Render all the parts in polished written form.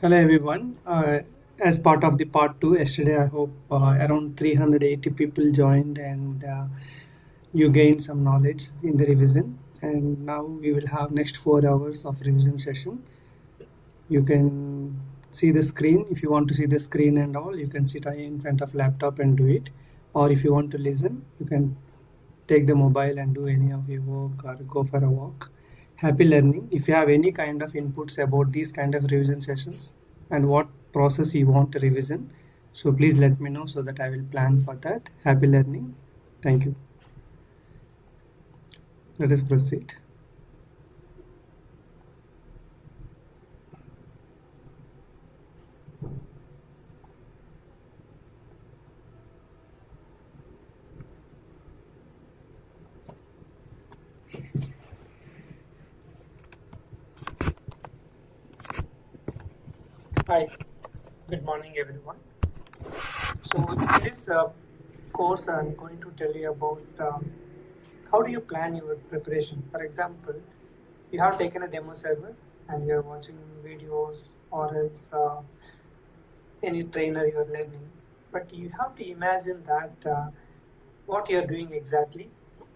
Hello everyone. As part of the part two yesterday, I hope around 380 people joined and you gained some knowledge in the revision. And now we will have next 4 hours of revision session. You can see the screen. If you want to see the screen and all, you can sit in front of laptop and do it. Or if you want to listen, you can take the mobile and do any of your work or go for a walk. Happy learning. If you have any kind of inputs about these kind of revision sessions and what process you want to revision, so please let me know so that I will plan for that. Happy learning. Thank you. Let us proceed. Hi, good morning everyone. So in this course, I'm going to tell you about how do you plan your preparation. For example, you have taken a demo server and you're watching videos or else any trainer you're learning, but you have to imagine that what you're doing exactly.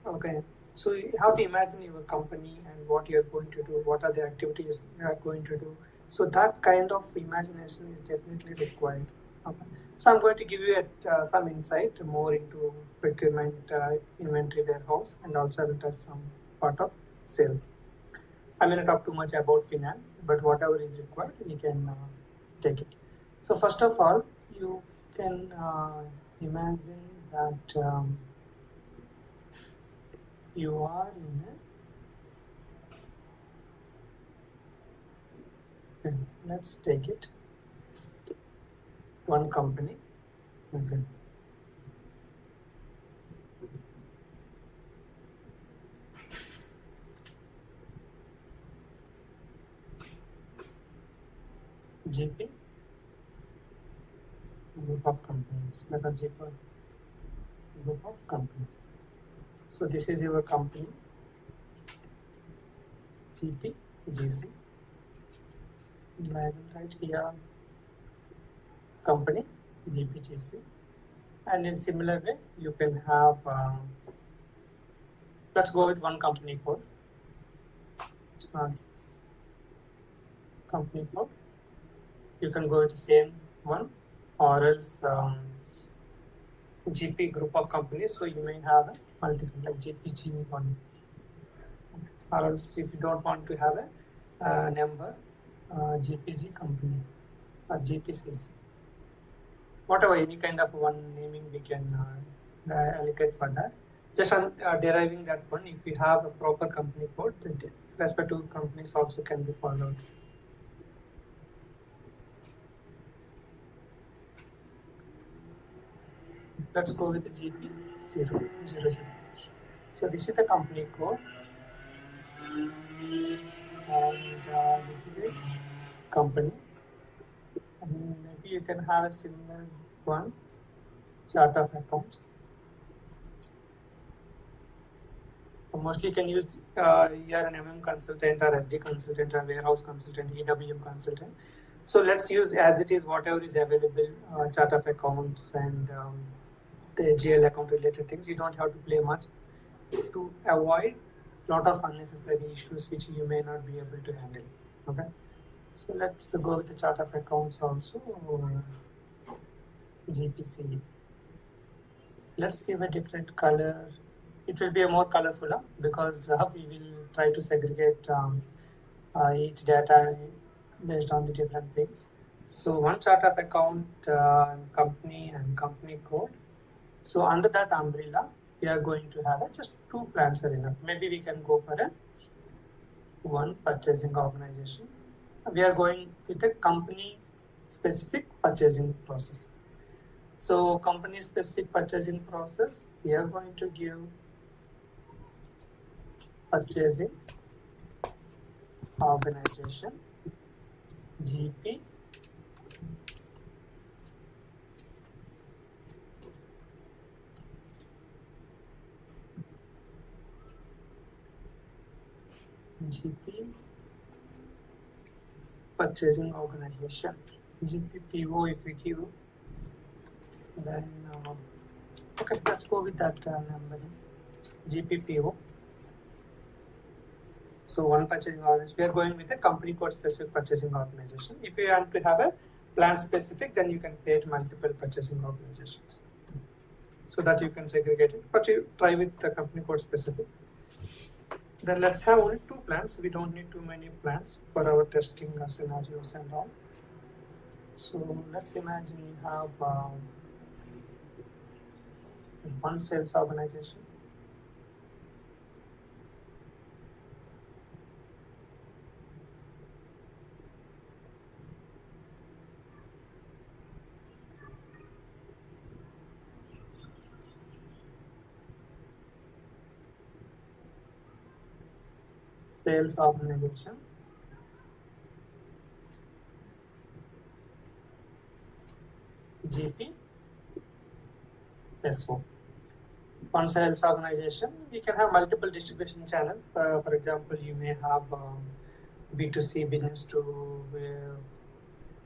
Okay, so you have to imagine your company and what you're going to do, what are the activities you are going to do. So that kind of imagination is definitely required. Okay. So I'm going to give you some insight more into procurement, inventory warehouse, and also I will touch some part of sales. I may not talk too much about finance, but whatever is required, we can take it. So first of all, you can imagine that you are in okay, let's take it one company. Okay. GP group of companies. Like a GP group of companies. So this is your company GP GC. I will write here company GPGC, and in similar way you can have let's go with one company code. It's not company code. You can go with the same one, or else GP group of companies. So you may have a multiple like GPG1, or else if you don't want to have a number, GPG company or GPCC. Whatever, any kind of one naming we can allocate for that. Just on deriving that one, if you have a proper company code, then respective companies also can be followed. Let's go with the GP000. So this is the company code, and this is the company. And maybe you can have a similar one, chart of accounts. So mostly you can use here an MM consultant or SD consultant or warehouse consultant, EWM consultant. So let's use as it is whatever is available, chart of accounts and the GL account related things. You don't have to play much to avoid lot of unnecessary issues which you may not be able to handle. Okay. So let's go with the chart of accounts also, GPC. Let's give a different color. It will be a more colorful because we will try to segregate each data based on the different things. So one chart of account, company and company code. So under that umbrella, we are going to have just two plans are enough. Maybe we can go for a one purchasing organization. We are going with a company specific purchasing process. So company specific purchasing process, we are going to give purchasing organization GP purchasing organization. GPPO if we give, then okay, let's go with that number. GPPO. So one purchasing organization, we are going with a company code specific purchasing organization. If you want to have a plant specific, then you can create multiple purchasing organizations so that you can segregate it. But you try with the company code specific. Then let's have only 2 plants. We don't need too many plants for our testing scenarios and all. So let's imagine you have one sales organization. Sales organization. GP SO. One sales organization, we can have multiple distribution channels. For example, you may have B2C, business to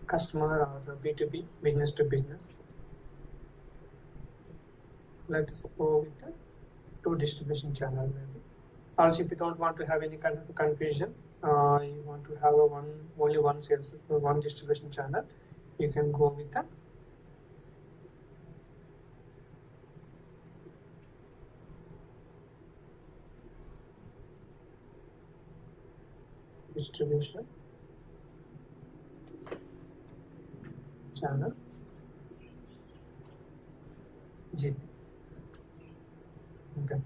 customer, or B2B, business to business. Let's go with the 2 distribution channels. Also, if you don't want to have any kind of confusion, you want to have only one sales, one distribution channel, you can go with the distribution channel GP. Okay.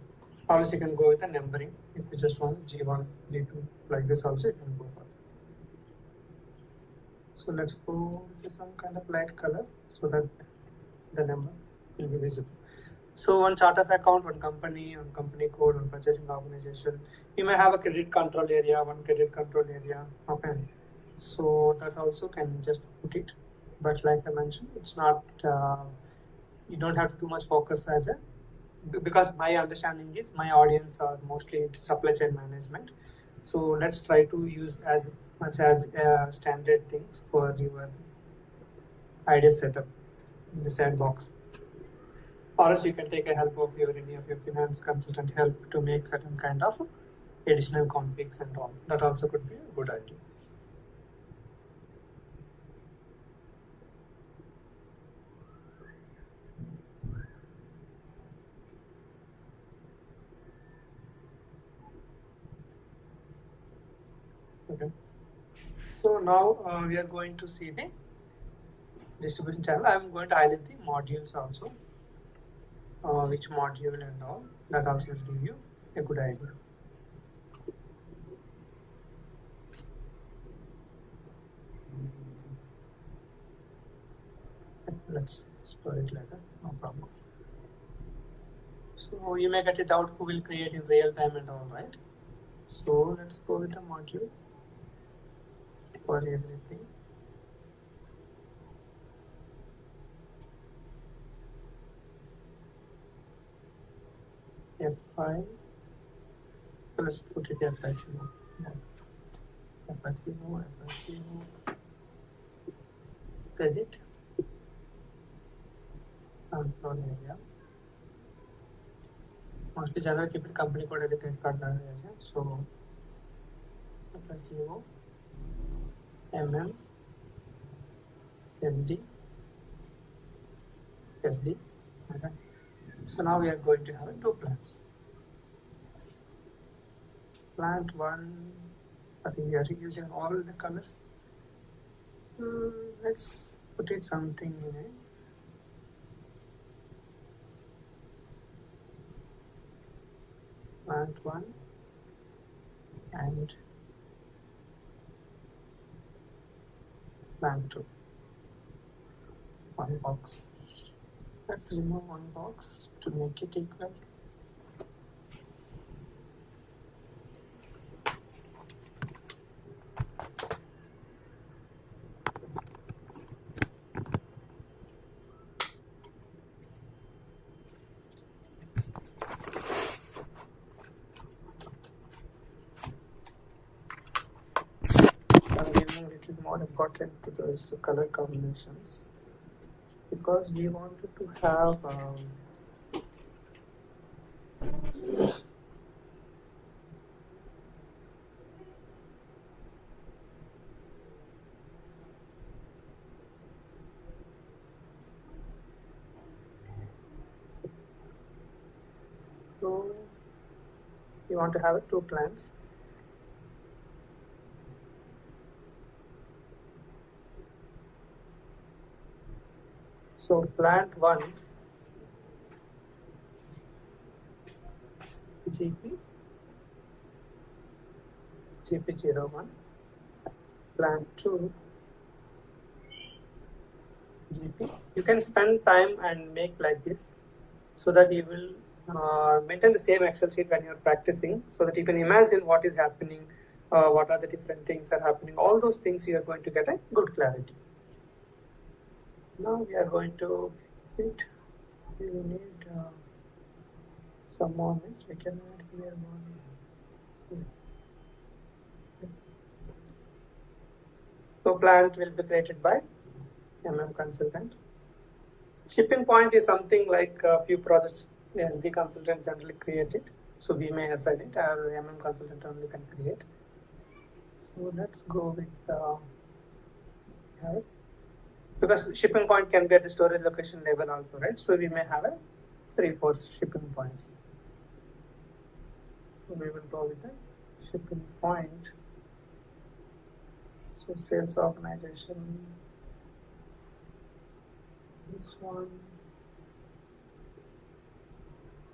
Also, you can go with the numbering. If you just want G1, G2, like this also you can go for that. So let's go with some kind of light color so that the number will be visible. So one chart of account, one company, one company code, one purchasing organization. You may have a credit control area, one credit control area. Okay. So that also can just put it. But like I mentioned, it's not, you don't have too much focus as a, because my understanding is my audience are mostly into supply chain management. So let's try to use as much as standard things for your idea setup in the sandbox. Or else you can take a help of any of your finance consultant help to make certain kind of additional configs and all. That also could be a good idea. Okay. So now we are going to see the distribution channel. I am going to highlight the modules also. Which module and all, that also will give you a good idea. Let's store it later, no problem. So you may get it out who will create in real time and all, right? So let's go with the module for everything. F5. So let's put it F5. F5, credit control area. Mostly general keep it company code as a credit card area. So FICO, MM, MD, SD. Okay. So now we are going to have 2 plants. Plant 1, I think we are using all the colors. Let's put it something in it. Plant 1 and plant 2. 1 box. Let's remove 1 box to make it equal. is more important to those color combinations, because we wanted to have so we want to have two plants. So plant 1 GP01, plant 2 GP. You can spend time and make like this, so that you will maintain the same Excel sheet when you're practicing, so that you can imagine what is happening, what are the different things are happening. All those things you are going to get a good clarity. Now we are going to hit. We will need some moments. We can add here one. So plant will be created by consultant. Shipping point is something like a few projects the SD consultant generally created. So we may assign it, or consultant only can create. So let's go with because shipping point can be at the storage location level also, right? So we may have a 3-4 shipping points. So we will go with the shipping point. So sales organization, this one,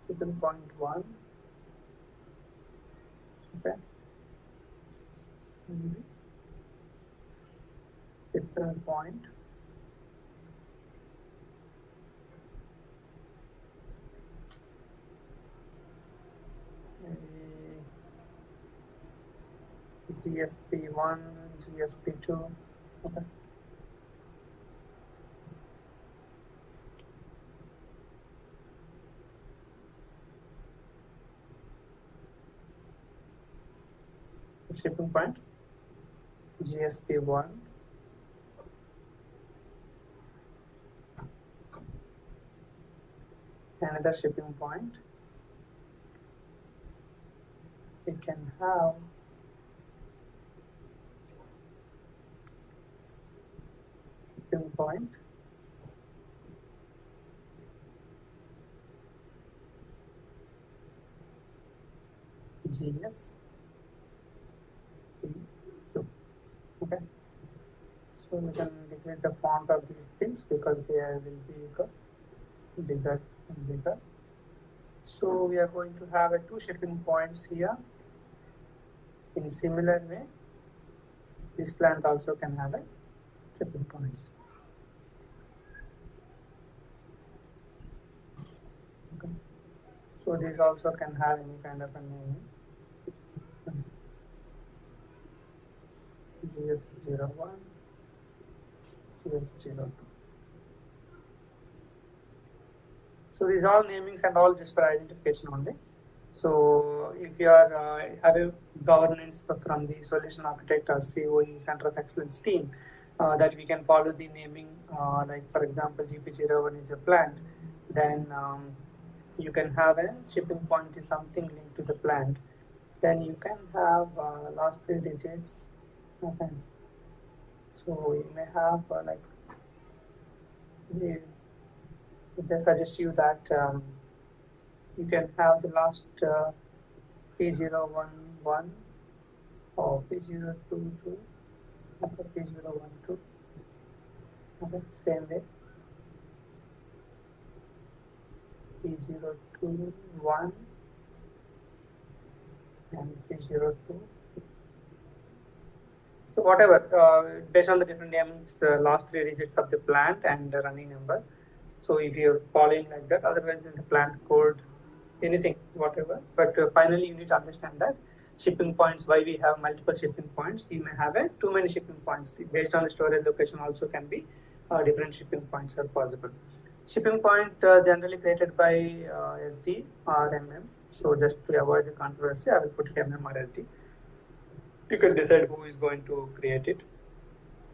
shipping point 1, okay, shipping point, GSP1, GSP2, okay. Shipping point, GSP1, another shipping point. We can have shipping point, GS. Okay, so we can decrease the font of these things because they will be bigger and bigger. So we are going to have a 2 shipping points here. In similar way, this plant also can have a shipping points. Okay. So these also can have any kind of a name. GS01, GS02. So these all namings and all just for identification only. So if you are have a governance from the solution architect or COE Center of Excellence team, that we can follow the naming, like for example GP01 is a plant, then you can have a shipping point is something linked to the plant, then you can have last 3 digits. Okay. So you may have like they suggest you that you can have the last P011 or P022 after P012. Okay, same way. P021 and P02. So whatever, based on the different names, the last 3 digits of the plant and the running number. So if you're following like that, otherwise in the plant code, anything, whatever. But finally, you need to understand that shipping points, why we have multiple shipping points. You may have too many shipping points. Based on the storage location also can be different shipping points are possible. Shipping point generally created by SD or MM. So just to avoid the controversy, I will put it MM or SD. You can decide who is going to create it.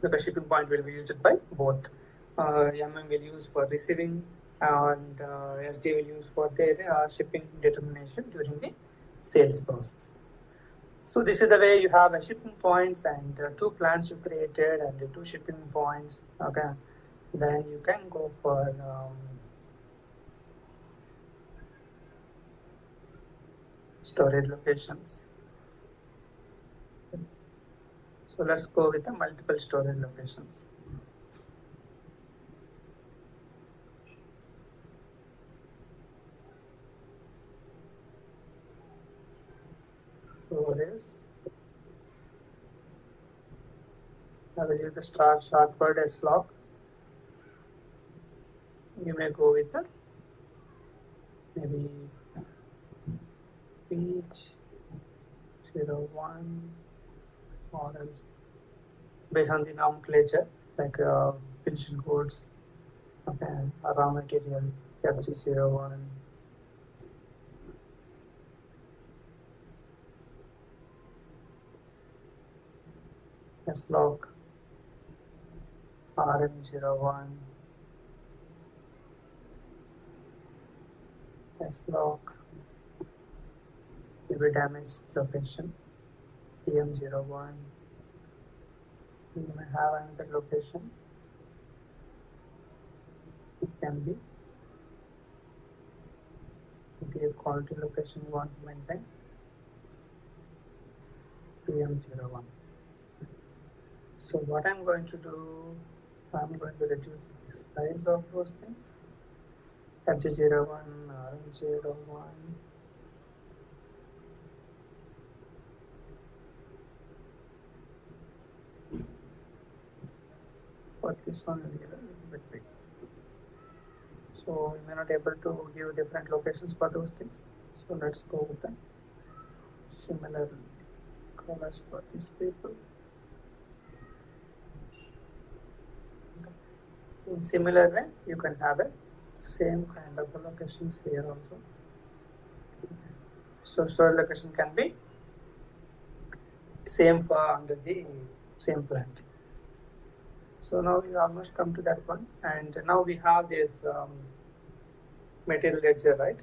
because shipping point will be used by both. MM will use for receiving and SD will use for their shipping determination during the sales process. So this is the way you have a shipping points and two plants you created and the two shipping points. Okay, then you can go for storage locations. So let's go with the multiple storage locations. So this, I will use the short word as log. You may go with the maybe peach 01 or else based on the nomenclature like finished goods, okay, raw material FC01. S-log RM01, S-log will be damaged location PM01. You may have another location. It can be the quality location you want to maintain PM01. So what I'm going to do, I'm going to reduce the size of those things. FG01, RM01. But this one will be a little bit big. So we may not able to give different locations for those things. So let's go with the similar colors for these people. In similar way, you can have a same kind of locations here also. So storage location can be same for under the same plant. So now we almost come to that one, and now we have this material ledger, right?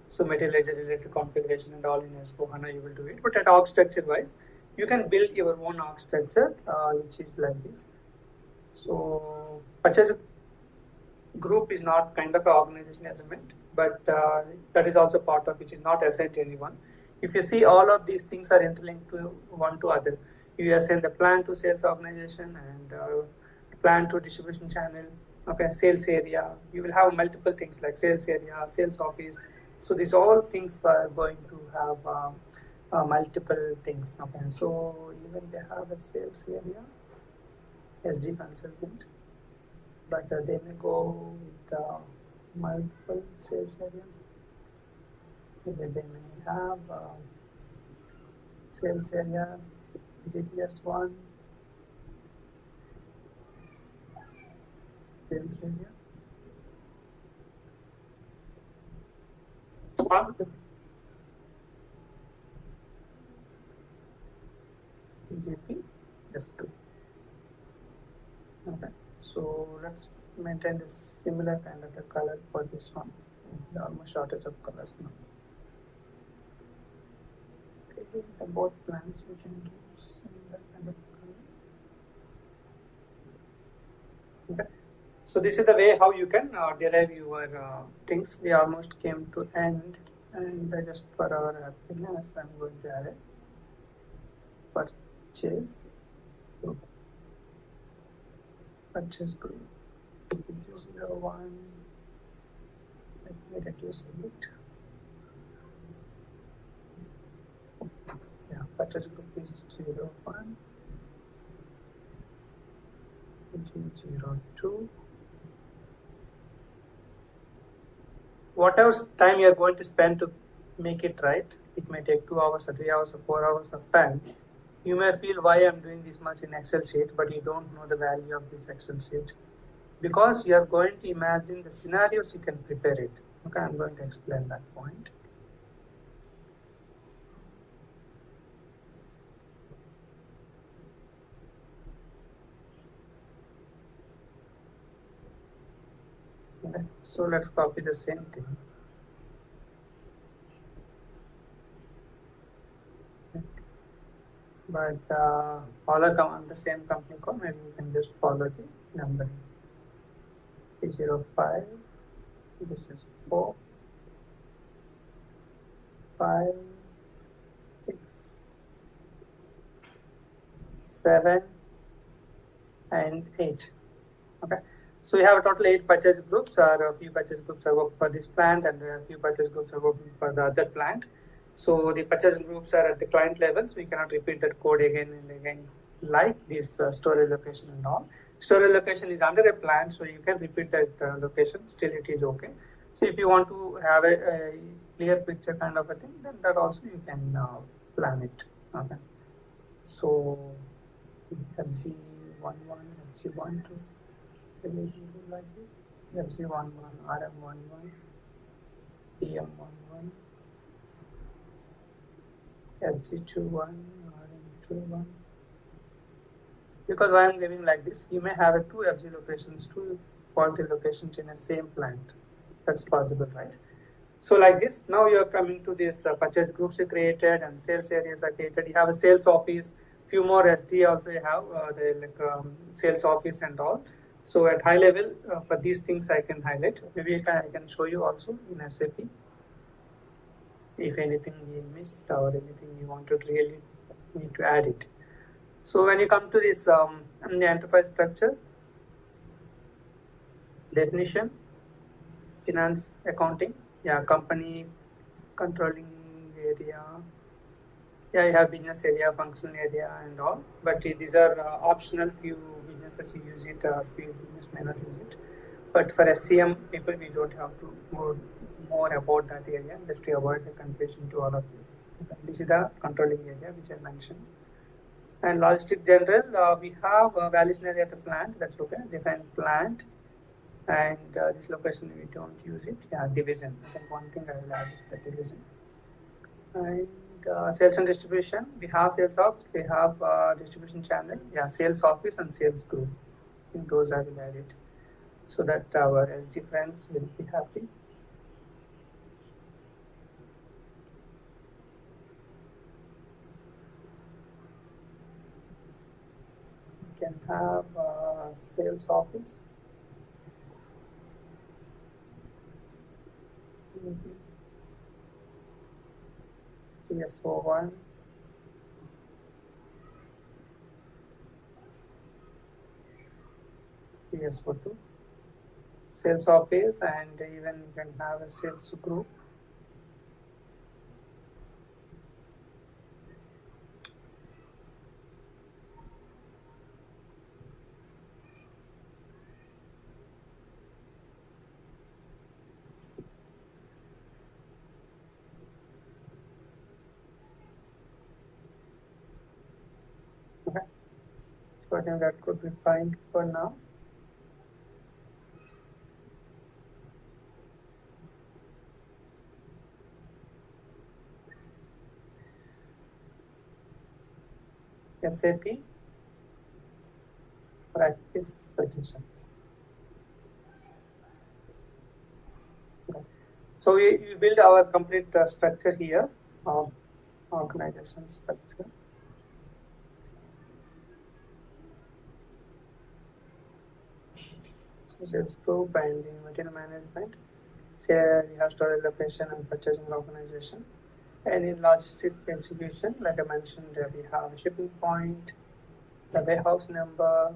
So material ledger related configuration and all in S/4HANA you will do it, but at org structure wise, you can build your own org structure, which is like this. So purchase group is not kind of an organization element, but that is also part of which is not assigned to anyone. If you see, all of these things are interlinked to one to other. You assign the plan to sales organization and plan to distribution channel. Okay, sales area. You will have multiple things like sales area, sales office. So these all things are going to have multiple things. Okay, so even they have a sales area, SD consultant, but they may go with multiple sales areas. So they may have sales area, GPS1, sales area. GP S2. Okay, so let's maintain this similar kind of a color for this one. There are almost shortage of colors now. Okay, the both plants we can give similar kind of color. Okay, so this is the way how you can derive your things. We almost came to end, and just for our happiness, I'm going to add it. Purchase group. Just 01. Let me reduce a bit. Yeah, purchase group is 01, 02. Whatever time you are going to spend to make it right, it may take 2 hours or 3 hours or 4 hours of time. You may feel why I'm doing this much in Excel sheet, but you don't know the value of this Excel sheet. Because you are going to imagine the scenarios, you can prepare it. Okay, I'm going to explain that point. Okay. So let's copy the same thing. But follow the same company code, maybe you can just follow the number. 305, this is 4, 5, 6, 7, and 8. Okay. So we have a total 8 purchase groups, or a few purchase groups are working for this plant, and a few purchase groups are working for the other plant. So the purchase groups are at the client level, so we cannot repeat that code again and again, like this storage location and all. Storage location is under a plant, so you can repeat that location, still it is okay. So if you want to have a clear picture kind of a thing, then that also you can plan it. Okay. So FC11, FC12, like this, FC11, RM11, PM11, FC21, RM21. Because I am giving like this, you may have two FG locations, two quality locations in a same plant. That's possible, right? So like this, now you are coming to this purchase groups you created and sales areas are created. You have a sales office, few more SD also you have the sales office and all. So at high level, for these things I can highlight. Maybe I can show you also in SAP. If anything we missed or anything you wanted really need to add it. So when you come to this the enterprise structure, definition, finance, accounting, yeah, company, controlling area, yeah, you have business area, functional area and all, but these are optional. Few businesses you use it, few business may not use it. But for SCM people, we don't have to go more about that area, just to avoid the confusion to all of you. This is the controlling area which I mentioned. And logistic general, we have valuation area at the plant, that's okay, define plant. And this location we don't use it, yeah, division. I think one thing I will add is the division. And sales and distribution, we have sales ops, we have distribution channel, yeah, sales office and sales group. I think those I will add it, so that our SD friends will be happy. We can have sales office. CS41, CS42, sales office, and even you can have a sales group. Okay, so I think that could be fine for now. SAP practice suggestions. Okay. So we build our complete structure here, organization structure. So sales group and material management. Say we have storage location and purchasing organization. And in logistic execution, like I mentioned, we have a shipping point, the warehouse number.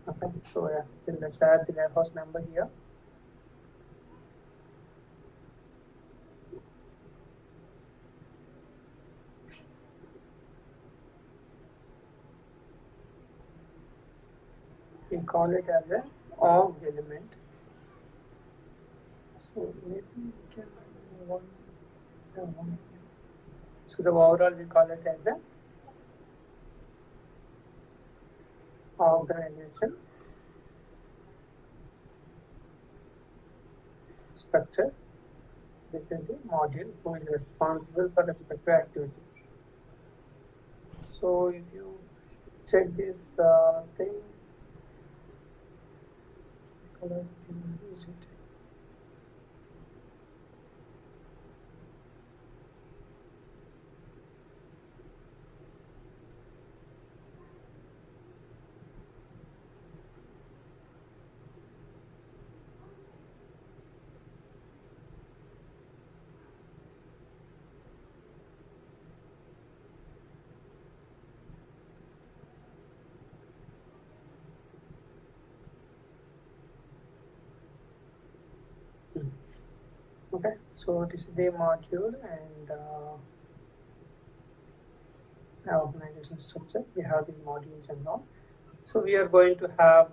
Okay, so yeah, let's add the warehouse number here. We call it as a org element. So maybe we can one. So the overall we call it as a organization structure. This is the module who is responsible for respective activity. So if you check this thing, use it. Okay, so this is the module and organization structure. We have these modules and all. So we are going to have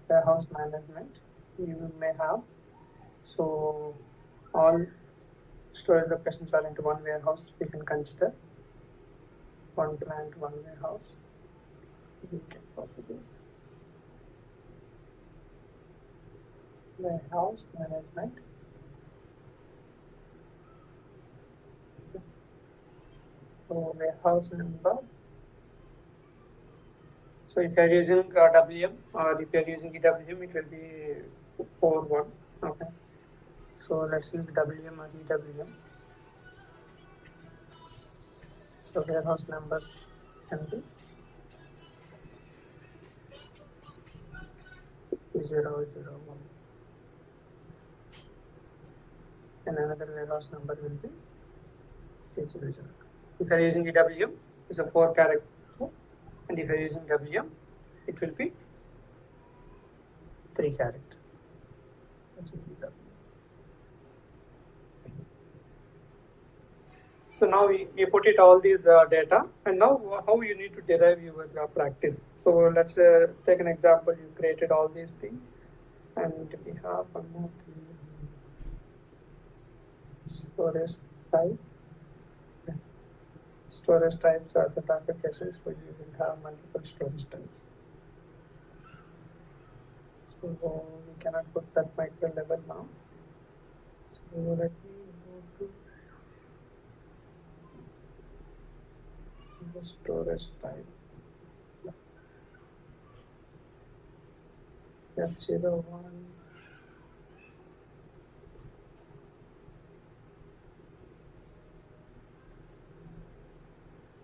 warehouse management. You may have so all storage locations are into one warehouse. We can consider one plant, one warehouse. We can copy this warehouse management. So warehouse number. So if you are using WM or if you are using EWM, it will be 41. Okay. So let's use WM or EWM. So warehouse number can be 001. And another warehouse number will be 000. If you are using EWM, it's a 4 character. And if you are using WM, it will be 3 character. So now we put it all these data, and now how you need to derive your practice. So let's take an example. You created all these things, and we have one more thing. Storage type. Storage types are the applications where you will have multiple storage types. So we cannot put that micro level now. So let me go to the storage type. F01.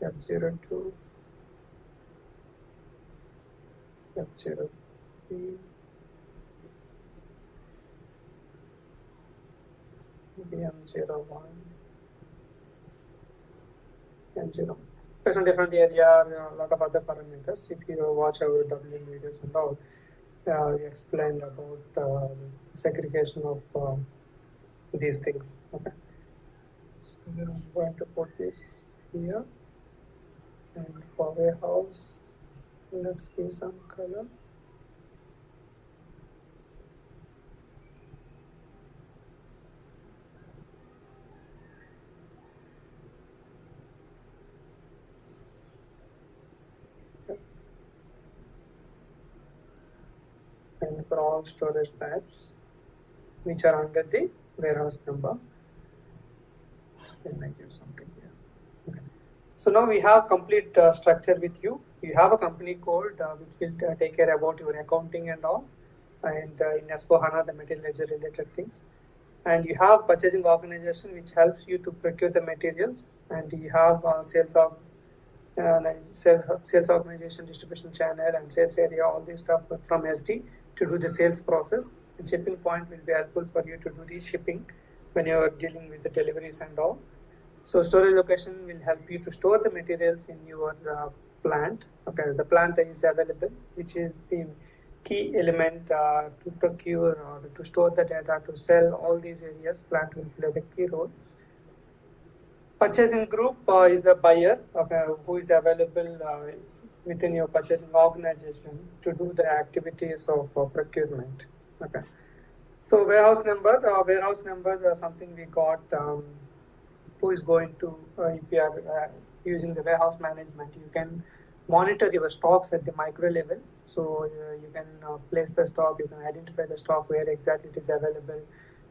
F02. F03. M01. M0. Based on different area, a lot of other parameters. If you watch our WM videos and all, we explained about segregation of these things. Okay. So I'm going to put this here, and for warehouse, let's give some color. And for all storage types which are under the warehouse number, then I give something here. Okay. So now we have complete structure with you. You have a company code which will take care about your accounting and all, and in S4HANA the material ledger related things. And you have purchasing organization which helps you to procure the materials, and you have sales organization, distribution channel, and sales area, all this stuff from SD to do the sales process. And shipping point will be helpful for you to do the shipping when you are dealing with the deliveries and all. So storage location will help you to store the materials in your plant. Okay, the plant is available, which is the key element to procure or to store the data, to sell all these areas. Plant will play the key role. Purchasing group is the buyer, okay, who is available within your purchasing organization to do the activities of procurement. Okay. So warehouse number is something we got. Who is going to, if you are using the warehouse management, you can monitor your stocks at the micro level. So you can place the stock, you can identify the stock where exactly it is available.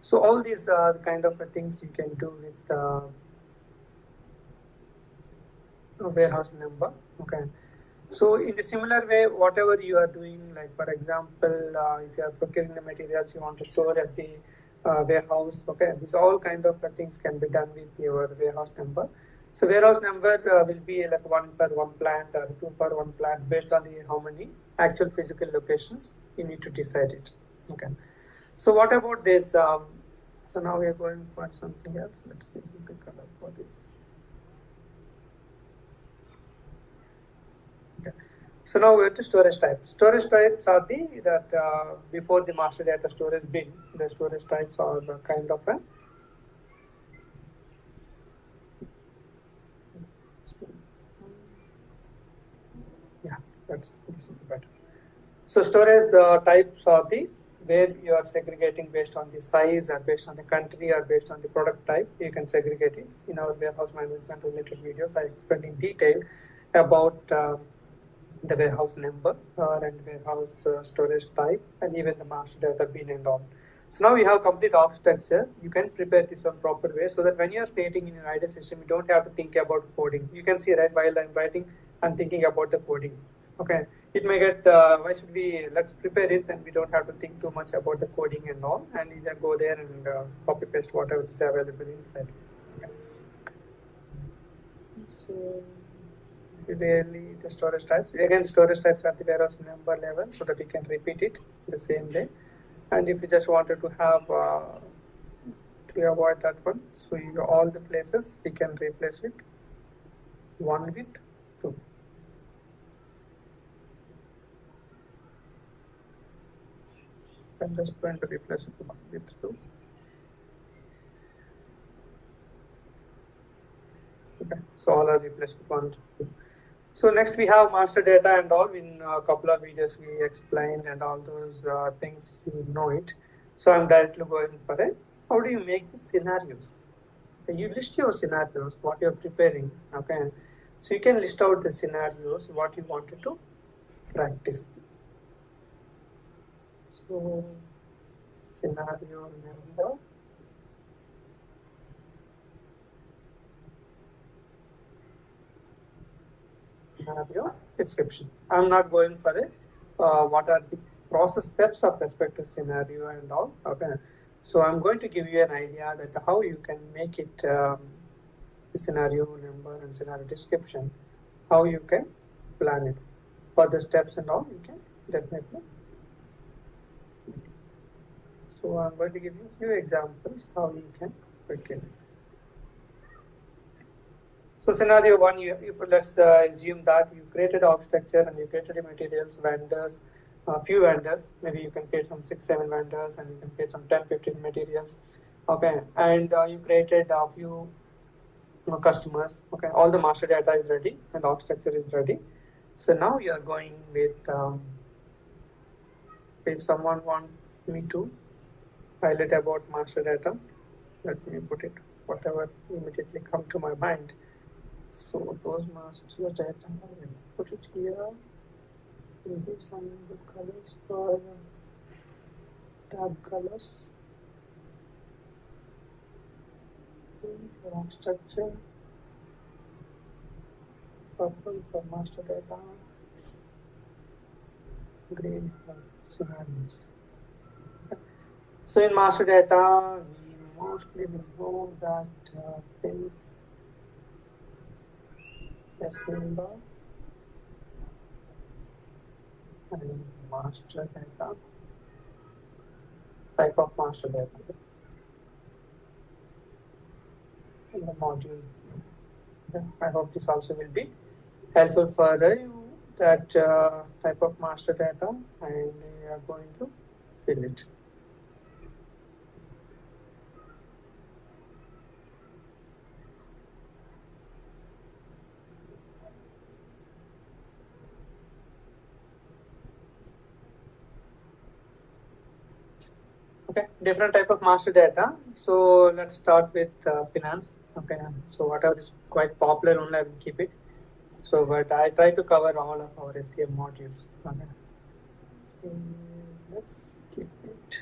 So all these kind of things you can do with warehouse number. Okay. So in a similar way, whatever you are doing, like for example, if you are procuring the materials you want to store at the warehouse, okay, these all kind of things can be done with your warehouse number. So warehouse number will be like 1 per 1 plant or 2 per 1 plant based on the how many actual physical locations you need to decide it. Okay. So what about this? So now we are going for something else. Let's see the color for this. So now we go to storage types. Storage types are before the master data storage bin, the storage types are the kind of a this is better. So storage types are the where you are segregating based on the size or based on the country or based on the product type. You can segregate it. In our warehouse management related videos, I explained in detail about the warehouse number and warehouse storage type and even the master data bin and all. So now we have complete architecture. You can prepare this one proper way so that when you are creating in your idea system, you don't have to think about coding. You can see right while I'm writing, I'm thinking about the coding. Okay, it may get why should we let's prepare it and we don't have to think too much about the coding and all, and you just go there and copy paste whatever is available inside. Okay. So really the storage types again, storage types are the warehouse number level so that you can repeat it the same way. And if you just wanted to have to avoid that one, so all the places we can replace with 1 with 2. I'm just going to replace it 1 with 2. Okay, so all are replaced with 1 with 2. So next we have master data and all. In a couple of videos we explained and all those things, you know it. So I'm directly going for it. How do you make the scenarios? You list your scenarios, what you're preparing. Okay, so you can list out the scenarios, what you wanted to practice. So scenario number. Scenario description. I'm not going for it. What are the process steps of respect to scenario and all? Okay, so I'm going to give you an idea that how you can make it the scenario number and scenario description, how you can plan it. For the steps and all, you can definitely. So I'm going to give you a few examples how you can begin it. So scenario 1, if let's assume that you created architecture and you created the materials, vendors, few vendors, maybe you can create some 6-7 vendors and you can create some 10-15 materials. Okay, and you created a few customers. Okay, all the master data is ready and architecture is ready. So now you are going with if someone wants me to highlight about master data, let me put it whatever immediately come to my mind. So those master data, put it here. We'll give some good colors for tab colors. For structure, purple for master data, green for scenarios. So in master data, we mostly know that things number and master data, type of master data in the module. Okay. I hope this also will be helpful for you that type of master data, and we are going to fill it. Okay, different type of master data. So let's start with finance. Okay, so whatever is quite popular only I will keep it. So, but I try to cover all of our SCM modules. Okay, let's keep it.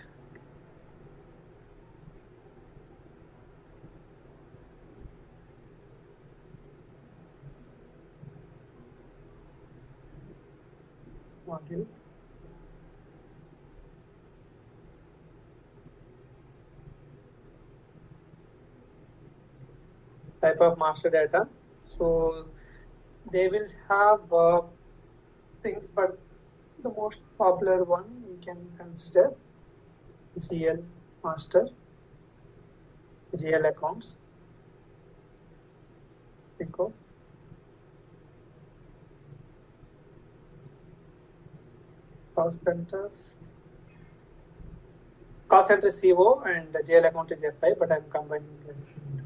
Module. Type of master data. So they will have things, but the most popular one we can consider GL master, GL accounts, Pico, Cost centers. Cost center is CO and the GL account is FI, but I'm combining them into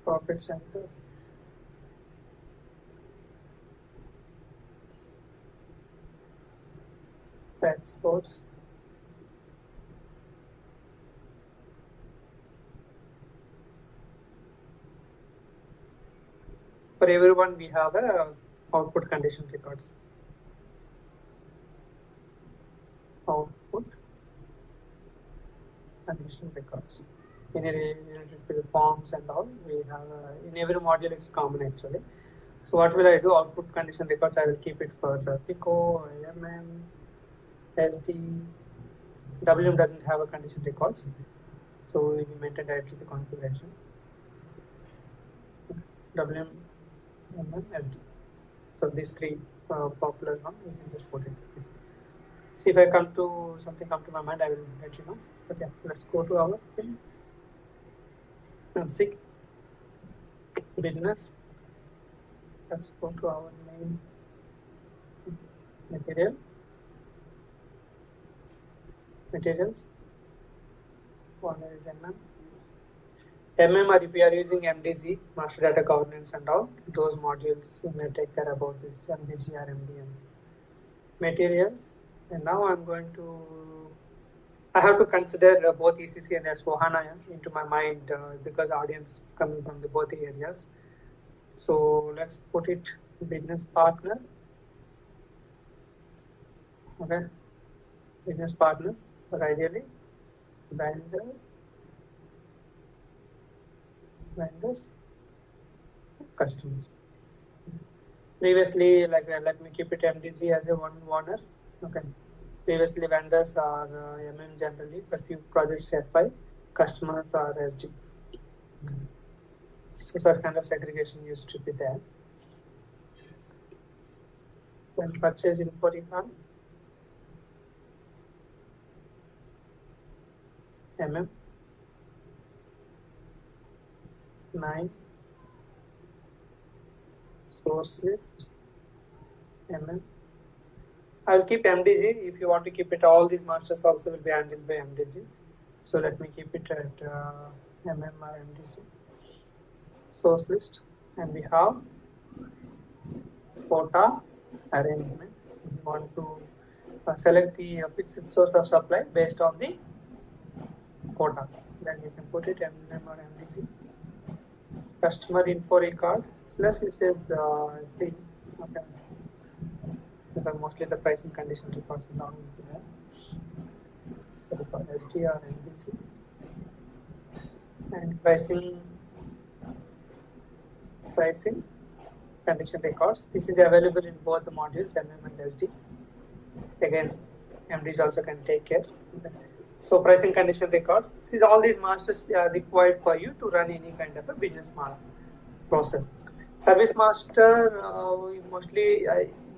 profit centers. Exports. For everyone, we have a output condition records. Output condition records. In related to the forms and all, we have in every module it's common actually. So what will I do? Output condition records, I will keep it for the PICO, MM, SD. WM doesn't have a condition records, so we maintain directly the configuration. WM, MM, SD. So these three popular ones, we can just put it. See if I come to something come to my mind, I will let you know. Okay, let's go to our thing. And see business. Let's go to our main material. Materials. One is MM. MM, or if we are using MDG, Master Data Governance and all, those modules you may take care about this MDG or MDM. Materials. And now I'm going to, I have to consider both ECC and S4HANA into my mind because audience coming from both the areas. So let's put it business partner. Okay, business partner, but ideally vendors, customers. Previously, like let me keep it MDG as a one owner. Okay. Previously, vendors are MM generally, but few projects FI, customers are SD. Okay. So such kind of segregation used to be there. When purchase info record, MM 9 source list MM. I'll keep MDG. If you want to keep it, all these masters also will be handled by MDG. So let me keep it at MM or MDG. Source list, and we have quota arrangement. We want to select the fixed source of supply based on the quota. Then you can put it MM or MDG. Customer info record. Slash is C. Okay. Because mostly the pricing condition records are not there. So for SD or MDC. And pricing condition records. This is available in both the modules MM and SD. Again, MDs also can take care. Okay. So pricing condition records. See, all these masters are required for you to run any kind of a business model process. Service master, mostly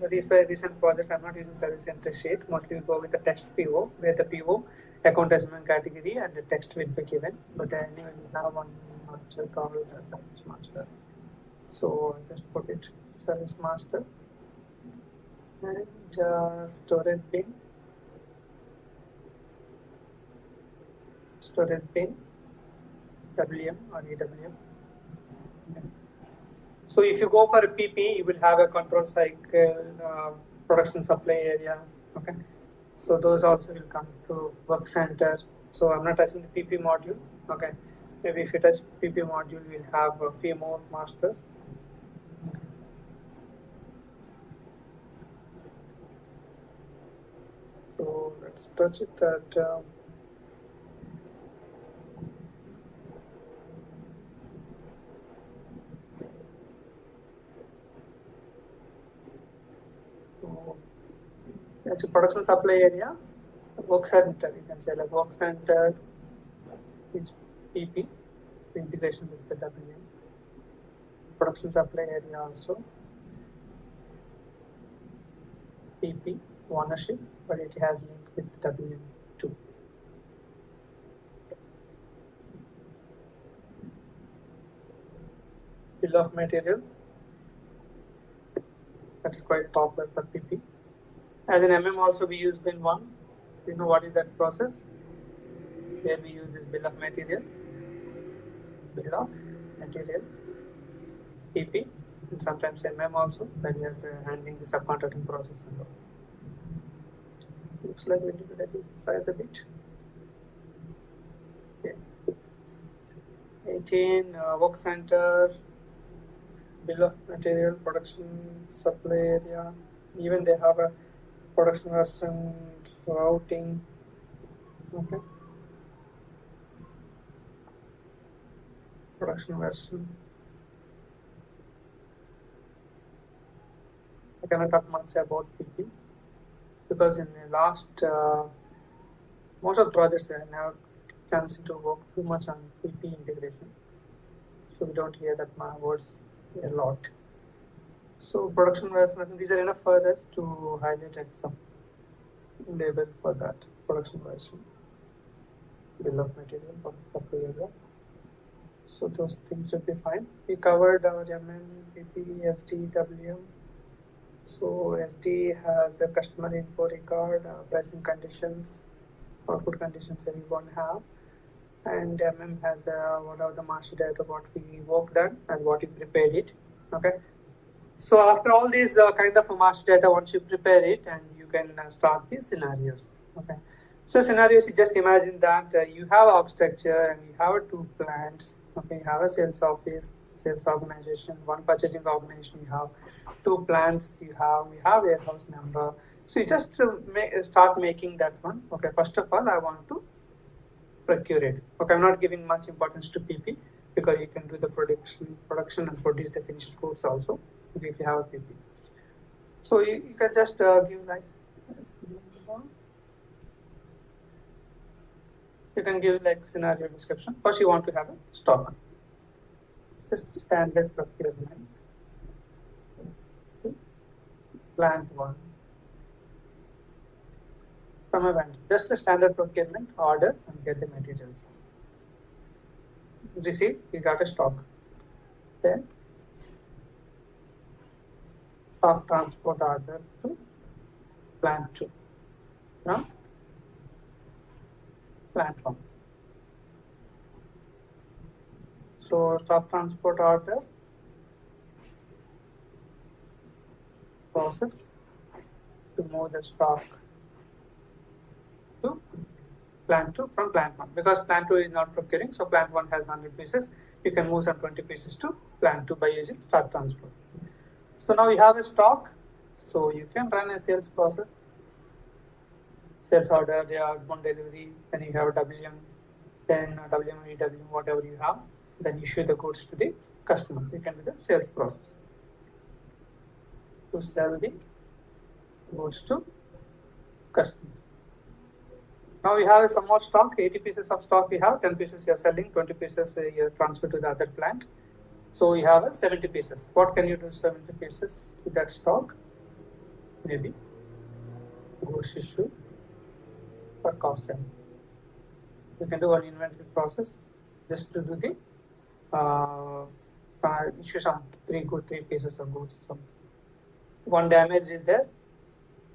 these recent projects I'm not using service center sheet. Mostly we go with the text PO, where the PO account assessment category and the text will be given. But anyway, we have one master called service master. So just put it service master and storage bin. Storage bin, WM or EWM. Okay. So if you go for a PP, you will have a control cycle, production supply area. Okay. So those also will come to work center. So I'm not touching the PP module. Okay. Maybe if you touch PP module, we'll have a few more masters. Okay. So let's touch it at that's a production supply area, work center, you can say like work center is PP, integration with the WM. Production supply area also PP, ownership, but it has link with WM2. Bill of material, that is quite top for PP. As an also we use bin 1. You know what is that process? Here we use this bill of material, PP, and sometimes also, that we are handling the subcontracting process and all. Looks like we need to reduce the size a bit. Okay. 18, work center, bill of material, production, supply area. Even they have a production version, routing. Okay. Production version. I cannot talk much about PP because in the last most of the projects I have chance to work too much on PP integration, so we don't hear that my words a lot. So production version, I think these are enough for us to highlight at some label for that production version, bill of material for supply area. So those things should be fine. We covered our PP, SD, WM. So SD has a customer info record, pricing conditions, output conditions everyone have, and has what are the master data, what we worked on and what you prepared it. Okay. So after all these kind of master data, once you prepare it, and you can start the scenarios. Okay. So scenarios, you just imagine that you have org structure and you have 2 plants. Okay, you have a sales office, sales organization, 1 purchasing organization. You have 2 plants. You have warehouse number. So you just start making that one. Okay, first of all, I want to procure it. Okay, I'm not giving much importance to PP because you can do the production and produce the finished goods also if you have a PP. So you can just give like. You can give like scenario description. First, you want to have a stock. Just standard procurement. Plant 1. From a vendor. Just a standard procurement, order and get the materials. Receive, you got a stock. Then stock transport order to plant 2. Now plant 1. So stock transport order process to move the stock to plant 2 from plant 1, because plant 2 is not procuring, so plant 1 has 100 pieces. You can move some 20 pieces to plant 2 by using stock transport. So now you have a stock, so you can run a sales process. Sales order, they are one delivery, then you have WM, then WM, whatever you have, then issue the goods to the customer. You can do the sales process to sell the goods to customer. Now we have some more stock, 80 pieces of stock we have, 10 pieces you are selling, 20 pieces you transfer to the other plant. So we have 70 pieces. What can you do 70 pieces with that stock? Maybe goods issue for cost selling. You can do an inventory process just to do the issue some 3 pieces of goods. Some 1 damage is there,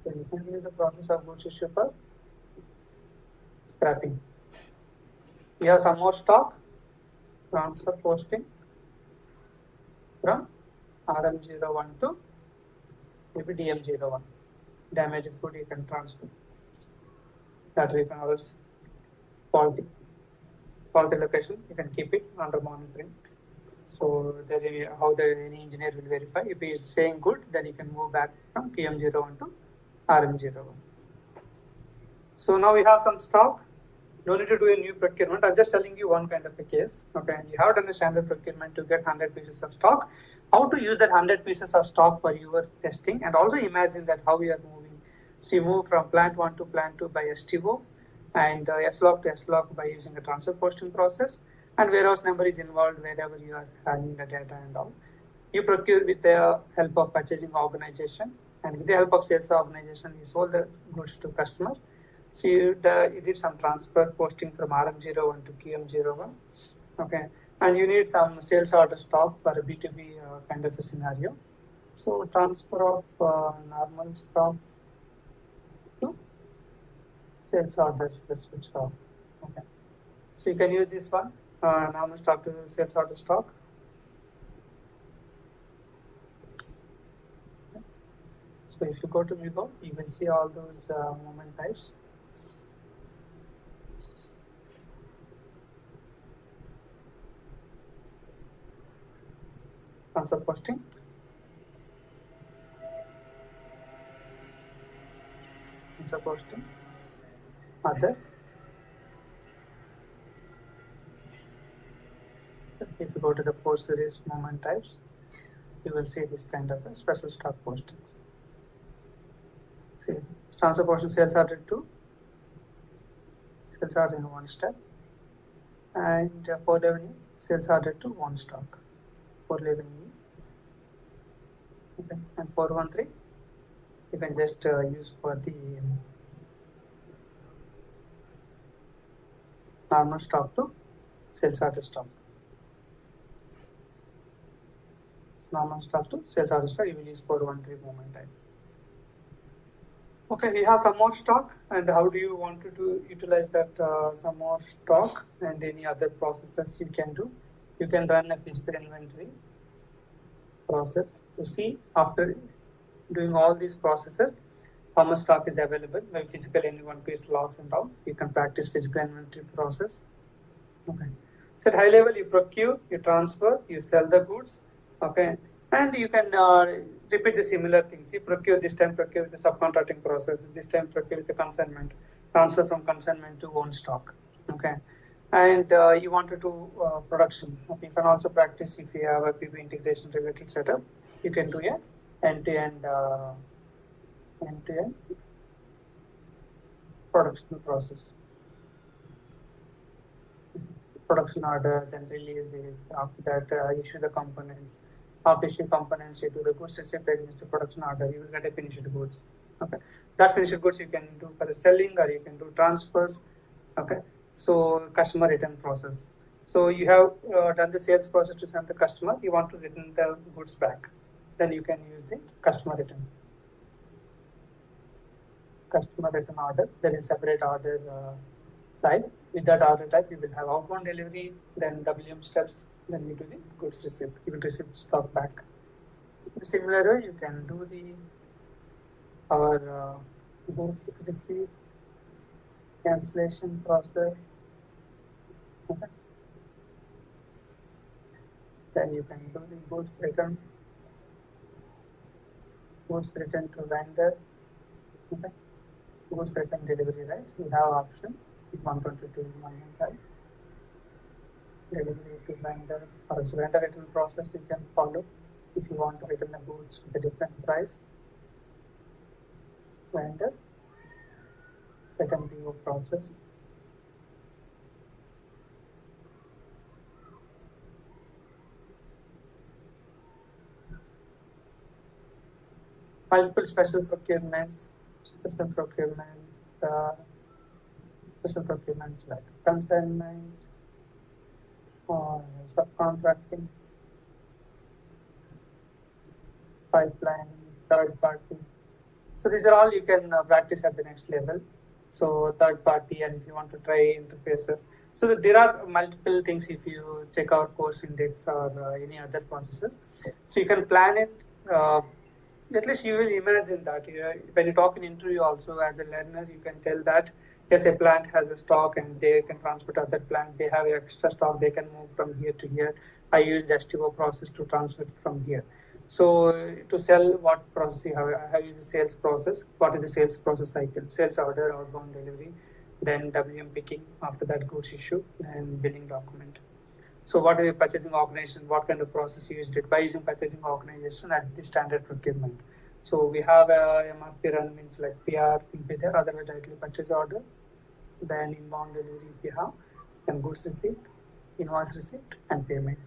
then you can use the process of goods issue for scrapping. We have some more stock, transfer posting from RM01 to maybe DM01. Damaged good you can transfer. That you can always faulty location, you can keep it under monitoring. So how any engineer will verify. If he is saying good, then you can move back from PM01 to RM01. So now we have some stock. No need to do a new procurement. I'm just telling you one kind of a case. Okay, you have done a standard procurement to get 100 pieces of stock. How to use that 100 pieces of stock for your testing, and also imagine that how we are moving. So you move from plant 1 to plant 2 by STO, and S-log to S-log by using a transfer posting process, and warehouse number is involved wherever you are having the data and all. You procure with the help of purchasing organization, and with the help of sales organization, you sold the goods to customer. So you did some transfer posting from RM01 to QM01, okay, and you need some sales order stock for a B2B kind of a scenario. So transfer of normal stock sales orders that switched off. Okay. So you can use this one. Now let's talk to sales order stock. So if you go to Vivo, you can see all those movement types. Transfer posting. Transfer posting. Other. If you go to the 4 series movement types, you will see this kind of special stock postings. See, transfer posting sales order 2, sales order in one step, and for revenue, sales order to one stock for revenue. Okay, and 413, you can just use for the normal stock to sales order stock. Normal stock to sales order stock, you will use 413 movement type. Okay, we have some more stock, and how do you want to utilize that some more stock and any other processes you can do? You can run a physical inventory process to see after doing all these processes how much stock is available, when physical any one piece loss and all. You can practice physical inventory process. Okay. So at high level, you procure, you transfer, you sell the goods. Okay, and you can repeat the similar things. You procure this time, procure with the subcontracting process. This time, procure with the consignment. Transfer from consignment to own stock. Okay, and you want to do production. Okay. You can also practice if you have a PB integration related setup. You can do a end-to-end production process. Production order, then release it. After that, issue the components. After issue components, you do the goods receipt against the production order. You will get a finished goods. Okay, that finished goods you can do for the selling, or you can do transfers. Okay, so customer return process. So you have done the sales process to send the customer. You want to return the goods back. Then you can use the customer return. Customer return order. There is separate order type. With that order type, you will have outbound delivery, then WM steps, then you do the goods receipt. You will receive stock back. In a similar way, you can do our goods receipt cancellation process. Okay. Then you can do the goods return to vendor. Okay. Goods return delivery, right? You have option. If 122 is 115. Delivery to vendor, or vendor return process you can follow if you want to return the goods with a different price. Vendor return PO process. Multiple special procurements, special procurements like consignment or subcontracting, pipeline, third party. So these are all you can practice at the next level. So third party, and if you want to try interfaces. So there are multiple things if you check our course index or any other processes. So you can plan it. At least you will imagine that when you talk in interview also as a learner, you can tell that yes, a plant has a stock and they can transfer to other plant. They have extra stock. They can move from here to here. I use the STO process to transfer it from here. So to sell, what process you have? I have used the sales process. What is the sales process cycle? Sales order, outbound delivery, then WM picking. After that, goods issue and billing document. So what is the purchasing organization? What kind of process you used it? By using purchasing organization at the standard procurement. So we have a MRP run means like PR will be there, otherwise directly purchase order. Then inbound delivery if you have, then goods receipt, invoice receipt, and payment.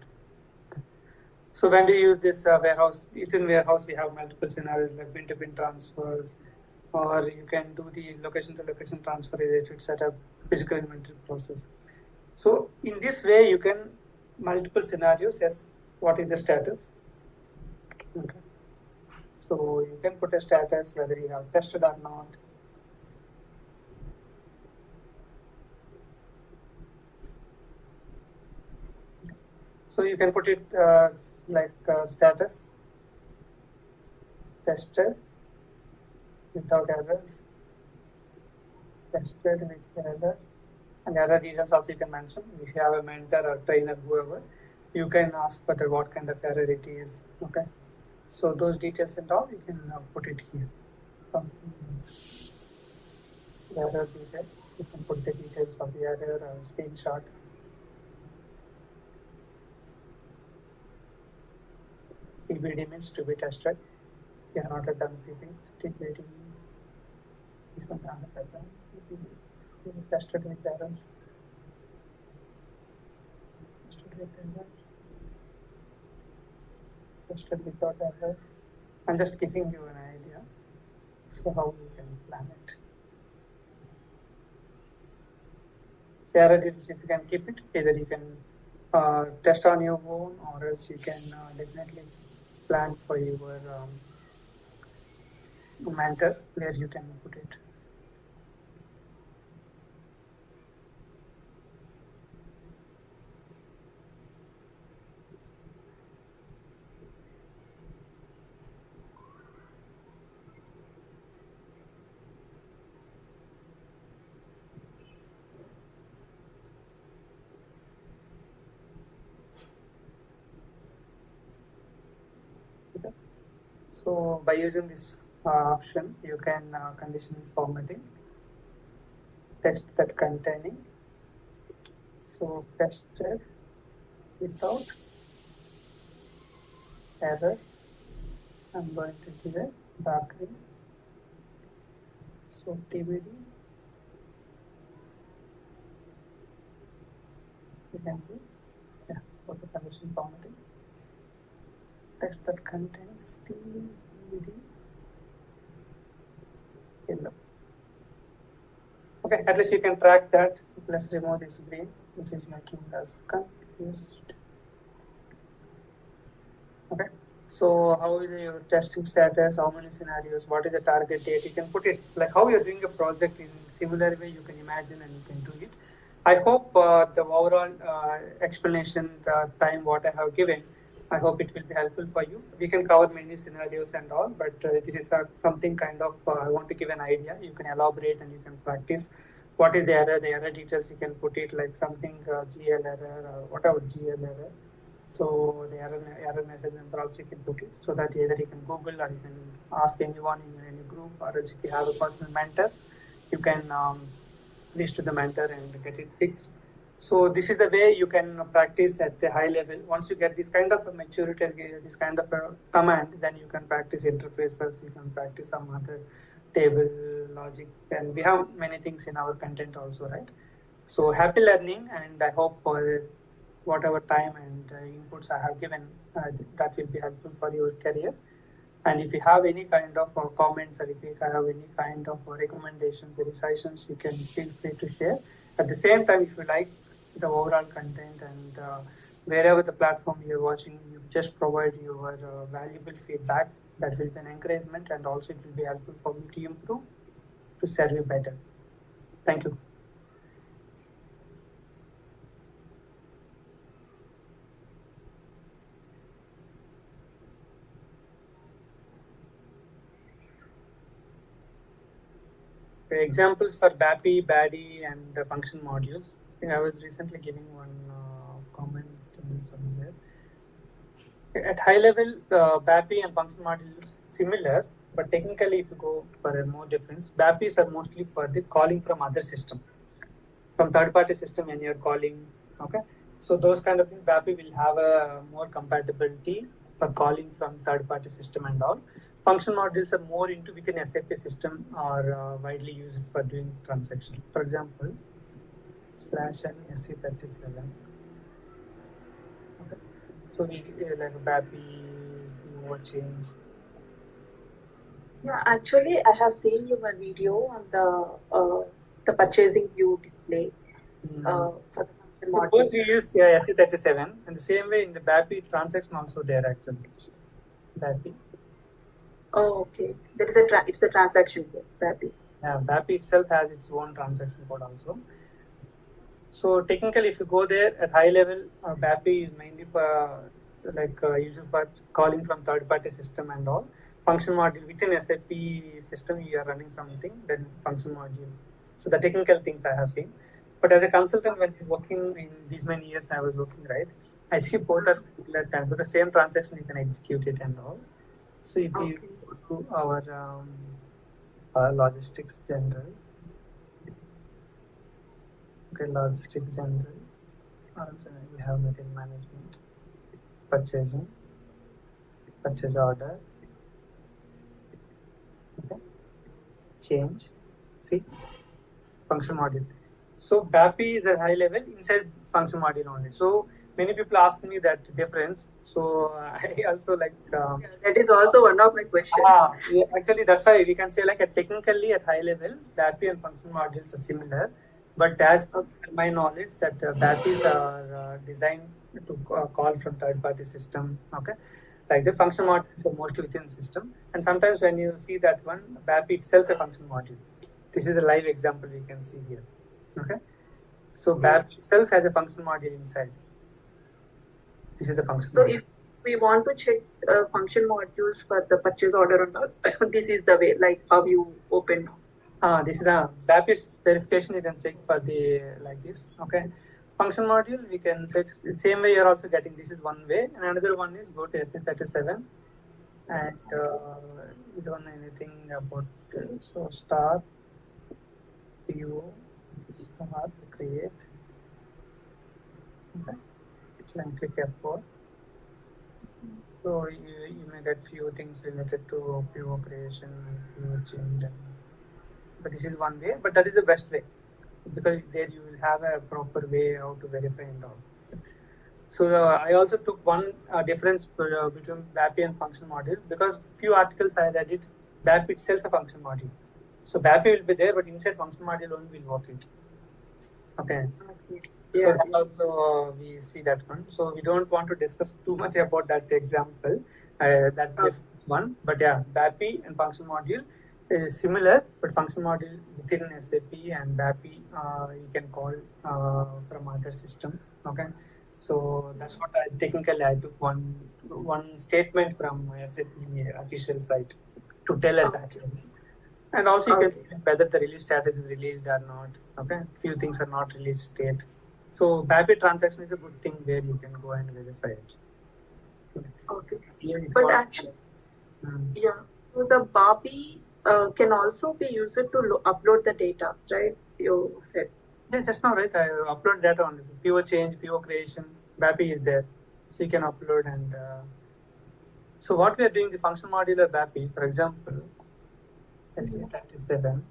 So when do you use this warehouse? Within warehouse, we have multiple scenarios like bin-to-bin transfers, or you can do the location-to-location transfer related setup, physical inventory process. So in this way, you can multiple scenarios. Yes, what is the status? Okay. So you can put a status whether you have tested or not. So you can put it like status tested without errors, tested with error, and error details also you can mention. If you have a mentor or trainer, whoever, you can ask for what kind of error it is. Okay, so those details and all you can put it here. Error detail, you can put the details of the error or screenshot. TBD means to be tested. You have not done few things. TBD, this one I have done. Tested with errors. Tested with errors. Tested without errors. I'm just giving you an idea. So how you can plan it. So error details, if you can keep it, either you can test on your own, or else you can definitely plan for your mentor where you can put it. Okay. So by using this option, you can condition formatting, text that containing. So tested without error. I'm going to give a dark green. So TBD. You can do for the condition formatting. Text that contains TBD yellow. Okay, at least you can track that. Let's remove this green, which is making us confused. Okay, so how is your testing status? How many scenarios? What is the target date? You can put it like how you're doing a project in similar way you can imagine and you can do it. I hope the overall explanation, the time what I have given, I hope it will be helpful for you. We can cover many scenarios and all, but this is something kind of, I want to give an idea. You can elaborate and you can practice. What is the error details you can put it like something GL error or whatever GL error. So the error message number also you can put it, so that either you can Google or you can ask anyone in any group, or else if you have a personal mentor, you can reach to the mentor and get it fixed. So this is the way you can practice at the high level. Once you get this kind of a maturity and this kind of a command, then you can practice interfaces, you can practice some other table logic, and we have many things in our content also, right? So happy learning, and I hope whatever time and inputs I have given, that will be helpful for your career. And if you have any kind of comments, or if you have any kind of recommendations or suggestions, you can feel free to share. At the same time, if you like the overall content and wherever the platform you're watching, you just provide your valuable feedback. That will be an encouragement, and also it will be helpful for me to improve, to serve you better. Thank you. Examples for BAPI, BADI, and the function modules. I was recently giving one comment somewhere. At high level, BAPI and function modules similar, but technically, if you go for a more difference, BAPIs are mostly for the calling from other system, from third-party system when you're calling. Okay, so those kind of things, BAPI will have a more compatibility for calling from third-party system and all. Function modules are more into within SAP system, or widely used for doing transactions. For example, /n SC37. Okay. So we like BAPI, what change? Yeah, actually, I have seen your video on the purchasing view display for the function module. Suppose you use SC37, and the same way in the BAPI transaction also there actually. BAPI. Oh, okay. There is it's a transaction here, BAPI. Yeah, BAPI itself has its own transaction code also. So technically, if you go there at high level, BAPI is mainly used for calling from third-party system and all. Function module within SAP system, you are running something, then function module. So the technical things I have seen. But as a consultant, when you're working in these many years, I was working, right? I see both are similar times, but the same transaction you can execute it and all. So if you go to our logistics general, okay, logistics general, also we have material management, purchasing, purchase order, okay, change, see, function module. So BAPI is a high level inside function module only. So many people ask me that difference. So I also like. That is also one of my questions. Yeah, actually, that's why we can say like technically at high level, BAPI and function modules are similar. But as per my knowledge, that BAPIs are designed to call from third-party system. Okay, like the function modules are mostly within the system. And sometimes when you see that one, BAPI itself a function module. This is a live example we can see here. Okay, so BAPI itself has a function module inside. This is the function. So if we want to check function modules for the purchase order and all, this is the way, like how you open. This is the BAPI verification. You can check for the like this. Okay, function module we can search same way. You're also getting this is one way, and another one is go to SA37, and we don't know anything about so start PO start create. Okay, then click F4. So you may get few things related to PO creation, PO change, but this is one way. But that is the best way because there you will have a proper way how to verify and all. So I also took one difference between BAPI and function module because few articles I read it, BAPI itself a function module. So BAPI will be there, but inside function module only will work it. Okay. So that also we see that one. So we don't want to discuss too much about that example, that one. But yeah, BAPI and function module is similar, but function module within SAP and BAPI you can call from other system. Okay, so that's what technically I took one statement from SAP official site to tell us that. And also you can check whether the release status is released or not. Okay, few things are not released state. So BAPI transaction is a good thing where you can go and verify it. Okay. But actually, yeah. So the BAPI can also be used to upload the data, right? You said. Yeah, just now, right? I upload data on PO change, PO creation. BAPI is there, so you can upload and. So what we are doing the function module of BAPI, for example, let's say 37.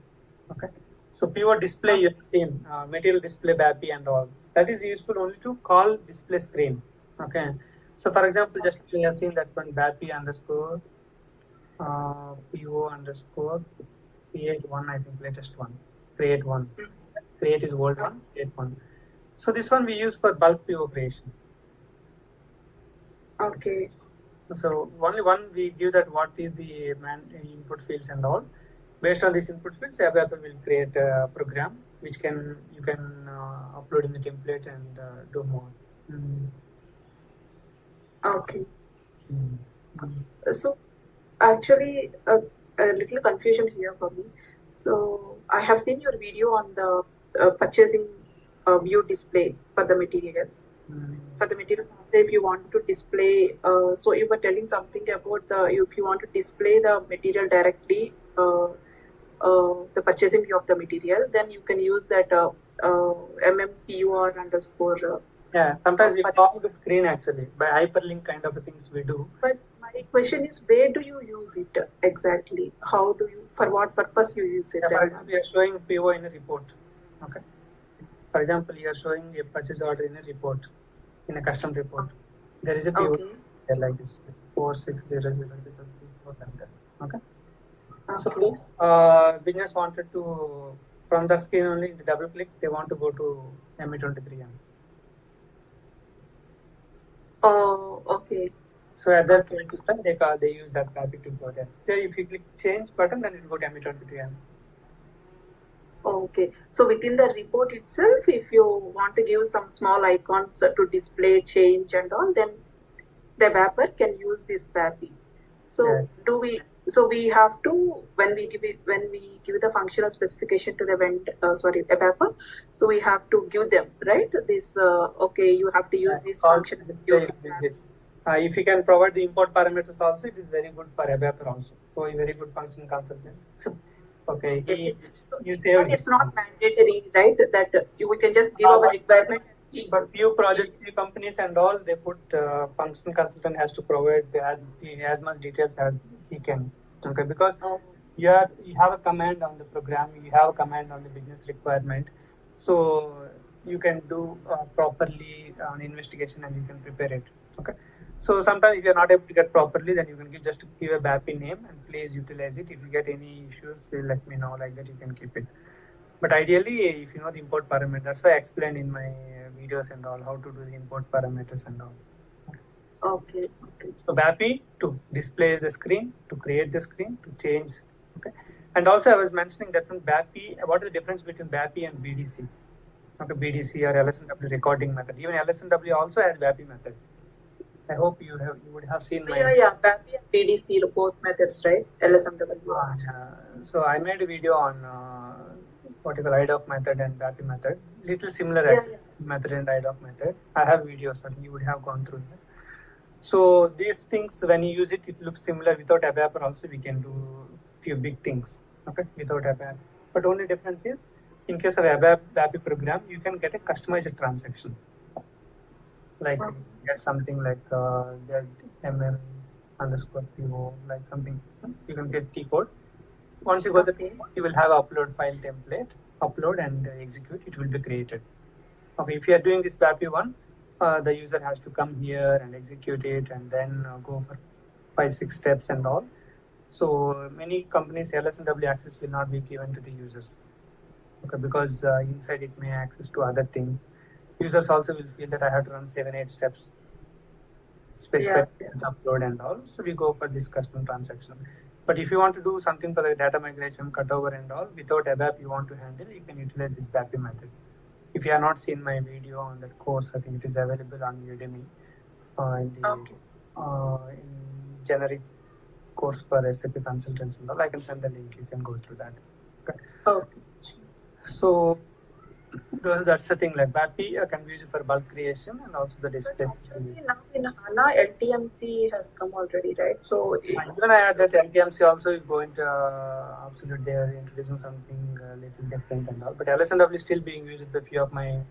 Okay. So PO display you have seen material display BAPI and all. That is useful only to call display screen. Okay. So for example, just we have seen that one BAPI underscore PO underscore create one, I think latest one. Create one. Create is old one, create one. So this one we use for bulk PO creation. Okay. So only one we give that what is the input fields and all. Based on these input fields, ABAP will create a program which you can upload in the template and do more. Okay. So actually a little confusion here for me. So I have seen your video on the purchasing view display for the material. For the material, if you want to display, so you were telling something about if you want to display the material directly, the purchasing view of the material, then you can use that MMPUR underscore. Yeah, sometimes we call the screen actually by hyperlink kind of things we do. But my question is, where do you use it exactly? How do you, for what purpose you use it? Yeah, for example, we are showing PO in a report. Okay. For example, you are showing a purchase order in a report, in a custom report. There is a PO like this 4600 okay. So business wanted to from the screen only the double click they want to go to ME23M. Oh, okay. So at that point they use that BAPI to go there. So if you click change button, then it will go to ME23M. Okay. So within the report itself, if you want to give some small icons to display change and all, then the developer can use this mapping. Yeah. So do we? So we have to when we give the functional specification to the developer. So we have to give them right this. Okay, you have to use Yeah. this Call function. display widget. If you can provide the import parameters also, it is very good for ABAP also. So a very good function consultant. Okay, So you this saved one, him. it's not mandatory, right? That we can just give our But requirement. but few projects, few companies and all, they put function consultant has to provide as much details as he can. Okay, because Oh, you have a command on the program, you have a command on the business requirement, so you can do properly an investigation and you can prepare it. Okay, so sometimes if you are not able to get properly, then you can just give a BAPI name and please utilize it. If you get any issues, you let me know, like that you can keep it. But ideally, if you know the import parameters, that's why I explained in my videos and all how to do the import parameters and all. okay, okay. So BAPI to display the screen, to create the screen, to change. Okay. And also I was mentioning that from BAPI, what is the difference between BAPI and BDC? Okay, BDC or LSNW recording method. Even LSNW also has BAPI method. I hope you would have seen my. Yeah. BAPI and BDC both methods, right? LSMW. So I made a video on what you call IDOC method and BAPI method. Little similar actually, method and IDOC method. I have videos and you would have gone through that. So these things, when you use it, it looks similar. Without ABAP also, we can do few big things. Okay, without ABAP. But only difference is, in case of ABAP program, you can get a customized transaction. Like get something like ZMM underscore PO, like something. You can get T code. Once you go to the T code, you will have upload file template, upload and execute. It will be created. Okay, if you are doing this BAPI one, the user has to come here and execute it and then go for 5-6 steps and all. So many companies LSNW access will not be given to the users. Okay, because inside it may access to other things. Users also will feel that I have to run 7-8 steps, specify upload and all. So we go for this custom transaction. But if you want to do something for the data migration, cutover and all, without ABAP you want to handle, you can utilize this BAPI method. If you have not seen my video on that course, I think it is available on Udemy in generic course for SAP consultants and all. I can send the link. You can go through that. Okay. So that's the thing. Like BAPI can be used for bulk creation and also the display. Now in HANA, LTMC has come already, right? So even I had that LTMC also is going to absolute. They are introducing something little different and all. But LSNW is still being used by few of my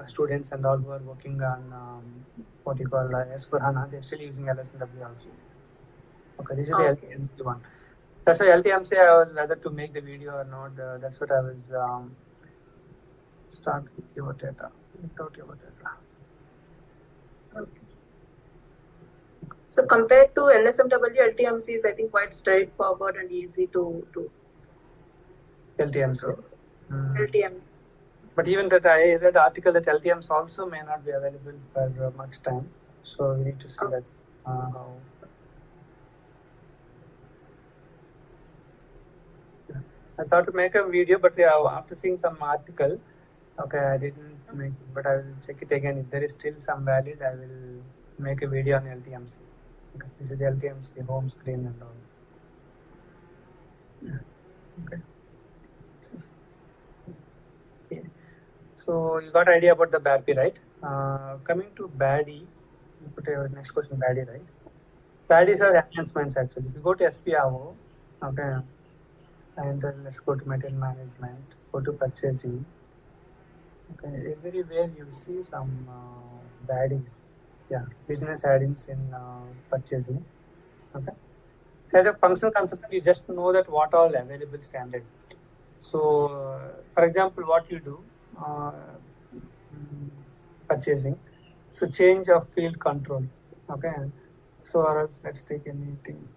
students and all who are working on what you call S4 HANA. They're still using LSNW also. Okay, this is the LTMC one. That's why LTMC I was whether to make the video or not. That's what I was start with your data, without your data. Okay. So compared to LSMW, LTMC is I think quite straightforward and easy to do. LTMC. LTMC. But even that I read the article that LTMs also may not be available for much time. So we need to see that how. I thought to make a video, but after seeing some article, okay, I didn't make it, but I will check it again. If there is still some valid, I will make a video on LTMC. Okay, this is the LTMC home screen and all. Okay. So you got idea about the BAPI, right? Coming to BADI, you put your next question BADI, right? BADIs are enhancements actually. If you go to SPRO, okay, and let's go to material management, go to purchasing. Okay, everywhere you see some BADIs, business add-ins in purchasing. Okay, so as a functional consultant, you just know that what all available standard. So, for example, what you do, purchasing. So change of field control. Okay. So or else let's take anything.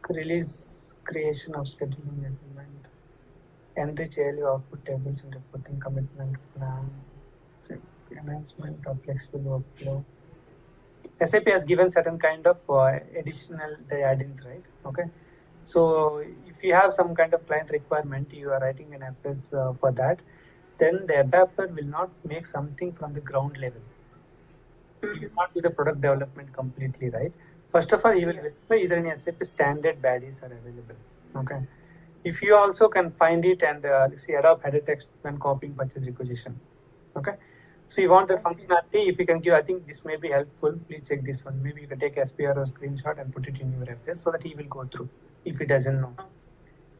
Release creation of scheduling element. Enrich ALU output tables and reporting commitment plan. Enhancement of flexible workflow. SAP has given certain kind of additional add-ins, right? Okay. So if you have some kind of client requirement, you are writing an FS for that, then the adapter will not make something from the ground level. You will not do the product development completely, right? First of all, you will verify either in SAP standard baddies are available. Okay. If you also can find it and see adopt header text when copying purchase requisition. Okay. So you want the functionality. If you can give, I think this may be helpful. Please check this one. Maybe you can take SPR or screenshot and put it in your FS so that he will go through if he doesn't know.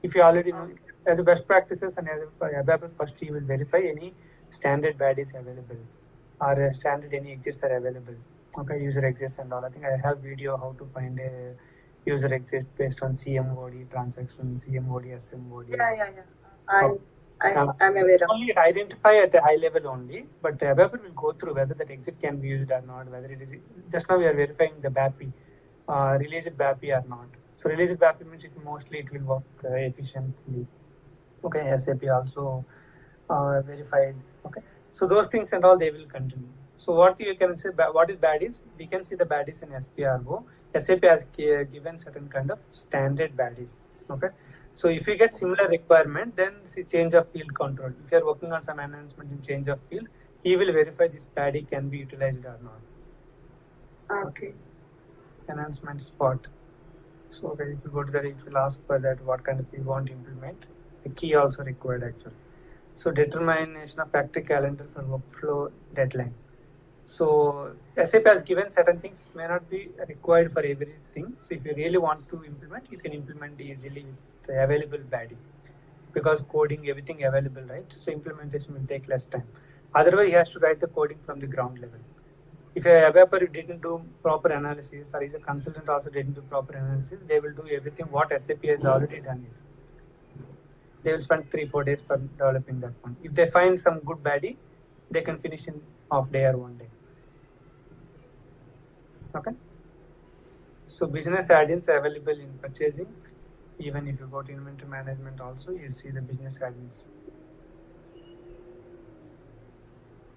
If you already know, as the best practices and as a first he will verify any standard baddies available or standard any exits are available. Okay, user exits and all. I think I have video how to find a user exit based on CMOD transaction, CMOD, SMOD. I'm aware of. Only identify at a high level only, but the developer will go through whether that exit can be used or not, whether it is, just now we are verifying the BAPI, released BAPI or not. So released BAPI means it will work efficiently. Okay, SAP also verified. Okay, so those things and all they will continue. So what you can say, what is baddies? We can see the baddies in SPRO. SAP has given certain kind of standard baddies. Okay. So if you get similar requirement, then see change of field control. If you are working on some enhancement in change of field, he will verify this baddie can be utilized or not. Okay. Enhancement spot. So okay, if you go to that, it will ask for that what kind of you want to implement. The key also required actually. So determination of factory calendar for workflow deadline. So SAP has given certain things may not be required for everything. So if you really want to implement, you can implement easily with the available baddie because coding everything available, right? So implementation will take less time. Otherwise, he has to write the coding from the ground level. If a developer didn't do proper analysis or is a consultant also didn't do proper analysis, they will do everything what SAP has already done it. They will spend 3-4 days for developing that one. If they find some good baddie, they can finish in half day or 1 day. Okay. So business add-ins available in purchasing. Even if you go to inventory management also, you see the business add-ins.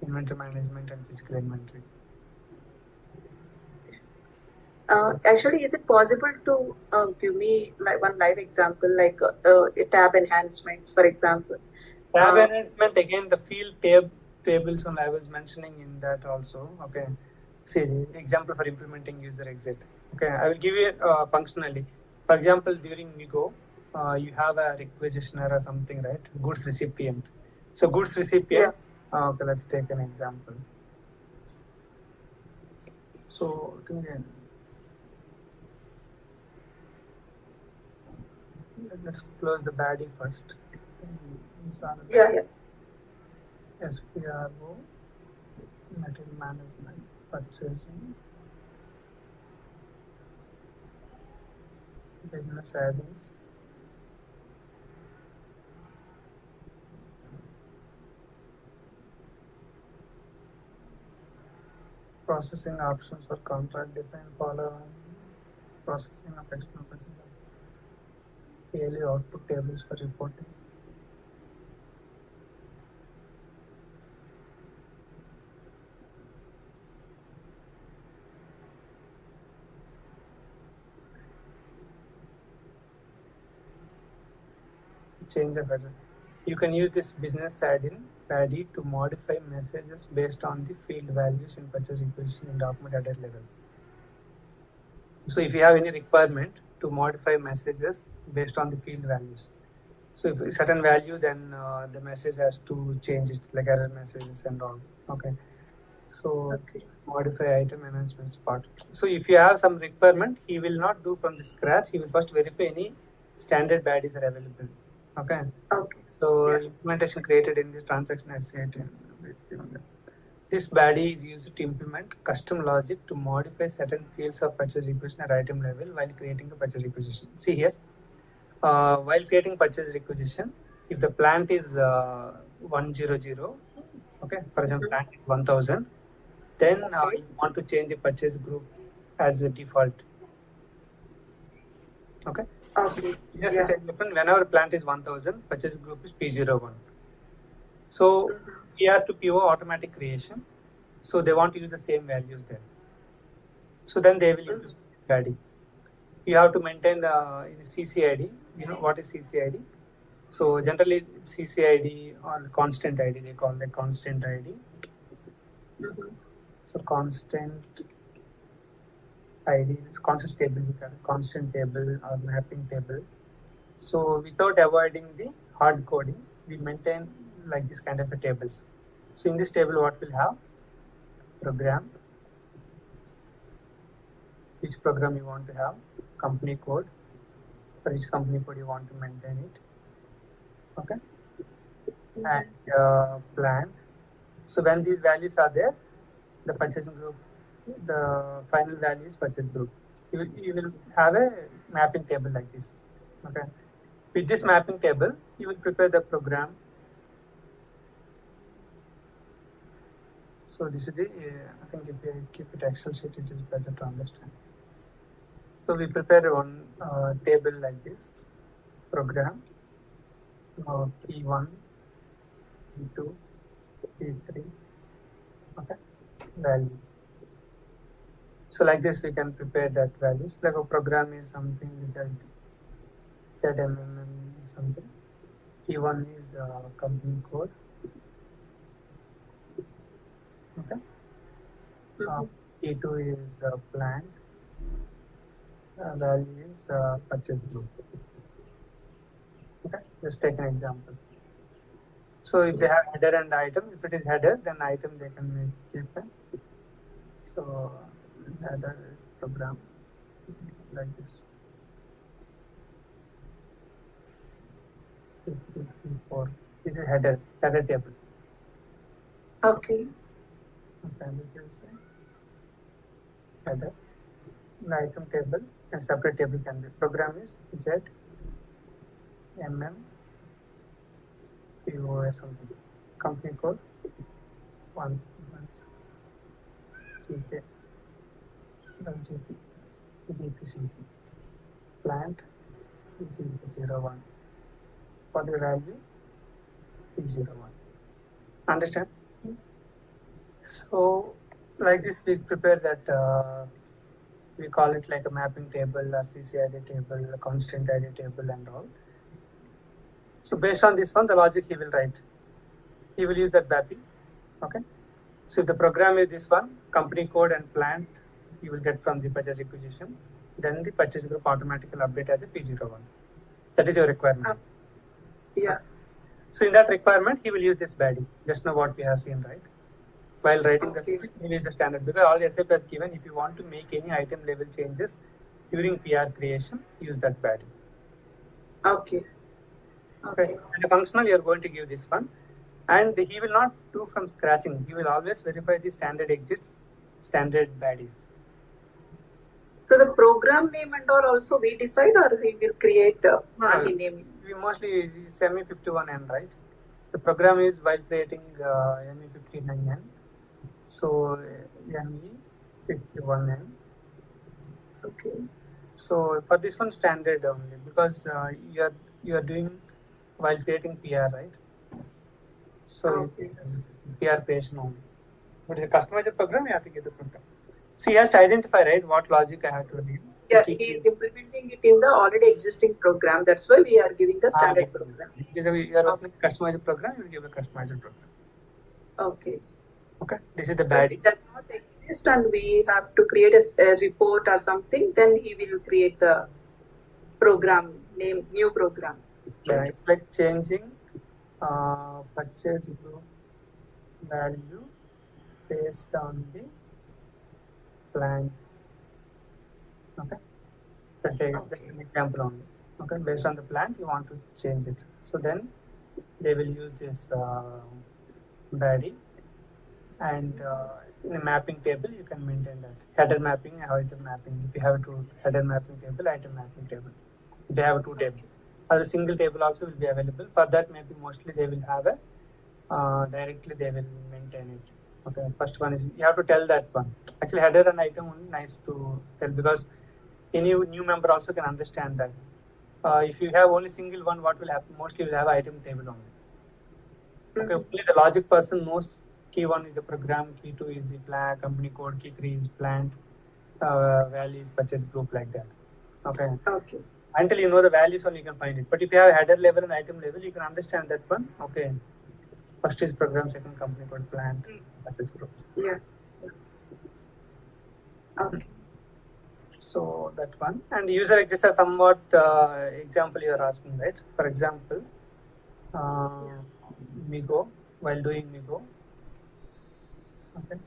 Inventory management and physical inventory. Actually, is it possible to give me like one live example, like tab enhancements, for example? Tab enhancement, again, the field tables I was mentioning in that also. Okay. See, example for implementing user exit. Okay, I will give you functionally. For example, during MIGO, you have a requisitioner or something, right? Goods recipient. So goods recipient. Yeah. Okay, let's take an example. So let's close the baddie first. Yeah. SPRO, material management, purchasing, business add-ins, processing options for contract defined following, processing of external purchases, daily output tables for reporting. Change the header. You can use this business add-in baddie to modify messages based on the field values in purchase requisition in document header level. So if you have any requirement to modify messages based on the field values, so if a certain value, then the message has to change it, like error messages and all. Okay. So modify item enhancements part. So if you have some requirement, he will not do from the scratch. He will first verify any standard baddies are available. Okay. So implementation created in this transaction SAT. This baddie is used to implement custom logic to modify certain fields of purchase requisition at item level while creating a purchase requisition. See here, while creating purchase requisition, if the plant is 100, okay, for example, plant is 1000, then you want to change the purchase group as a default. Okay. Yes, whenever plant is 1000, purchase group is P01. So PR to PO automatic creation. So they want to use the same values there. So then they will use baddie. you have to maintain the CCID. You know what is CCID? So generally CCID or constant ID, they call the constant ID. So constant ID is constant table, constant table or mapping table. So without avoiding the hard coding, we maintain like this kind of a tables. So in this table, what we'll have? Program. Which program you want to have? Company code. For each company code you want to maintain it. Okay. And plan. So when these values are there, the purchasing group, the final value is purchase group. You will have a mapping table like this. Okay. With this mapping table, you will prepare the program. So this is the, I think if you keep it Excel sheet, it is better to understand. So we prepare one table like this, program, P1, P2, P3, okay, value. So like this we can prepare that values. Like a program is something which I something. P1 is company code. Okay. P2 is plant. Value is purchase group. Okay. Just take an example. So if they have header and item, if it is header, then item they can keep it. So header is program like this. This is header table. Okay. Okay, this is header. The item table and separate table can be. Program is Z, POS something. Company code 1 GK, GPCC. Plant is 01. For the value is 01. Understand? So like this we prepare that we call it like a mapping table or CCID table, a constant ID table and all. So based on this one, the logic he will write. He will use that mapping. Okay. So if the program is this one, company code and plant, you will get from the purchase requisition. Then the purchase group automatically update as a P01. That is your requirement. Yeah. So in that requirement, he will use this baddie. Just now what we have seen, right? While writing the code, he will use the standard because all SAP has given. If you want to make any item level changes during PR creation, use that baddie. Okay. Okay. And the functional, you are going to give this one. And he will not do from scratching. He will always verify the standard exits, standard baddies. So the program name and all also we decide, or he will create the name? We mostly ME51N, right? The program is while creating ME59N. So ME51N. Okay. So for this one standard only because you are doing while creating PR, right? So PR creation only. But the customizer program, you have to get the program. So he has to identify, right, what logic I have to do. Yeah, he is implementing it in the already existing program. That's why we are giving the standard program. Because you are opening customizer program, you will give a customizer program. Okay. Okay. This is the baddie. It does not exist and we have to create a report or something, then he will create the program name, new program. Yeah, it's like changing purchase group value based on the plan. Okay. That's an example only. Okay. Based on the plan, you want to change it. So then they will use this baddie. And in a mapping table, you can maintain that. Header mapping, item mapping. If you have two header mapping table, item mapping table. If they have two tables. Or a single table also will be available. For that, maybe mostly they will have a, directly they will maintain it. Okay, first one is, you have to tell that one. Actually, header and item only nice to tell because any new member also can understand that. If you have only single one, what will happen? Mostly will have item table only. Okay, only the logic person knows key 1 is the program, key 2 is the plan, company code, key 3 is plant, value is purchase group like that. Okay. Okay. Until you know the values only you can find it. But if you have header level and item level, you can understand that one. Okay. First is program, second company code, plant, process group. Yeah. Okay. So that one. And user exits are somewhat example you are asking, right? For example, Migo, while doing Migo. Okay.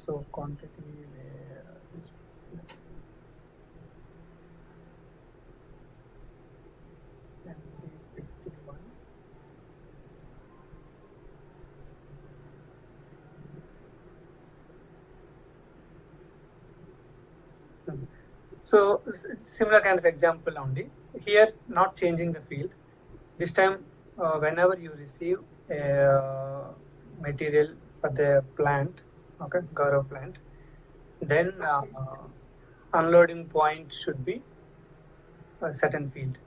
So quantity is 51. So similar kind of example only. Here, not changing the field. This time, whenever you receive a material for the plant, okay, Gaurav plant, then unloading point should be a certain field.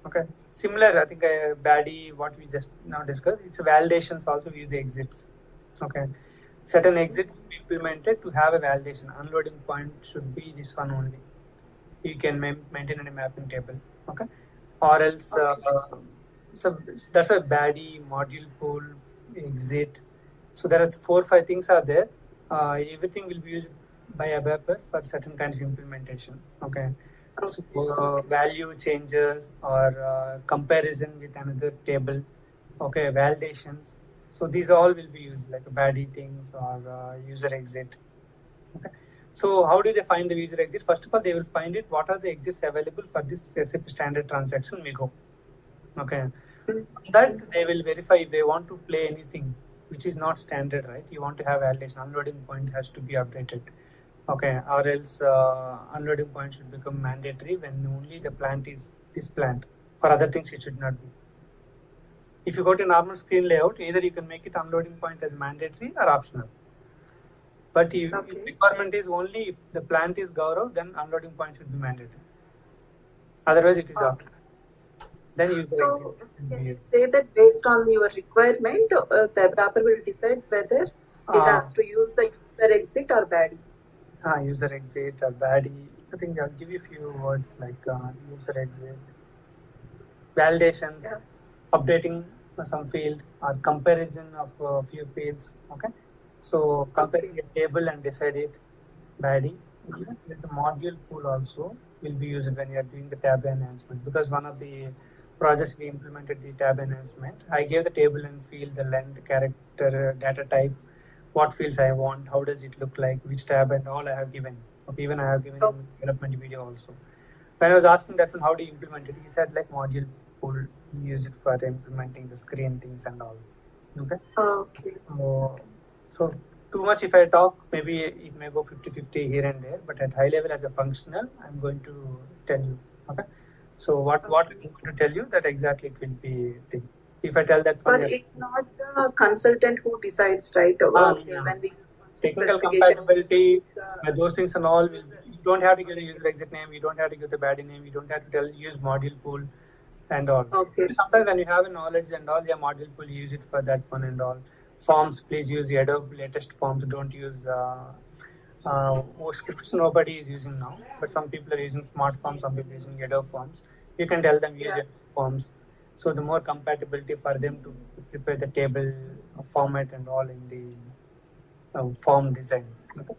Okay. Similar, I think baddie, what we just now discussed, it's validations also use the exits. Okay. Certain exit will be implemented to have a validation. Unloading point should be this one only. You can maintain in a mapping table. Okay. Or else, so that's a baddie, module pool, exit. So there are 4-5 things are there. Everything will be used by ABAP for certain kinds of implementation. Okay. So value changes or comparison with another table. Okay, validations. So these all will be used like baddie things or user exit. Okay. So how do they find the user exit? First of all, they will find it. What are the exits available for this SAP standard transaction? We go. Okay. That they will verify if they want to play anything which is not standard, right? You want to have validation. Unloading point has to be updated. Okay, or else unloading point should become mandatory when only the plant is this plant. For other things, it should not be. If you go to normal screen layout, either you can make it unloading point as mandatory or optional. But if requirement is only if the plant is Gaurav, then unloading point should be mandatory. Otherwise, it is optional. Then you So can you say that based on your requirement, the developer will decide whether it has to use the user exit or baddie? User exit or baddie. I think I'll give you a few words like user exit, validations, updating some field, or comparison of a few fields. Okay, so comparing a table and decide it, baddie. Even with the module pool also will be used when you are doing the tab enhancement, because one of the projects we implemented the tab enhancement. I gave the table and field, the length, character, data type, what fields I want, how does it look like, which tab, and all I have given. Okay, even I have given in development video also. When I was asking that one, how do you implement it? He said like module pool, use it for implementing the screen things and all. Okay. Okay. So too much if I talk, maybe it may go 50-50 here and there, but at high level as a functional, I'm going to tell you. Okay. So what I'm going to tell you, that exactly it will be thing. If I tell that one, but it's not the consultant who decides, right? When we technical compatibility, those things and all, you don't have to give the user exit name, you don't have to give the baddie name, you don't have to use module pool and all. Okay. Sometimes when you have a knowledge and all, module pool, use it for that one and all. Forms, please use the Adobe latest forms. Don't use scripts. Nobody is using now, but some people are using smart forms. Some people are using Adobe forms. You can tell them use forms. So the more compatibility for them to prepare the table format and all in the form design. Okay.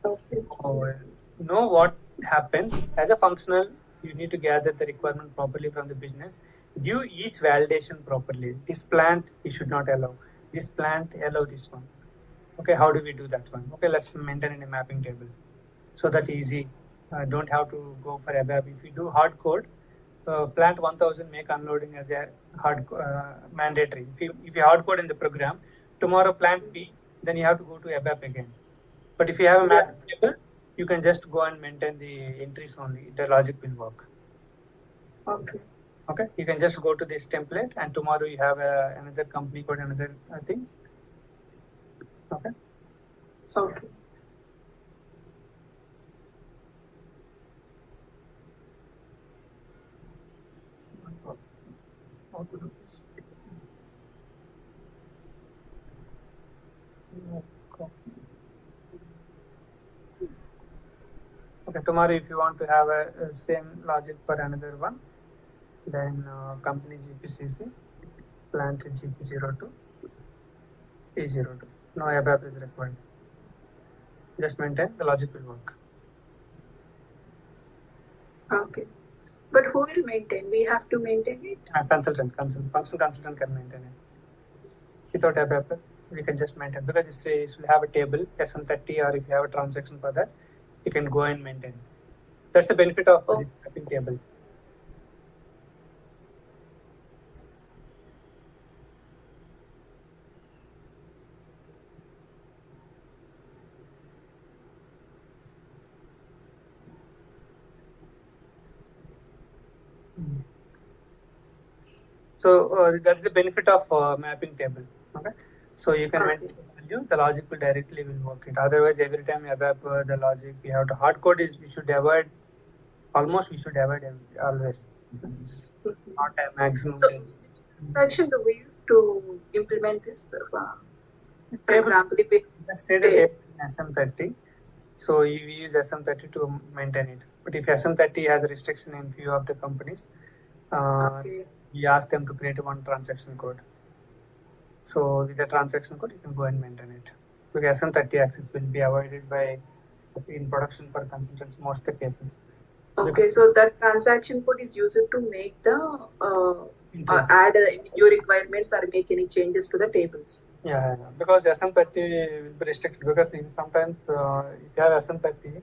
So, know what happens as a functional. You need to gather the requirement properly from the business. Give each validation properly. This plant we should not allow. This plant allow this one. Okay, how do we do that one? Okay, let's maintain in a mapping table. So that easy. Don't have to go for ABAP. If you do hard code, plant 1000 make unloading as a hard mandatory. If you hard code in the program, tomorrow plant B, then you have to go to ABAP again. But if you have a mapping table, you can just go and maintain the entries only. The logic will work. Okay. Okay. You can just go to this template, and tomorrow you have another company code, another things. Okay. Okay. How to do this? Okay, tomorrow if you want to have a same logic for another one, then company GPCC, plant GP02, P02. No ABAP is required. Just maintain, the logic will work. Okay. But who will maintain? We have to maintain it? Consultant, function consultant can maintain it. Without ABAP, we can just maintain, because this will have a table, SM30, or if you have a transaction for that, you can go and maintain. That's the benefit of this mapping table. So that's the benefit of mapping table. Okay, so you can maintain the value, the logic will directly will work it. Otherwise, every time you adapt the logic, we have to hard code is we should avoid. Almost we should avoid always. Not a maximum. So, section do we use to implement this? For example, if we just create a table in SM30, so you use SM30 to maintain it. But if SM30 has a restriction in few of the companies, we ask them to create one transaction code. So with the transaction code, you can go and maintain it. Because SM30 access will be avoided by in production for consultants most of the cases. Okay, so that transaction code is used to make the add new requirements or make any changes to the tables. Yeah, because SM30 will be restricted, because sometimes if you have SM30,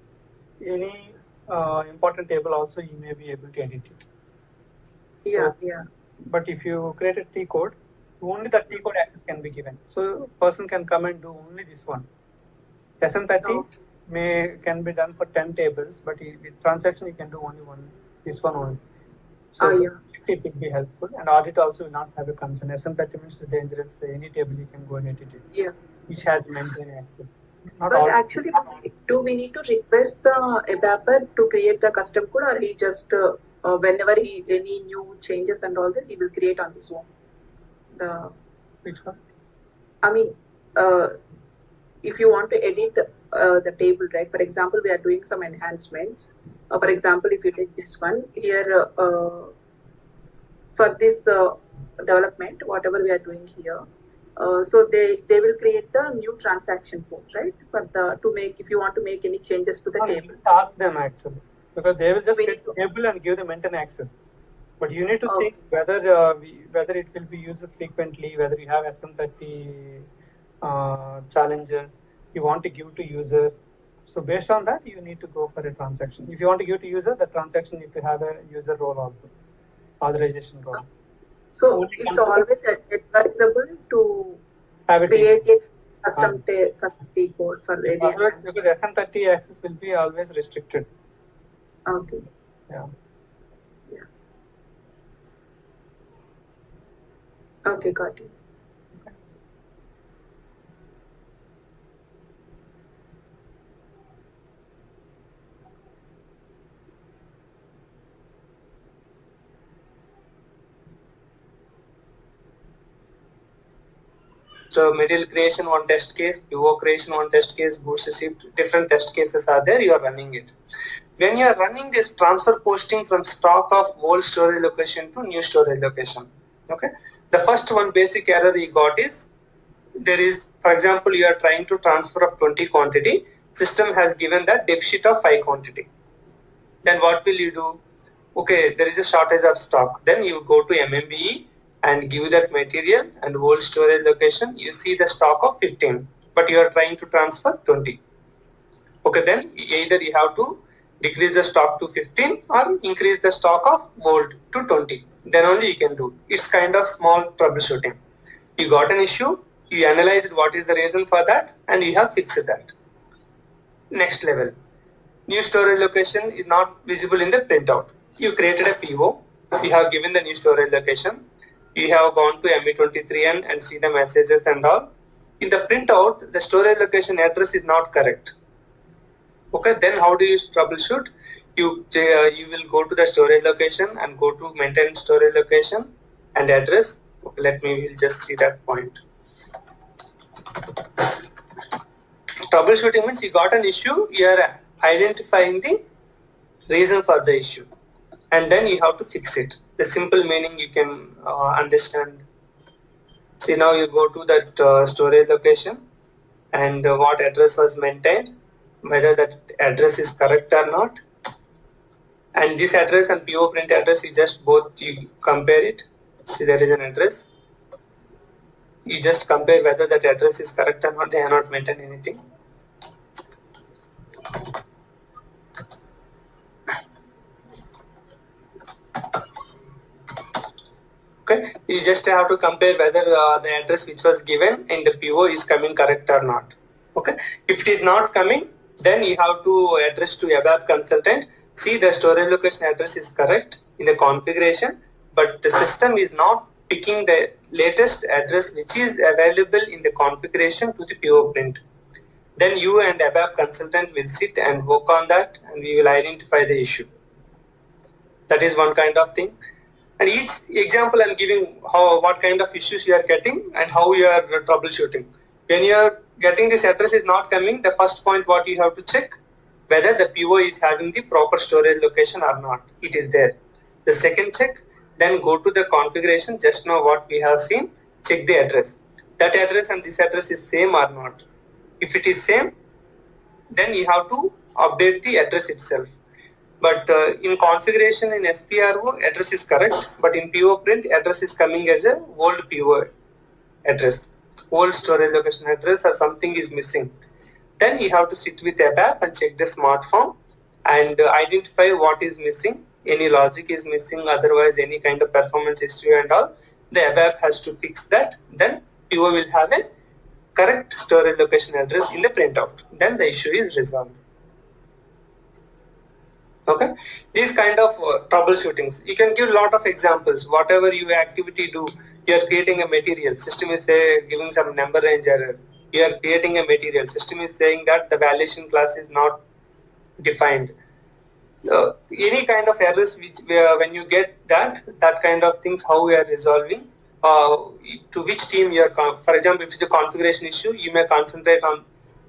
any important table also you may be able to edit it. Yeah, so, But if you create a T code, only the T code access can be given. So person can come and do only this one. SM30 can be done for 10 tables, but with transaction you can do only this one only. So it will be helpful, and audit also will not have a concern. SM30 means dangerous. Any table you can go and edit it. Yeah. Which has maintained access. But actually, do we need to request the ABAPer to create the custom code, or he just whenever any new changes and all that, he will create on his own? Which one? I mean, if you want to edit the table, right? For example, we are doing some enhancements. For example, if you take this one here, for this development, whatever we are doing here, so they will create the new transaction code, right? For to make, if you want to make any changes to the table. Ask them actually, because they will just get the table and give the maintain access. But you need to think whether it will be used frequently, whether you have SM30 challenges you want to give to user. So based on that, you need to go for a transaction. If you want to give to user, the transaction need to have a user role also, authorization role. So it's always advisable to create a custom T code for any. Because SM30 access will be always restricted. Okay. Yeah. Okay, got it. So material creation one test case, PO creation one test case, goods received, different test cases are there, you are running it. When you are running this transfer posting from stock of old storage location to new storage location, okay, the first one basic error you got is, there is, for example, you are trying to transfer of 20 quantity, system has given that deficit of 5 quantity. Then what will you do? Okay, there is a shortage of stock. Then you go to MMBE and give that material and old storage location, you see the stock of 15, but you are trying to transfer 20. Okay, then either you have to decrease the stock to 15 or increase the stock of old to 20. Then only you can do. It's kind of small troubleshooting. You got an issue, you analyzed what is the reason for that, and you have fixed that. Next level. New storage location is not visible in the printout. You created a PO, you have given the new storage location, you have gone to ME23N and see the messages and all. In the printout, the storage location address is not correct. Okay, then how do you troubleshoot? You will go to the storage location and go to maintain storage location and address. Okay, let me just see that point. Troubleshooting means you got an issue, you are identifying the reason for the issue, and then you have to fix it. The simple meaning you can understand. See, now you go to that storage location and what address was maintained, whether that address is correct or not. And this address and PO print address, you compare it. See, there is an address. You just compare whether that address is correct or not. They have not maintained anything. Okay, you just have to compare whether the address which was given in the PO is coming correct or not. Okay, if it is not coming, then you have to address to ABAP consultant. See, the storage location address is correct in the configuration, but the system is not picking the latest address which is available in the configuration to the PO print. Then you and ABAP consultant will sit and work on that, and we will identify the issue. That is one kind of thing. And each example I'm giving what kind of issues you are getting and how you are troubleshooting. When you are getting this address is not coming, the first point what you have to check, whether the PO is having the proper storage location or not. It is there. The second check, then go to the configuration, just now what we have seen, check the address. That address and this address is same or not. If it is same, then you have to update the address itself. But in configuration in SPRO, address is correct, but in PO print, address is coming as a old PO address, old storage location address, or something is missing. Then you have to sit with ABAP and check the smart form and identify what is missing. Any logic is missing, otherwise any kind of performance issue and all. The ABAP has to fix that. Then PO will have a correct storage location address in the printout. Then the issue is resolved. Okay, these kind of troubleshootings. You can give a lot of examples. Whatever you activity do, you are creating a material. System is giving some number range error. You are creating a material. System is saying that the valuation class is not defined. Any kind of errors which when you get that kind of things, how we are resolving. To which team you are. For example, if it's a configuration issue, you may concentrate on.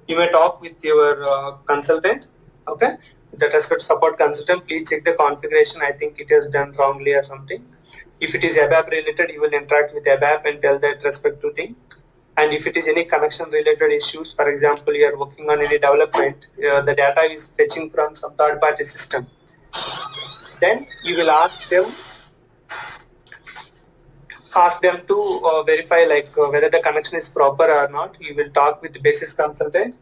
You may talk with your consultant. Okay. That respect support consultant, please check the configuration. I think it is done wrongly or something. If it is ABAP related, you will interact with ABAP and tell that respective thing. And if it is any connection related issues, for example, you are working on any development, the data is fetching from some third party system. Then you will ask them to verify whether the connection is proper or not. You will talk with the basis consultant.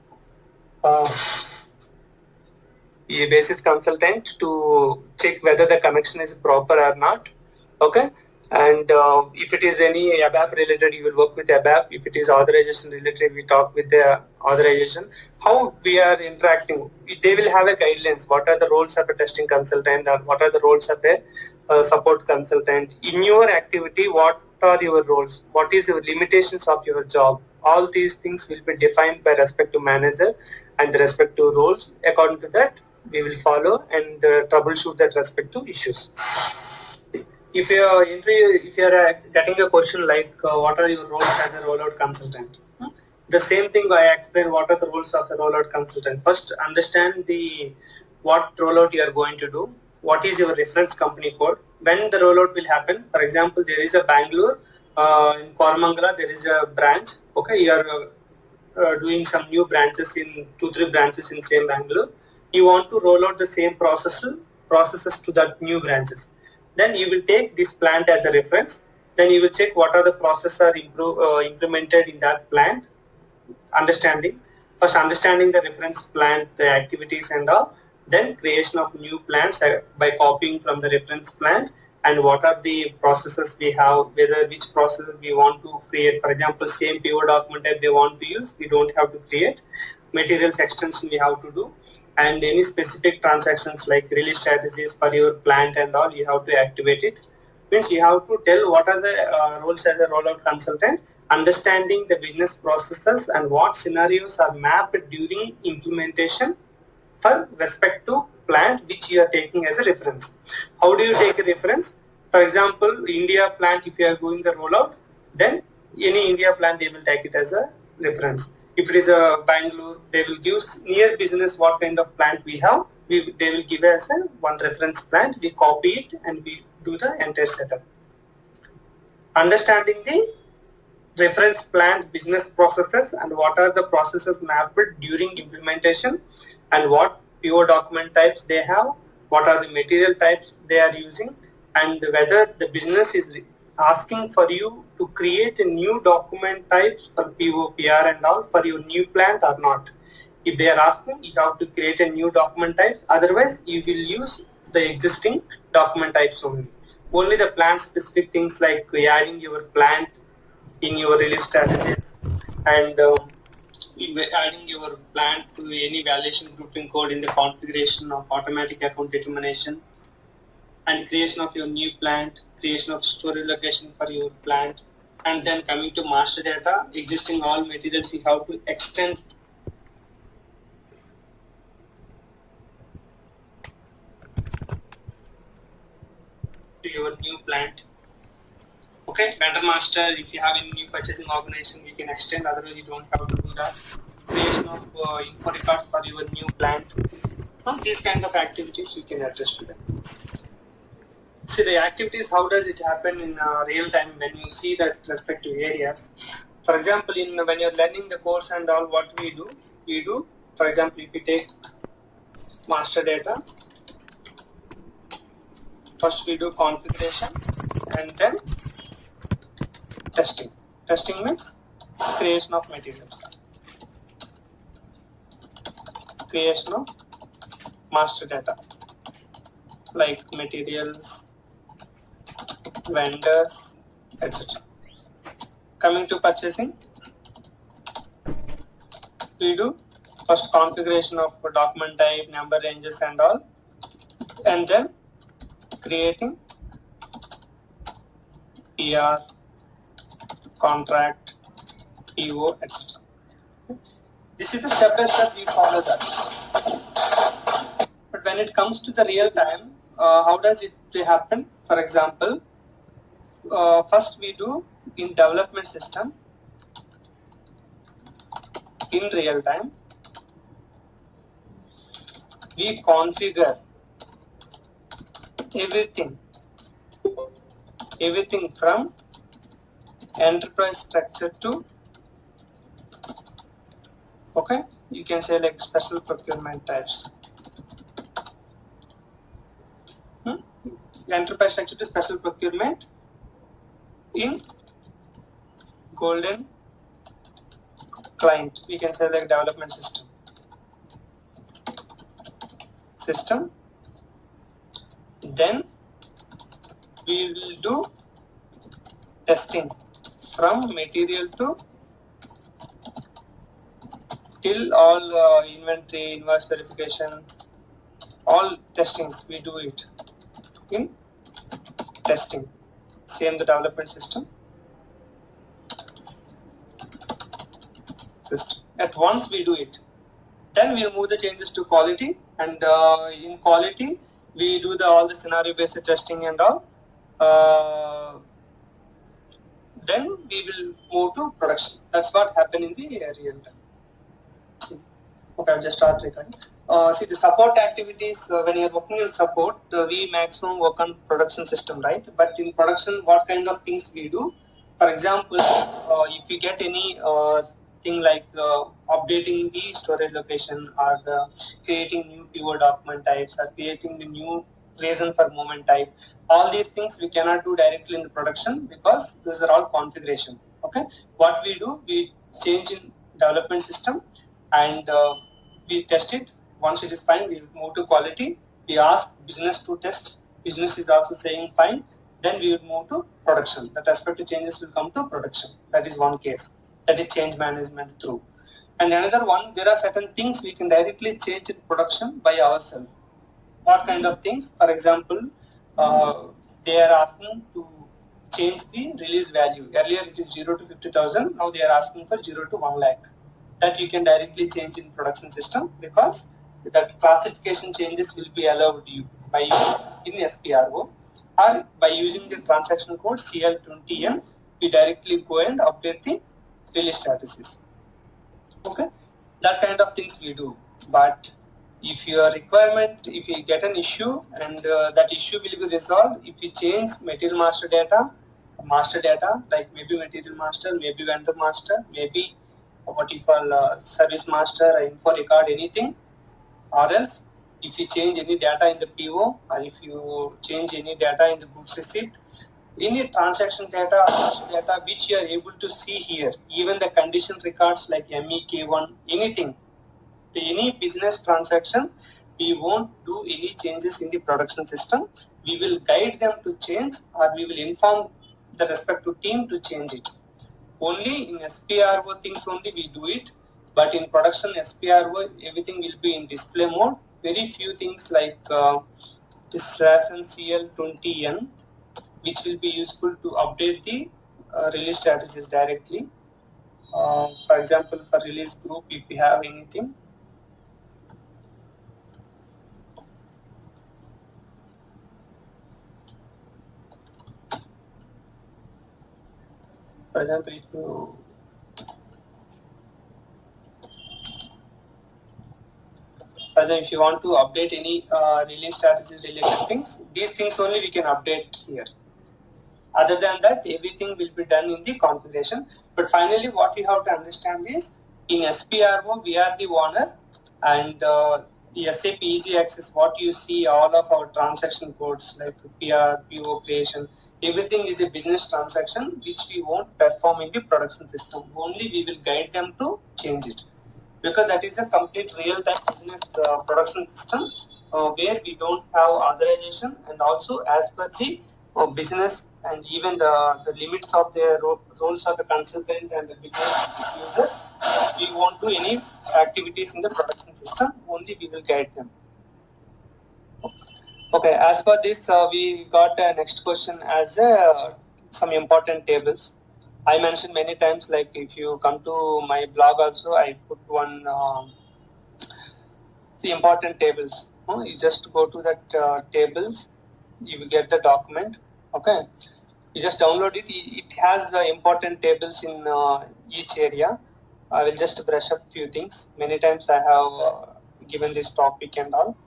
A basis consultant to check whether the connection is proper or not. Okay, and if it is any ABAP related, you will work with ABAP. If it is authorization related, we talk with the authorization. How we are interacting, they will have a guidelines. What are the roles of a testing consultant, or what are the roles of a support consultant? In your activity, what are your roles? What is the limitations of your job? All these things will be defined by respect to manager and the respect to roles. According to that, we will follow and troubleshoot that respect to issues. If you are getting a question like what are your roles as a rollout consultant, the same thing I explain what are the roles of a rollout consultant. First, understand what rollout you are going to do. What is your reference company code? When the rollout will happen? For example, there is a Bangalore in Koramangala. There is a branch. Okay, you are doing some new branches in 2-3 branches in same Bangalore. You want to roll out the same processes to that new branches. Then you will take this plant as a reference. Then you will check what are the processes are implemented in that plant. Understanding the reference plant, the activities and all. Then creation of new plants by copying from the reference plant, and what are the processes we have, which processes we want to create. For example, same PO document type they want to use, we don't have to create. Materials extension we have to do. And any specific transactions like release strategies for your plant and all, you have to activate it. Means you have to tell what are the roles as a rollout consultant, understanding the business processes and what scenarios are mapped during implementation for respect to plant which you are taking as a reference. How do you take a reference? For example, India plant, if you are doing the rollout, then any India plant they will take it as a reference. If it is a Bangalore, they will give near business what kind of plant we have. they will give us one reference plant, we copy it and we do the entire setup. Understanding the reference plant business processes and what are the processes mapped during implementation and what PO document types they have, what are the material types they are using, and whether the business is asking for you to create a new document types for PO, PR and all for your new plant or not. If they are asking, you have to create a new document types, otherwise you will use the existing document types only. Only the plant specific things like adding your plant in your release strategies and adding your plant to any validation grouping code in the configuration of automatic account determination and creation of your new plant, creation of storage location for your plant, and then coming to master data, existing all materials you have to extend to your new plant. Okay, vendor master, if you have any new purchasing organization, you can extend, otherwise you don't have to do that. Creation of info records for your new plant. These kind of activities you can address to them. See the activities, how does it happen in real time when you see that respective areas. For example, when you're learning the course and all, what we do, for example, if you take master data, first we do configuration and then testing. Testing means creation of materials. Creation of master data like materials, vendors, etc. Coming to purchasing, we do first configuration of document type, number ranges and all, and then creating PR, contract, PO, etc. This is the step by step we follow that. But when it comes to the real time, how does it happen? For example, first we do in development system in real time. We configure everything from enterprise structure to, okay, you can say like special procurement types. Enterprise structure to special procurement in golden client, we can say like development system. Then we will do testing from material to till all inventory, invoice verification, all testings we do it in testing. Same the development system. At once we do it, then we'll move the changes to quality, and in quality we do all the scenario based testing and all. Then we will move to production. That's what happened in the real time. Okay, I'll just start recording. See the support activities, when you're working on support, we maximum work on production system, right? But in production, what kind of things we do? For example, if you get any thing like updating the storage location or creating new PO document types or creating the new reason for movement type, all these things we cannot do directly in the production because those are all configuration. Okay, what we do, we change in development system and we test it. Once it is fine, we move to quality. We ask business to test. Business is also saying fine. Then we will move to production. The respective changes will come to production. That is one case. That is change management through. And another one, there are certain things we can directly change in production by ourselves. What kind of things? For example, they are asking to change the release value. Earlier it is 0 to 50,000. Now they are asking for 0 to 1 lakh. That you can directly change in production system because that classification changes will be allowed you by in SPRO or by using the transaction code CL20N. We directly go and update the release strategies. Okay, that kind of things we do. But If your requirement, if you get an issue and that issue will be resolved, if you change material master data, like maybe material master, maybe vendor master, maybe what you call service master, info record, anything, or else if you change any data in the PO, or if you change any data in the goods receipt, any transaction data or master data which you are able to see here, even the condition records like MEK1, anything, any business transaction, we won't do any changes in the production system. We will guide them to change, or we will inform the respective team to change it. Only in SPRO things only we do it, but in production SPRO everything will be in display mode. Very few things like this ration CL20N, which will be useful to update the release strategies directly. For example, for release group, if we have anything, for example, if you want to update any release strategies related things, these things only we can update here. Other than that, everything will be done in the configuration. But finally, what you have to understand is, in SPRO, we are the owner, and the SAP Easy Access, what you see, all of our transaction codes like PR, PO creation, everything is a business transaction which we won't perform in the production system. Only we will guide them to change it, because that is a complete real-time business production system where we don't have authorization, and also as per the business and even the limits of the roles of the consultant and the business user, we won't do any activities in the production system, only we will guide them. Okay, as for this, we got a next question as some important tables. I mentioned many times, like if you come to my blog also, I put one the important tables. You just go to that tables, you will get the document. Okay, you just download it. It has important tables in each area. I will just brush up few things. Many times I have given this topic and all.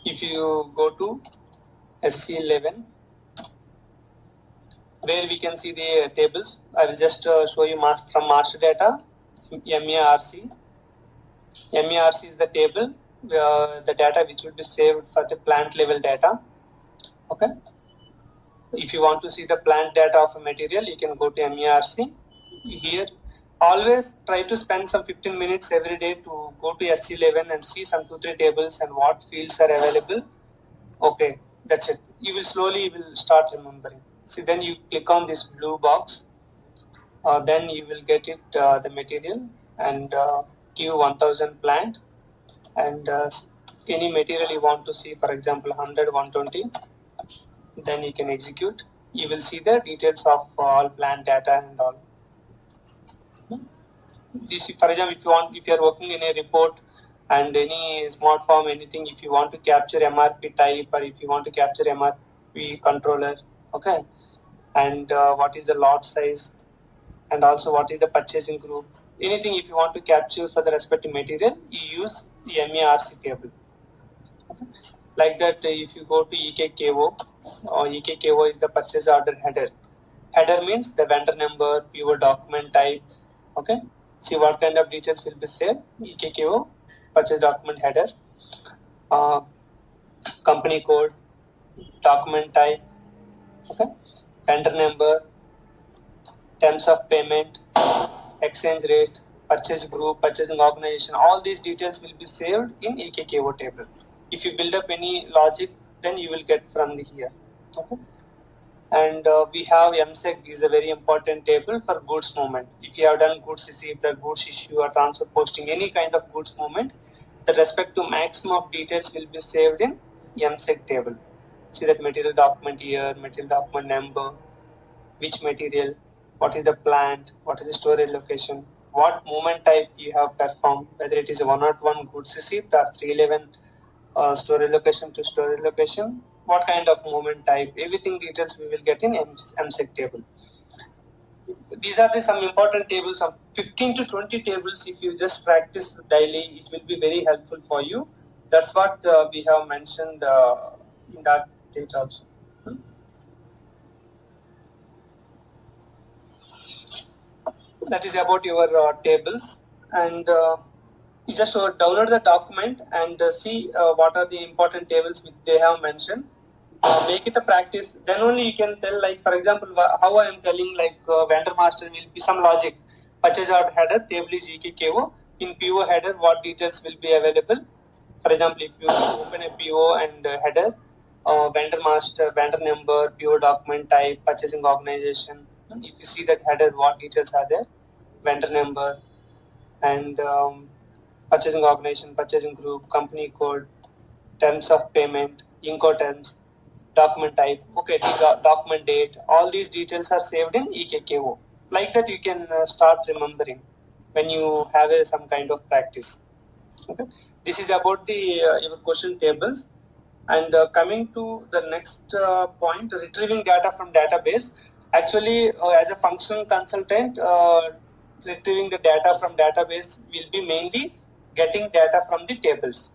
If you go to SC11, where we can see the tables, I will just show you from master data, MERC. MERC is the table, the data which will be saved for the plant level data. Okay. If you want to see the plant data of a material, you can go to MERC. Here, always try to spend some 15 minutes every day to go to SC11 and see some 2-3 tables and what fields are available. Okay, that's it. You will slowly start remembering. See, then you click on this blue box. Then you will get it the material and give 1000 plant, and any material you want to see, for example 100, 120. Then you can execute. You will see the details of all plant data and all. This, for example, if you are working in a report and any smart form, anything, if you want to capture MRP type, or if you want to capture MRP controller, okay, and what is the lot size, and also what is the purchasing group, anything if you want to capture for the respective material, you use the MERC table. Okay. Like that, if you go to EKKO, EKKO is the purchase order header. Header means the vendor number, PO document type. Okay. See what kind of details will be saved. EKKO, purchase document header, company code, document type. Okay. Vendor number, terms of payment, exchange rate, purchase group, purchasing organization, all these details will be saved in EKKO table. If you build up any logic, then you will get from here. Okay. And we have MSEC is a very important table for goods movement. If you have done goods receipt, or goods issue, or transfer posting, any kind of goods movement, the respective maximum of details will be saved in MSEC table. See that material document year, material document number, which material, what is the plant, what is the storage location, what movement type you have performed, whether it is a 101 goods receipt or 311 storage location to storage location, what kind of movement type, everything details we will get in MSEC table. these are some important tables, of 15 to 20 tables. If you just practice daily, it will be very helpful for you. That's what we have mentioned in that page also. That is about your tables, and you just download the document and see what are the important tables which they have mentioned. Make it a practice, then only you can tell, like for example, how I am telling, like vendor master will be some logic. Purchase order header, table is EKKO. In PO header, what details will be available? For example, if you open a PO and header, vendor master, vendor number, PO document type, purchasing organization. If you see that header, what details are there? Vendor number and purchasing organization, purchasing group, company code, terms of payment, Incoterms, document type. Okay, these are document date. All these details are saved in EKKO. Like that, you can start remembering when you have some kind of practice. Okay, this is about the your question tables. And coming to the next point, retrieving data from database. Actually, as a functional consultant, retrieving the data from database will be mainly getting data from the tables.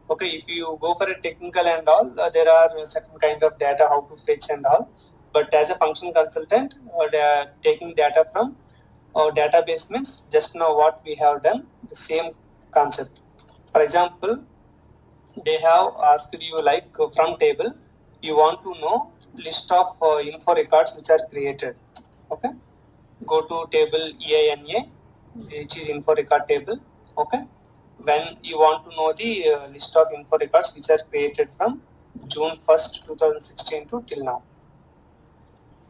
Okay, if you go for a technical and all, there are certain kind of data how to fetch and all. But as a functional consultant, they are taking data from database means just now what we have done, the same concept. For example, they have asked you like from table, you want to know list of info records which are created. Okay, go to table EINA, which is info record table. Okay, when you want to know the list of info records which are created from June 1st, 2016 to till now,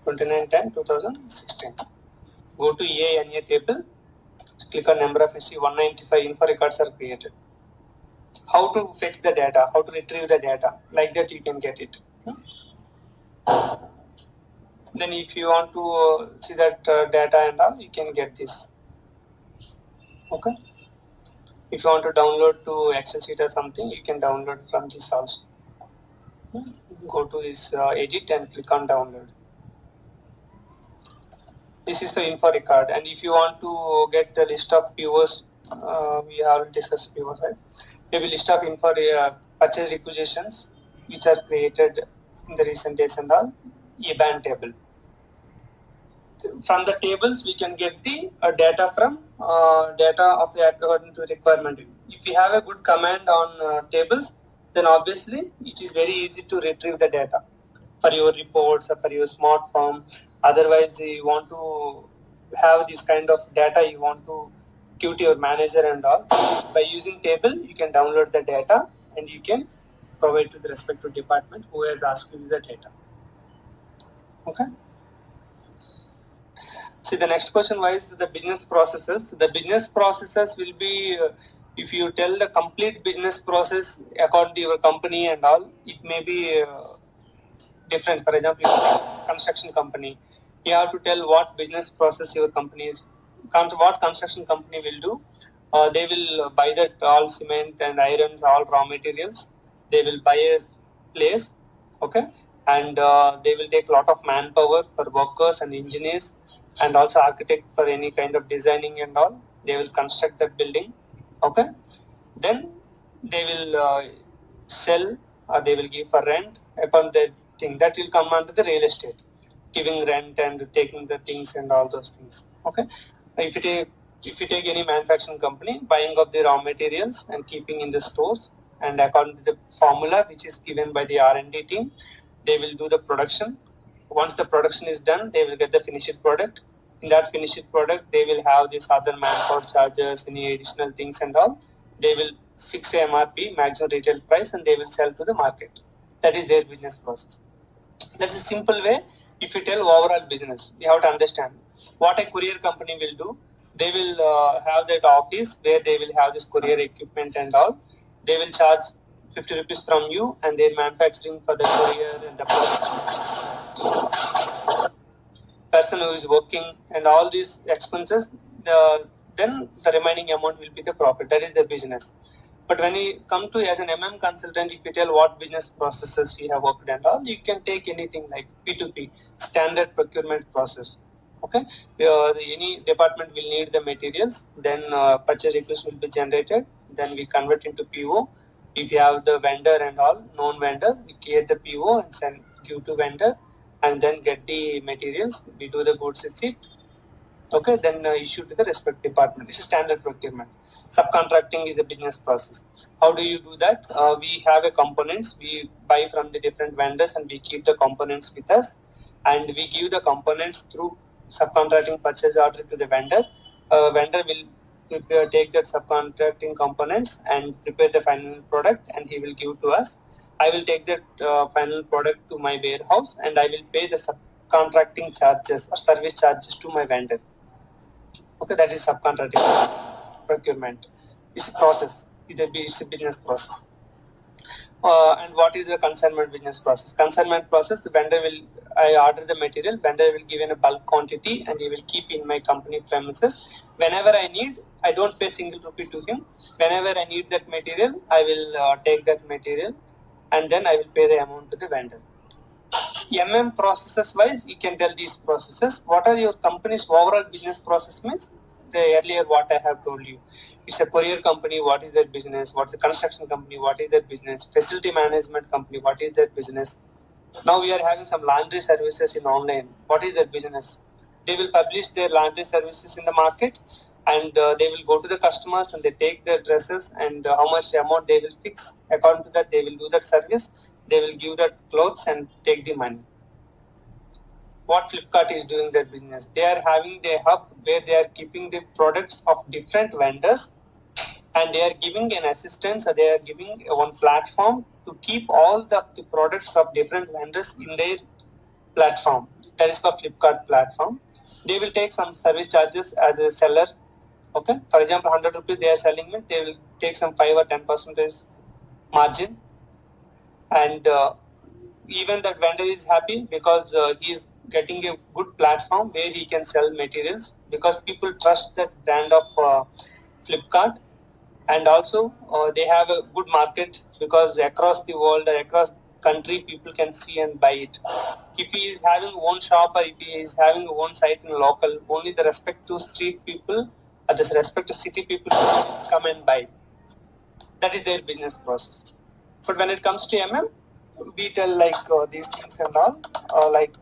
29/10/2016. Go to EINA table, click on number of SC, 195 info records are created. How to fetch the data, how to retrieve the data, like that you can get it. Then if you want to see that data and all, you can get this. Okay. If you want to download to Excel sheet or something, you can download from this also. Go to this edit and click on download. This is the info record, and if you want to get the list of POs, we have discussed POs, right? Maybe list of info purchase requisitions which are created in the recent days and all, IBAN table. From the tables, we can get the data from data of the according to requirement. If you have a good command on tables, then obviously it is very easy to retrieve the data for your reports or for your smart form. Otherwise, you want to have this kind of data, you want to give to your manager and all. By using table, you can download the data and you can provide to the respective department who has asked you the data. Okay. See, the next question was the business processes. The business processes will be, if you tell the complete business process according to your company and all, it may be different. For example, construction company, you have to tell what business process your company is. What construction company will do. They will buy that all cement and irons, all raw materials. They will buy a place, okay, and they will take a lot of manpower for workers and engineers, and also architect for any kind of designing and all. They will construct that building, okay. Then they will sell or they will give for rent upon that thing. That will come under the real estate, giving rent and taking the things and all those things, okay. If you take any manufacturing company, buying of the raw materials and keeping in the stores, and according to the formula which is given by the R&D team, they will do the production. Once the production is done, they will get the finished product. In that finished product, they will have this other manpower charges, any additional things and all. They will fix a MRP, maximum retail price, and they will sell to the market. That is their business process. That's a simple way. If you tell overall business, you have to understand what a courier company will do. They will have that office where they will have this courier equipment and all. They will charge 50 rupees from you, and they're manufacturing for the courier and the person who is working and all these expenses. Then the remaining amount will be the profit. That is the business. But when you come to as an MM consultant, if you tell what business processes you have worked and all, you can take anything like P2P, standard procurement process. Okay, any department will need the materials, then purchase request will be generated, then we convert into PO. If you have the vendor and all, known vendor, we create the PO and send, give to vendor, and then get the materials, we do the goods receipt, okay, then issue to the respective department. This is standard procurement. Subcontracting is a business process. How do you do that? We have a components, we buy from the different vendors and we keep the components with us, and we give the components through subcontracting purchase order to the vendor. Vendor will take that subcontracting components and prepare the final product, and he will give to us. I will take that final product to my warehouse and I will pay the subcontracting charges or service charges to my vendor. Okay, that is subcontracting procurement. It's a process. It's a business process. And what is the consignment business process? Consignment process, the vendor will, I order the material, vendor will give in a bulk quantity and he will keep in my company premises. Whenever I need, I don't pay single rupee to him. Whenever I need that material, I will take that material and then I will pay the amount to the vendor. Processes wise, you can tell these processes. What are your company's overall business process means? The earlier what I have told you. It's a courier company, what is their business? What's a construction company, what is their business? Facility management company, what is their business? Now we are having some laundry services in online. What is their business? They will publish their laundry services in the market and they will go to the customers and they take their dresses and how much amount they will fix. According to that, they will do that service. They will give that clothes and take the money. What Flipkart is doing their business? They are having their hub where they are keeping the products of different vendors and they are giving an assistance or they are giving one platform to keep all the products of different vendors in their platform. That is called Flipkart platform. They will take some service charges as a seller. Okay, for example, 100 rupees they are selling it, they will take some 5 or 10% margin, and even that vendor is happy because he is getting a good platform where he can sell materials because people trust that brand of Flipkart, and also they have a good market because across the world or across country people can see and buy it. If he is having one shop or if he is having one site in local, only the respective street people or the respective city people come and buy. That is their business process. But when it comes to we tell like these things and all, like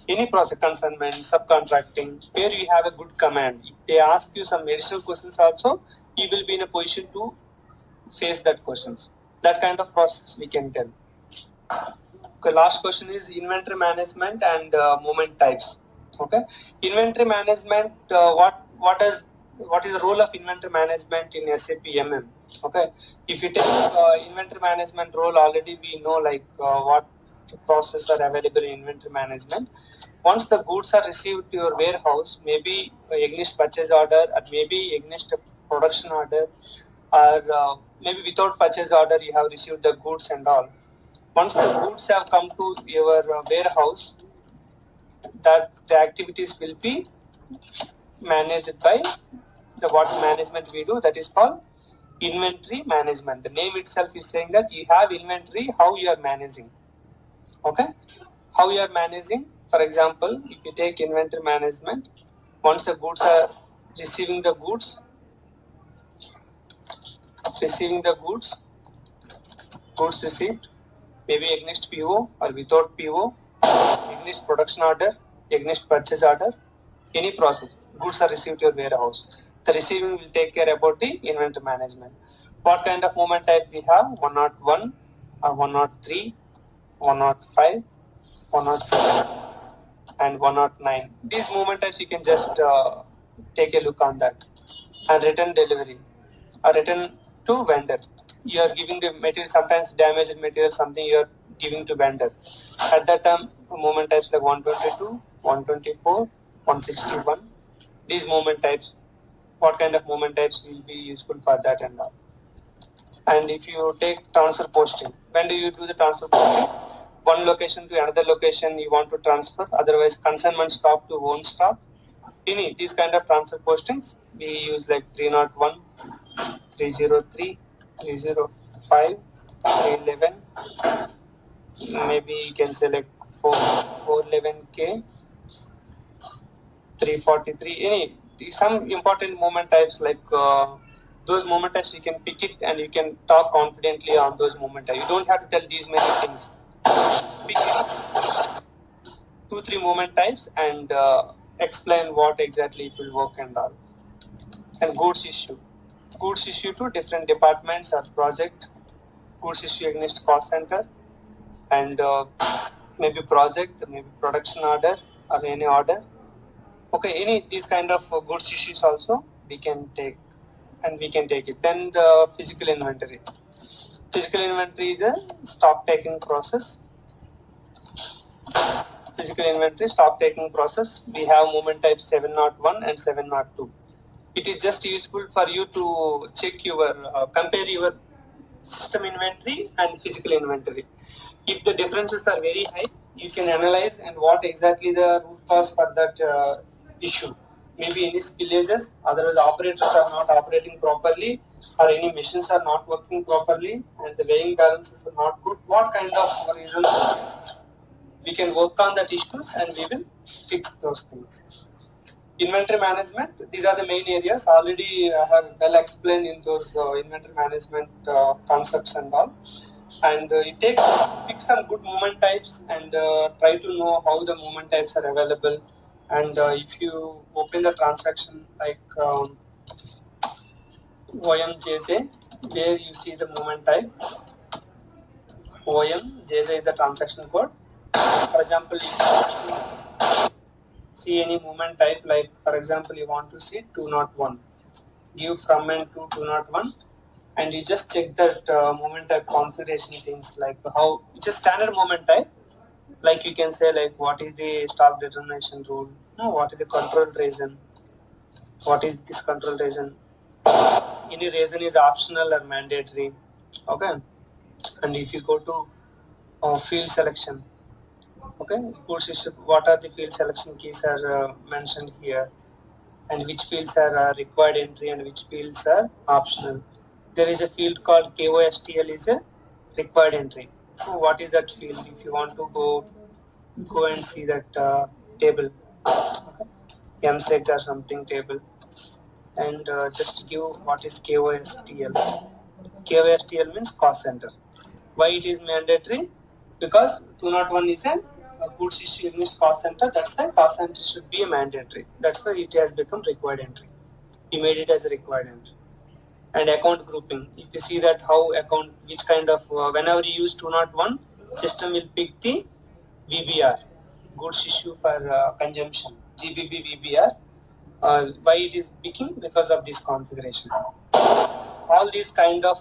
any process consignment, subcontracting, where you have a good command. If they ask you some additional questions also, you will be in a position to face that questions. That kind of process we can tell. Okay, last question is inventory management and movement types. Okay, inventory management. What is the role of inventory management in SAP MM? Okay, if you take inventory management role, already we know like what process are available in inventory management. Once the goods are received to your warehouse, maybe against purchase order or maybe against a production order, or maybe without purchase order you have received the goods and all. Once the goods have come to your warehouse, that the activities will be managed by the what management we do, that is called inventory management. The name itself is saying that you have inventory, how you are managing. Okay, how you are managing. For example, if you take inventory management, once the goods are receiving the goods, goods received, maybe against PO or without PO, against production order, against purchase order, any process, goods are received to your warehouse. The receiving will take care about the inventory management. What kind of movement type we have? 101 or 103, 105, 107 and 109. These movement types you can just take a look on that. And return delivery or return to vendor. You are giving the material, sometimes damaged material, something you are giving to vendor. At that time, movement types like 122, 124, 161. These movement types, what kind of movement types will be useful for that and all. And if you take transfer posting, when do you do the transfer posting? One location to another location you want to transfer, otherwise consignment stock to own stock. Any these kind of transfer postings we use like 301, 303, 305, 311. Maybe you can select 411K, 343, some important moment types like those moment types you can pick it and you can talk confidently on those moment types. You don't have to tell these many things. Pick it, 2-3 moment types and explain what exactly it will work and all. And goods issue to different departments or project. Goods issue against cost center and maybe project, maybe production order or any order. Okay, any these kind of goods issues also we can take it. Then the physical inventory. Physical inventory is a stock taking process. Physical inventory stock taking process. We have moment type 701 and 702. It is just useful for you to check your compare your system inventory and physical inventory. If the differences are very high, you can analyze and what exactly the root cause for that issue. Maybe any spillages, otherwise operators are not operating properly or any machines are not working properly and the weighing balances are not good. What kind of reasons we can work on that issues and we will fix those things. Inventory management, these are the main areas. Already I have well explained in those inventory management concepts and all. And you pick some good movement types and try to know how the movement types are available. And if you open the transaction like OMJJ, where you see the movement type, OMJJ is the transaction code. For example, if you want to see any movement type, like for example, you want to see 201, give from and to 201. And you just check that moment type configuration things like how it's a standard moment type. Like you can say like what is the stock determination rule, what is the control reason, what is this control reason, any reason is optional or mandatory. Okay, and if you go to field selection, okay, what are the field selection keys are mentioned here, and which fields are required entry and which fields are optional. There is a field called KOSTL is a required entry. So what is that field? If you want to go and see that table, MSEG or something table, and just give what is KOSTL. KOSTL means cost center. Why it is mandatory? Because 201 is a goods issue against cost center. That's why cost center should be a mandatory. That's why it has become required entry. We made it as a required entry. And account grouping. If you see that how account, which kind of, whenever you use 201, system will pick the VBR, goods issue for consumption, GBB VBR. Why it is picking? Because of this configuration. All these kind of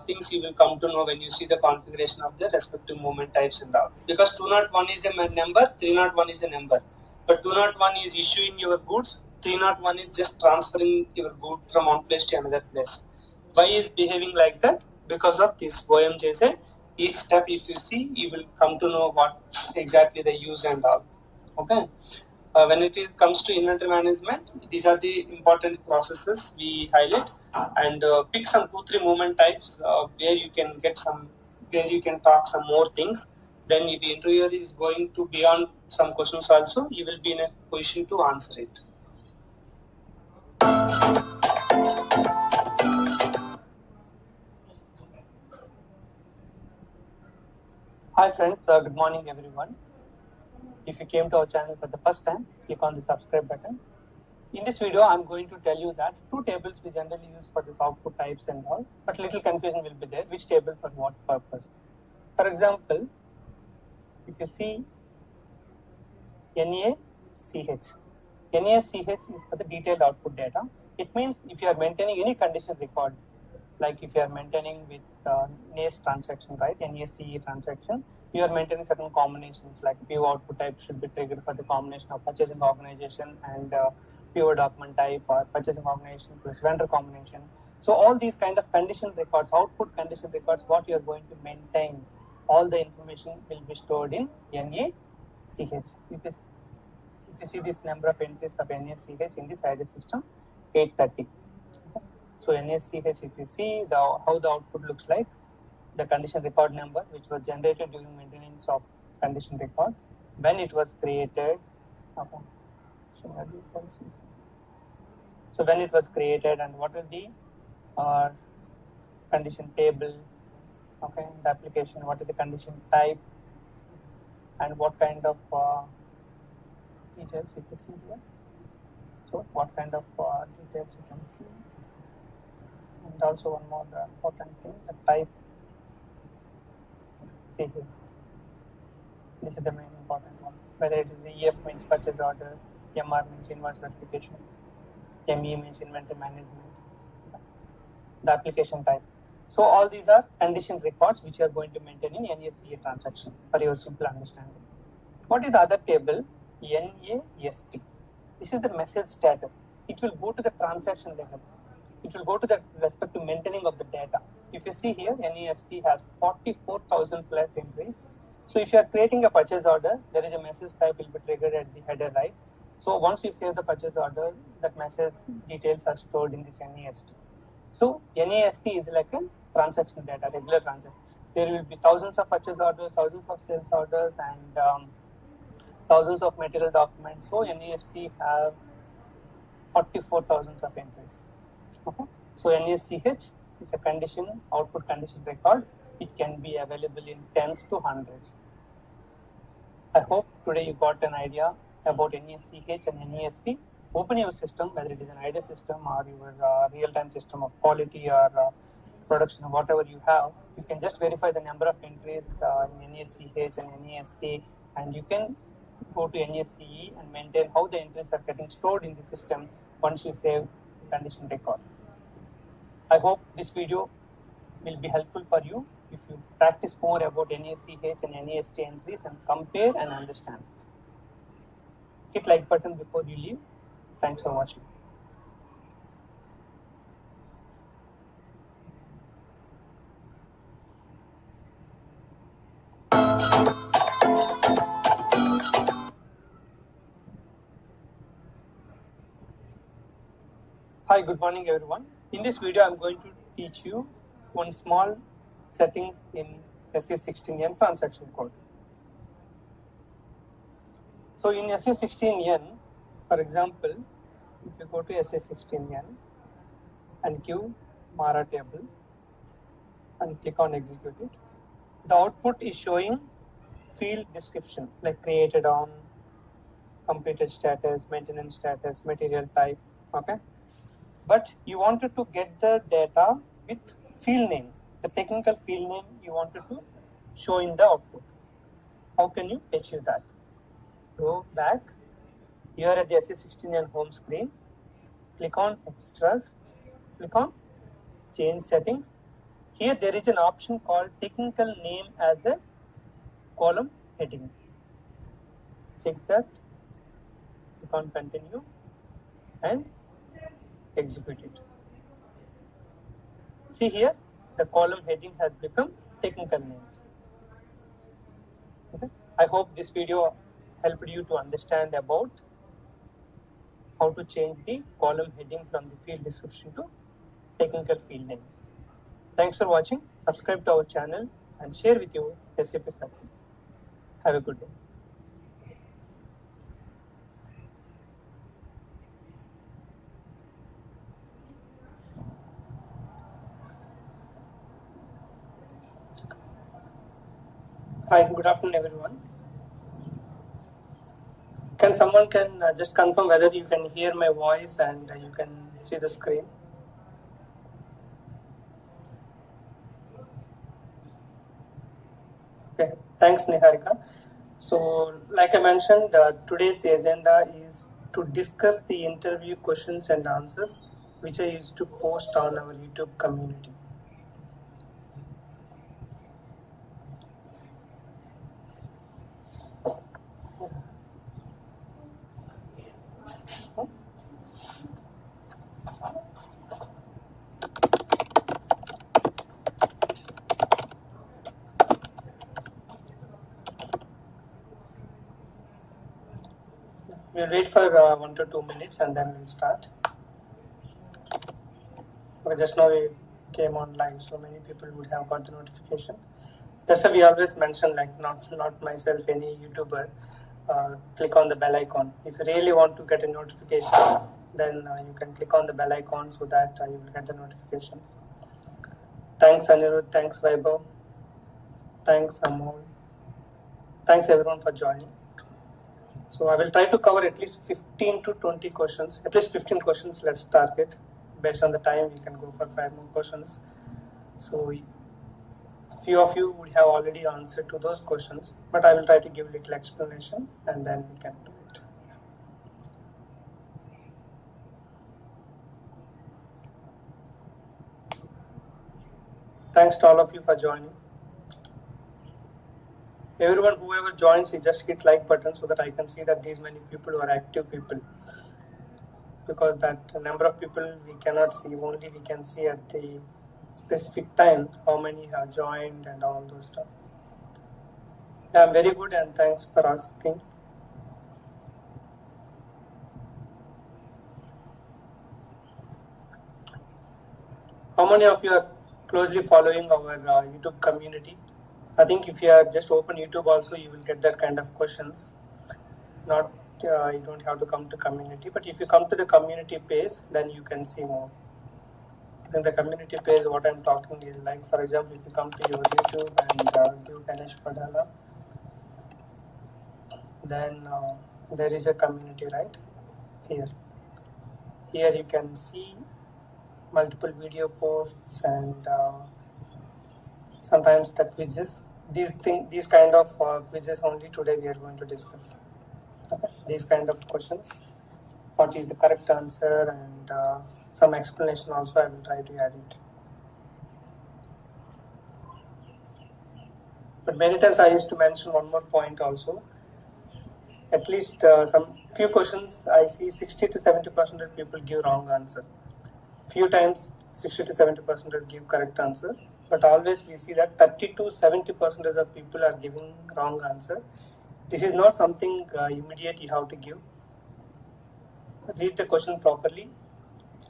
things you will come to know when you see the configuration of the respective movement types and all. Because 201 is a number, 301 is a number. But 201 is issuing your goods, 301 is just transferring your good from one place to another place. Why is behaving like that? Because of this OMJJ. Each step if you see, you will come to know what exactly they use and all. Okay. When it comes to inventory management, these are the important processes we highlight and pick some 2-3 movement types where you can get some, where you can talk some more things. Then if the interviewer is going to beyond some questions also, you will be in a position to answer it. Hi friends, good morning everyone. If you came to our channel for the first time, click on the subscribe button. In this video, I'm going to tell you that 2 tables we generally use for this output types and all, but little confusion will be there, which table for what purpose. For example, if you see NACH. NACH is for the detailed output data. It means if you are maintaining any condition record, like if you are maintaining with NACE transaction, right, NACE transaction, you are maintaining certain combinations like PO output type should be triggered for the combination of purchasing organization and PO document type or purchasing organization plus vendor combination. So all these kind of condition records, output condition records, what you are going to maintain, all the information will be stored in NACH. If you see this number of entries of NACH in this IDA system, 830. So NACH, if you see how the output looks like, the condition record number which was generated during maintenance of condition record, when it was created. Okay. transaction, as you can see. So when it was created and what is the condition table, okay, in the application, what is the condition type, and what kind of details you can see here. So what kind of details you can see, and also one more important thing, the type. See here, this is the main important one. Whether it is the EF means purchase order, MR means invoice verification, ME means inventory management, the application type. So all these are condition records which you are going to maintain in NACA transaction for your simple understanding. What is the other table? NAST. This is the message status. It will go to the transaction level. It will go to the respect to maintaining of the data. If you see here, NAST has 44,000 plus entries. So if you are creating a purchase order, there is a message type will be triggered at the header, right? So once you save the purchase order, that message details are stored in this NAST. So NAST is like a transaction data, regular transaction. There will be thousands of purchase orders, thousands of sales orders, and thousands of material documents. So NAST have 44,000 of entries. Okay. So NACH is a condition, output condition record. It can be available in tens to hundreds. I hope today you got an idea about NACH and NAST. Open your system, whether it is an IDA system or your real-time system of quality or production, whatever you have. You can just verify the number of entries in NACH and NAST, and you can go to NACE and maintain how the entries are getting stored in the system once you save the condition record. I hope this video will be helpful for you if you practice more about NACH and NAST entries and compare and understand. Hit like button before you leave. Thanks for watching. Hi, good morning everyone. In this video, I'm going to teach you one small settings in SA16N transaction code. So in SA16N, for example, if you go to SA16N and give Mara table and click on execute it, the output is showing field description like created on, completed status, maintenance status, material type, okay? But you wanted to get the data with field name, the technical field name you wanted to show in the output. How can you achieve that? Go back, here at the SA16N home screen, click on extras, click on change settings. Here there is an option called technical name as a column heading. Check that, click on continue and execute it. See here, the column heading has become technical names. Okay. I hope this video helped you to understand about how to change the column heading from the field description to technical field name. Thanks for watching. Subscribe to our channel and share with your SAP family. Have a good day. Hi, good afternoon everyone. Can someone just confirm whether you can hear my voice and you can see the screen? Okay, thanks Niharika. So like I mentioned, today's agenda is to discuss the interview questions and answers which I used to post on our YouTube community. We'll wait for 1 to 2 minutes and then we'll start. Okay, just now we came on live, so many people would have got the notification. That's why we always mention, like not myself, any YouTuber. click on the bell icon. If you really want to get a notification, then you can click on the bell icon so that you will get the notifications. Thanks Anirudh, thanks Vaibhav, thanks Amol, thanks everyone for joining. So I will try to cover at least 15 to 20 questions, at least 15 questions let's target. Based on the time, we can go for 5 more questions. So few of you would have already answered to those questions, but I will try to give a little explanation and then we can do it. Thanks to all of you for joining. Everyone, whoever joins, you just hit like button so that I can see that these many people are active people. Because that number of people we cannot see, only we can see at the specific time how many have joined and all those stuff. Yeah, I'm very good and thanks for asking. How many of you are closely following our YouTube community? I think if you are just open YouTube also, you will get that kind of questions. Not you don't have to come to community, but if you come to the community page, then you can see more. In the community page, what I'm talking is like, for example, if you come to your YouTube and give Ganesh Padala, then there is a community right here. Here you can see multiple video posts and sometimes the quizzes. These kind of quizzes only today we are going to discuss. Okay. These kind of questions. What is the correct answer and some explanation also I will try to add it. But many times I used to mention one more point also. At least some few questions I see 60 to 70% of people give wrong answer. Few times 60 to 70% give correct answer. But always we see that 30 to 70% of people are giving wrong answer. This is not something immediate you have to give. Read the question properly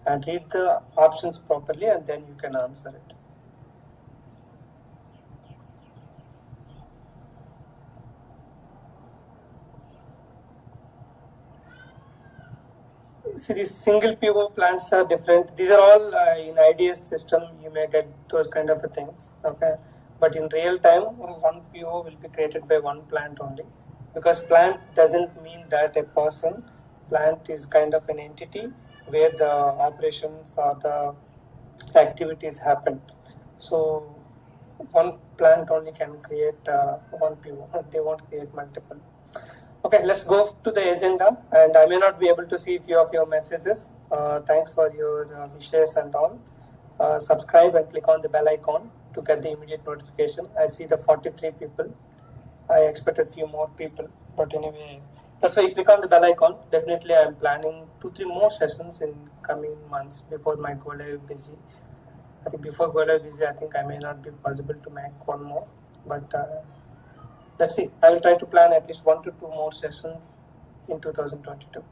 and read the options properly and then you can answer it. See, these single PO plants are different. These are all in IDS system, you may get those kind of things. Okay, but in real time, one PO will be created by one plant only. Because plant doesn't mean that a person. Plant is kind of an entity where the operations or the activities happen. So one plant only can create one PO. They won't create multiple. Okay, let's go to the agenda, and I may not be able to see a few of your messages. Thanks for your wishes and all. Subscribe and click on the bell icon to get the immediate notification. I see the 43 people. I expected a few more people, but anyway, that's why you click on the bell icon. Definitely, I'm planning 2-3 more sessions in coming months before my go live busy. I think before go live busy, I think I may not be possible to make one more, but let's see. I will try to plan at least 1 to 2 more sessions in 2022.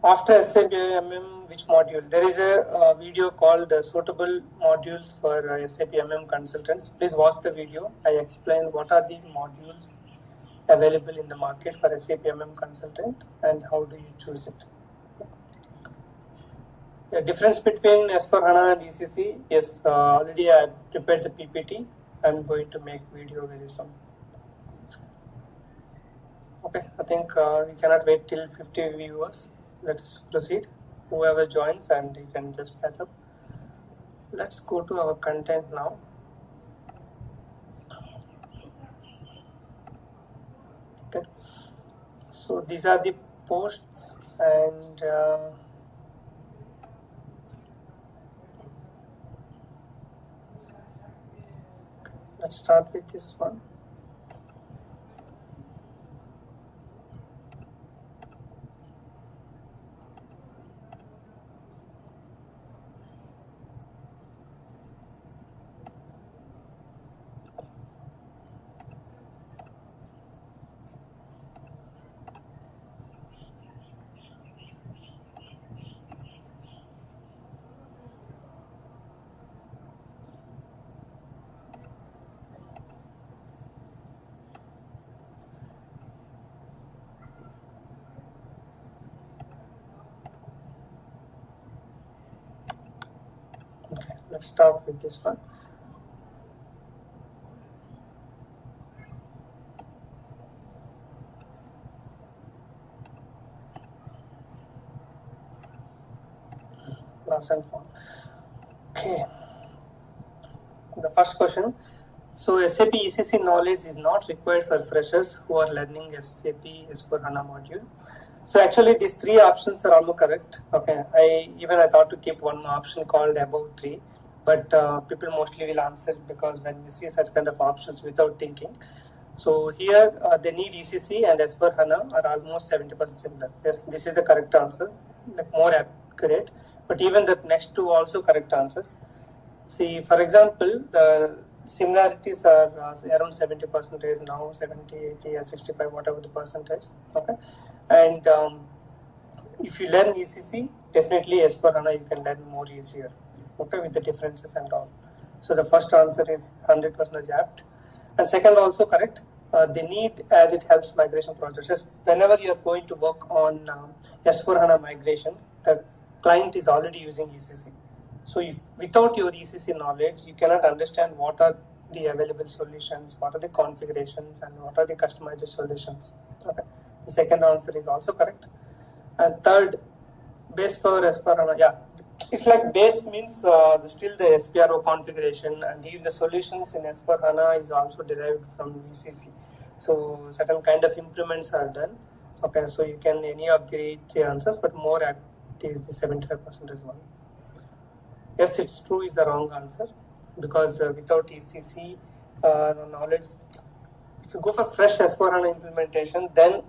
After SAP MM, which module? There is a video called Suitable Modules for SAP MM Consultants. Please watch the video. I explain what are the modules available in the market for SAP MM Consultant and how do you choose it. The difference between S4HANA and ECC, yes, already I prepared the PPT. I'm going to make video very soon. Okay, I think we cannot wait till 50 viewers. Let's proceed. Whoever joins and you can just catch up. Let's go to our content now. Okay. So these are the posts and let's start with this one. let's start with this one. Loss and found. Okay. The first question. So SAP ECC knowledge is not required for freshers who are learning SAP S/4HANA module. So actually these three options are all correct. Okay, I thought to keep one option called above 3, but people mostly will answer because when we see such kind of options without thinking. So here they need ECC and S/4HANA are almost 70% similar. Yes, this is the correct answer, like more accurate. But even the next two also correct answers. See, for example, the similarities are around 70% now, 70, 80, or 65, whatever the percentage. Okay, and if you learn ECC, definitely S/4HANA you can learn more easier. Okay, with the differences and all. So the first answer is 100% apt, and second also correct. They need, as it helps migration processes. Whenever you are going to work on S/4HANA migration, the client is already using ECC. So if without your ECC knowledge, you cannot understand what are the available solutions, what are the configurations, and what are the customized solutions. Okay. The second answer is also correct. And third, base for S/4HANA, yeah, it's like base means still the SPRO configuration, and even the solutions in S/4HANA is also derived from ECC. So certain kind of improvements are done. Okay, so you can any of the three answers, but more apt is the 75% as well. Yes, it's true is the wrong answer because without ECC knowledge, if you go for fresh S/4HANA implementation, then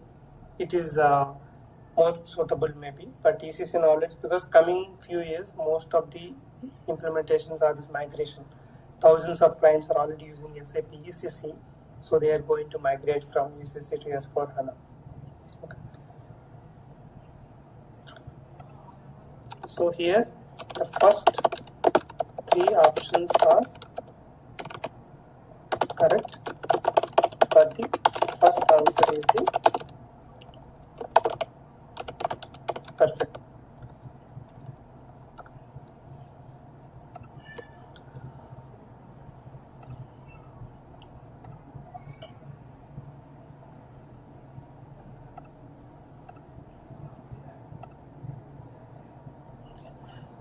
it is more suitable maybe. But ECC knowledge, because coming few years, most of the implementations are this migration. Thousands of clients are already using SAP ECC, so they are going to migrate from ECC to S/4HANA. Okay. So here, the first three options are correct, but the first answer is the perfect.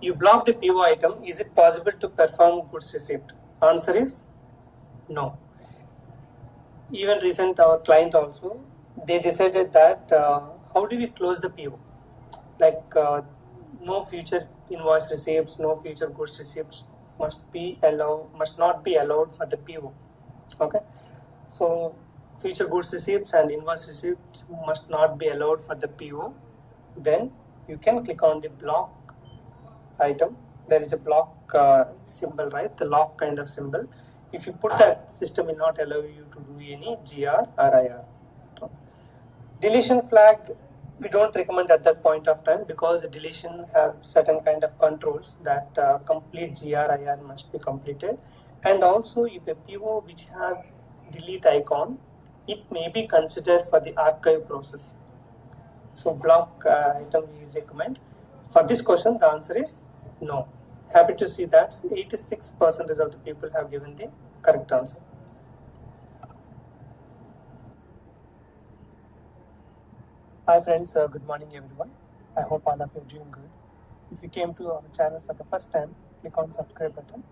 You blocked a PO item. Is it possible to perform goods receipt? Answer is no. Even recent our client also, they decided that how do we close the PO? Like no future invoice receipts, no future goods receipts must not be allowed for the PO. Okay, so future goods receipts and invoice receipts must not be allowed for the PO. Then you can click on the block item. There is a block symbol, right? The lock kind of symbol. If you put that, system will not allow you to do any GR or IR. Deletion flag, we don't recommend at that point of time because deletion have certain kind of controls that complete GR, IR must be completed. And also if a PO which has delete icon, it may be considered for the archive process. So block item we recommend. For this question, the answer is no. Happy to see that 86% of the people have given the correct answer. Hi friends, good morning everyone. I hope all of you are doing good. If you came to our channel for the first time, click on subscribe button.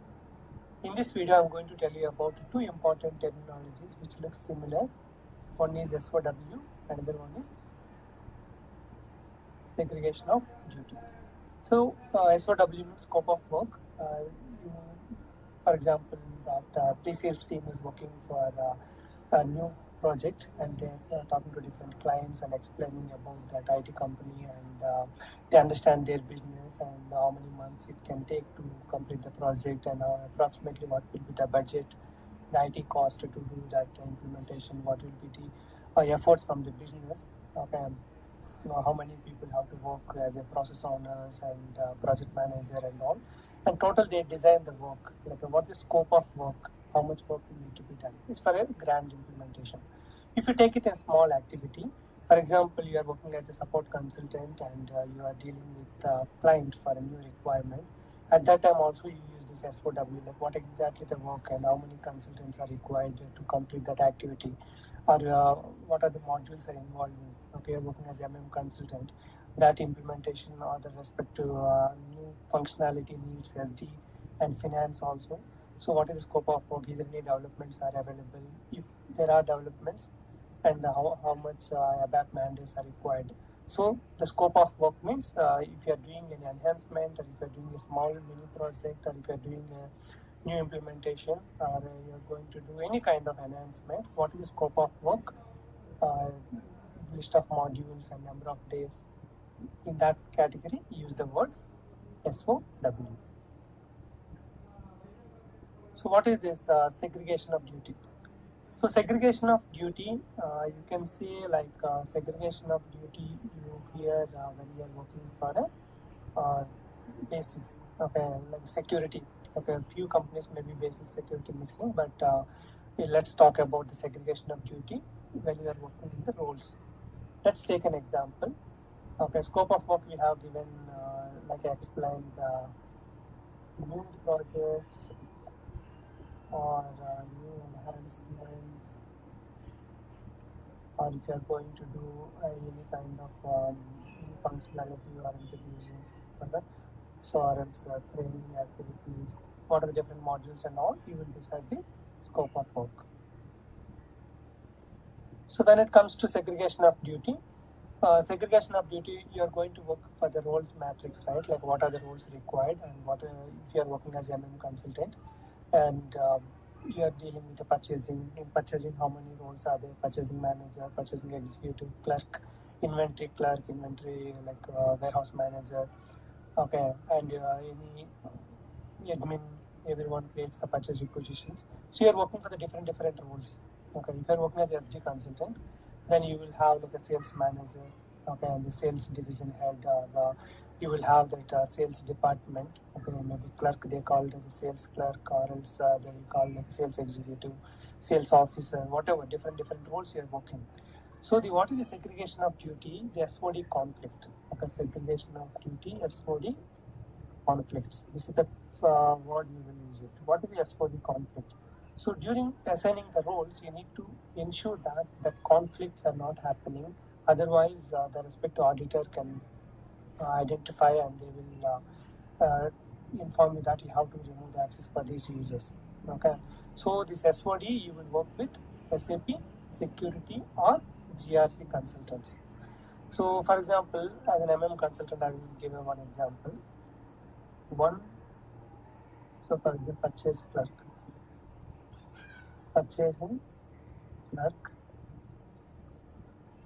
In this video, I am going to tell you about two important terminologies which look similar. One is SOW, another one is segregation of duty. So SOW means scope of work. For example, that pre-sales team is working for a new project and they're talking to different clients and explaining about that IT company and they understand their business and how many months it can take to complete the project and approximately what will be the budget, the IT cost to do that implementation, what will be the efforts from the business. Okay. How many people have to work as a process owners and project manager and all, and total they design the work, like what is scope of work, how much work will need to be done. It's for a grand implementation. If you take it as small activity, for example, you are working as a support consultant and you are dealing with a client for a new requirement. At that time also you use this SOW, like what exactly the work and how many consultants are required to complete that activity, or what are the modules are involved in. Okay, you're working as MM consultant, that implementation or the respect to new functionality needs SD and finance also. So what is the scope of work? Is there any developments are available? If there are developments, and how much ABAP mandates are required. So the scope of work means if you are doing an enhancement, or if you are doing a small mini project, or if you are doing a new implementation, or you are going to do any kind of enhancement, what is the scope of work, list of modules and number of days. In that category, use the word SOW. So what is this segregation of duty? So segregation of duty, you can say like segregation of duty you hear when you are working for a basis, okay, like security. Okay, a few companies may be basis security mixing, but let's talk about the segregation of duty when you are working in the roles. Let's take an example. Okay, scope of work we have given, like I explained, new projects or new enhancements, or if you are going to do any kind of new functionality you are introducing for that. So, or else training activities, what are the different modules and all, you will decide the scope of work. So, when it comes to segregation of duty, you are going to work for the roles matrix, right? Like what are the roles required, and what if you are working as MM consultant, and you are dealing with the purchasing. In purchasing, how many roles are there? Purchasing manager, purchasing executive, clerk, inventory like warehouse manager. Okay, and any admin, everyone creates the purchase requisitions. So you are working for the different roles. Okay, if you are working as a SD consultant, then you will have like a sales manager, okay, and the sales division head, you will have that sales department, okay, maybe clerk, they call it the sales clerk, or else they will call like sales executive, sales officer, whatever, different roles you are working. So the what is the segregation of duty? The SOD conflict. Okay, segregation of duty, SOD conflicts. This is the word you will use it. What is the SOD conflict? So during assigning the roles, you need to ensure that the conflicts are not happening. Otherwise, the respective auditor can identify, and they will inform you that you have to remove the access for these users. Okay. So this SOD you will work with SAP security or GRC consultants. So for example, as an MM consultant, I will give you one example. So for the purchasing clerk,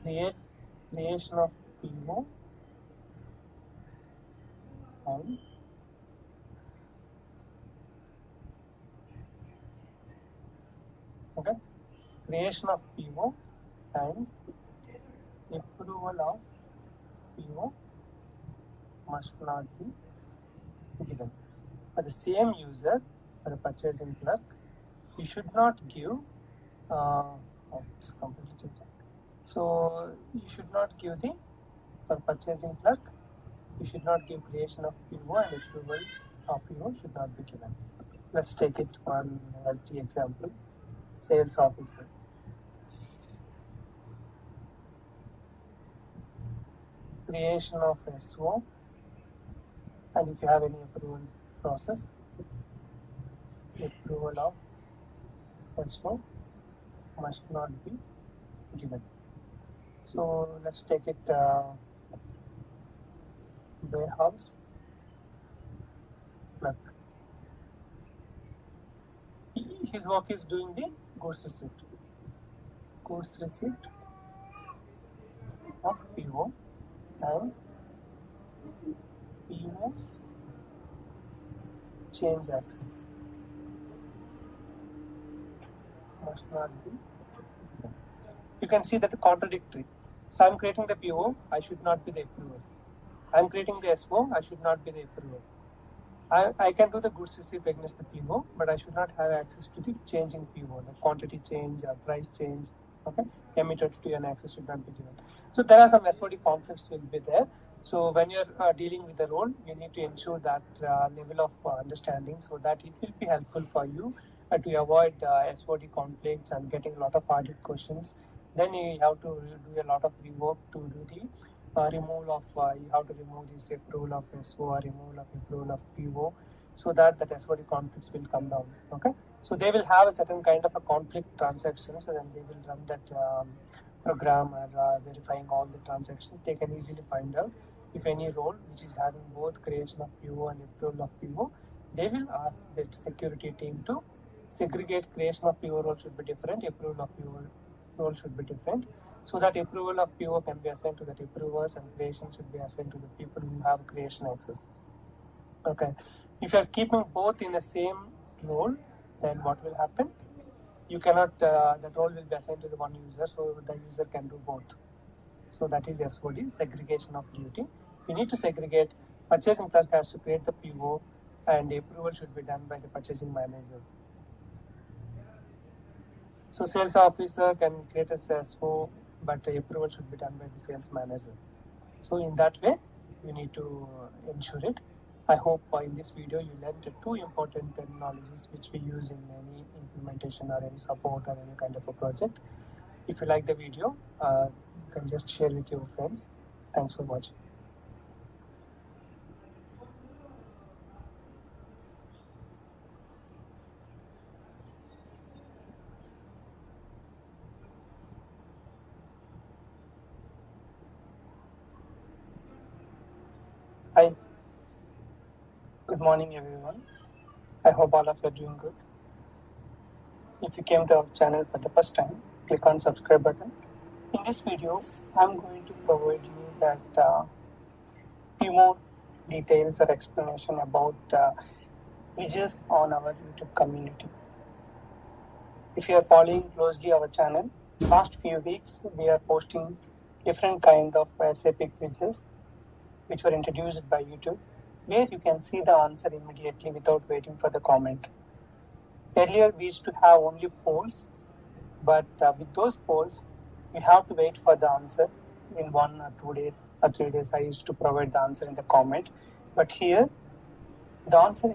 creation of PO and okay, creation of PO and approval of PO must not be given. For the same user, for a purchasing clerk, you should not give, it's completely changed. So you should not give for purchasing clerk, you should not give creation of PO, and approval of PO should not be given. Let's take it one as the example, sales officer. Creation of SO, and if you have any approval process, approval of SO must not be given. So let's take it warehouse clerk. His work is doing the goods receipt of PO, and PO change access must not be given. You can see that contradictory. So I'm creating the PO, I should not be the approver. I'm creating the SO, I should not be the approver. I can do the goods receipt against the PO, but I should not have access to the changing PO, the quantity change or price change. Okay, M32 and access should not be given. So there are some SOD conflicts will be there. So when you're dealing with the role, you need to ensure that level of understanding so that it will be helpful for you to avoid SOD conflicts and getting a lot of audit questions. Then you have to do a lot of rework to do the removal of, you have to remove this approval of SO or removal of approval of PO so that SOD conflicts will come down. Okay. So they will have a certain kind of a conflict transactions and then they will run that program or verifying all the transactions. They can easily find out if any role which is having both creation of PO and approval of PO, they will ask that security team to segregate creation of PO role should be different, approval of PO role should be different, so that approval of PO can be assigned to the approvers and creation should be assigned to the people who have creation access. Okay, if you are keeping both in the same role, then what will happen? You cannot, that role will be assigned to the one user, so the user can do both. So that is SOD, segregation of duty. You need to segregate. Purchasing clerk has to create the PO and the approval should be done by the purchasing manager. So sales officer can create a SO, but the approval should be done by the sales manager. So in that way, you need to ensure it. I hope in this video you learned two important terminologies which we use in any implementation or any support or any kind of a project. If you like the video, you can just share with your friends. Thanks for watching. Hi, good morning everyone. I hope all of you are doing good. If you came to our channel for the first time, click on subscribe button. In this video, I'm going to provide you that few more details or explanation about widgets on our YouTube community. If you are following closely our channel, last few weeks we are posting different kind of SAP quizzes which were introduced by YouTube, where you can see the answer immediately without waiting for the comment. Earlier we used to have only polls, but with those polls we have to wait for the answer in 1 or 2 days or 3 days. I used to provide the answer in the comment, but here the answer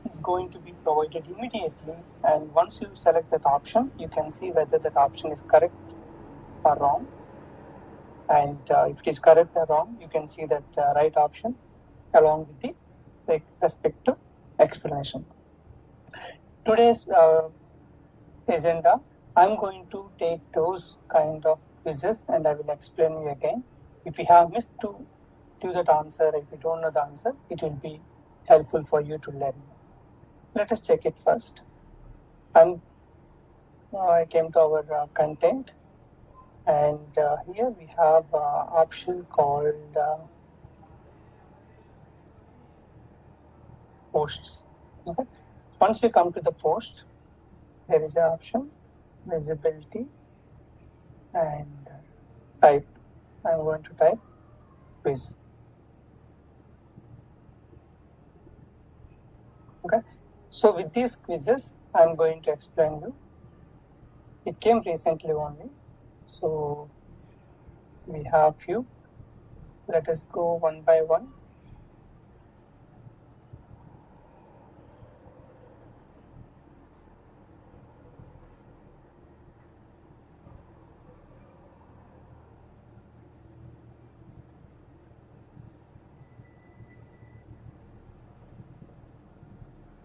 is going to be provided immediately, and once you select that option, you can see whether that option is correct or wrong. And if it is correct or wrong, you can see that right option along with the respective explanation. Today's agenda, I'm going to take those kind of quizzes and I will explain you again. If you have missed to do that answer, if you don't know the answer, it will be helpful for you to learn. Let us check it first. And I came to our content, and here we have option called posts. Okay. Once we come to the post, there is an option visibility and type. I'm going to type quiz. Okay. So with these quizzes, I'm going to explain you. It came recently only, so we have few. Let us go one by one.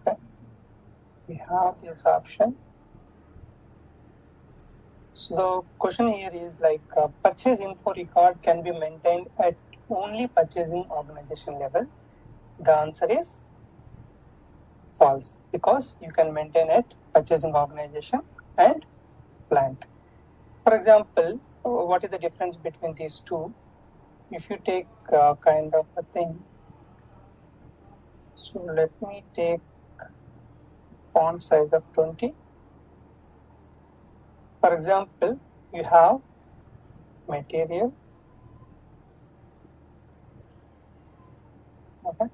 Okay. We have this option. So the question here is like purchase info record can be maintained at only purchasing organization level. The answer is false, because you can maintain at purchasing organization and plant. For example, what is the difference between these two? If you take kind of a thing, so let me take font size of 20. For example, you have material, okay,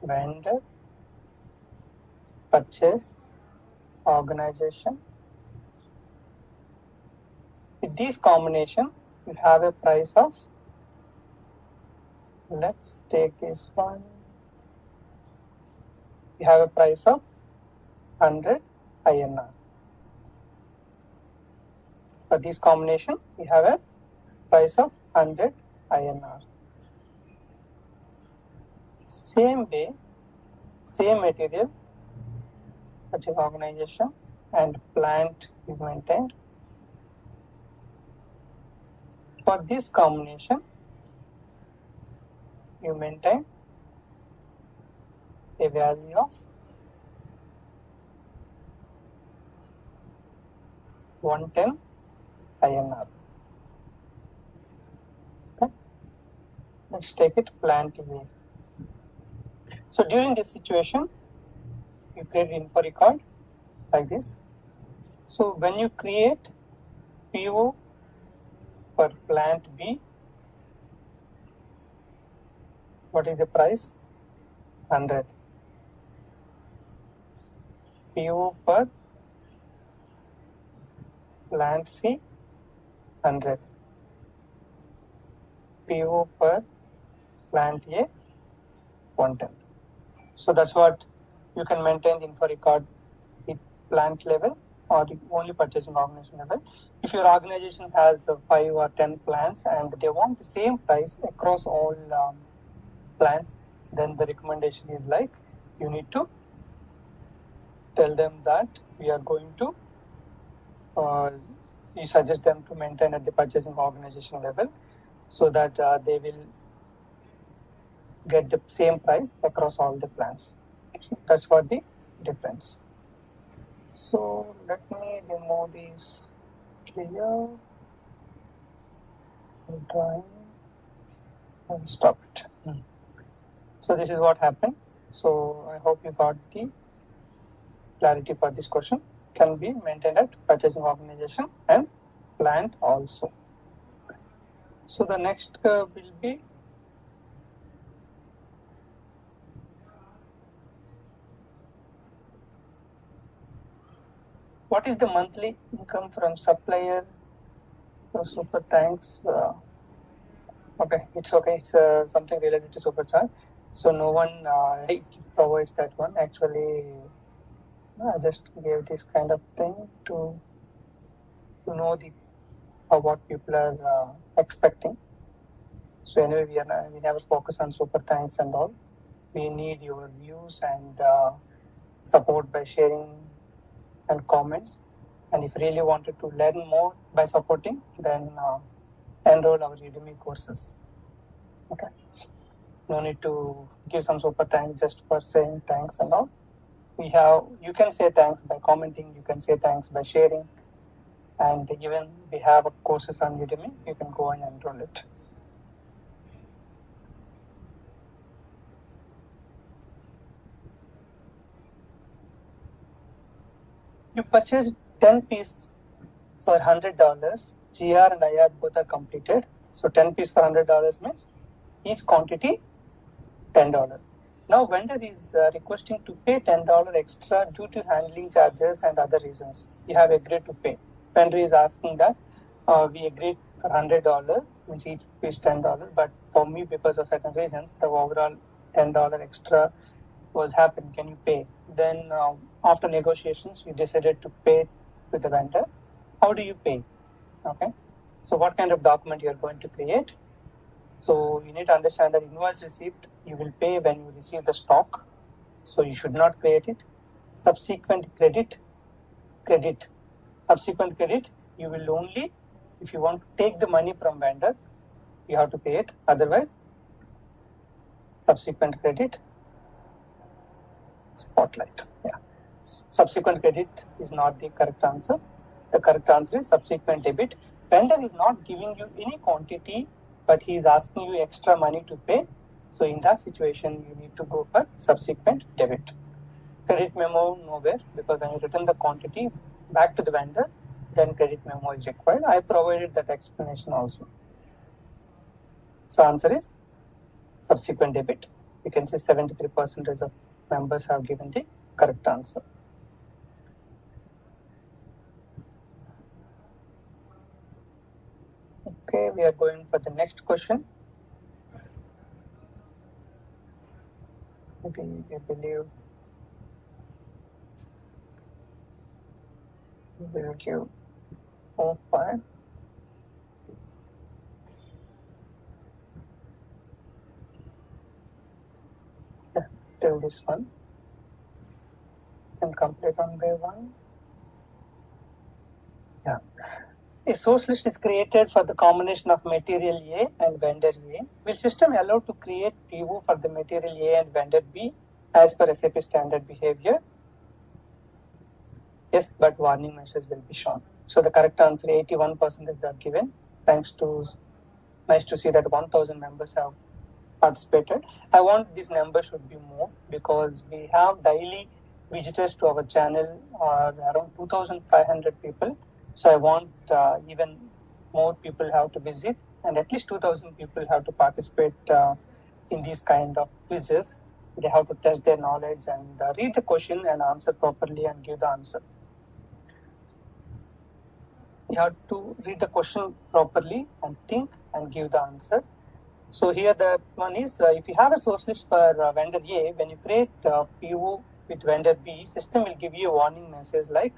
vendor, purchase, organization, With this combination, you have a price of, let's take this one, you have a price of 100 INR. For this combination, we have a price of 100 INR. Same way, same material, such as organization and plant is maintained. For this combination, you maintain a value of 110 INR. Okay. Let's take it plant A. So during this situation, you create info record like this. So when you create PO for plant B, what is the price? 100. PO for plant C, 100. PO for plant A, 110. So that's what you can maintain the info record at plant level or only purchasing organization level. If your organization has 5 or 10 plants and they want the same price across all plants, then the recommendation is like you need to tell them that we are going to, you suggest them to maintain at the purchasing organization level so that they will get the same price across all the plants. That's what the difference. So let me remove this clear drawing and stop it. So this is what happened. So I hope you got the clarity for this question. Can be maintained at purchasing organization and plant also. So the next will be what is the monthly income from supplier to super tanks? Okay, it's okay. It's something related to supercharge. So no one provides that one. Actually, I just gave this kind of thing to know the what people are expecting. So anyway, we never focus on super tanks and all. We need your views and support by sharing and comments. And if you really wanted to learn more by supporting, then enroll our Udemy courses. Okay. No need to give some super thanks just for saying thanks and all. You can say thanks by commenting, you can say thanks by sharing, and even we have courses on Udemy, you can go and enroll it. You purchased 10 pieces for $100, GR and IR both are completed. So 10 pieces for $100 means each quantity $10. Now vendor is requesting to pay $10 extra due to handling charges and other reasons. You have agreed to pay. Vendor is asking that we agreed for $100, means each piece $10, but for me because of certain reasons the overall $10 extra was happened. Can you pay? Then after negotiations you decided to pay with the vendor. How do you pay? Okay. So what kind of document you are going to create? So you need to understand that invoice receipt you will pay when you receive the stock. So you should not create it. Subsequent credit. Subsequent credit you will only, if you want to take the money from vendor, you have to pay it. Otherwise, subsequent credit. Spotlight. Yeah. Subsequent credit is not the correct answer. The correct answer is subsequent debit. Vendor is not giving you any quantity, but he is asking you extra money to pay. So in that situation, you need to go for subsequent debit. Credit memo nowhere, because when you return the quantity back to the vendor, then credit memo is required. I provided that explanation also. So answer is subsequent debit. You can see 73% of members have given the correct answer. Okay, we are going for the next question. Maybe I believe we will give 4, 5. Yeah, till this one. And complete one by one. Yeah. A source list is created for the combination of material A and vendor A. Will system allow to create PO for the material A and vendor B as per SAP standard behavior? Yes, but warning messages will be shown. So the correct answer 81% are given. Nice to see that 1,000 members have participated. I want this number should be more because we have daily visitors to our channel around 2,500 people. So I want even more people have to visit, and at least 2,000 people have to participate in these kind of quizzes. They have to test their knowledge and read the question and answer properly and give the answer. You have to read the question properly and think and give the answer. So here the one is, if you have a source list for vendor A, when you create PO with vendor B, system will give you a warning message like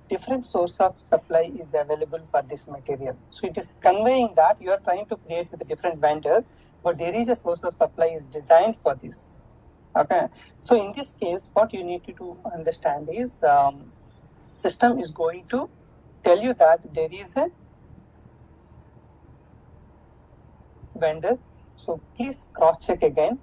different source of supply is available for this material. So it is conveying that you are trying to create with a different vendor, but there is a source of supply is designed for this. Okay. So in this case, what you need to understand is system is going to tell you that there is a vendor. So please cross check again.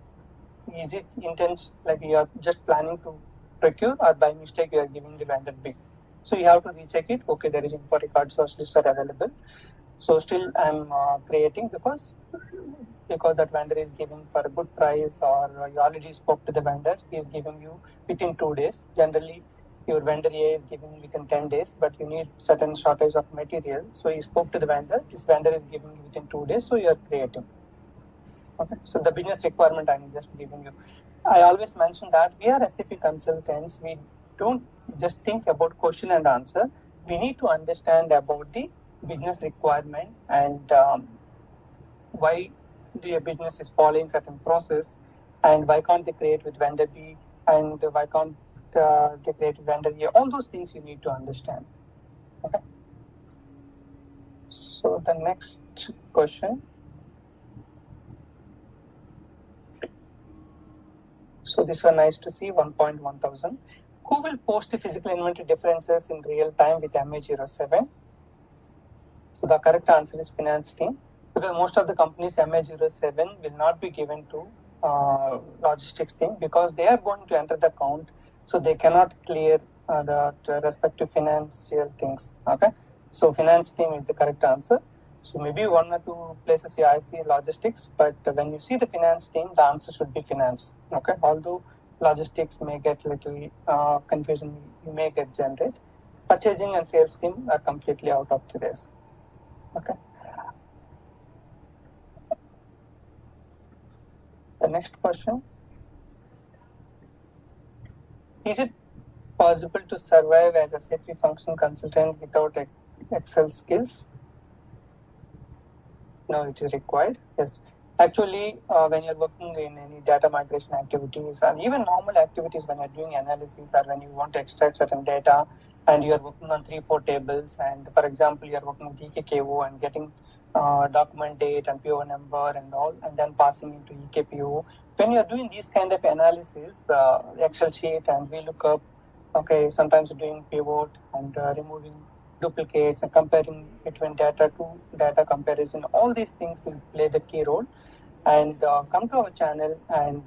Is it intense, like you are just planning to procure, or by mistake you are giving the vendor B? So you have to recheck it. Okay, there is info record source lists are available. So still I'm creating because that vendor is giving for a good price, or you already spoke to the vendor. He is giving you within 2 days. Generally, your vendor A is giving within 10 days, but you need certain shortage of material. So you spoke to the vendor. This vendor is giving you within 2 days. So you are creating. Okay. So the business requirement I'm just giving you. I always mention that we are SAP consultants. We don't just think about question and answer. We need to understand about the business requirement and why the business is following certain process, and why can't they create with vendor B, and why can't they create with vendor A. All those things you need to understand. Okay. So the next question. So this one nice to see 1,100. Who will post the physical inventory differences in real time with MA07? So the correct answer is finance team, because most of the companies MA07 will not be given to logistics team because they are going to enter the account, so they cannot clear the respective financial things. Okay, so finance team is the correct answer. So maybe 1 or 2 places here I see logistics, but when you see the finance team, the answer should be finance. Okay, although logistics may get little confusion, you may get generate. Purchasing and sales team are completely out of the race. Okay. The next question. Is it possible to survive as a SAP function consultant without Excel skills? No, it is required. Yes. Actually, when you're working in any data migration activities and even normal activities, when you're doing analysis or when you want to extract certain data and you're working on 3-4 tables, and for example, you're working with EKKO and getting document date and PO number and all, and then passing into EKPO. When you're doing these kind of analysis, Excel sheet and VLOOKUP, okay, sometimes doing pivot and removing duplicates and comparing between data to data comparison, all these things will play the key role. And come to our channel and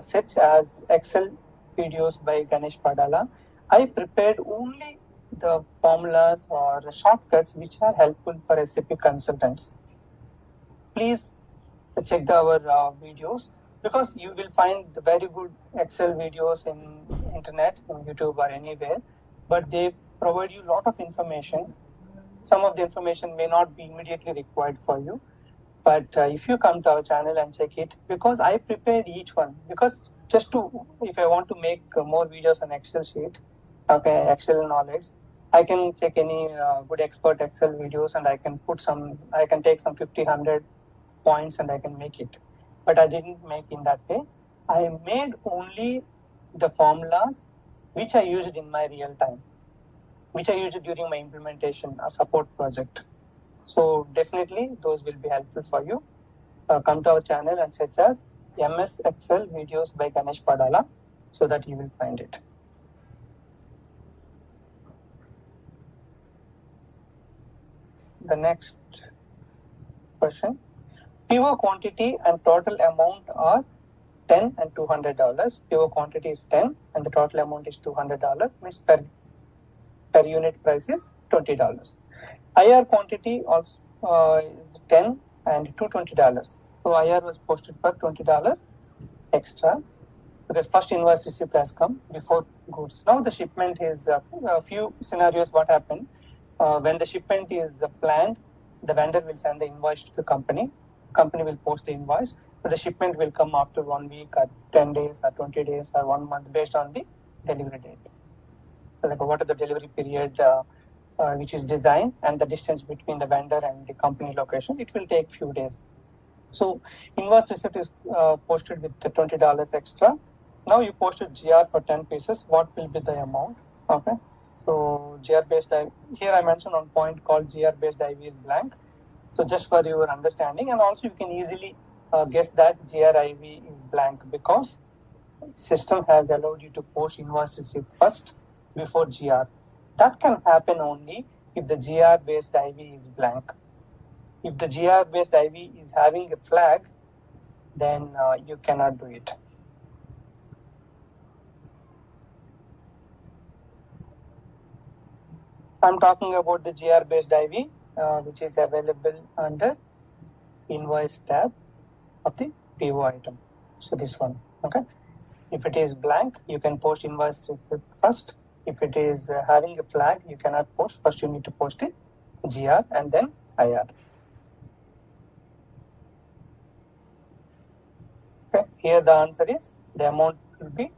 search as Excel videos by Ganesh Padala. I prepared only the formulas or the shortcuts which are helpful for SAP consultants. Please check our videos, because you will find very good Excel videos in internet, in YouTube or anywhere, but they provide you a lot of information. Some of the information may not be immediately required for you, but if you come to our channel and check it, because I prepared each one, because just to, if I want to make more videos on Excel sheet, okay, Excel knowledge, I can check any good expert Excel videos and I can take some 50, 100 points and I can make it. But I didn't make in that way. I made only the formulas which I used in my real time, which I used during my implementation support project. So definitely those will be helpful for you. Come to our channel and search as MS Excel videos by Ganesh Padala so that you will find it. The next question. PO quantity and total amount are $10 and $200. PO quantity is 10 and the total amount is $200, means per unit price is $20. IR quantity also is 10 and $220. So IR was posted for $20 extra because first invoice receipt has come before goods. Now the shipment is a few scenarios. What happened when the shipment is planned, the vendor will send the invoice to the company. Company will post the invoice, but the shipment will come after 1 week or 10 days or 20 days or 1 month based on the delivery date. So like what is the delivery period which is designed and the distance between the vendor and the company location, it will take few days. So invoice receipt is posted with the $20 extra. Now you posted GR for 10 pieces. What will be the amount? Okay. So GR based IV, here I mentioned on point called GR based IV is blank. So just for your understanding, and also you can easily guess that GR IV is blank because system has allowed you to post invoice receipt first before GR. That can happen only if the GR based IV is blank. If the GR based IV is having a flag, then you cannot do it. I'm talking about the GR based IV, which is available under invoice tab of the PO item. So this one, okay. If it is blank, you can post invoice receipt first. If it is having a flag, you cannot post. First you need to post it GR and then IR. Okay, here the answer is the amount will be,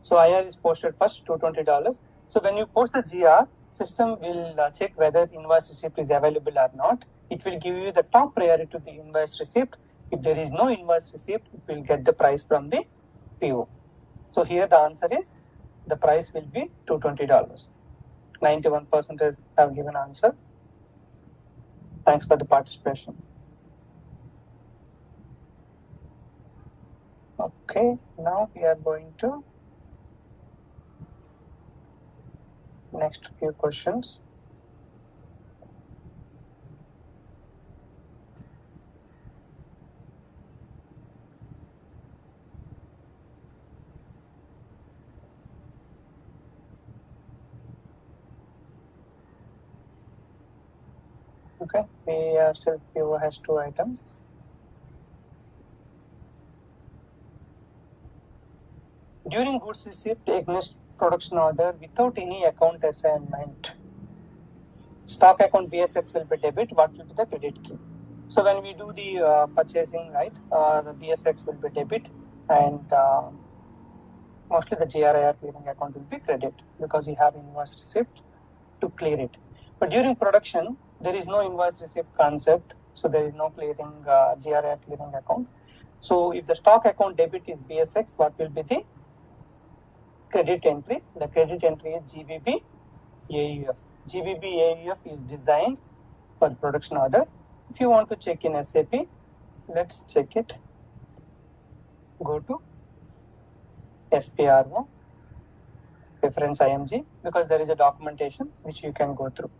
so IR is posted first $220. So when you post the GR, system will check whether invoice receipt is available or not. It will give you the top priority to the invoice receipt. If there is no invoice receipt, it will get the price from the PO. So here the answer is the price will be $220. 91% have given answer. Thanks for the participation. Okay, now we are going to next few questions. Okay, we are still PO has 2 items. During goods receipt against production order without any account assignment, stock account BSX will be debit. What will be the credit key? So when we do the purchasing, right, the BSX will be debit and mostly the GRIR clearing account will be credit because you have invoice receipt to clear it. But during production, there is no invoice receipt concept, so there is no clearing GRIR clearing account. So if the stock account debit is BSX, what will be the credit entry? The credit entry is GBB AUF. GBB AUF is designed for production order. If you want to check in SAP, let's check it. Go to SPRO, reference IMG, because there is a documentation which you can go through.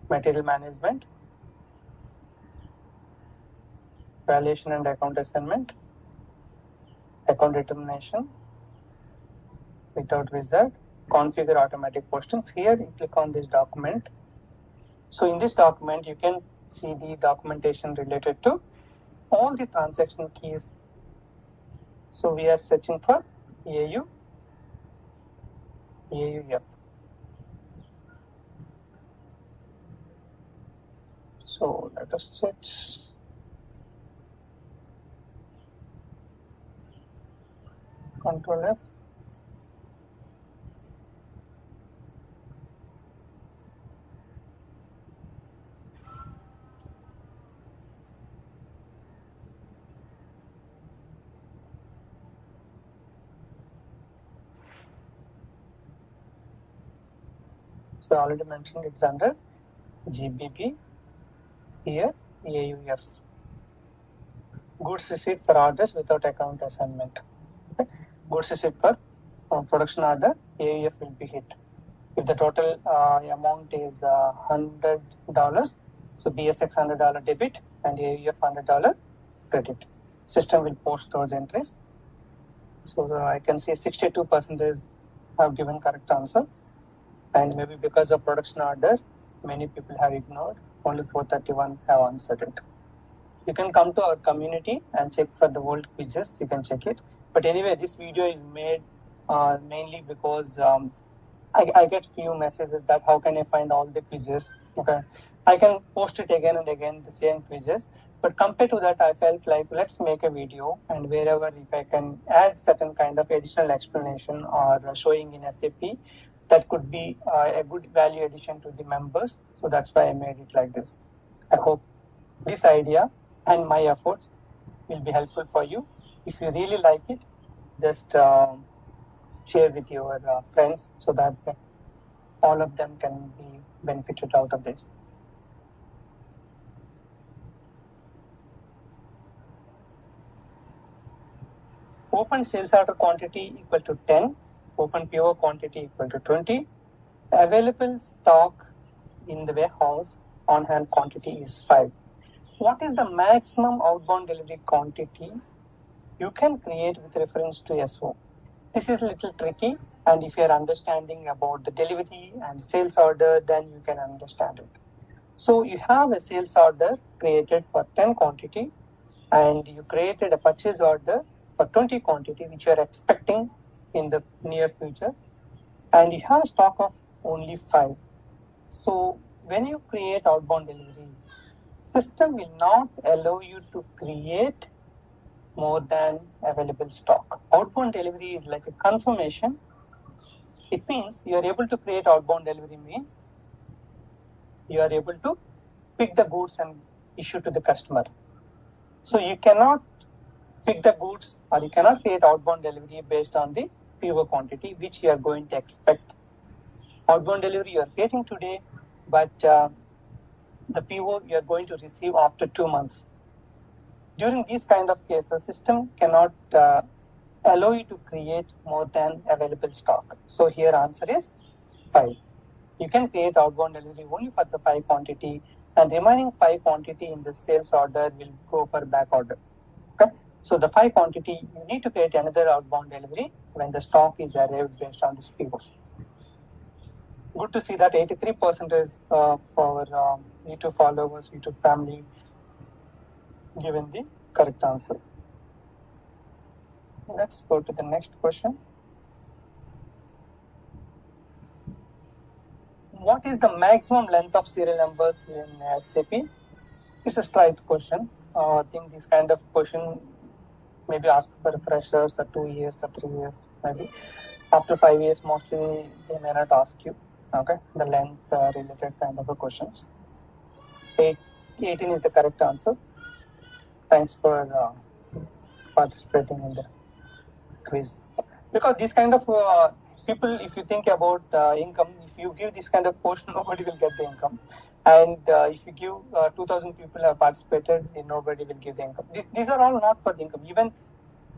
Material management, valuation and account assignment, account determination, without wizard, configure automatic postings. Here you click on this document. So in this document you can see the documentation related to all the transaction keys. So we are searching for AU, AUF. So let us search. Control F. So I already mentioned it's under GBP, here AUF. Goods received for orders without account assignment. Okay. Goods received for production order, AUF will be hit. If the total amount is $100, so BSX $100 debit and AUF $100 credit. System will post those entries. So I can see 62% have given correct answer, and maybe because of production order, many people have ignored. Only 431 have answered it. You can come to our community and check for the old quizzes. You can check it. But anyway, this video is made mainly because I get few messages that how can I find all the quizzes. Okay, I can post it again and again, the same quizzes. But compared to that, I felt like let's make a video, and wherever if I can add certain kind of additional explanation or showing in SAP, that could be a good value addition to the members. So that's why I made it like this. I hope this idea and my efforts will be helpful for you. If you really like it, just share with your friends so that all of them can be benefited out of this. Open sales order quantity equal to 10, open PO quantity equal to 20, available stock in the warehouse on hand quantity is 5. What is the maximum outbound delivery quantity you can create with reference to SO? This is a little tricky, and if you are understanding about the delivery and sales order, then you can understand it. So you have a sales order created for 10 quantity, and you created a purchase order for 20 quantity which you are expecting in the near future, and you have a stock of only 5. So when you create outbound delivery, system will not allow you to create more than available stock. Outbound delivery is like a confirmation. It means you are able to create outbound delivery means you are able to pick the goods and issue to the customer. So you cannot pick the goods or you cannot create outbound delivery based on the PO quantity which you are going to expect. Outbound delivery you are creating today, but the PO you are going to receive after 2 months. During these kind of cases, system cannot allow you to create more than available stock. So here answer is 5. You can create outbound delivery only for the 5 quantity, and remaining 5 quantity in the sales order will go for back order. Okay? So the 5 quantity, you need to create another outbound delivery when the stock is arrived based on this PO. Good to see that 83% is for YouTube followers, YouTube family, given the correct answer. Let's go to the next question. What is the maximum length of serial numbers in SAP? It's a straight question. I think this kind of question maybe asked for freshers or 2 years or 3 years maybe. After 5 years, mostly they may not ask you. Okay, the length related kind of a questions. 18 is the correct answer. Thanks for participating in the quiz. Because this kind of people, if you think about income, if you give this kind of post, nobody will get the income. And if you give 2,000 people have participated, nobody will give the income. These are all not for the income. Even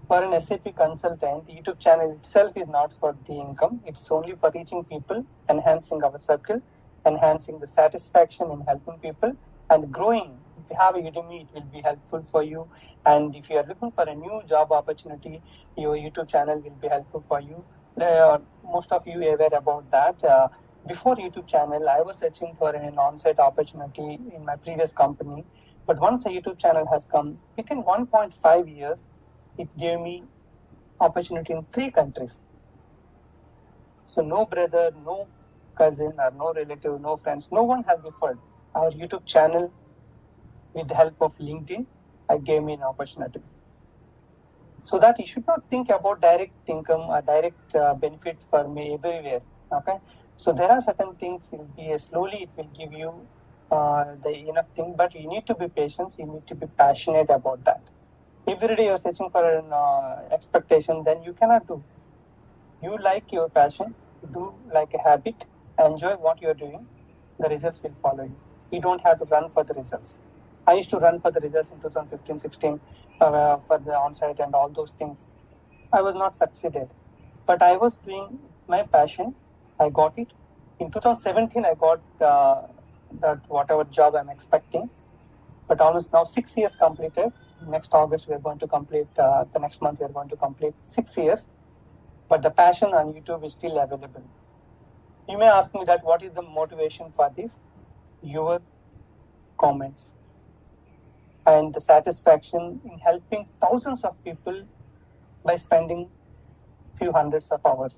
for an SAP consultant, the YouTube channel itself is not for the income. It's only for reaching people, enhancing our circle, enhancing the satisfaction in helping people, and growing. If you have a Udemy, it will be helpful for you. And if you are looking for a new job opportunity, your YouTube channel will be helpful for you. Most of you are aware about that. Before YouTube channel, I was searching for an on-site opportunity in my previous company. But once a YouTube channel has come, within 1.5 years, it gave me opportunity in 3 countries. So no brother, no cousin, or no relative, no friends, no one has referred. Our YouTube channel, with the help of LinkedIn, gave me an opportunity. So that you should not think about direct income or direct benefit for me everywhere. Okay, so there are certain things. It will be slowly. It will give you the enough thing, but you need to be patient. You need to be passionate about that. Every day you are searching for an expectation, then you cannot do. You like your passion, do like a habit, enjoy what you're doing, the results will follow you. You don't have to run for the results. I used to run for the results in 2015-16 for the on-site and all those things. I was not succeeded, but I was doing my passion. I got it. In 2017, I got that whatever job I'm expecting. But almost now 6 years completed. Next August, we are going to complete, the next month, we are going to complete 6 years. But the passion on YouTube is still available. You may ask me that what is the motivation for this? Your comments and the satisfaction in helping thousands of people by spending few hundreds of hours.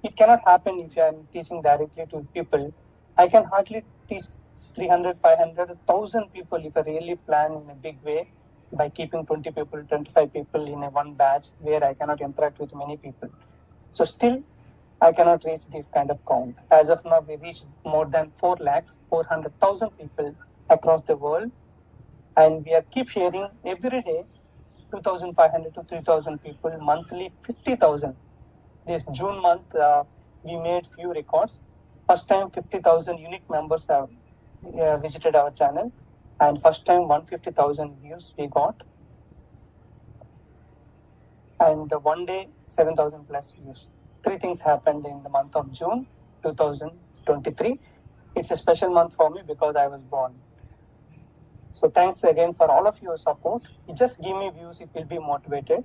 It cannot happen if I am teaching directly to people. I can hardly teach 300, 500, 1,000 people if I really plan in a big way by keeping 20 people, 25 people in a one batch where I cannot interact with many people. So still, I cannot reach this kind of count. As of now, we reached more than 4,400,000 people across the world, and we are keep sharing every day 2,500 to 3,000 people, monthly 50,000. This June month, we made few records. First time 50,000 unique members have visited our channel, and first time 150,000 views we got, and one day 7,000 plus views. Three things happened in the month of June 2023. It's a special month for me because I was born. So thanks again for all of your support. You just give me views, it will be motivated.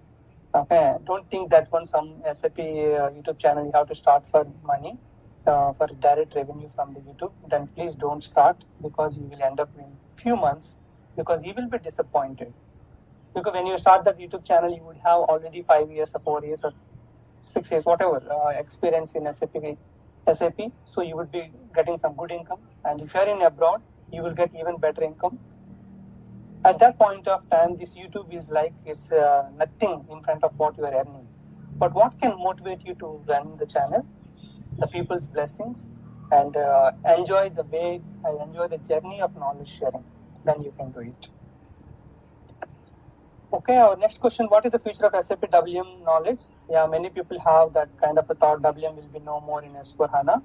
Okay, don't think that one some SAP YouTube channel you have to start for money, for direct revenue from the YouTube. Then please don't start, because you will end up in few months, because you will be disappointed. Because when you start that YouTube channel, you would have already 5 years or 4 years or 6 years, whatever, experience in SAP. So you would be getting some good income. And if you are in abroad, you will get even better income. At that point of time, this YouTube is like it's nothing in front of what you are earning. But what can motivate you to run the channel? The people's blessings, and enjoy the way I enjoy the journey of knowledge sharing. Then you can do it. Okay, our next question: what is the future of SAP WM knowledge? Yeah, many people have that kind of a thought. WM will be no more in S4HANA.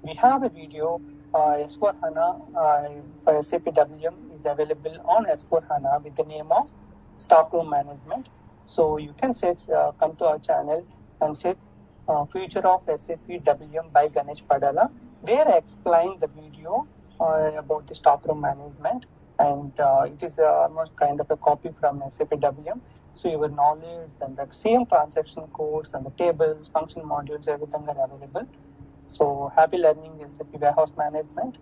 We have a video. S4HANA for SAP WM is available on S4HANA with the name of Stockroom Management. So you can search, come to our channel and search Future of SAP WM by Ganesh Padala, where I explain the video about the Stockroom Management, and it is almost kind of a copy from SAP WM. So your knowledge and the same transaction codes and the tables, function modules, everything are available. So happy learning SAP Warehouse Management.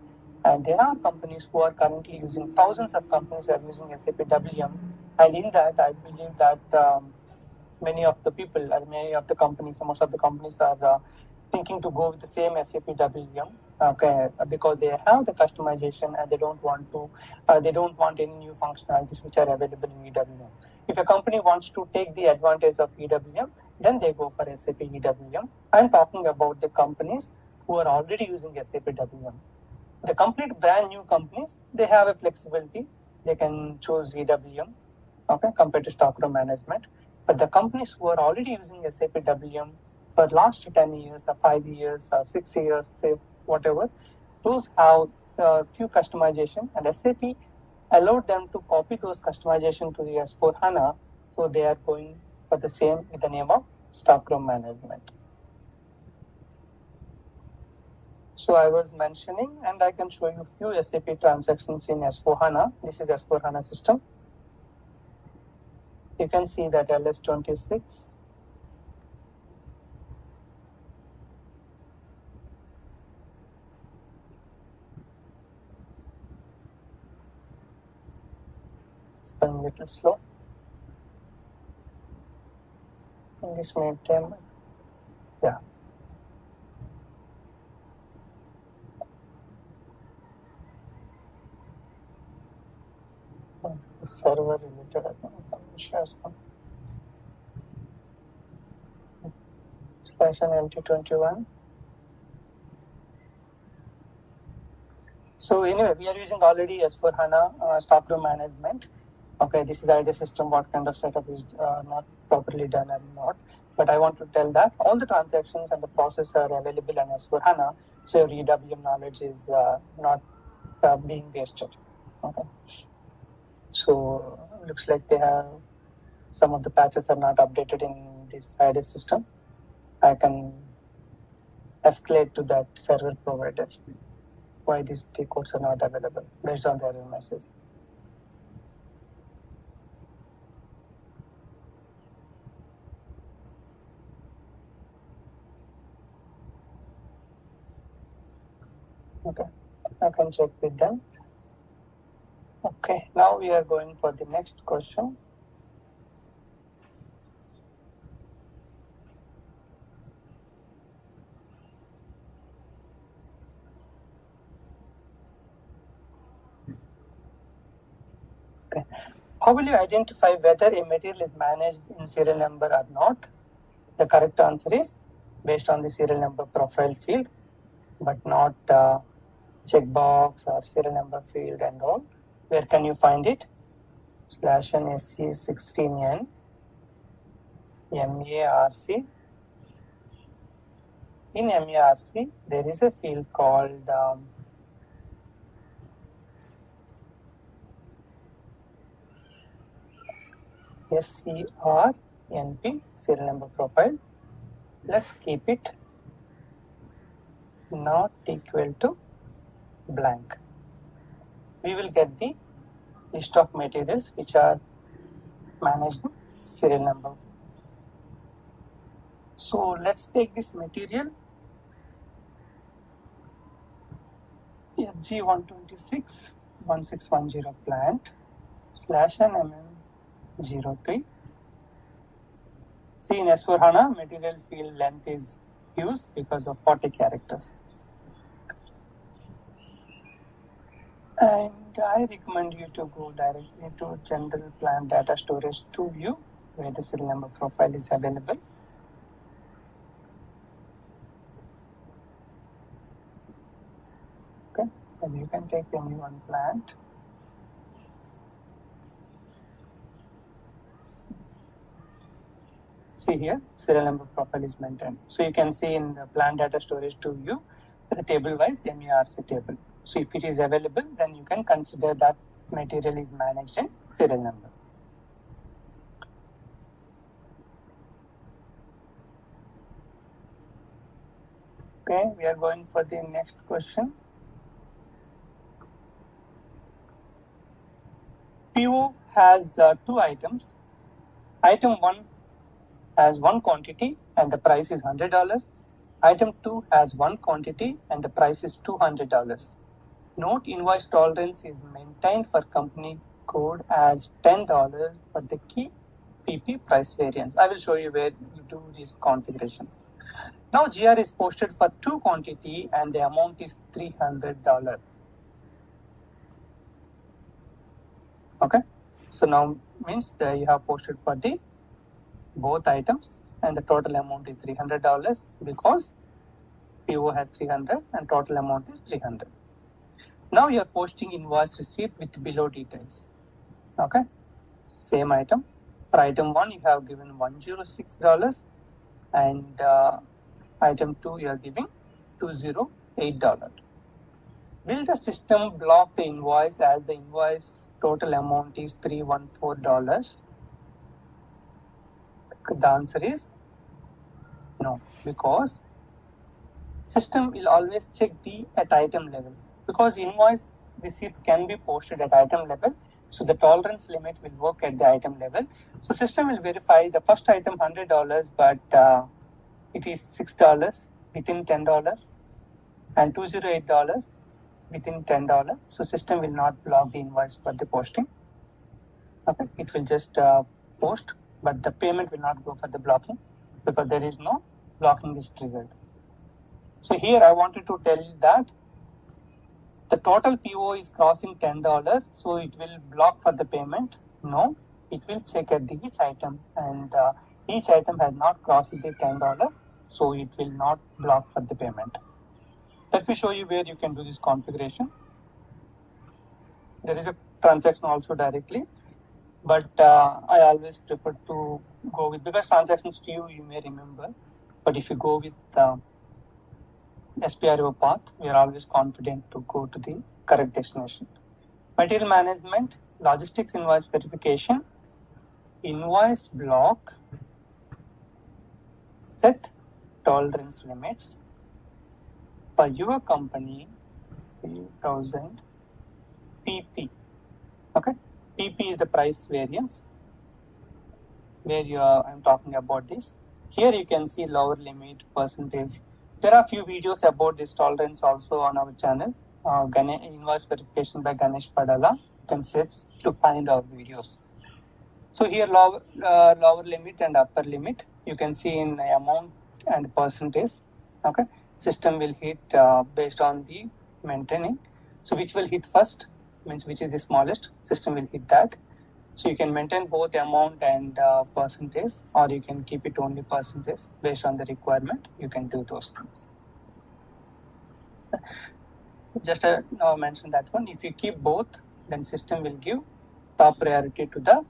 And there are companies who are currently using, thousands of companies are using SAP WM. And in that, I believe that many of the people, many of the companies, most of the companies are thinking to go with the same SAP WM, okay, because they have the customization and they don't want any new functionalities which are available in EWM. If a company wants to take the advantage of EWM, then they go for SAP EWM. I'm talking about the companies who are already using SAP WM. The complete brand new companies, they have a flexibility. They can choose EWM, okay, compared to Stockroom Management. But the companies who are already using SAP WM for last 10 years or 5 years or 6 years, say whatever, those have few customization, and SAP allowed them to copy those customization to the S4HANA. So they are going for the same with the name of Stockroom Management. So I was mentioning, and I can show you few SAP transactions in S4HANA. This is S4HANA system. You can see that LS26. It's going a little slow. And this may time, yeah. Server related some issues. Session MT21. So anyway, we are using already S4HANA Stockroom Management. Okay, this is the idea system, what kind of setup is not properly done and not. But I want to tell that all the transactions and the process are available on S4HANA. So your EWM knowledge is not being wasted. Okay. So looks like they have some of the patches are not updated in this IDS system. I can escalate to that server provider why these T codes are not available based on their message. Okay, I can check with them. Okay, now we are going for the next question. Okay. How will you identify whether a material is managed in serial number or not? The correct answer is based on the serial number profile field, but not checkbox or serial number field and all. Where can you find it? /NSC16N MARC. In MARC, there is a field called SCRNP, serial number profile. Let's keep it not equal to blank. We will get the list of materials which are managed in serial number. So let's take this material FG126 1610 plant /NMM03. See, in S4HANA, material field length is used because of 40 characters. And I recommend you to go directly to General Plant Data Storage to view where the serial number profile is available. Okay, and you can take any one plant. See here, serial number profile is maintained. So you can see in the plant data storage to view the table wise MARC table. So if it is available, then you can consider that material is managed in serial number. Okay, we are going for the next question. PO has two items. Item 1 has one quantity and the price is $100. Item 2 has one quantity and the price is $200. Note invoice tolerance is maintained for company code as $10 for the key PP price variance. I will show you where you do this configuration. Now GR is posted for two quantity and the amount is $300. Okay, so now means that you have posted for the both items and the total amount is $300 because PO has 300 and total amount is 300. Now you are posting invoice receipt with below details. Okay, same item. For item 1 you have given $106 and item 2 you are giving $208. Will the system block the invoice as the invoice total amount is $314? The answer is no, because system will always check the at item level, because invoice receipt can be posted at item level, so the tolerance limit will work at the item level. So system will verify the first item $100, but it is $6 within $10 and $208 within $10. So system will not block the invoice for the posting. Okay, it will just post, but the payment will not go for the blocking because there is no blocking is triggered. So here I wanted to tell you that the total PO is crossing $10, so it will block for the payment. No, it will check at each item, and each item has not crossed the $10, so it will not block for the payment. Let me show you where you can do this configuration. There is a transaction also directly, but I always prefer to go with, because transactions few you may remember, but if you go with SPRO path, we are always confident to go to the correct destination. Material management, logistics invoice verification, invoice block, set tolerance limits for your company 3000 PP. Okay, PP is the price variance where I'm talking about this. Here you can see lower limit percentage. There are few videos about this tolerance also on our channel. Invoice verification by Ganesh Padala. You can search to find our videos. So here lower limit and upper limit. You can see in amount and percentage. Okay, system will hit based on the maintaining. So which will hit first means which is the smallest. System will hit that. So you can maintain both amount and percentage, or you can keep it only percentage based on the requirement. You can do those things. Just now mention that one. If you keep both, then system will give top priority to the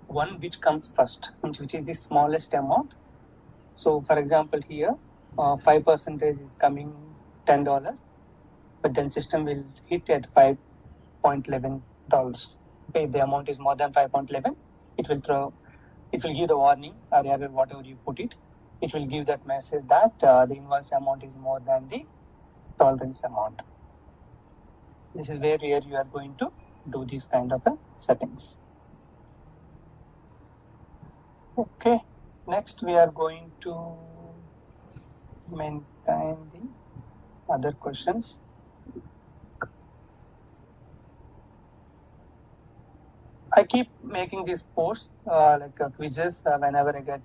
one which comes first, which is the smallest amount. So for example here, 5% is coming $10, but then system will hit at $5.11. Okay, if the amount is more than 5.11, it will give the warning or error, whatever you put it. It will give that message that the invoice amount is more than the tolerance amount. This is where you are going to do these kind of settings. Okay, next we are going to maintain the other questions. I keep making these posts quizzes whenever I get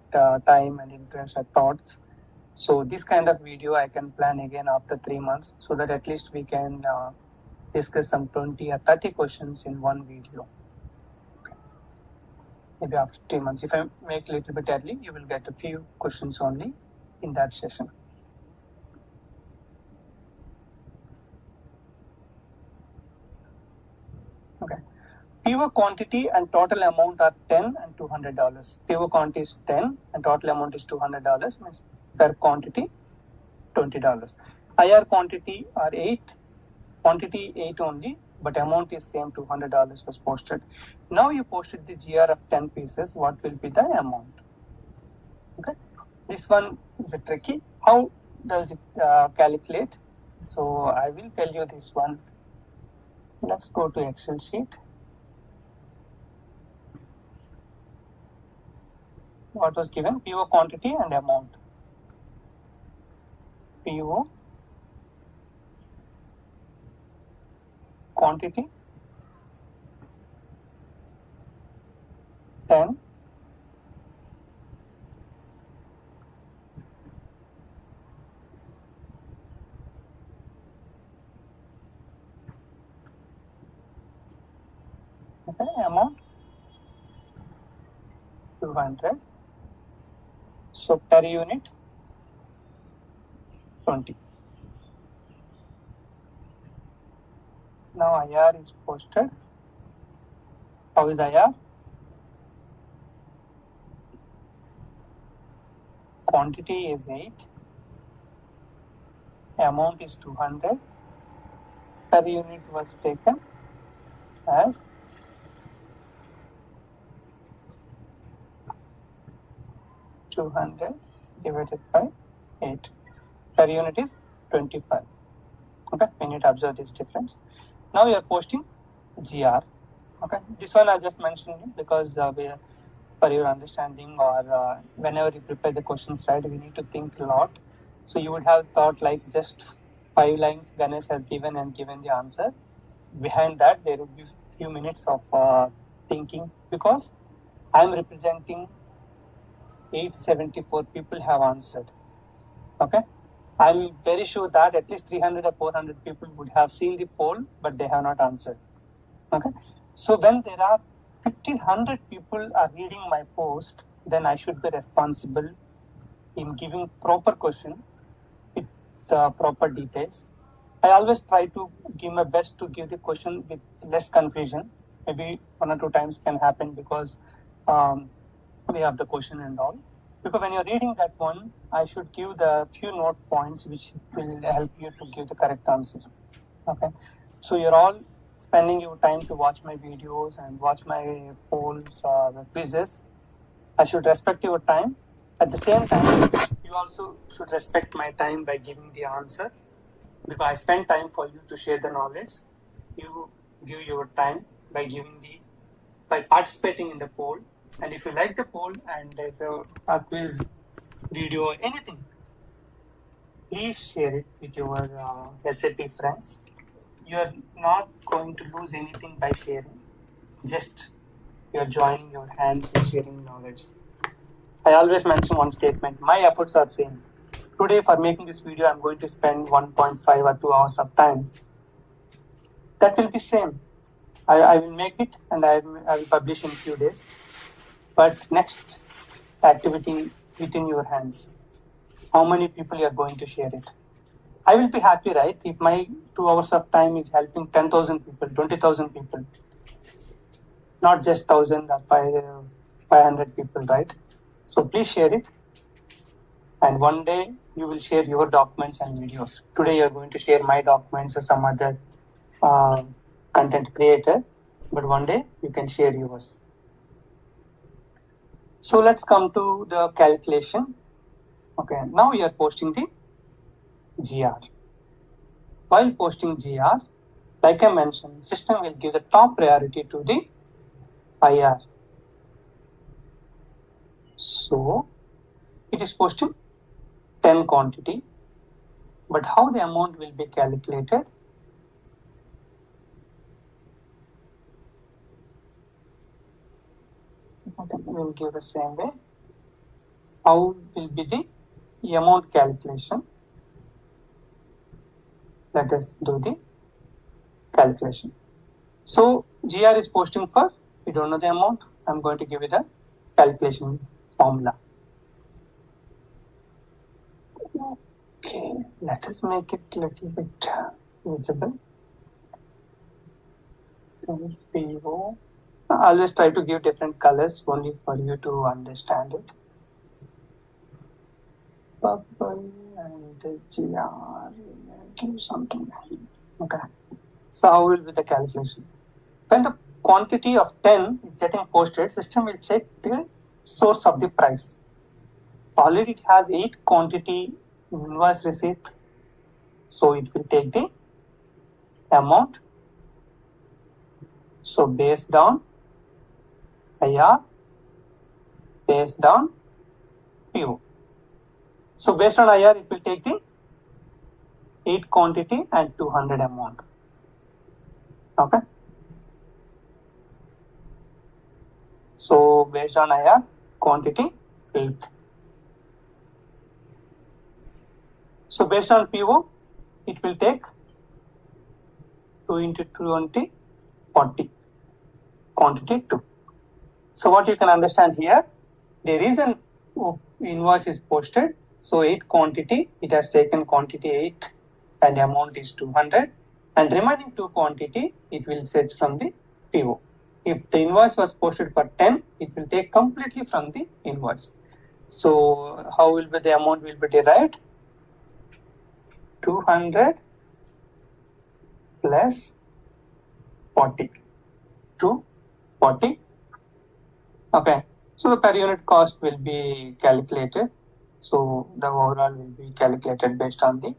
time and interest or thoughts. So this kind of video I can plan again after 3 months, so that at least we can discuss some 20 or 30 questions in one video. Okay. Maybe after 3 months. If I make a little bit early, you will get a few questions only in that session. Okay. PO quantity and total amount are $10 and $200. PO quantity is 10 and total amount is $200, means per quantity $20. IR quantity are 8, quantity 8 only, but amount is same, $200 was posted. Now you posted the GR of 10 pieces, what will be the amount? Okay, this one is a tricky. How does it calculate? So I will tell you this one. So let's go to Excel sheet. What was given? PO quantity and amount. PO quantity 10 okay, amount 200. So per unit 20. Now IR is posted. How is IR? Quantity is 8. Amount is 200. Per unit was taken as 200 divided by 8. Per unit is 25. Okay, we need to observe this difference. Now we are posting GR. Okay, this one I just mentioned because for your understanding, or whenever you prepare the questions, right, we need to think a lot. So you would have thought like just 5 lines Ganesh has given and given the answer. Behind that there would be few minutes of thinking, because I am representing 874 people have answered. Okay, I'm very sure that at least 300 or 400 people would have seen the poll, but they have not answered. Okay, so when there are 1500 people are reading my post, then I should be responsible in giving proper question with proper details. I always try to give my best to give the question with less confusion. Maybe 1 or 2 times can happen because we have the question and all. Because when you're reading that one, I should give the few note points which will help you to give the correct answer. Okay, so you're all spending your time to watch my videos and watch my polls or the quizzes. I should respect your time. At the same time, you also should respect my time by giving the answer, because I spend time for you to share the knowledge. You give your time by participating in the poll. And if you like the poll and the quiz video or anything, please share it with your SAP friends. You are not going to lose anything by sharing. Just you are joining your hands and sharing knowledge. I always mention one statement. My efforts are same. Today, for making this video, I'm going to spend 1.5 or 2 hours of time. That will be same. I will make it and I will publish in few days. But next activity within your hands. How many people you are going to share it? I will be happy, right? If my 2 hours of time is helping 10,000 people, 20,000 people, not just 1,000 or 500 people, right? So please share it. And one day you will share your documents and videos. Today you are going to share my documents or some other content creator, but one day you can share yours. So let's come to the calculation. Okay, now you are posting the GR. While posting GR, like I mentioned, system will give the top priority to the IR. So it is posting 10 quantity, but how the amount will be calculated? Okay, we'll give the same way. How will be the amount calculation? Let us do the calculation. So GR is posting for, we don't know the amount. I'm going to give you the calculation formula. Okay, let us make it a little bit visible. PO. I always try to give different colors only for you to understand it. Purple and GR, give something. Okay. So how will be the calculation? When the quantity of 10 is getting posted, system will check the source of the price. Already it has 8 quantity invoice receipt. So it will take the amount. So based on IR, based on PO. So based on IR, it will take the 8 quantity and 200 amount. Okay. So based on IR, quantity 8. So based on PO, it will take 2 into 20, 40. Quantity 2. So what you can understand here, there is an invoice is posted. So 8 quantity, it has taken quantity 8 and amount is 200. And remaining 2 quantity, it will fetch from the PO. If the invoice was posted for 10, it will take completely from the invoice. So how will be the amount will be derived? 200 plus 40 to 40. Okay, so the per unit cost will be calculated. So the overall will be calculated based on the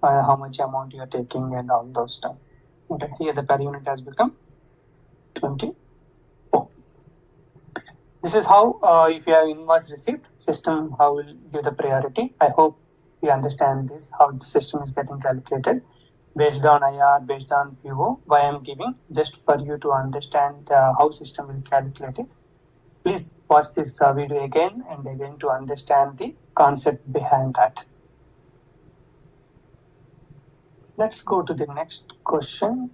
how much amount you are taking and all those stuff. Okay, here the per unit has become 24. This is how if you have invoice receipt, system how will give the priority. I hope you understand this, how the system is getting calculated based on IR, based on PO. Why I am giving, just for you to understand how system will calculate it. Please watch this video again and again to understand the concept behind that. Let's go to the next question.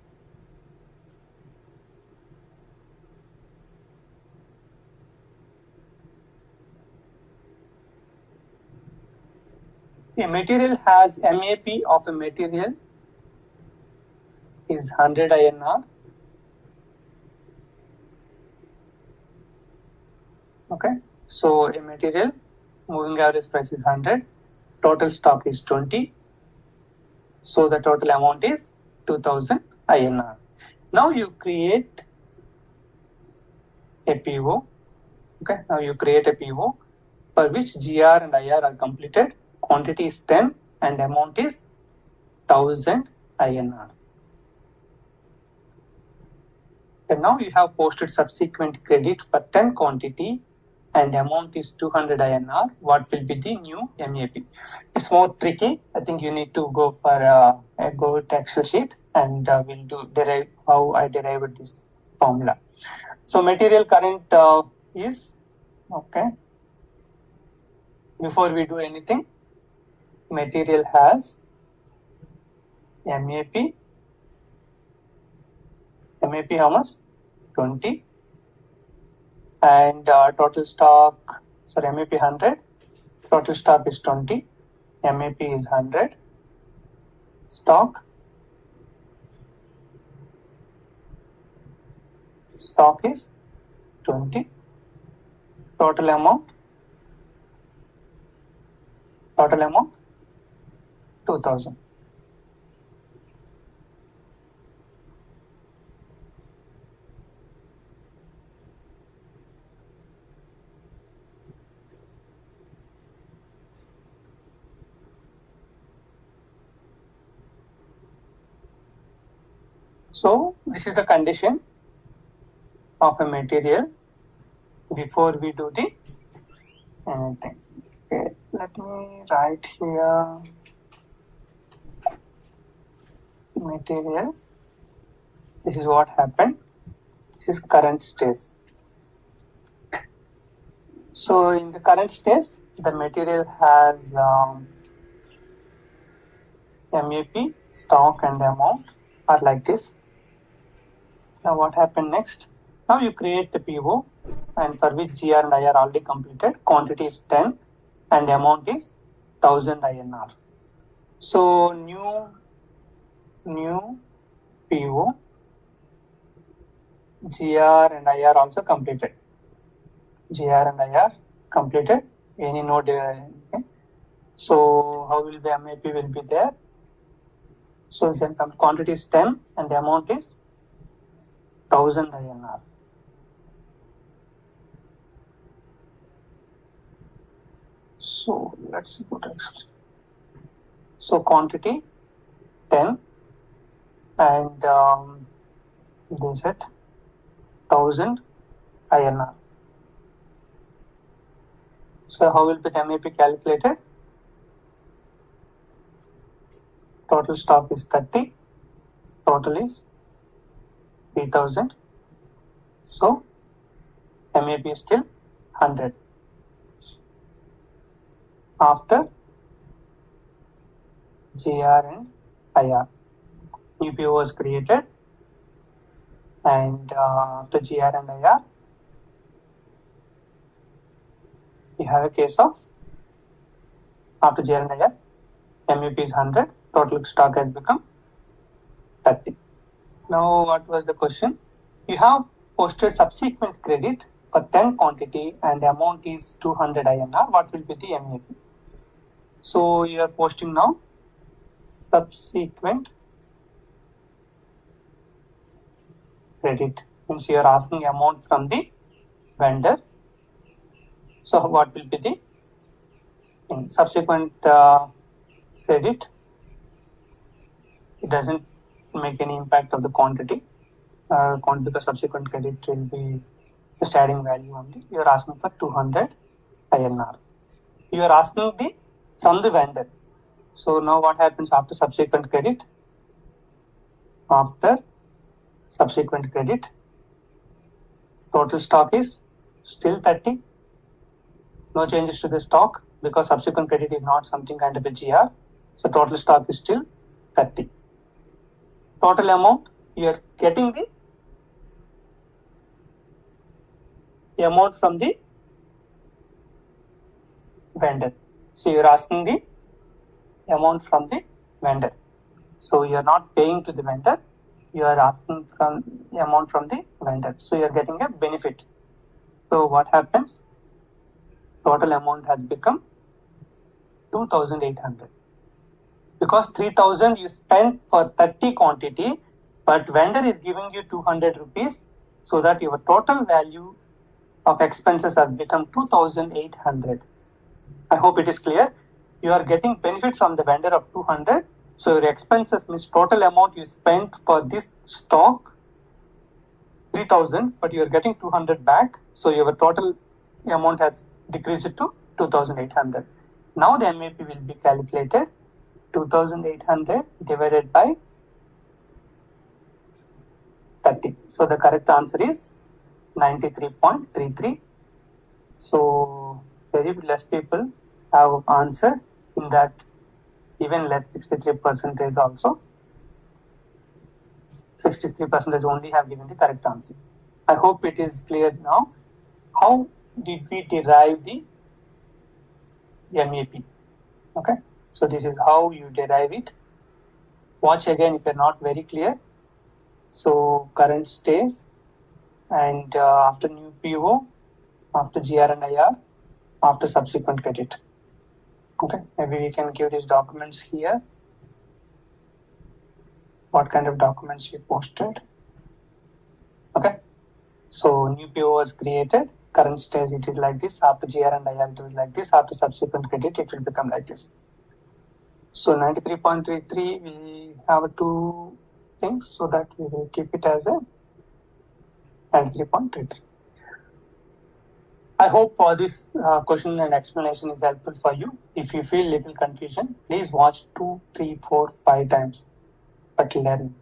A material has MAP of a material is 100 INR. Okay, so a material moving average price is 100, total stock is 20, so the total amount is 2000 INR. Now you create a PO. Okay, now you create a PO for which GR and IR are completed, quantity is 10 and amount is 1000 INR. And now you have posted subsequent credit for 10 quantity and amount is 200 INR. What will be the new MAP? It's more tricky. I think you need to go for a Go Excel sheet and we'll derive how I derived this formula. So material current is, okay, before we do anything, material has MAP how much? 20 and total stock, sorry, MAP 100, total stock is 20, MAP is 100, stock is 20, total amount 2000. So this is the condition of a material before we do the anything. Okay, let me write here material. This is what happened. This is current state. So in the current state, the material has MAP, stock and amount are like this. Now what happened next? Now you create the PO and for which GR and IR already completed. Quantity is 10 and amount is 1000 INR. So new PO, GR and IR also completed. GR and IR completed. Any node. Okay. So how will the MAP will be there? So then quantity is 10 and the amount is 1000 INR. So let's put next. So quantity 10 and this is 1000 INR. So how will the MAP calculated? Total stock is 30, total is 3000. So MAP is still 100. After GR and IR, new PO was created and after GR and IR, we have a case of after GR and IR, MAP is 100, total stock has become 30. Now what was the question? You have posted subsequent credit for 10 quantity and the amount is 200 INR. What will be the MAP? So you are posting now subsequent credit, means you are asking amount from the vendor. So what will be the subsequent credit? It doesn't make any impact of the quantity. Because subsequent credit will be just adding value only. You are asking for 200 INR. You are asking from the vendor. So now what happens after subsequent credit? After subsequent credit, total stock is still 30. No changes to the stock because subsequent credit is not something kind of a GR. So total stock is still 30. Total amount, you are getting the amount from the vendor. So you are asking the amount from the vendor. So you are not paying to the vendor, you are asking from the amount from the vendor. So you are getting a benefit. So what happens? total amount has become 2,800. Because 3,000 you spent for 30 quantity, but vendor is giving you 200 rupees, so that your total value of expenses has become 2,800. I hope it is clear. You are getting benefit from the vendor of 200. So your expenses means total amount you spent for this stock 3,000, but you are getting 200 back. So your total amount has decreased to 2,800. Now the MAP will be calculated. 2,800 divided by 30. So the correct answer is 93.33. So very less people have answered in that, even less 63% also. 63% only have given the correct answer. I hope it is clear now. How did we derive the MAP? Okay, so this is how you derive it. Watch again if you're not very clear. So current stays, and after new PO, after GR and IR, after subsequent credit. Okay, maybe we can give these documents here. What kind of documents we posted? Okay, so new PO was created. Current stage it is like this. After GR and IR it is like this. After subsequent credit it will become like this. So 93.33 we have two things, so that we will keep it as a 93.33. I hope this question and explanation is helpful for you. If you feel little confusion, please watch 2, 3, 4, 5 times, but learn.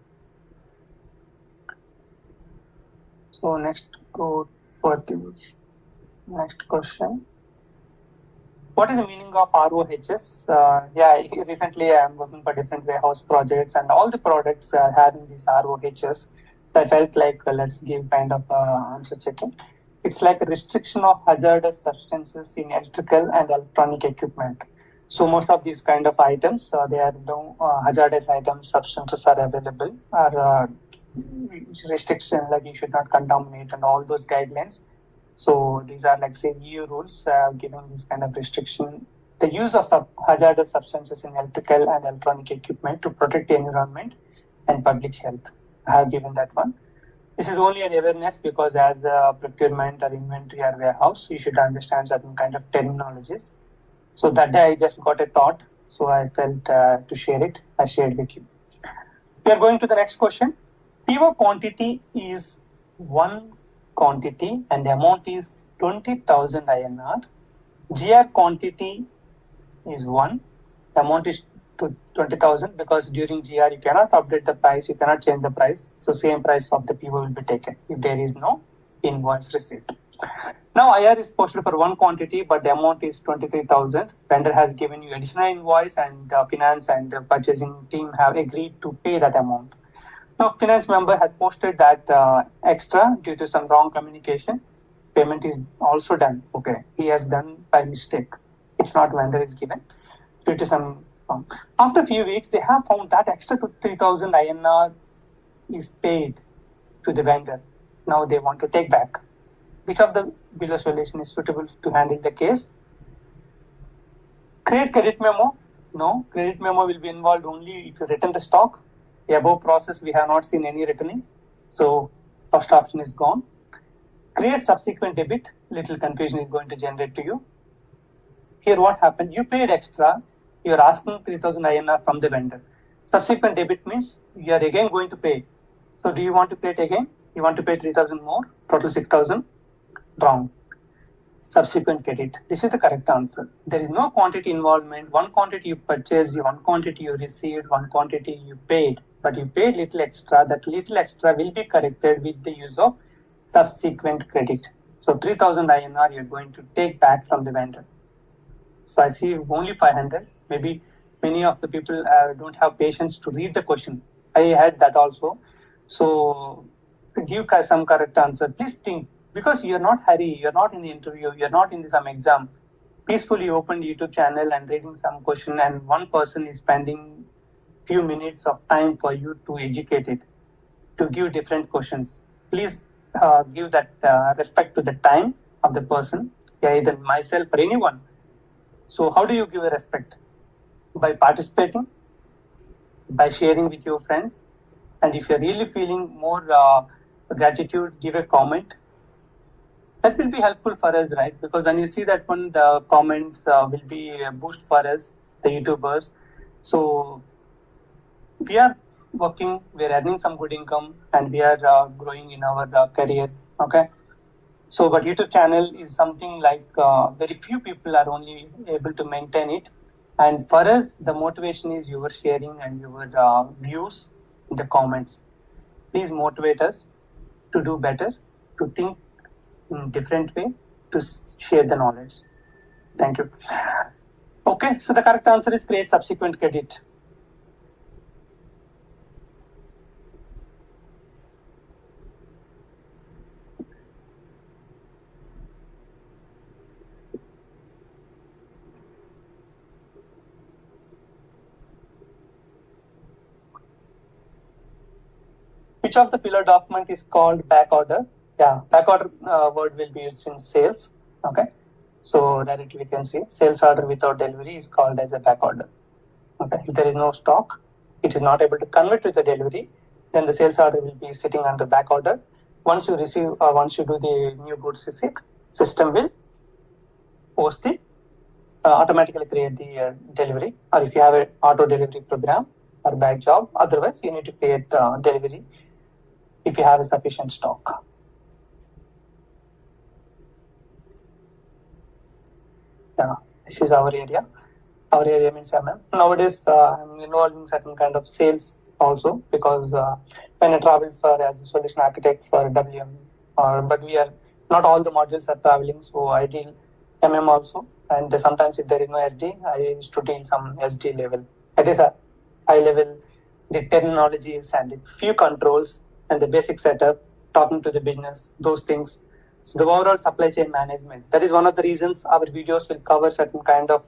So next, go for the next question. What is the meaning of ROHS? Recently I am working for different warehouse projects, and all the products are having these ROHS. So I felt like let's give kind of answer checking. It's like a restriction of hazardous substances in electrical and electronic equipment. So most of these kind of items, there are no hazardous items, substances are available, or restriction like you should not contaminate and all those guidelines. So these are like say EU rules giving this kind of restriction. The use of hazardous substances in electrical and electronic equipment to protect the environment and public health. I have given that one. This is only an awareness because as a procurement or inventory or warehouse, you should understand certain kind of terminologies. So that day I just got a thought, so I felt to share it. I shared with you. We are going to the next question. PO quantity is one quantity and the amount is 20,000 INR. GR quantity is 1. The amount is to 20,000 because during GR you cannot update the price, you cannot change the price. So same price of the PO will be taken if there is no invoice receipt. Now IR is posted for one quantity, but the amount is 23,000. Vendor has given you additional invoice, and finance and purchasing team have agreed to pay that amount. Now finance member has posted that extra due to some wrong communication. Payment is also done. Okay, he has done by mistake. It's not vendor is given due to some. After a few weeks, they have found that extra 3,000 INR is paid to the vendor. Now they want to take back. Which of the below solution is suitable to handle the case? Create credit memo. No, credit memo will be involved only if you return the stock. The above process we have not seen any returning. So first option is gone. Create subsequent debit. Little confusion is going to generate to you. Here what happened? You paid extra. You are asking 3,000 INR from the vendor. Subsequent debit means you are again going to pay. So do you want to pay it again? You want to pay 3,000 more, total 6,000? Wrong. Subsequent credit. This is the correct answer. There is no quantity involvement. One quantity you purchased, one quantity you received, one quantity you paid. But you paid little extra. That little extra will be corrected with the use of subsequent credit. So 3,000 INR you are going to take back from the vendor. So I see only 500. Maybe many of the people don't have patience to read the question. I had that also. So to give some correct answer, please think, because you are not hurry, you are not in the interview, you are not in some exam. Peacefully open the YouTube channel and reading some question, and one person is spending few minutes of time for you to educate it, to give different questions. Please give that respect to the time of the person. either myself or anyone. So how do you give a respect? By participating, by sharing with your friends, and if you're really feeling more gratitude, give a comment. That will be helpful for us, right? Because when you see that one, the comments will be a boost for us, the YouTubers. So we are working, we are earning some good income, and we are growing in our career. Okay. So, but YouTube channel is something like very few people are only able to maintain it. And for us, the motivation is your sharing and your views in the comments. Please motivate us to do better, to think in different way, to share the knowledge. Thank you. Okay, so the correct answer is create subsequent credit. Which of the below document is called back order? Yeah, back order word will be used in sales. Okay, so directly we can see sales order without delivery is called as a back order. Okay, if there is no stock, it is not able to convert to the delivery, then the sales order will be sitting under back order. Once you receive, once you do the new goods receipt, system will post the automatically create the delivery. Or if you have an auto delivery program or batch job, otherwise you need to create delivery if you have a sufficient stock. Yeah, this is our area. Our area means MM. Nowadays, I'm involved in certain kind of sales also because when I travel for as a solution architect for WM, but we are not all the modules are traveling, so I deal MM also. And sometimes if there is no SD, I used to deal some SD level. That is a high level, the terminologies and few controls and the basic setup, talking to the business, those things. So the overall supply chain management. That is one of the reasons our videos will cover certain kind of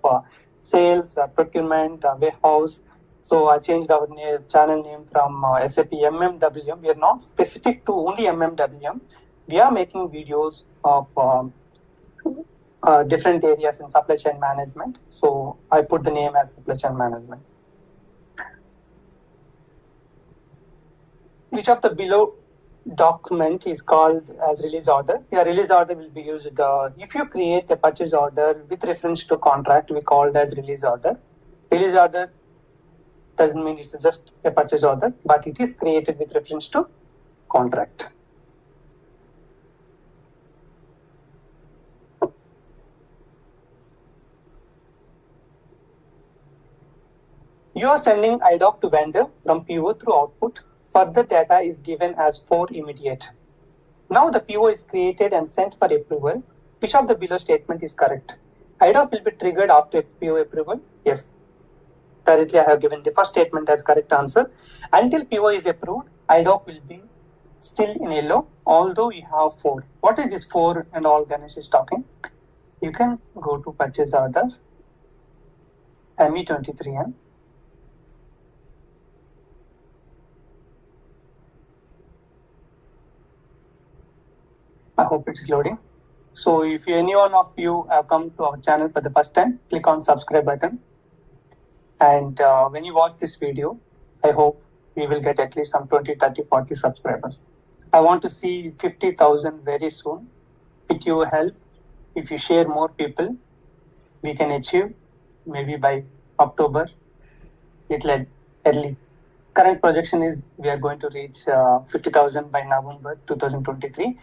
sales, procurement, warehouse. So I changed our channel name from SAP MMWM. We are not specific to only MMWM. We are making videos of different areas in supply chain management. So I put the name as supply chain management. Which of the below document is called as release order? Your release order will be used if you create a purchase order with reference to contract, we call it as release order. Release order doesn't mean it's just a purchase order, but it is created with reference to contract. You are sending IDOC to vendor from PO through output. Further data is given as for immediate. Now the PO is created and sent for approval. Which of the below statement is correct? IDOC will be triggered after PO approval. Yes. Directly I have given the first statement as correct answer. Until PO is approved, IDOC will be still in yellow, although we have 4. What is this 4 and all Ganesh is talking? You can go to purchase order, ME23N. I hope it's loading. So if any one of you have come to our channel for the first time, click on subscribe button. And when you watch this video, I hope we will get at least some 20, 30, 40 subscribers. I want to see 50,000 very soon. With your help, if you share more people, we can achieve maybe by October, little early. Current projection is we are going to reach 50,000 by November 2023.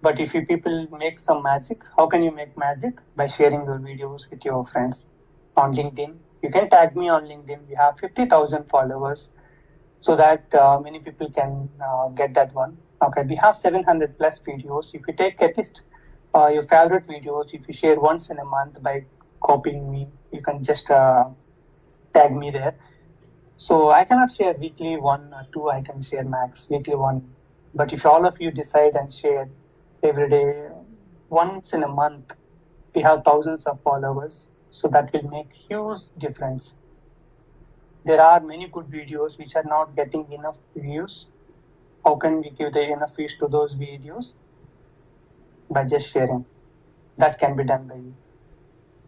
But if you people make some magic, how can you make magic? By sharing your videos with your friends on LinkedIn. You can tag me on LinkedIn. We have 50,000 followers so that many people can get that one. Okay, we have 700 plus videos. If you take at least your favorite videos, if you share once in a month by copying me, you can just tag me there. So I cannot share weekly 1 or 2, I can share max weekly 1. But if all of you decide and share every day, once in a month, we have thousands of followers. So that will make huge difference. There are many good videos which are not getting enough views. How can we give the enough views to those videos? By just sharing. that can be done by you.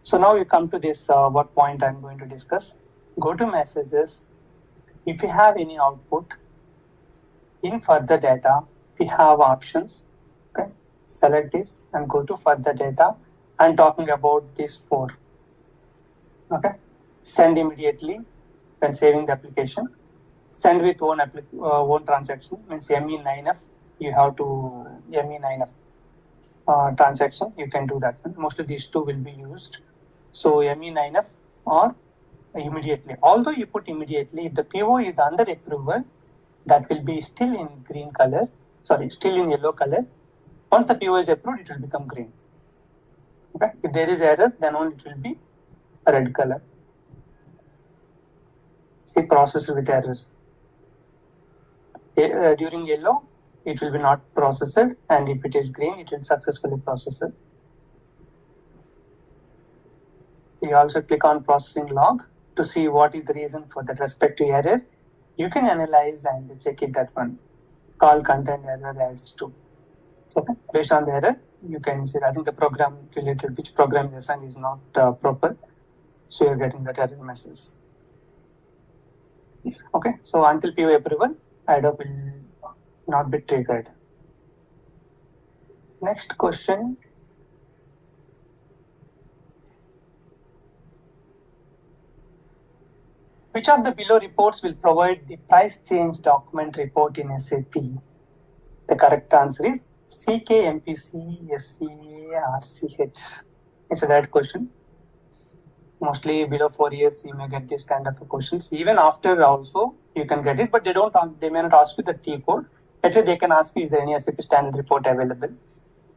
So now you come to this what point I'm going to discuss. Go to messages. If you have any output, in further data, we have options. Okay, select this and go to further data. I'm talking about these 4. Okay, send immediately when saving the application. Send with own transaction means ME9F. You have to ME9F transaction. You can do that one. Mostly these 2 will be used. So ME9F or immediately. Although you put immediately, if the PO is under approval, that will be still in green color. Sorry, still in yellow color. Once the PO is approved, it will become green. Okay. If there is error, then only it will be a red color. See, processed with errors. During yellow, it will be not processed, and if it is green, it will successfully process it. You also click on processing log to see what is the reason for the respective error. You can analyze and check it that one. Call content error adds to. Okay. Based on the error, you can see. I think the program related which program is assigned is not proper, so you're getting that error message. Okay. So until PO approval, IDOP will not be triggered. Next question. Which of the below reports will provide the price change document report in SAP? The correct answer is CKMPC SCARCH. It's a right question. Mostly below 4 years, you may get this kind of questions. Even after also, you can get it, but they may not ask you the T code. Actually, they can ask you, is there any SAP standard report available?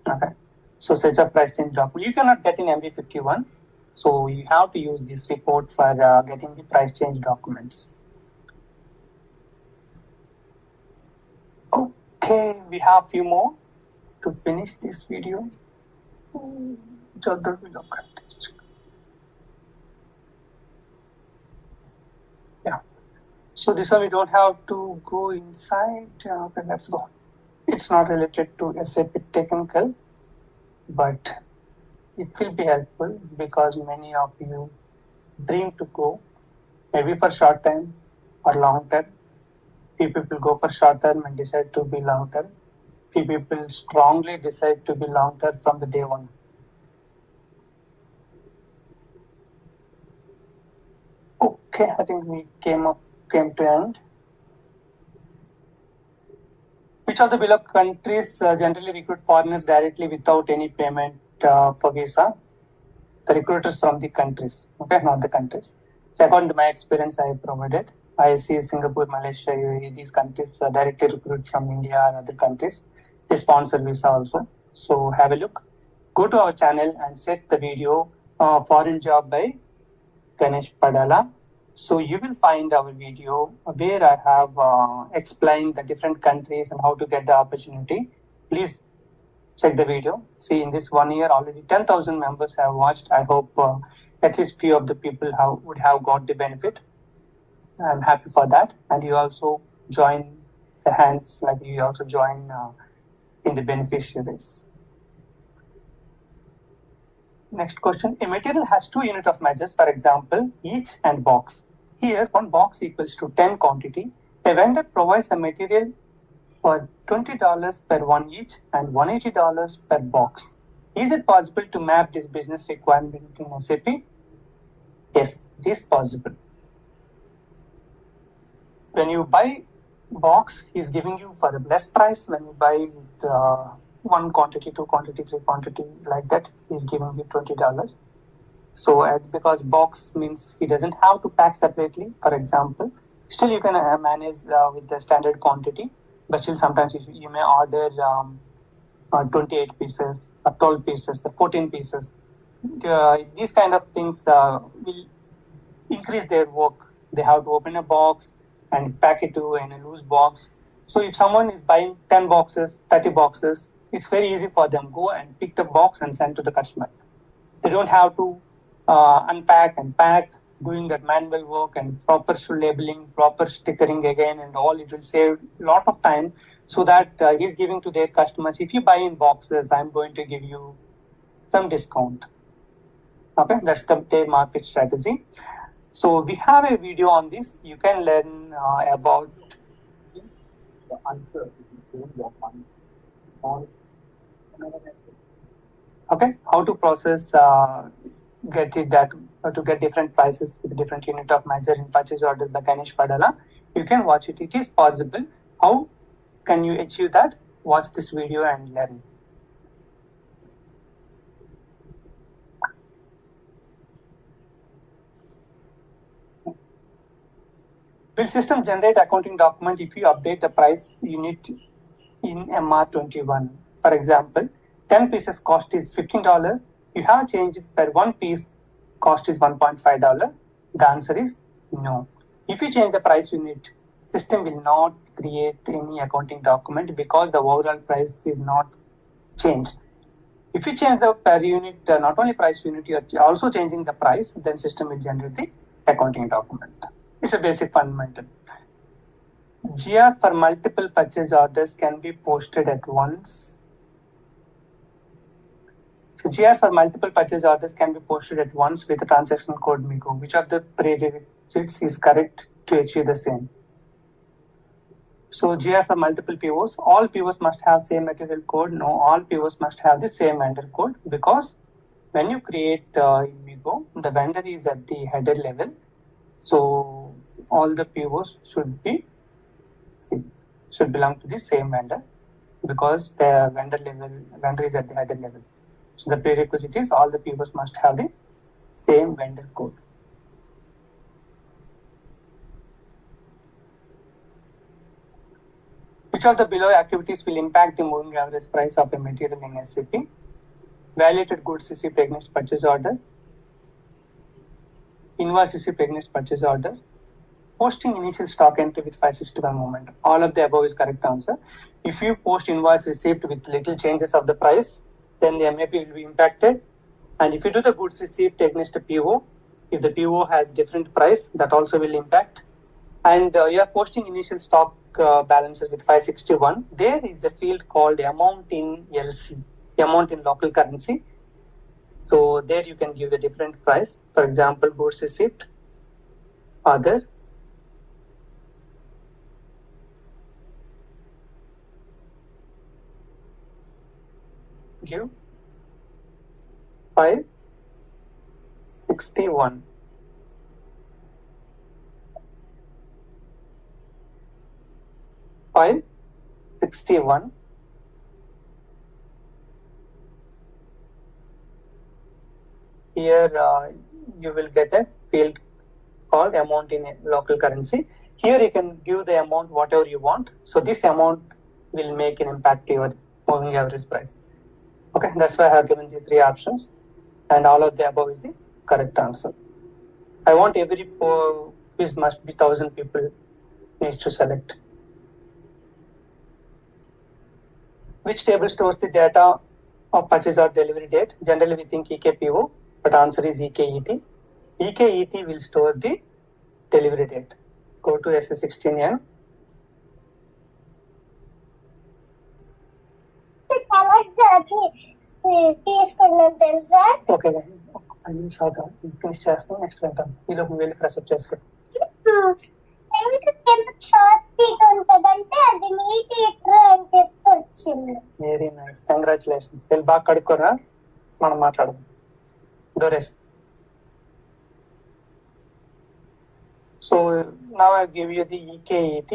Okay. So such a price change document. You cannot get in MB51. So you have to use this report for getting the price change documents. Okay, we have a few more to finish this video. Which other we look at this? Yeah. So this one we don't have to go inside. Okay, let's go. It's not related to SAP technical, but it will be helpful because many of you dream to go, maybe for short time or long term. Few people go for short term and decide to be long term. Few people strongly decide to be long term from the day one. Okay, I think we came to end. Which of the below countries generally recruit foreigners directly without any payment for visa? The recruiters from the countries, okay, not the countries. So according to my experience, I have provided. I see Singapore, Malaysia, UAE, these countries directly recruit from India and other countries. They sponsor visa also. So have a look. Go to our channel and search the video Foreign Job by Ganesh Padala. So you will find our video where I have explained the different countries and how to get the opportunity. Please check the video. See, in this 1 year, already 10,000 members have watched. I hope at least few of the people would have got the benefit. I'm happy for that. And you also join the hands, like you also join in the beneficiaries. Next question. A material has 2 units of measures, for example, each and box. Here, 1 box equals to 10 quantity. A vendor provides the material for $20 per one each and $180 per box. Is it possible to map this business requirement in SAP? Yes, it is possible. When you buy box, he is giving you for a less price. When you buy with 1 quantity, 2 quantity, 3 quantity, like that, he is giving you $20. So because box means he doesn't have to pack separately, for example. Still you can manage with the standard quantity, but still sometimes you may order 28 pieces, 12 pieces, 14 pieces. These kind of things will increase their work. They have to open a box and pack it in a loose box. So if someone is buying 10 boxes, 30 boxes, it's very easy for them. Go and pick the box and send to the customer. They don't have to unpack and pack, doing that manual work and proper labeling, proper stickering again and all. It will save a lot of time, so that he's giving to their customers. If you buy in boxes, I'm going to give you some discount. Okay, that's their market strategy. So we have a video on this. You can learn about the answer. Okay, how to process get it that to get different prices with different unit of measure in purchase order by Ganesh Padala. You can watch it. It is possible. How can you achieve that? Watch this video and learn. Will system generate accounting document if you update the price unit in MR21? For example, 10 pieces cost is $15. You have changed it per one piece cost is $1.5. The answer is no. If you change the price unit, system will not create any accounting document because the overall price is not changed. If you change the per unit, not only price unit, you are also changing the price, then system will generate the accounting document. It's a basic fundamental. GR for multiple purchase orders can be posted at once. So GR for multiple purchase orders can be posted at once with the transaction code MIGO. Which of the prerequisites is correct to achieve the same? So GR for multiple POs, all POs must have same material code. No, all POs must have the same vendor code, because when you create in MIGO, the vendor is at the header level. So all the POs should belong to the same vendor, because the vendor is at the header level. So the prerequisite is all the POs must have the same vendor code. Which of the below activities will impact the moving average price of a material in SAP? Validated goods received against purchase order, invoice received against purchase order, posting initial stock entry with 561 movement. All of the above is correct answer. If you post invoice received with little changes of the price, then the MAP will be impacted. And if you do the goods received against a PO, if the PO has different price, that also will impact. And you are posting initial stock balances with 561. There is a field called amount in LC, amount in local currency. So there you can give the different price. For example, goods received, other, give 561. Here you will get a field called amount in local currency. Here you can give the amount whatever you want. So this amount will make an impact to your moving average price. Okay, that's why I have given these three options, and all of the above is the correct answer. I want every quiz must be 1,000 people needs to select. Which table stores the data of purchase or delivery date? Generally we think EKPO, but answer is EKET. EKET will store the delivery date. Go to SS16N. Okay, I will saw that. Finish చేస్తాం next వెళ్తాం. ఈలోపు వెళ్ళి fresh up చేసుకో. Very nice, congratulations. వెళ్ళి బాగా కడుక్కోరా, మనం మాట్లాడదాం. డోరేష్. So now I give you the EKET.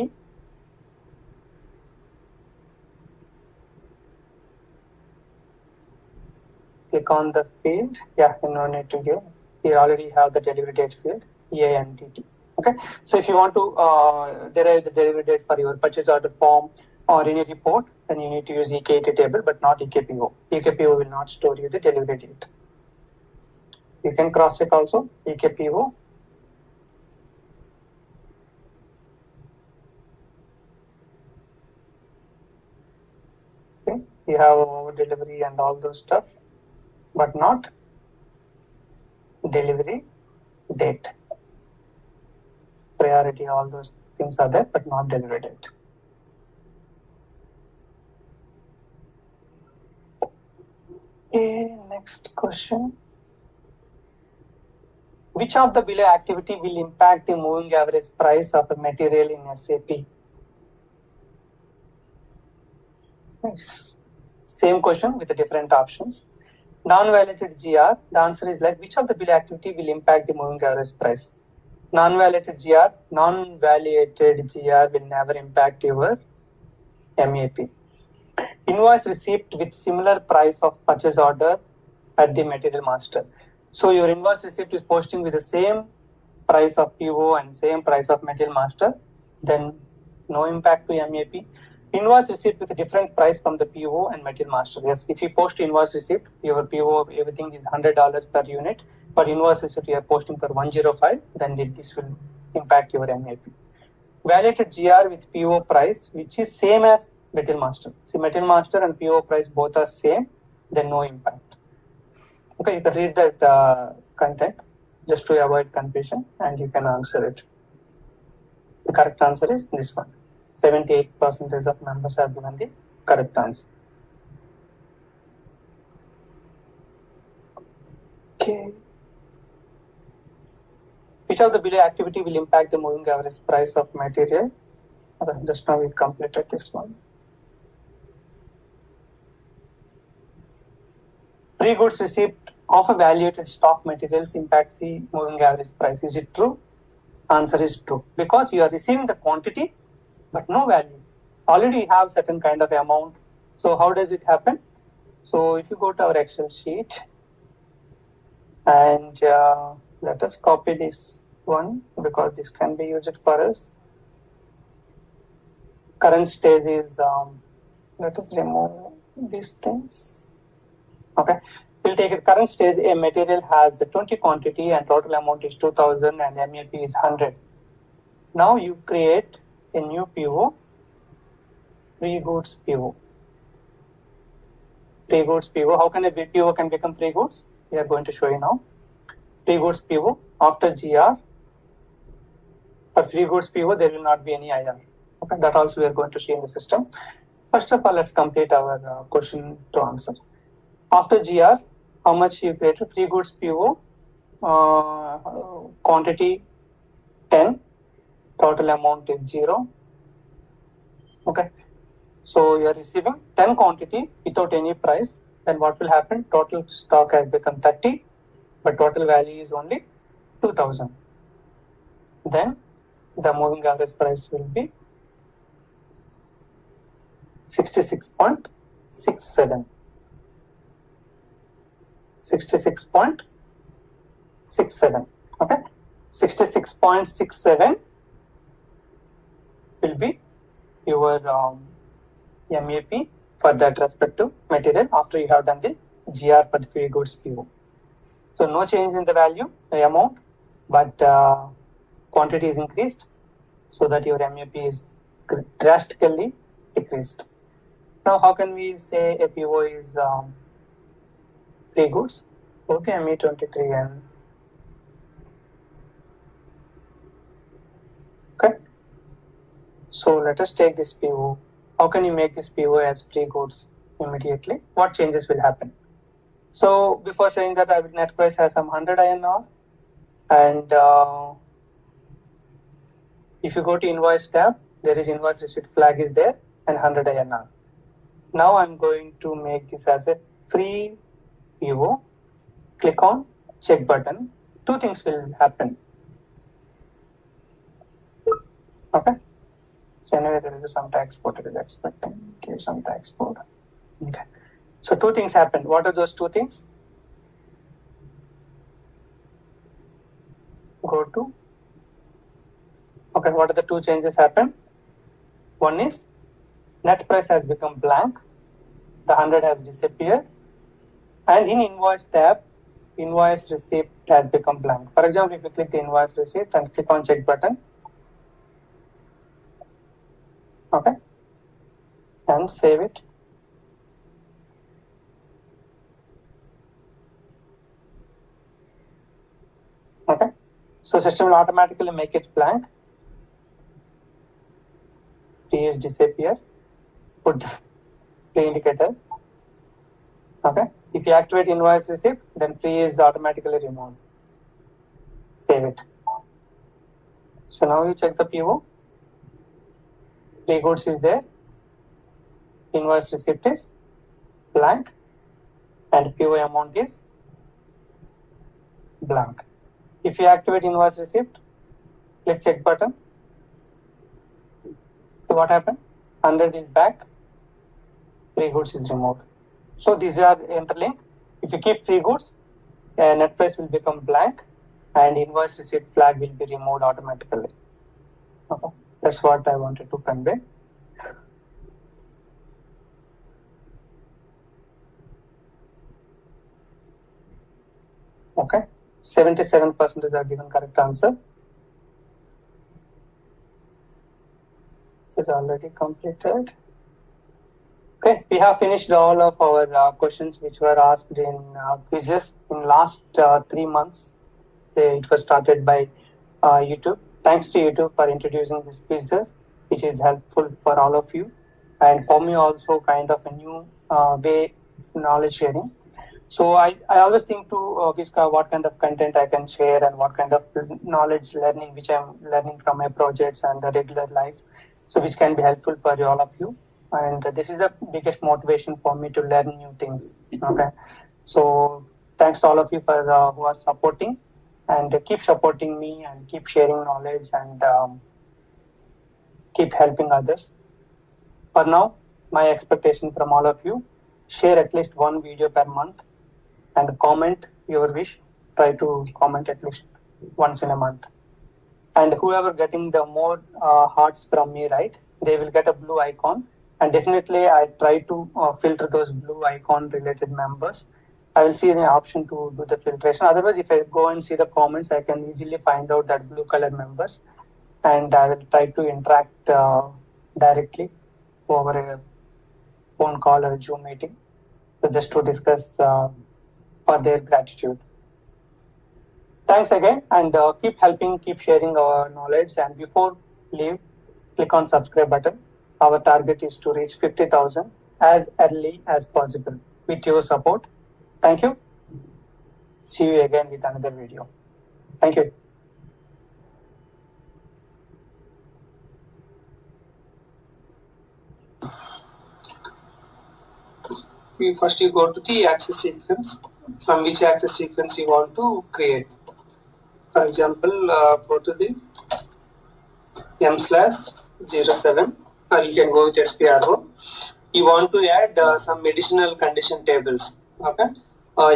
Click on the field. Yeah, you no need to give. You already have the delivery date field, EANDT. Okay. So if you want to derive the delivery date for your purchase order form or any report, then you need to use EKET table, but not EKPO. EKPO will not store you the delivery date. You can cross check also EKPO. Okay. You have delivery and all those stuff, but not delivery date. Priority, all those things are there, but not delivery date. Okay. next question. Which of the below activity will impact the moving average price of a material in SAP? Nice. Same question with the different options. Non-validated GR, the answer is like which of the below activity will impact the moving average price? Non-validated GR will never impact your MAP. Invoice receipt with similar price of purchase order at the material master. So your invoice receipt is posting with the same price of PO and same price of material master, then no impact to MAP. Invoice receipt with a different price from the PO and material master. Yes, if you post invoice receipt, your PO, everything is $100 per unit, but invoice receipt you are posting for 105, then this will impact your MAP. Validated GR with PO price, which is same as material master. See, material master and PO price both are same, then no impact. Okay, you can read that content just to avoid confusion and you can answer it. The correct answer is this one. 78% of members have given the correct answer. Okay. Which of the below activity will impact the moving average price of material? Okay, just now we completed this one. Free goods receipt of evaluated stock materials impacts the moving average price. Is it true? Answer is true. Because you are receiving the quantity but no value. Already you have certain kind of amount. So how does it happen? So if you go to our Excel sheet and let us copy this one because this can be used for us. Current stage is, let us remove these things. Okay, we'll take it. Current stage, a material has the 20 quantity and total amount is 2000 and MAP is 100. Now you create a new PO, free goods PO. Free goods PO. How can a PO can become free goods? We are going to show you now. Free goods PO after GR. For free goods PO, there will not be any IR. Okay, that also we are going to see in the system. First of all, let's complete our question to answer. After GR, how much you create? Free goods PO, quantity 10, total amount is 0. Okay, so you are receiving 10 quantity without any price. Then what will happen? Total stock has become 30, but total value is only 2000. Then the moving average price will be 66.67. 66.67. Okay, 66.67 will be your MAP for that respective material after you have done the GR for the free goods PO. So no change in the value, the amount, but quantity is increased so that your MAP is drastically decreased. Now how can we say a PO is free goods? Okay, ME23N. Okay. So let us take this PO. How can you make this PO as free goods immediately? What changes will happen? So before saying that, our net price has some 100 INR, and if you go to invoice tab, there is invoice receipt flag is there and 100 INR. Now I'm going to make this as a free PO. Click on check button. Two things will happen. Okay. So anyway, there is some tax code it is expecting. Give some tax code. Okay. So two things happen. What are those two things? Go to. Okay, what are the two changes happen? One is net price has become blank. The 100 has disappeared. And in invoice tab, invoice receipt has become blank. For example, if you click the invoice receipt and click on check button. Okay. And save it. Okay. So system will automatically make it blank. Please disappear. Put the indicator. Okay. If you activate invoice receipt, then free is automatically removed. Save it. So now you check the PO. Free goods is there. Invoice receipt is blank. And PO amount is blank. If you activate invoice receipt, click check button. So what happened? 100 is back. Free goods is removed. So these are interlinked. If you keep free goods, net price will become blank and invoice receipt flag will be removed automatically. Okay. That's what I wanted to convey. Okay. 77% are given correct answer. This is already completed. Okay, we have finished all of our questions which were asked in quizzes in last 3 months. It was started by YouTube. Thanks to YouTube for introducing this quizzes, which is helpful for all of you, and for me also kind of a new way of knowledge sharing. So I always think to what kind of content I can share and what kind of knowledge learning which I'm learning from my projects and the regular life, so which can be helpful for all of you. And this is the biggest motivation for me to learn new things. Okay, so thanks to all of you for who are supporting, and keep supporting me and keep sharing knowledge and keep helping others. For now, my expectation from all of you: share at least one video per month and comment your wish. Try to comment at least once in a month. And whoever getting the more hearts from me, right, they will get a blue icon. And definitely I try to filter those blue icon related members. I will see the option to do the filtration. Otherwise, if I go and see the comments, I can easily find out that blue color members. And I will try to interact directly over a phone call or a Zoom meeting. So just to discuss for their gratitude. Thanks again, and keep helping, keep sharing our knowledge. And before leave, click on subscribe button. Our target is to reach 50,000 as early as possible with your support. Thank you. See you again with another video. Thank you. First you go to the access sequence, from which access sequence you want to create. For example, go to the m/07, or you can go with SPRO. You want to add some additional condition tables. Okay,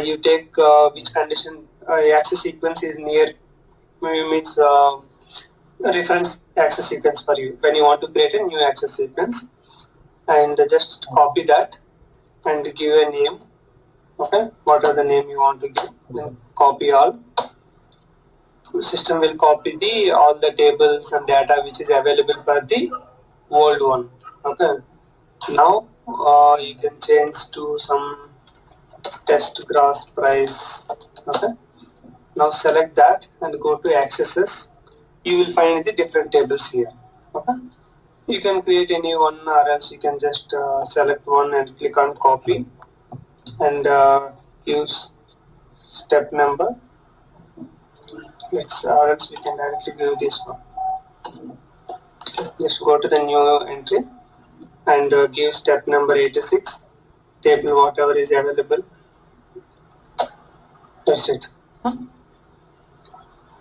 you take which condition access sequence is near, means reference access sequence for you when you want to create a new access sequence, and just copy that and give a name. Okay, what are the name you want to give? Then copy all. System will copy all the tables and data which is available for the old one. Okay, now you can change to some test gross price. Okay, now select that and go to accesses. You will find the different tables here. Okay, you can create any one, or else you can just select one and click on copy and use step number. Or else we can directly give this one. Just go to the new entry and give step number 86, table whatever is available. That's it.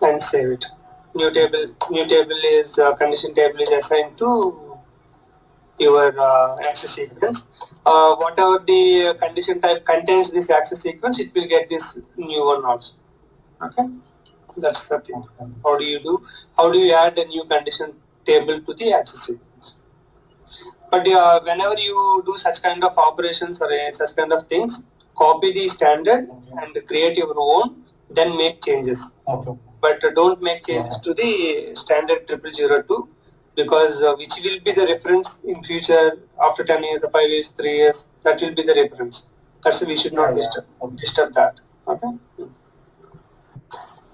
And save it. New table is condition table is assigned to your access sequence. Whatever the condition type contains this access sequence, it will get this new one also. Okay, that's the thing. How do you add a new condition table to the access sequence? But whenever you do such kind of operations or such kind of things, copy the standard and create your own, then make changes. Okay. But don't make changes to the standard 0002, because which will be the reference in future after 10 years, or 5 years, 3 years. That will be the reference. That's why we should not disturb that. Okay.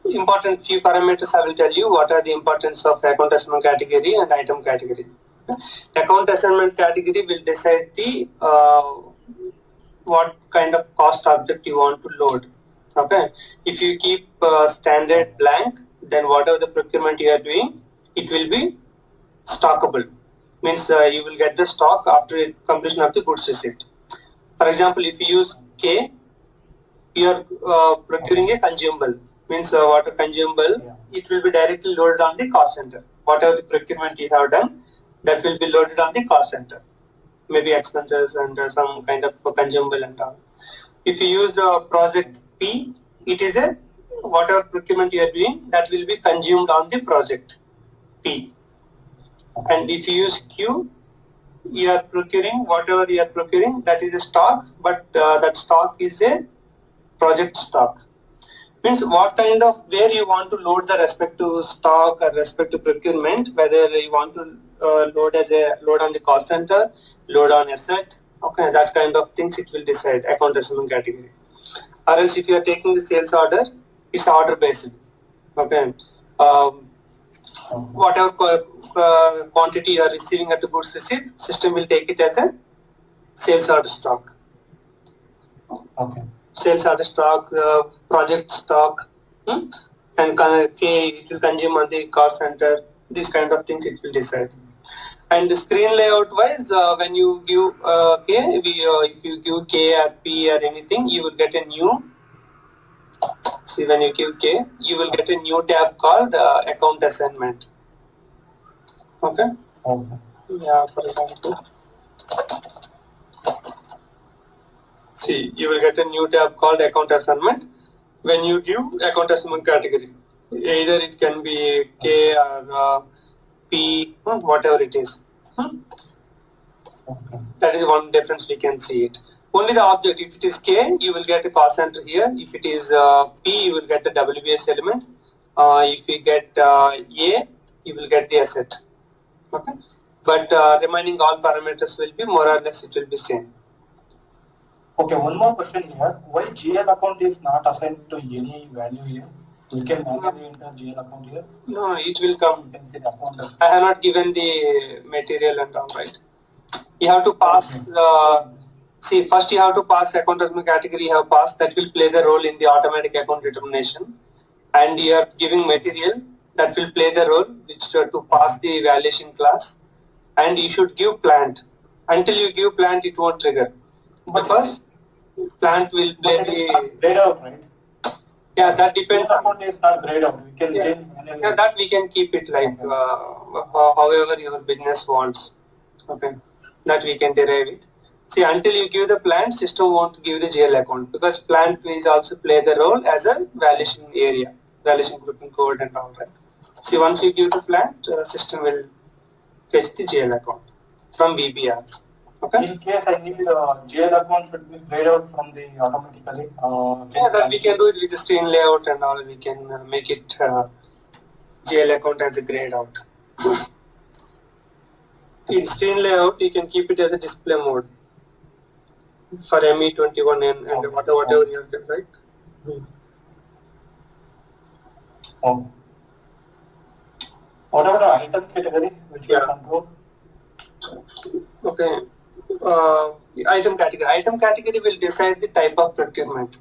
Important few parameters I will tell you. What are the importance of account assignment category and item category? Okay. Account assignment category will decide the what kind of cost object you want to load. Okay, if you keep standard blank, then whatever the procurement you are doing, it will be stockable. Means you will get the stock after completion of the goods receipt. For example, if you use K, you are procuring a consumable. Means water consumable, it will be directly loaded on the cost center. Whatever the procurement you have done, that will be loaded on the cost center. Maybe expenses and some kind of consumable and all. If you use project P, it is a whatever procurement you are doing, that will be consumed on the project P. And if you use Q, you are procuring whatever you are procuring, that is a stock, but that stock is a project stock. Means what kind of, where you want to load the respective stock or respective procurement, whether you want to load on the cost center, load on asset, okay, that kind of things it will decide account receivable category. Or else if you are taking the sales order, it's order based. Okay, whatever quantity you are receiving at the goods receipt, system will take it as a sales order stock. Okay. Sales order stock, project stock, and K, it will consume on the cost center. These kind of things it will decide. And the screen layout wise, when you give K, if you give K or P or anything, you will get a new. See, when you give K, you will get a new tab called account assignment. Okay. Okay. Yeah, for example. See, you will get a new tab called account assignment when you give account assignment category. Either it can be K or P, whatever it is. Okay. That is one difference we can see it. Only the object, if it is K, you will get a cost center here. If it is P, you will get the WBS element. If you get A, you will get the asset. Okay. But remaining all parameters will be more or less it will be same. Okay, one more question here. Why GL account is not assigned to any value here? We can manually enter GL account here. No, it will come. You can see the account. I have not given the material and all, right? You have to pass. See, first you have to pass account assignment category. You have passed. That will play the role in the automatic account determination. And you are giving material that will play the role, which to pass the evaluation class. And you should give plant. Until you give plant, it won't trigger. Because plant will play the grayed out, right? Yeah, that depends. Account is not grayed out. We can change manually. Yeah, that we can keep it like however your business wants. Okay, that we can derive it. See, until you give the plant, system won't give the GL account because plant will also play the role as a valuation area, valuation grouping code and all that. See, once you give the plant, system will fetch the GL account from BBR. Okay. In case I need GL account should be grayed out from the automatically. Yeah, that we can do it with the screen layout and all. We can make it GL account as a grayed out. In screen layout, you can keep it as a display mode for ME21 and whatever you have done, right? Oh. What about the item category which you control? Okay. Item category. Item category will decide the type of procurement.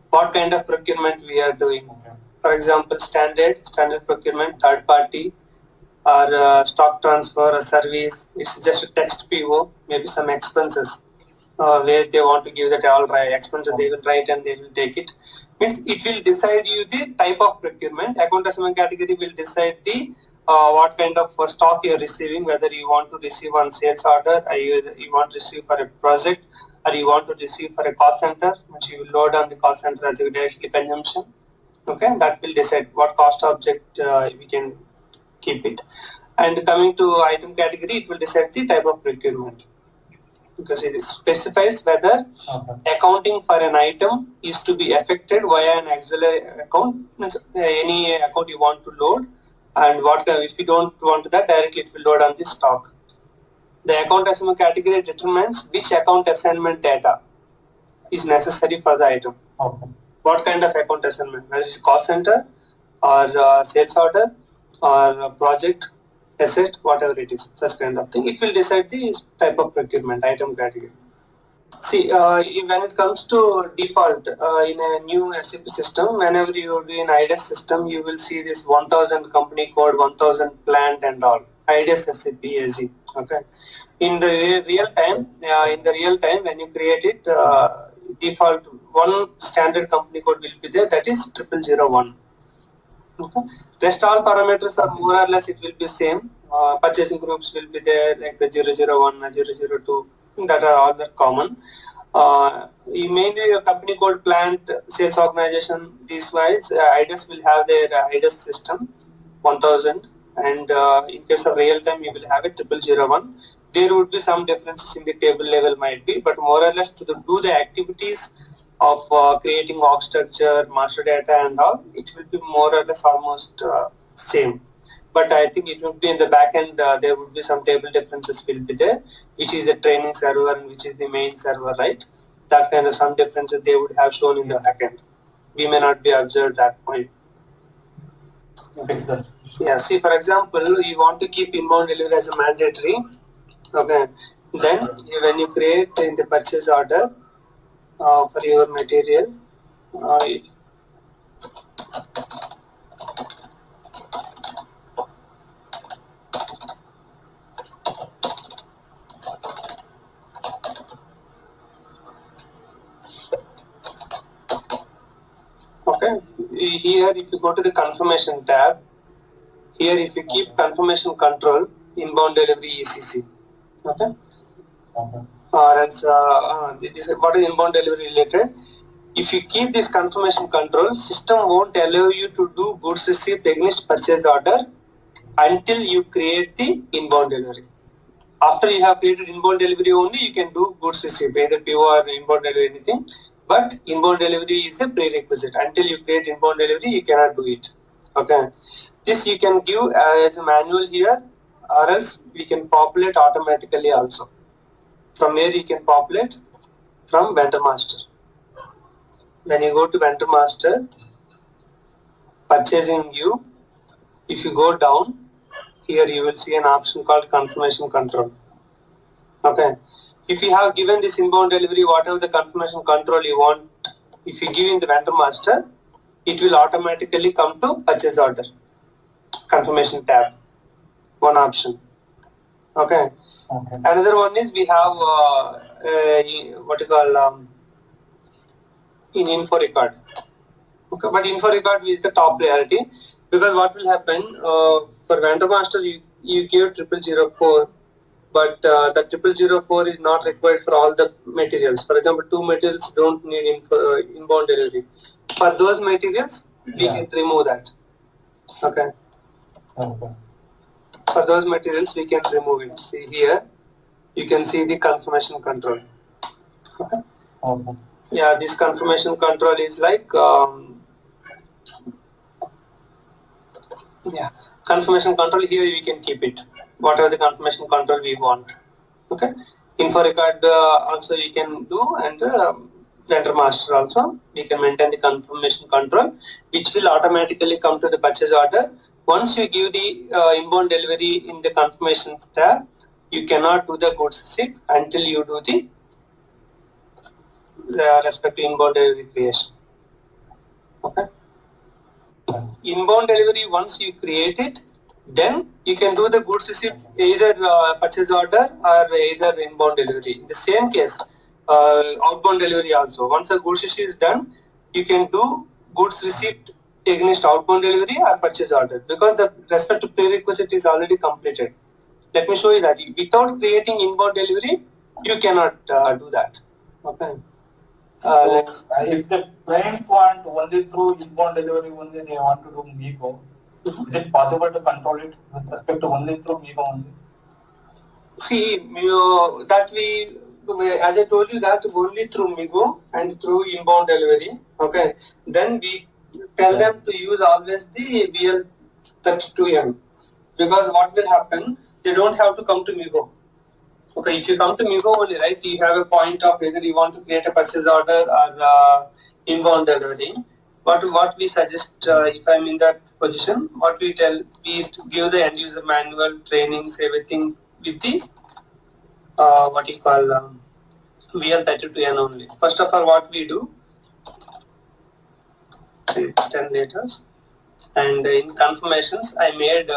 What kind of procurement we are doing. Okay. For example, standard procurement, third party, or stock transfer, or service. It's just a text PO, maybe some expenses where they want to give that all right expenses. They will write and they will take it. Means it will decide you the type of procurement. Account assignment category will decide the what kind of stock you are receiving, whether you want to receive on sales order, or you want to receive for a project, or you want to receive for a cost center, which you will load on the cost center as a directly consumption. Okay, that will decide what cost object we can keep it. And coming to item category, it will decide the type of procurement because it specifies whether accounting for an item is to be effected via an auxiliary account, any account you want to load. And if you don't want that, directly it will load on the stock. The account assignment category determines which account assignment data is necessary for the item. Okay. What kind of account assignment, whether it's cost center or sales order or project, asset, whatever it is, such kind of thing. It will decide the type of procurement, item category. See, when it comes to default in a new SAP system, whenever you do an IDES system, you will see this 1000 company code, 1000 plant and all. IDES SAP AZ. Okay. In the real time, when you create it, default one standard company code will be there. That is 0001. Okay. Rest all parameters are more or less it will be same. Purchasing groups will be there like the 001, 002. That are all that common. Mainly your company code, plant, sales organization, these wise, IDES will have their IDES system 1000, and in case of real time you will have it 0001. There would be some differences in the table level might be, but more or less to do the activities of creating org structure, master data and all, it will be more or less almost same. But I think it will be in the back end, there would be some table differences will be there, which is the training server and which is the main server, right? That kind of some differences they would have shown in the back end. We may not be observed that point. Okay. Yeah, see, for example, you want to keep inbound delivery as a mandatory. Okay. Then when you create in the purchase order for your material, okay, here if you go to the confirmation tab, here if you keep confirmation control, inbound delivery ECC, okay, or else this is what is inbound delivery related. If you keep this confirmation control, system won't allow you to do goods received against purchase order until you create the inbound delivery. After you have created inbound delivery only, you can do goods received, either PO or inbound delivery, anything. But inbound delivery is a prerequisite. Until you create inbound delivery, you cannot do it. Okay. This you can give as a manual here, or else we can populate automatically also. From where you can populate? From vendor master. When you go to vendor master, purchasing view, if you go down, here you will see an option called confirmation control. Okay. If you have given this inbound delivery, whatever the confirmation control you want, if you give in the vendor master, it will automatically come to purchase order. Confirmation tab. One option. Okay. Another one is we have what you call in info record. Okay, but info record is the top priority, because what will happen for vendor master you give 0004, but the 0004 is not required for all the materials. For example, 2 materials don't need inbound delivery. For those materials, we can remove that. Okay. For those materials, we can remove it. See here, you can see the confirmation control. Okay. Yeah, this confirmation control is like confirmation control. Here we can keep it, whatever the confirmation control we want. Okay. Info record also we can do, and vendor master also we can maintain the confirmation control, which will automatically come to the purchase order. Once you give the inbound delivery in the confirmation tab, you cannot do the goods receipt until you do the respective inbound delivery creation. Okay. Inbound delivery, once you create it, then you can do the goods receipt either purchase order or either inbound delivery. In the same case, outbound delivery also. Once a goods receipt is done, you can do goods receipt against outbound delivery or purchase order, because the respective prerequisite is already completed. Let me show you that. Without creating inbound delivery, you cannot do that. Okay. If the clients want only through inbound delivery, only they want to do MIGO, is it possible to control it with respect to only through MIGO only? See, that we, as I told you, that only through MIGO and through inbound delivery. Okay. Then we tell them to use always the BL32M, because what will happen? They don't have to come to MIGO. Okay, if you come to MIGO only, right, you have a point of whether you want to create a purchase order or inbound delivery. But what we suggest, if I'm in that position, what we tell, we give the end user manual, trainings, everything with the what you call VL32N only. First of all, what we do, 10 letters, and in confirmations, I made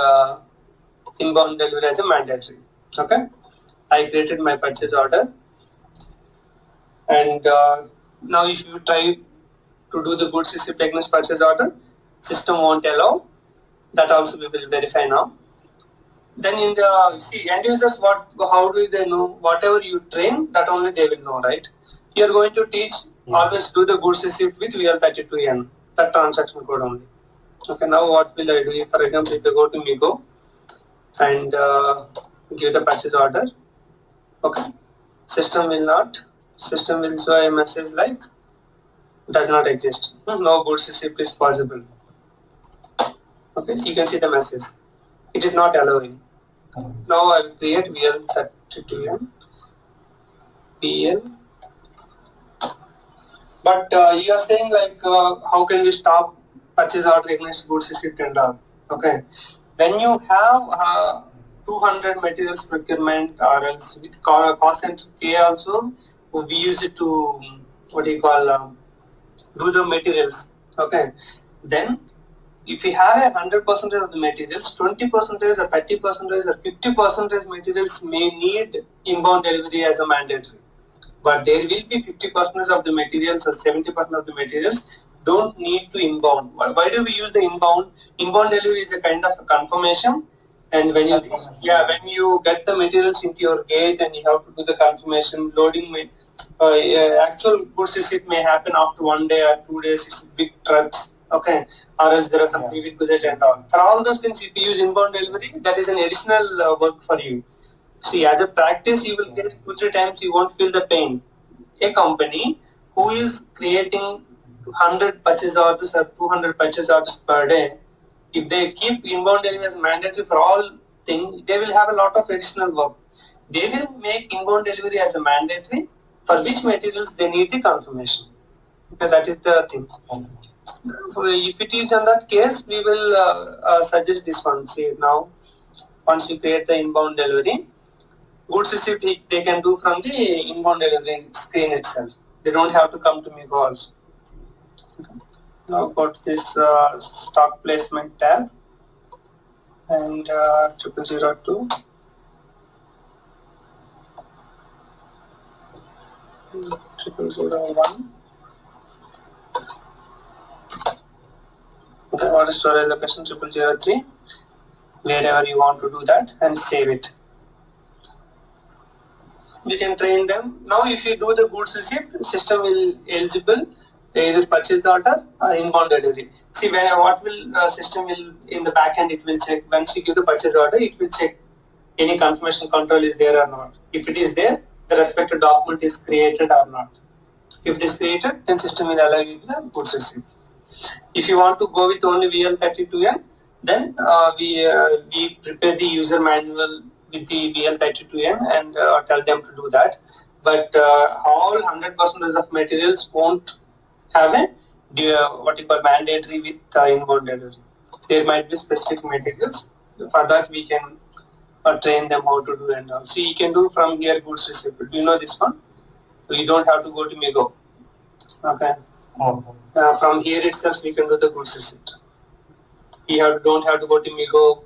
inbound delivery as a mandatory. Okay, I created my purchase order, and now if you try to do the goods received against purchase order, system won't allow. That also we will verify now. Then in the end users, how do they know? Whatever you train, that only they will know, right? You are going to teach always do the goods received with VL32N, that transaction code only. Okay, now what will I do? For example, if I go to Migo and give the purchase order, okay, system will show a message like does not exist. No goods received is possible. Okay, you can see the message. It is not allowing. Now I will create VL32N. VL. But you are saying like how can we stop purchase order against goods received and all? Okay, when you have 200 materials procurement or else with cost center K also, we use it to do the materials. Okay, then if we have 100% of the materials, 20% or 30% or 50% materials may need inbound delivery as a mandatory. But there will be 50% of the materials or 70% of the materials don't need to inbound. Why do we use the inbound? Inbound delivery is a kind of a confirmation. And when you get the materials into your gate and you have to do the confirmation, loading actual goods receipt may happen after 1 day or 2 days. It's big trucks, okay, or else there are some prerequisite and all. For all those things, if you use inbound delivery, that is an additional work for you. See, as a practice, you will get 2-3 times, you won't feel the pain. A company who is creating 100 purchase orders or 200 purchase orders per day, if they keep inbound delivery as mandatory for all things, they will have a lot of additional work. They will make inbound delivery as a mandatory for which materials they need the confirmation. Okay, that is the thing. If it is in that case, we will suggest this one. See, now, once you create the inbound delivery, goods received they can do from the inbound delivery screen itself. They don't have to come to me also. Okay. Now go to this stock placement tab and 0002. 0001. Okay, what is storage location 0003? Wherever you want to do that and save it. We can train them. Now if you do the goods receipt, the system will eligible either purchase order or inbound delivery. See what will system will in the back end it will check. Once you give the purchase order, it will check any confirmation control is there or not. If it is there, the respective document is created or not. If it is created, then system will allow you the goods receipt. If you want to go with only VL32N, then we prepare the user manual with the VL32N and tell them to do that. But all 100% of materials won't have a mandatory with inbound delivery. There might be specific materials. For that, we can train them how to do and all. So you can do from here goods receipt. Do you know this one? So you don't have to go to Migo. Okay. From here itself, we can do the goods receipt. You don't have to go to Migo.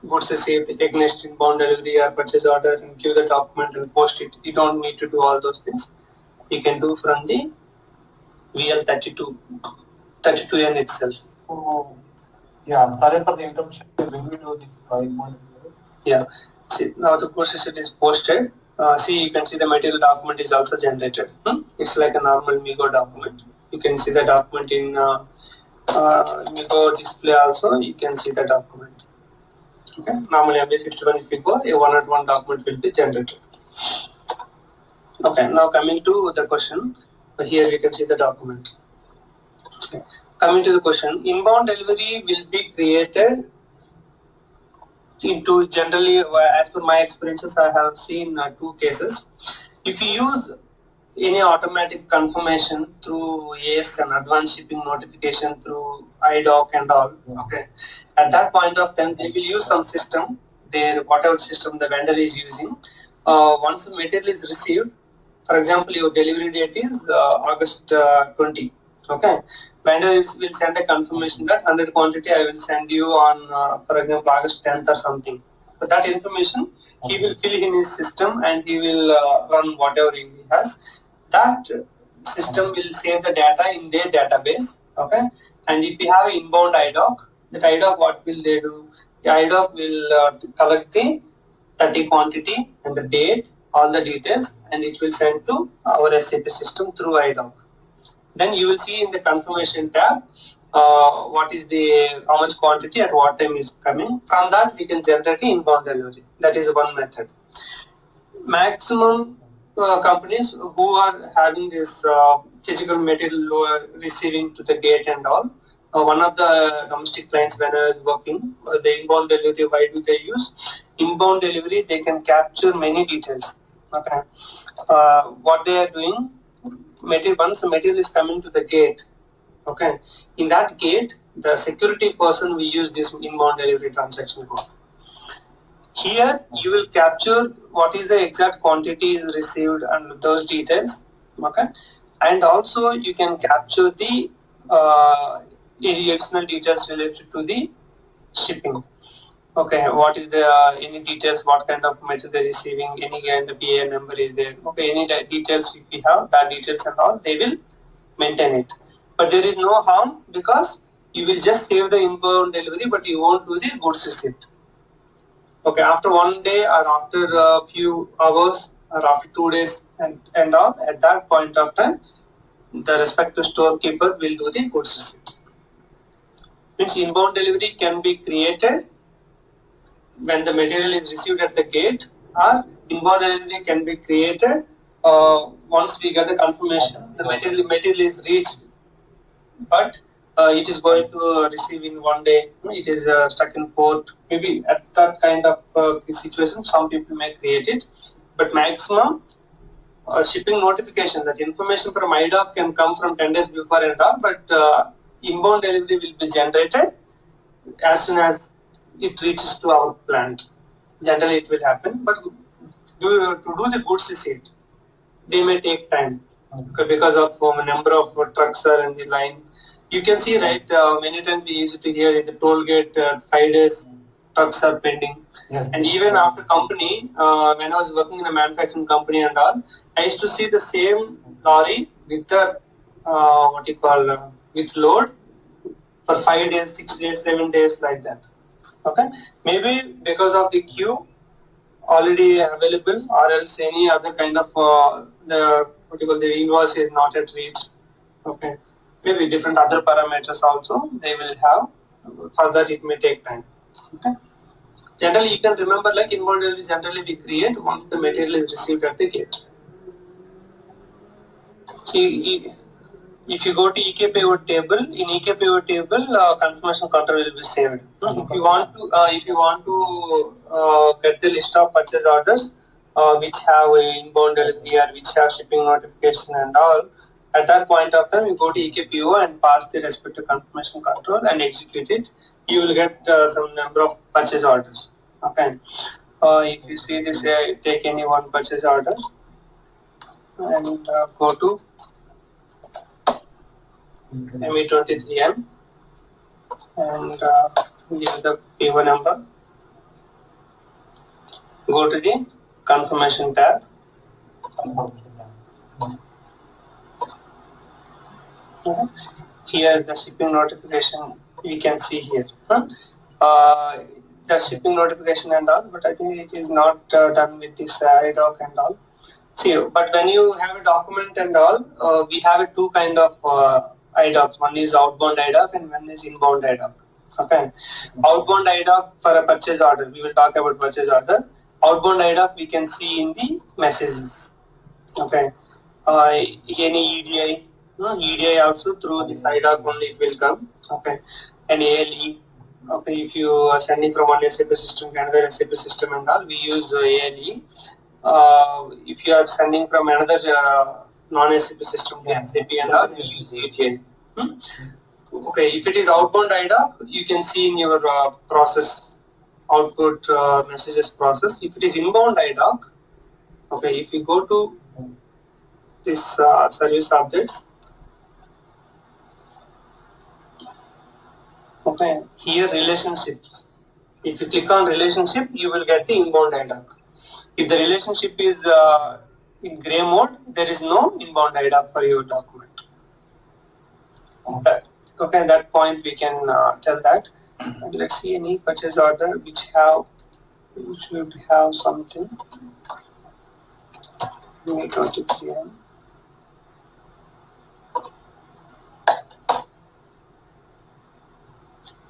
Goods received against inbound delivery or purchase order and give the document and post it. You don't need to do all those things. You can do from the VL32N itself. So, yeah, sorry for the interruption. When we do this yeah. See, now the goods receipt is posted. See, you can see the material document is also generated. It's like a normal Migo document. You can see the document in Migo display also. You can see the document. Okay. Normally, every 51 if you go, a 101 document will be generated. Okay. Now coming to the question, here we can see the document. Okay. Coming to the question, inbound delivery will be created into generally, as per my experiences, I have seen 2 cases. If you use any automatic confirmation through ASN, advanced shipping notification through iDoc and all, okay, at that point of time, they will use some system, whatever system the vendor is using, once the material is received, for example, your delivery date is August 20. Okay, vendor will send a confirmation that 100 quantity I will send you on, for example, August 10th or something. But that information he will fill in his system and he will run whatever he has. That system will save the data in their database. Okay, and if you have inbound IDOC, that IDOC, what will they do? The IDOC will collect the 30 quantity and the date, all the details, and it will send to our SAP system through IDOC. Then you will see in the confirmation tab what is the how much quantity at what time is coming. From that we can generate the inbound delivery. That is one method. Maximum companies who are having this physical material receiving to the gate and all. One of the domestic clients when I was working, the inbound delivery, why do they use? Inbound delivery, they can capture many details. Okay, what they are doing, once the material is coming to the gate, okay, in that gate, the security person will use this inbound delivery transaction code. Here, you will capture what is the exact quantity is received and those details, okay, and also you can capture the additional details related to the shipping. Okay, what is the any details, what kind of material they're receiving, any kind of PA number is there. Okay, any details if we have, that details and all, they will maintain it. But there is no harm because you will just save the inbound delivery, but you won't do the goods receipt. Okay, after one day or after a few hours or after 2 days and all, at that point of time, the respective storekeeper will do the goods receipt. Means inbound delivery can be created when the material is received at the gate, or inbound delivery can be created once we get the confirmation the material is reached, but it is going to receive in 1 day. It is stuck in port. Maybe at that kind of situation, some people may create it, but maximum shipping notification, that information from IDOC can come from 10 days before and all, but inbound delivery will be generated as soon as it reaches to our plant. Generally it will happen, but to do the goods receipt, they may take time because of number of trucks are in the line. You can see, right, many times we used to hear in the toll gate 5 days trucks are pending. Yes. And even after company, when I was working in a manufacturing company and all, I used to see the same lorry with the with load for 5 days, 6 days, 7 days, like that. Okay, maybe because of the queue already available, or else any other kind of the invoice is not yet reached. Okay, maybe different other parameters also they will have. For that it may take time. Okay, generally you can remember, like inbound delivery generally we create once the material is received at the gate. See, if you go to EK pivot table, in EK pivot table, confirmation control will be saved. If you want to get the list of purchase orders which have inbound delivery or which have shipping notification and all, at that point of time, you go to EKPO and pass the respective confirmation control and execute it. You will get some number of purchase orders. Okay. If you see this, take any one purchase order and go to ME23M and give the PO number. Go to the confirmation tab. Here the shipping notification we can see here. The shipping notification and all, but I think it is not done with this IDOC and all. See, but when you have a document and all, we have two kind of IDOCs. One is outbound IDOC and one is inbound IDOC. Okay. Outbound IDOC for a purchase order. We will talk about purchase order. Outbound IDOC we can see in the messages. Okay. Any EDI. EDI also through this IDOC only it will come. Okay. And ALE. Okay. If you are sending from one SAP system to another SAP system and all, we use ALE. If you are sending from another non-SAP system to SAP and all, we use EDI. Okay. If it is outbound IDOC, you can see in your process output messages process. If it is inbound IDOC, Okay, if you go to this service updates, okay, here relationships. If you click on relationship, you will get the inbound IDOC. If the relationship is in gray mode, there is no inbound IDOC for your document. Okay, at that point we can tell that. And let's see any purchase order which should have something. May 23.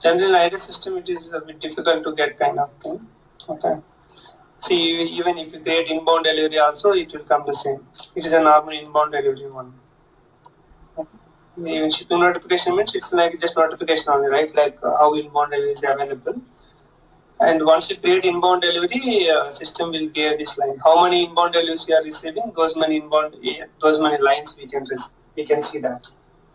General IRS system, it is a bit difficult to get kind of thing. Okay. See, even if you create inbound delivery also, it will come the same. It is a normal inbound delivery one. Even shipping notification means it's like just notification only, right? Like how inbound delivery is available. And once you create inbound delivery, system will give this line. How many inbound deliveries you are receiving? Those many lines we can see that.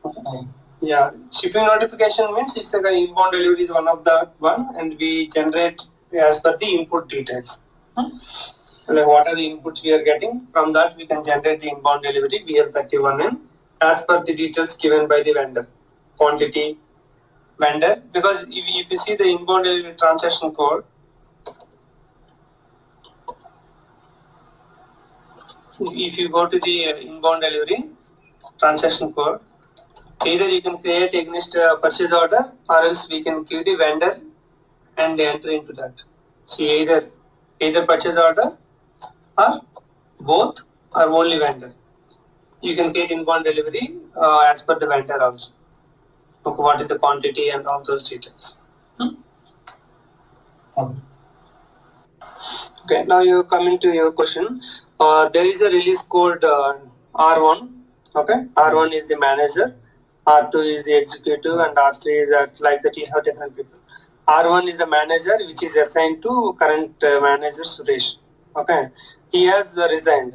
Okay. Yeah, shipping notification means it's like inbound delivery is one of the one, and we generate as per the input details. Like what are the inputs we are getting? From that we can generate the inbound delivery BL31 and as per the details given by the vendor, quantity, vendor. Because if you see the inbound delivery transaction code, if you go to the inbound delivery transaction code, either you can create against purchase order or else we can give the vendor and enter into that. See, either purchase order or both or only vendor. You can create inbound delivery as per the vendor also. Okay, what is the quantity and all those details. Okay, now you come into your question. There is a release code R1. Okay, R1 is the manager, R2 is the executive, and R3 is like that. You have different people. R1 is the manager which is assigned to current manager Suresh. Okay, he has resigned.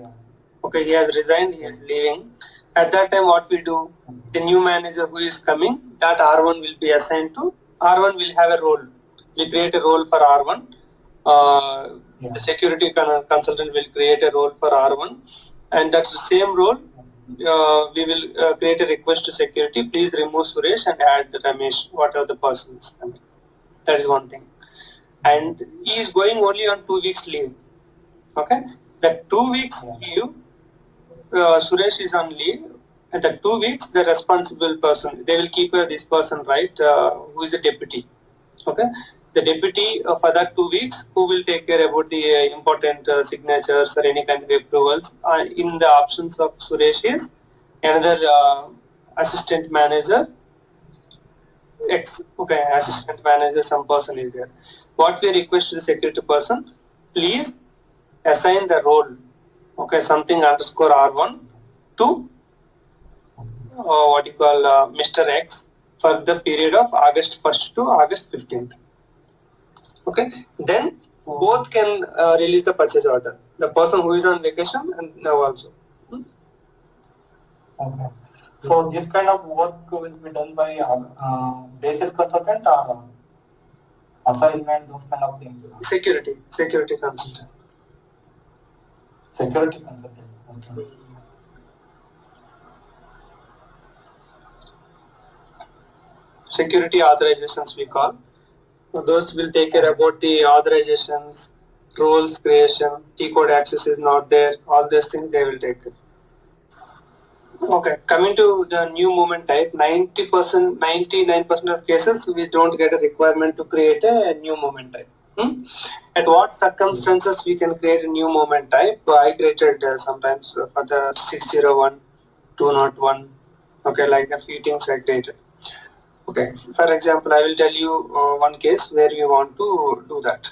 Okay, he has resigned. He is leaving. At that time, what we do? The new manager who is coming, that R1 will be assigned to. R1 will have a role. We create a role for R1. The security consultant will create a role for R1, and that's the same role. We will create a request to security. Please remove Suresh and add Ramesh, whatever the person is. That is one thing. And he is going only on 2 weeks leave. Okay, that 2 weeks leave, Suresh is on leave. And the 2 weeks, the responsible person, they will keep this person, right, who is the deputy. Okay, the deputy for that 2 weeks, who will take care about the important signatures or any kind of approvals. In the options of Suresh is another assistant manager. Assistant manager, some person is there. What we request to the security person, please assign the role, okay, something underscore R1 to what you call Mr. X for the period of August 1st to August 15th. Okay, then both can release the purchase order. The person who is on vacation and now also. Okay. So this kind of work will be done by basis consultant or assignment, those kind of things. Security consultant. Security consultant. Okay. Security authorizations we call. So those will take care about the authorizations, roles creation, T-code access is not there, all these things they will take care. Okay, coming to the new movement type, 99% of cases we don't get a requirement to create a new movement type. At what circumstances we can create a new movement type? I created sometimes for the 601, 201, okay, like a few things I created. Okay, for example, I will tell you one case where you want to do that.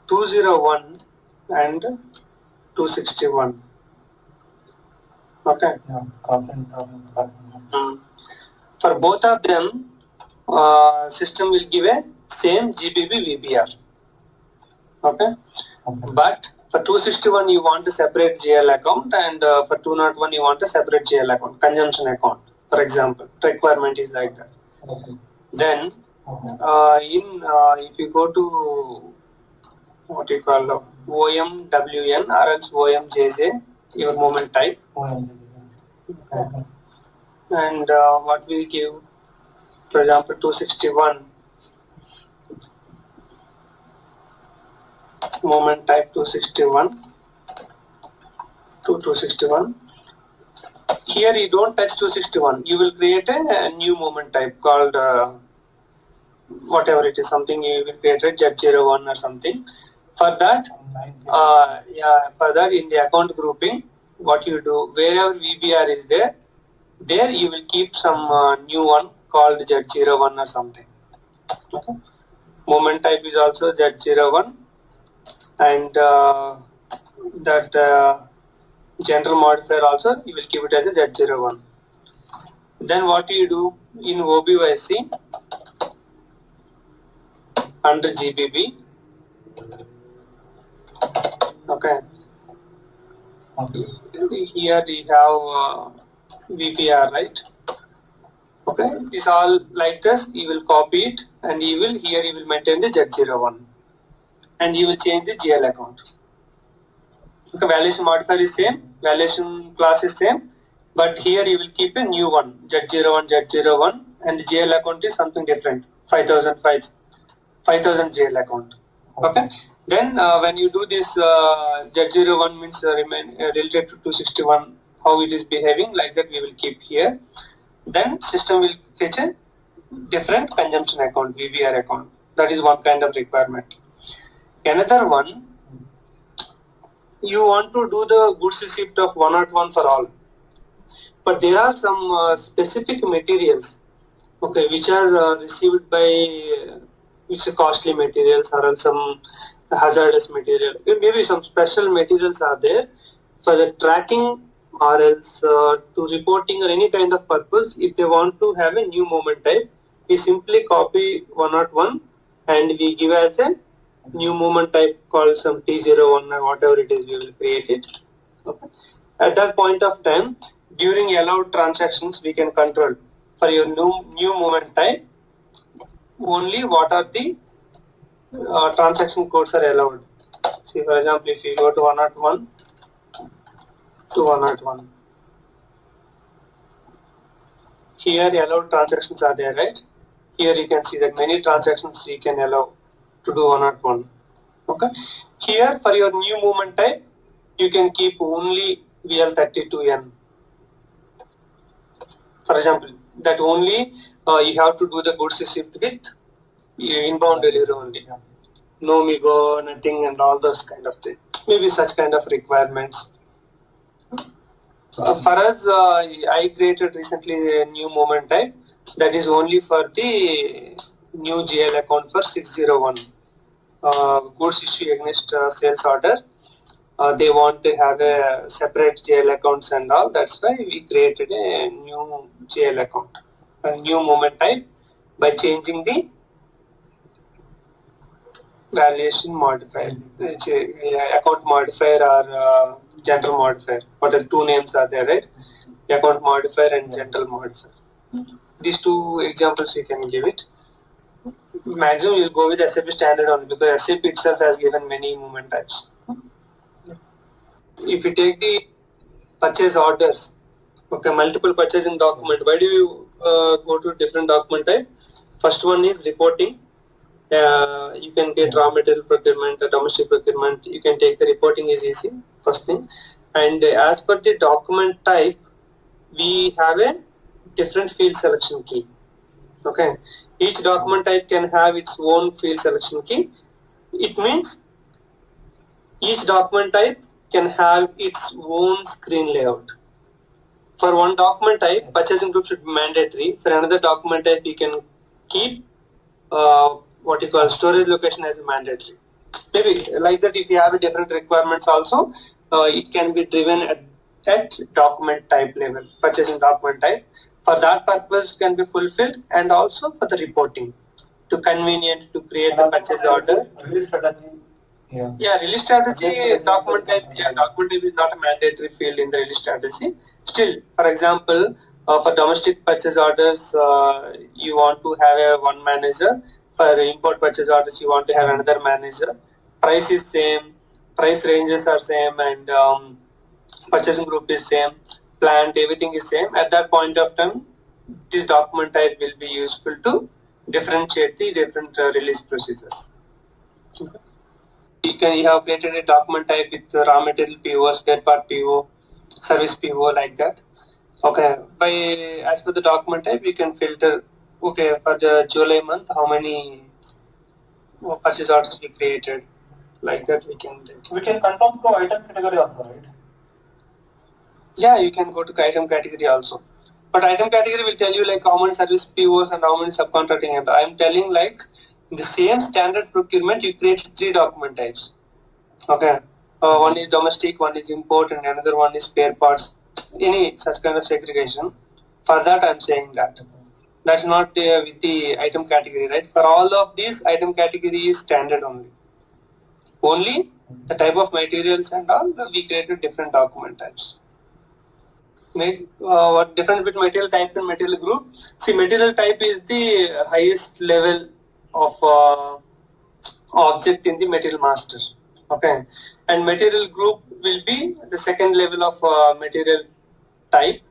201 and 261. Okay. For both of them, system will give a same GBP VBR. Okay. But for 261 you want a separate GL account, and for 201 you want a separate GL account, consumption account. For example, requirement is like that. Then if you go to what you call OMWN or else OMJJ, your moment type. Okay. And what we give, for example, 261, moment type 261 to 261. Here you don't touch 261, you will create a new moment type called whatever it is, something you will create a Z01 or something. For that, for that in the account grouping, what you do, wherever VBR is there you will keep some new one called Z01 or something. Okay. Moment type is also Z01, and that general modifier also you will keep it as a Z01. Then what you do in OBYC under GBB, okay. Here we have VPR, right? Okay, it is all like this. You will copy it, and you will maintain the Z01, and you will change the GL account. Okay, valuation modifier is same, valuation class is same, but here you will keep a new one, Z01, and the GL account is something different, 5000 GL account. Okay. Then when you do this Z01 means related to 261, how it is behaving, like that we will keep here. Then system will fetch a different consumption account, VBR account. That is one kind of requirement. Another one, you want to do the goods receipt of 101 for all, but there are some specific materials, okay, which are received by which are costly materials or some hazardous material. Maybe some special materials are there for the tracking or else to reporting or any kind of purpose. If they want to have a new moment type, we simply copy 101 and we give as a new moment type called some T01 or whatever it is, we will create it. Okay. At that point of time, during allowed transactions, we can control for your new moment type only what are the transaction codes are allowed. See, for example, if you go to 101 to 101, here allowed transactions are there, right? Here you can see that many transactions you can allow to do 101. Okay. Here for your new movement type, you can keep only VL32N. For example, that only you have to do the goods receipt with inbound delivery only. No MIGO, nothing, and all those kind of things. Maybe such kind of requirements. For us, I created recently a new moment type that is only for the new GL account for 601. Goods issue against sales order. They want to have a separate GL accounts and all. That's why we created a new GL account, a new moment type by changing the valuation modifier, account modifier or general modifier. What are two names are there, right? Account modifier and general modifier. These two examples you can give it. Maximum you'll go with SAP standard only because SAP itself has given many movement types. If you take the purchase orders, okay, multiple purchasing document, why do you go to different document type? First one is reporting. You can get raw material procurement, domestic procurement. You can take the reporting is easy, first thing. And as per the document type, we have a different field selection key. Okay, each document type can have its own field selection key. It means each document type can have its own screen layout. For one document type, purchasing group should be mandatory. For another document type, you can keep what you call storage location as a mandatory. Maybe like that, if you have a different requirements also, it can be driven at document type level, purchasing document type. For that purpose can be fulfilled, and also for the reporting to convenient to create the purchase order. Release strategy. Yeah, release strategy document type. Yeah, document type is not a mandatory field in the release strategy. Still, for example, for domestic purchase orders, you want to have a one manager. For import purchase orders, you want to have another manager. Price is same. price ranges are same, and purchasing group is same, plant, everything is same. At that point of time, this document type will be useful to differentiate the different release procedures. Okay. You have created a document type with raw material PO, spare part PO, service PO, like that. Okay, as per the document type, we can filter. Okay, for the July month, how many purchase orders we created, like that we can. We can control through item category also, right? Yeah, you can go to item category also. But item category will tell you like how many service POs and how many subcontracting. And I'm telling like in the same standard procurement, you create 3 document types. Okay, one is domestic, one is import, and another one is spare parts. Any such kind of segregation. For that, I'm saying that. That's not with the item category, right? For all of these, item category is standard only. Only the type of materials and all, we created different document types. What difference between material type and material group? See, material type is the highest level of object in the material master. Okay, and material group will be the second level of material type,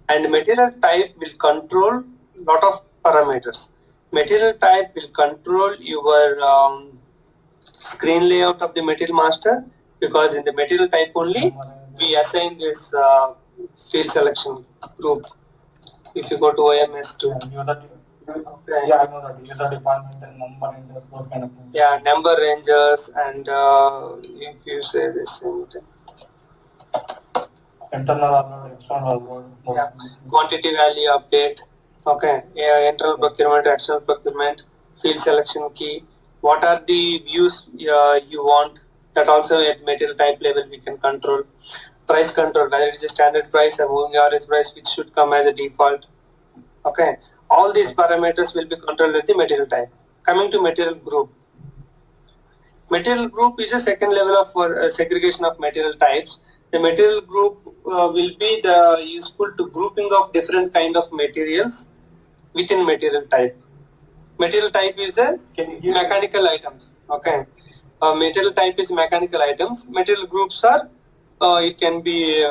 and material type will control lot of parameters. Material type will control your screen layout of the material master, because in the material type only we assign this field selection group. If you go to OMS too. Yeah, I know that. User department and number ranges, those kind of things. Yeah, number ranges, and if you say this internal upload, external upload. Yeah, quantity value update. Okay, yeah, internal procurement, external procurement, field selection key. What are the views you want? That also at material type level we can control. Price control, whether it is a standard price or moving average price, which should come as a default. Okay, all these parameters will be controlled at the material type. Coming to material group. Material group is a second level of segregation of material types. The material group will be the useful to grouping of different kind of materials within material type. Material type is a mechanical items. Okay, material type is mechanical items. Material groups are it can be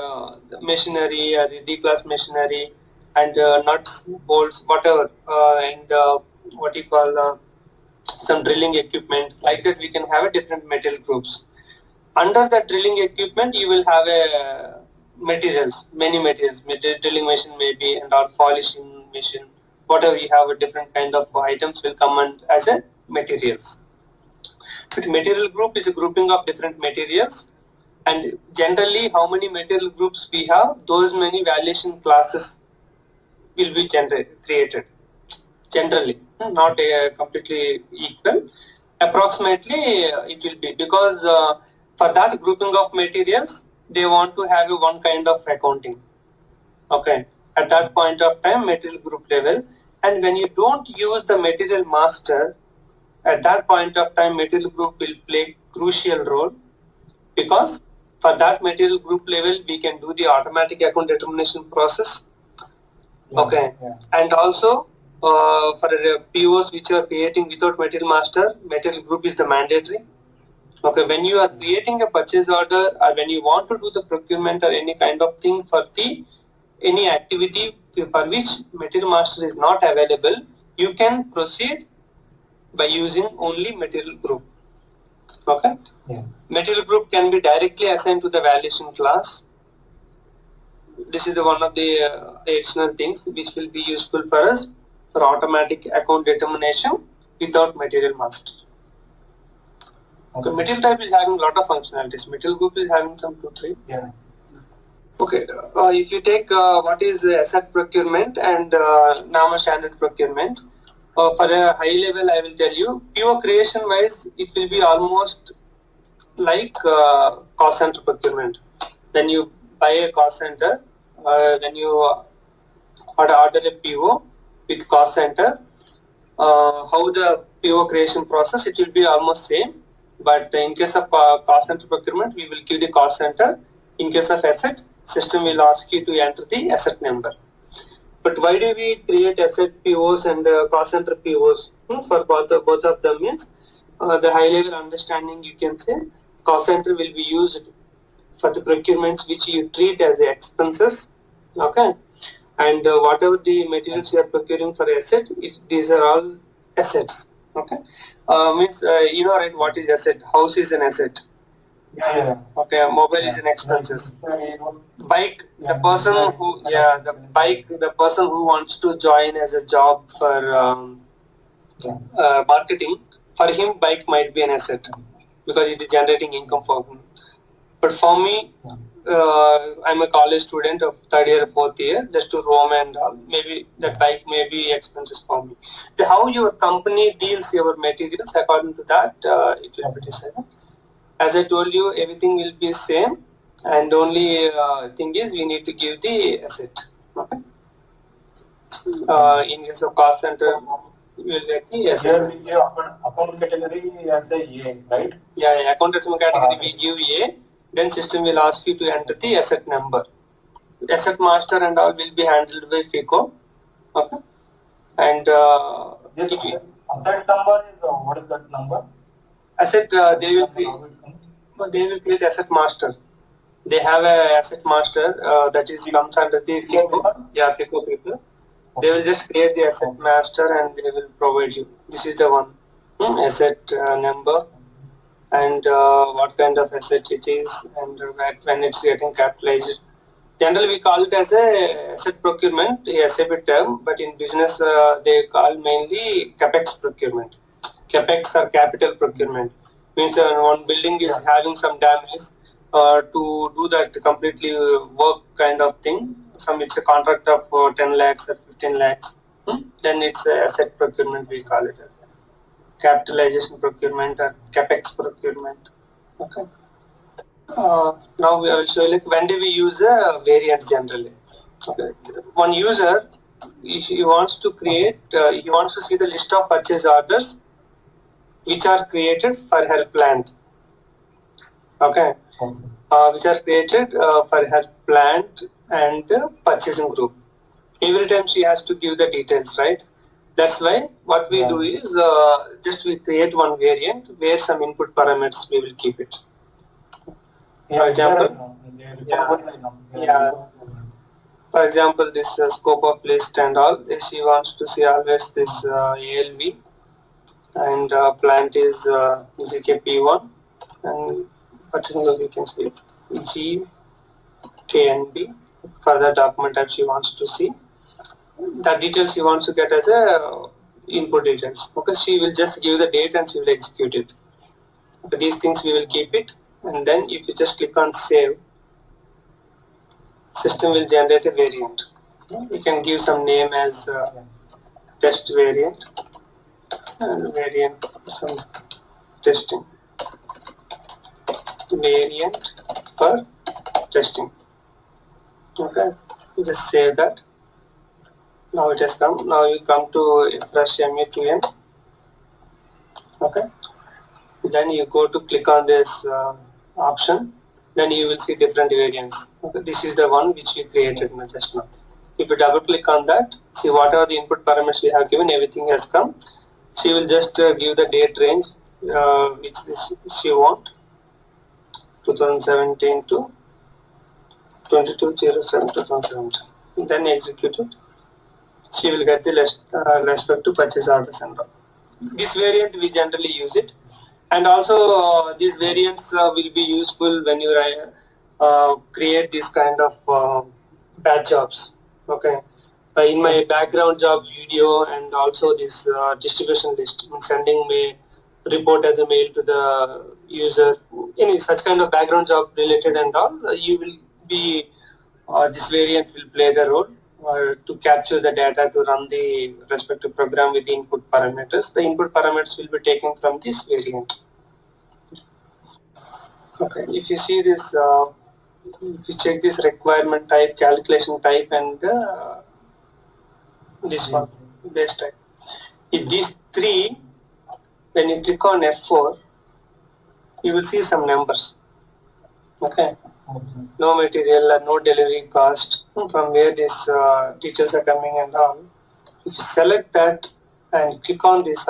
machinery or D-class machinery, and nuts, bolts, whatever, and what you call some drilling equipment. Like that, we can have a different material groups. Under the drilling equipment, you will have a materials, many materials. Drilling machine maybe, and or polishing machine. Whatever you have, a different kind of items will come as a materials. But material group is a grouping of different materials, and generally how many material groups we have, those many valuation classes will be created. Generally, not completely equal. Approximately it will be, because for that grouping of materials, they want to have one kind of accounting. Okay, at that point of time, material group level. And when you don't use the material master, at that point of time, material group will play crucial role, because for that material group level, we can do the automatic account determination process. Okay, and also for the POs which are creating without material master, material group is the mandatory. Okay, when you are creating a purchase order, or when you want to do the procurement or any kind of thing for any activity for which material master is not available, you can proceed by using only material group. Okay, material group can be directly assigned to the valuation class. This is one of the additional things which will be useful for us for automatic account determination without material master. Okay, material type is having a lot of functionalities. Material group is having some 2-3. Yeah. Okay, if you take what is asset procurement and normal standard procurement, for a high level, I will tell you, PO creation wise, it will be almost like cost center procurement. When you buy a cost center, when you order a PO with cost center, how the PO creation process, it will be almost same. But in case of cost center procurement, we will give the cost center. In case of asset, system will ask you to enter the asset number. But why do we create asset POs and cost center POs? For both of them means the high level understanding, you can say cost center will be used for the procurements which you treat as expenses, okay, and whatever the materials you are procuring for asset, these are all assets, okay. Means you know, right, what is asset? House is an asset. Yeah. Okay, mobile is an expenses. Bike, the person who wants to join as a job for marketing, for him bike might be an asset because it is generating income for him. But for me, I'm a college student of third year, fourth year, just to roam and all. Maybe that bike may be expenses for me. How your company deals your materials, according to that, it will be decided. As I told you, everything will be same, and only thing is we need to give the asset. Okay. In case of cost center, you will get the asset. Here we give account category as a A, right? Yeah, account receivable category we give A. Then system will ask you to enter the asset number. Asset master and all will be handled by FICO. Okay. And this asset number is what is that number? Asset they will create asset master. They have a asset master that is comes under the FICO. Yeah, FICO people. They will just create the asset master and they will provide you. This is the one asset number and what kind of asset it is and when it's getting capitalized. Generally, we call it as a asset procurement, a SAP term, but in business they call mainly capex procurement. Capex or capital procurement means one building is having some damage. To do that completely work kind of thing, it's a contract of 10 lakhs or 15 lakhs, then it's a asset procurement, we call it as capitalization procurement or capex procurement. Okay. Now we will show you like when do we use a variant generally. Okay. One user, if he wants to create, he wants to see the list of purchase orders which are created for her plant. Okay. Which are created for her plant and purchasing group. Every time she has to give the details, right? That's why what we do is just we create one variant where some input parameters we will keep it. For example, for example, this scope of list and all. She wants to see always this ALV and plant is GKP1 and purchasing group you can see G, K and B. Further document that she wants to see. The details she wants to get as a input details. Okay, she will just give the date and she will execute it. Okay, these things we will keep it, and then if you just click on save, system will generate a variant. You can give some name as test variant and variant some testing. Variant for testing. Okay, you just save that. Now it has come. Now you come to flash ME to N. Okay. Then you go to click on this option. Then you will see different variants. Okay. This is the one which we created just now. If you double click on that, see whatever the input parameters we have given, everything has come. She will just give the date range which she want. 2017 to 22/07/2017. Then execute it. She will get the respect to purchase orders and all. This variant we generally use it, and also these variants will be useful when you create this kind of batch jobs. Okay, in my background job video and also this distribution list, sending me report as a mail to the user, any such kind of background job related and all, you will be this variant will play the role to capture the data to run the respective program with the input parameters. The input parameters will be taken from this variant. Okay, if you see this, if you check this requirement type, calculation type, and this one, base type. If these three, when you click on F4, you will see some numbers. Okay. No material, no delivery cost, from where these details are coming and all. If you select that and click on this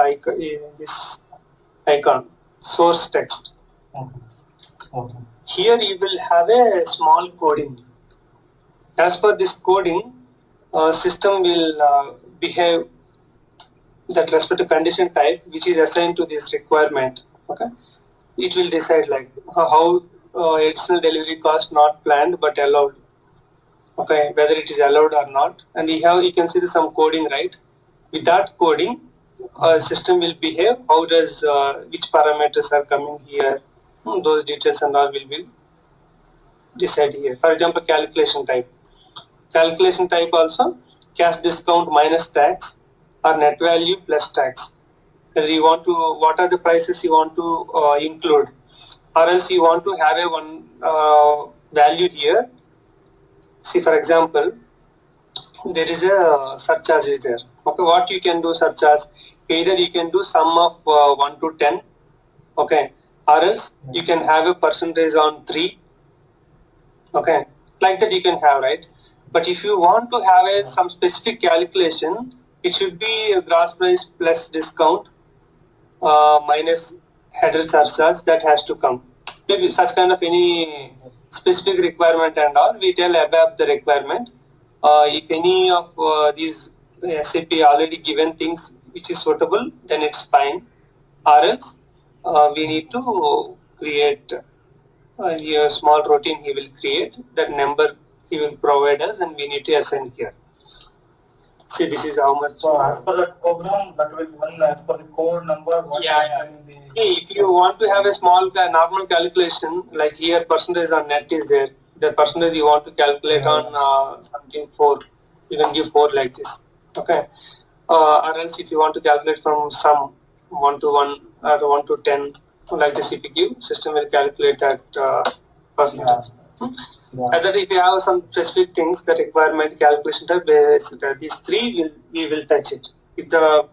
icon, source text, Okay. Here you will have a small coding. As per this coding, system will behave that respect to condition type which is assigned to this requirement. Okay, it will decide like how additional delivery cost not planned but allowed. Okay, whether it is allowed or not, and you can see some coding, right? With that coding, system will behave. How does which parameters are coming here? Those details and all will be decided here. For example, calculation type. Calculation type also cash discount minus tax or net value plus tax. Whether you want to, what are the prices you want to include, or else you want to have a one value here. See, for example, there is a surcharge is there. Okay, what you can do surcharge? Either you can do sum of 1 to 10, okay, or else you can have a percentage on 3, okay, like that you can have, right? But if you want to have some specific calculation, it should be a gross price plus discount minus header surcharge that has to come. Maybe such kind of any specific requirement and all, we tell above the requirement. If any of these SAP already given things which is suitable, then it's fine. Or else we need to create a small routine he will create, that number he will provide us and we need to assign here. See, this is how much. So as per that program, that will run as per the code number. See, if you want to have a small normal calculation, like here percentage on net is there, the percentage you want to calculate on something 4, you can give 4 like this. Okay. Or else if you want to calculate from sum 1 to 1 or 1 to 10, like this, if you give, system will calculate that percentage. Either if you have some specific things, the requirement calculation type, these 3 we will touch it. If the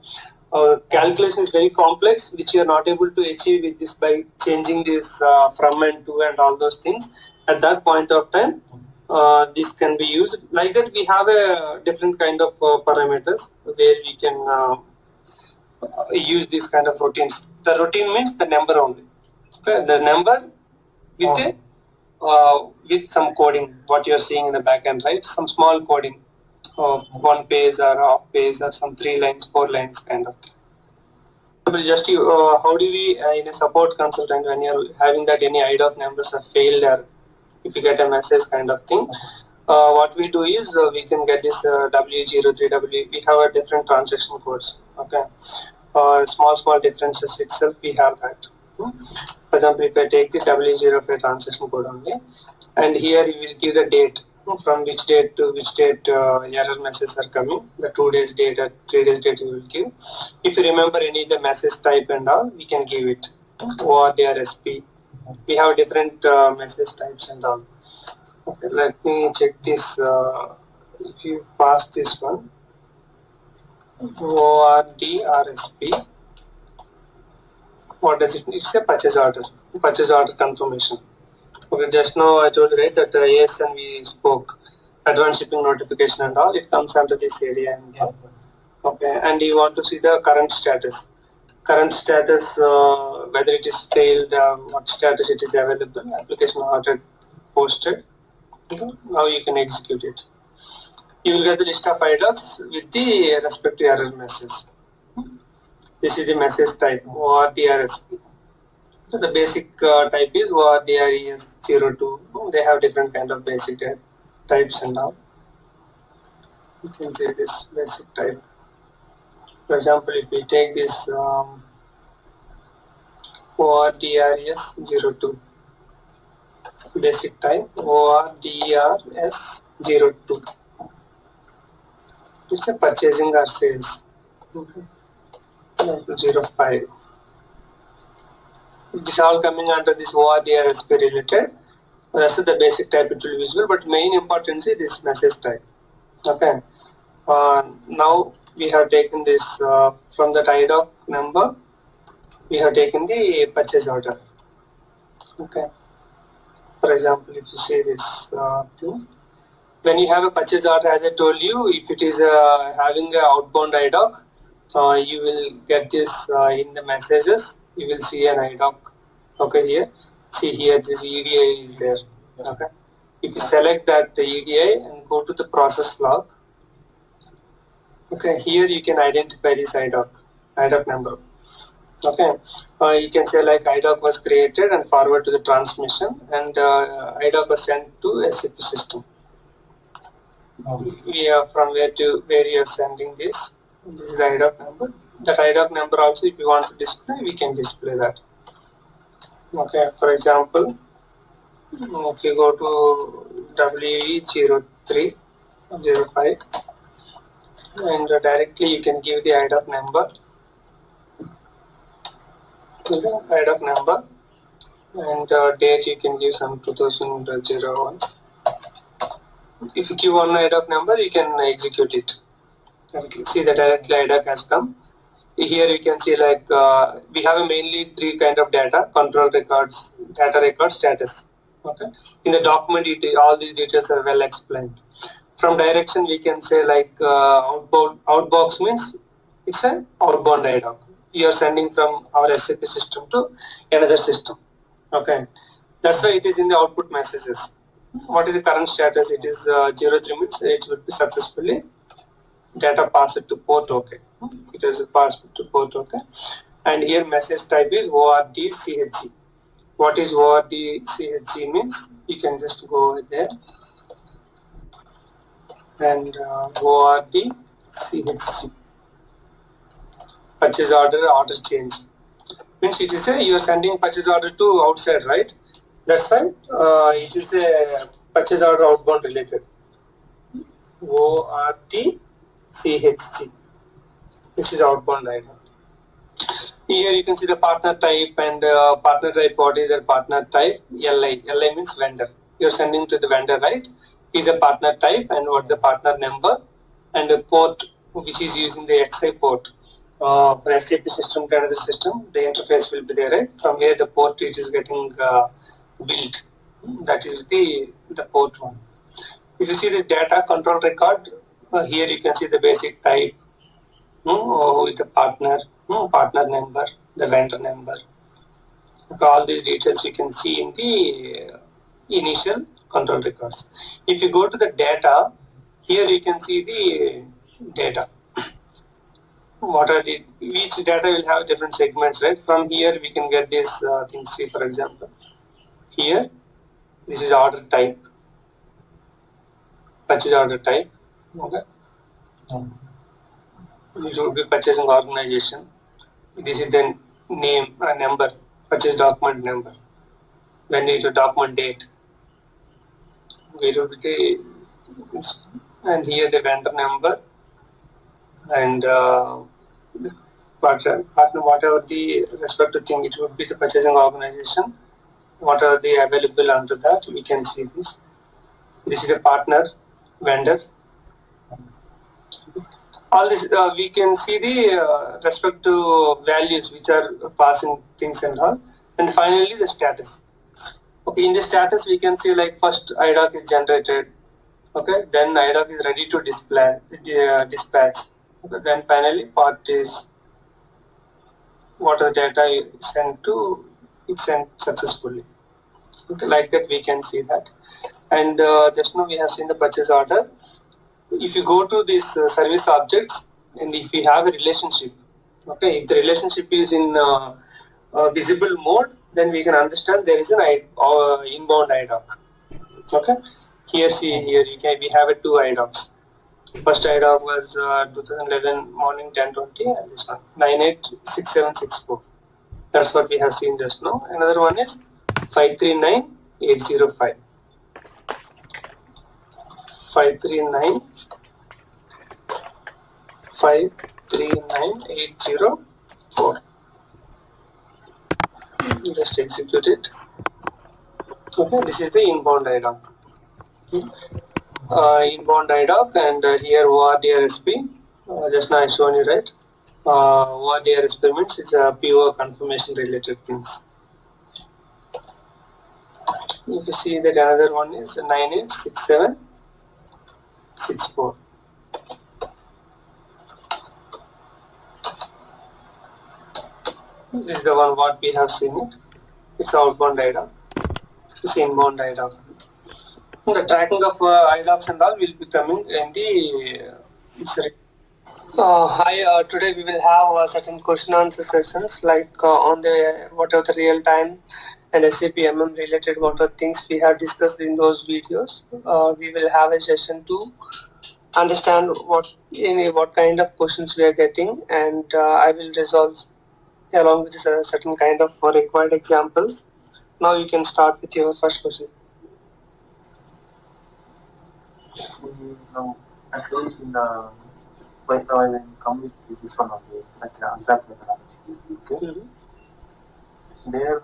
calculation is very complex, which you are not able to achieve with this by changing this from and to and all those things, at that point of time, this can be used. Like that, we have a different kind of parameters where we can use this kind of routines. The routine means the number only. Okay, the number with with some coding, what you are seeing in the back end, right? Some small coding, 1 page or half page or some 3 lines, 4 lines kind of. Just how do we in a support consultant, when you're having that any IDOC numbers have failed, or if you get a message kind of thing, what we do is we can get this W03W. We have a different transaction codes. Okay, small differences itself we have that. For example, if I take the W05 transaction code only, and here you will give the date, from which date to which date error messages are coming, the 2 days date or 3 days date you will give. If you remember any of the message type and all, we can give it, or their SP. We have different message types and all. Okay, let me check this. If you pass this one, ORD RSP, what does it mean? It's a purchase order confirmation. Okay, just now I told you, right, that ASN we spoke, advanced shipping notification and all, it comes under this area in here. Okay, and you want to see the current status. Current status, whether it is failed, what status it is available, application ordered, posted. Okay, now you can execute it. You will get the list of IDOCs with the respective error message. This is the message type, ORDRSP. So the basic type is ORDRES02. They have different kind of basic types and all. You can see this basic type. For example, if we take this ORDRES02, basic type ORDRS02. It's a purchasing or sales. Okay. 05. This is all coming under this ORDRSP related. Rest of the basic type it will be visual, but main importance is this message type. Okay. Now we have taken this from the IDOC number. We have taken the purchase order. Okay. For example, if you see this thing, when you have a purchase order, as I told you, if it is having an outbound IDOC, you will get this in the messages. You will see an IDOC. Okay, here See here, this EDI is there. Okay. If you select that the EDI and go to the process log, okay, here you can identify this IDOC number. Okay, you can say like IDOC was created and forward to the transmission, and IDOC was sent to SAP system. We are from where you are sending this. This is the IDOC number. That IDOC number also, if you want to display, we can display that. Okay, for example, if you go to WE0305 and directly you can give the IDOC number. IDOC number and date you can give some 2001. If you give one IDOC number, you can execute it. See that directly IDOC has come. Here you can see like we have mainly three kind of data: control records, data record, status. Okay. In the document, all these details are well explained. From direction, we can say like outbox means it's an outbound IDOC. You are sending from our SAP system to another system. Okay. That's why it is in the output messages. What is the current status? It is 03 means it would be successfully data passed to port OK. It is passed to port OK. And here message type is ORD-CHG. What is ORD-CHG means? You can just go over there and ORD-CHG. Purchase order change. Means it is you are sending purchase order to outside, right? That's why it is a purchase order outbound related. ORD-CHG. This is outbound item. Here you can see the partner type and partner type. What is their partner type? LI. LI means vendor. You are sending to the vendor, right? Is a partner type and what the partner number and the port which is using the XI port. For SAP system to another system, the interface will be there, right? From where the port it is getting built. That is the port one. If you see the data control record, here you can see the basic type with the partner number, the vendor number. Okay, all these details you can see in the initial control records. If you go to the data, here you can see the data. Each data will have different segments, right? From here we can get this things. See, for example, here this is order type, purchase order type. Okay. This would be purchasing organization. This is the name, number, purchase document number. When it is document date. It will be and here the vendor number and whatever the respective thing, it would be the purchasing organization. What are they available under that? We can see this. This is the partner, vendor. All this we can see the respective values which are passing things and all. And finally the status. Okay, in the status we can see like first IDOC is generated. Okay, then IDOC is ready to dispatch. Okay, then finally part is what the data is sent to, it's sent successfully. Okay, like that we can see that. And just now we have seen the purchase order. If you go to these service objects and if we have a relationship, okay, if the relationship is in visible mode, then we can understand there is an inbound IDOC. Okay, here we have a two IDOCs. First IDOC was 2011 morning 10:20 and this one 986764. That's what we have seen just now. Another one is 539805. 539804. Just execute it. Okay, this is the inbound IDOC. Inbound IDOC and here ORDRSP. Just now I shown you, right? ORDRSP means it's a PO confirmation related things. If you see that another one is 986764. This is the one what we have seen it. It's outbound IDOC. This inbound IDOC. The tracking of IDOCs and all will be coming in the hi, today we will have certain question answer sessions like on the what are the real time and SAP MM related what are things we have discussed in those videos. We will have a session to understand what kind of questions we are getting, and I will resolve along with certain kind of required examples. Now you can start with your first question. Now, actually, in the when I come with this one only, like SAP methodology. Okay. There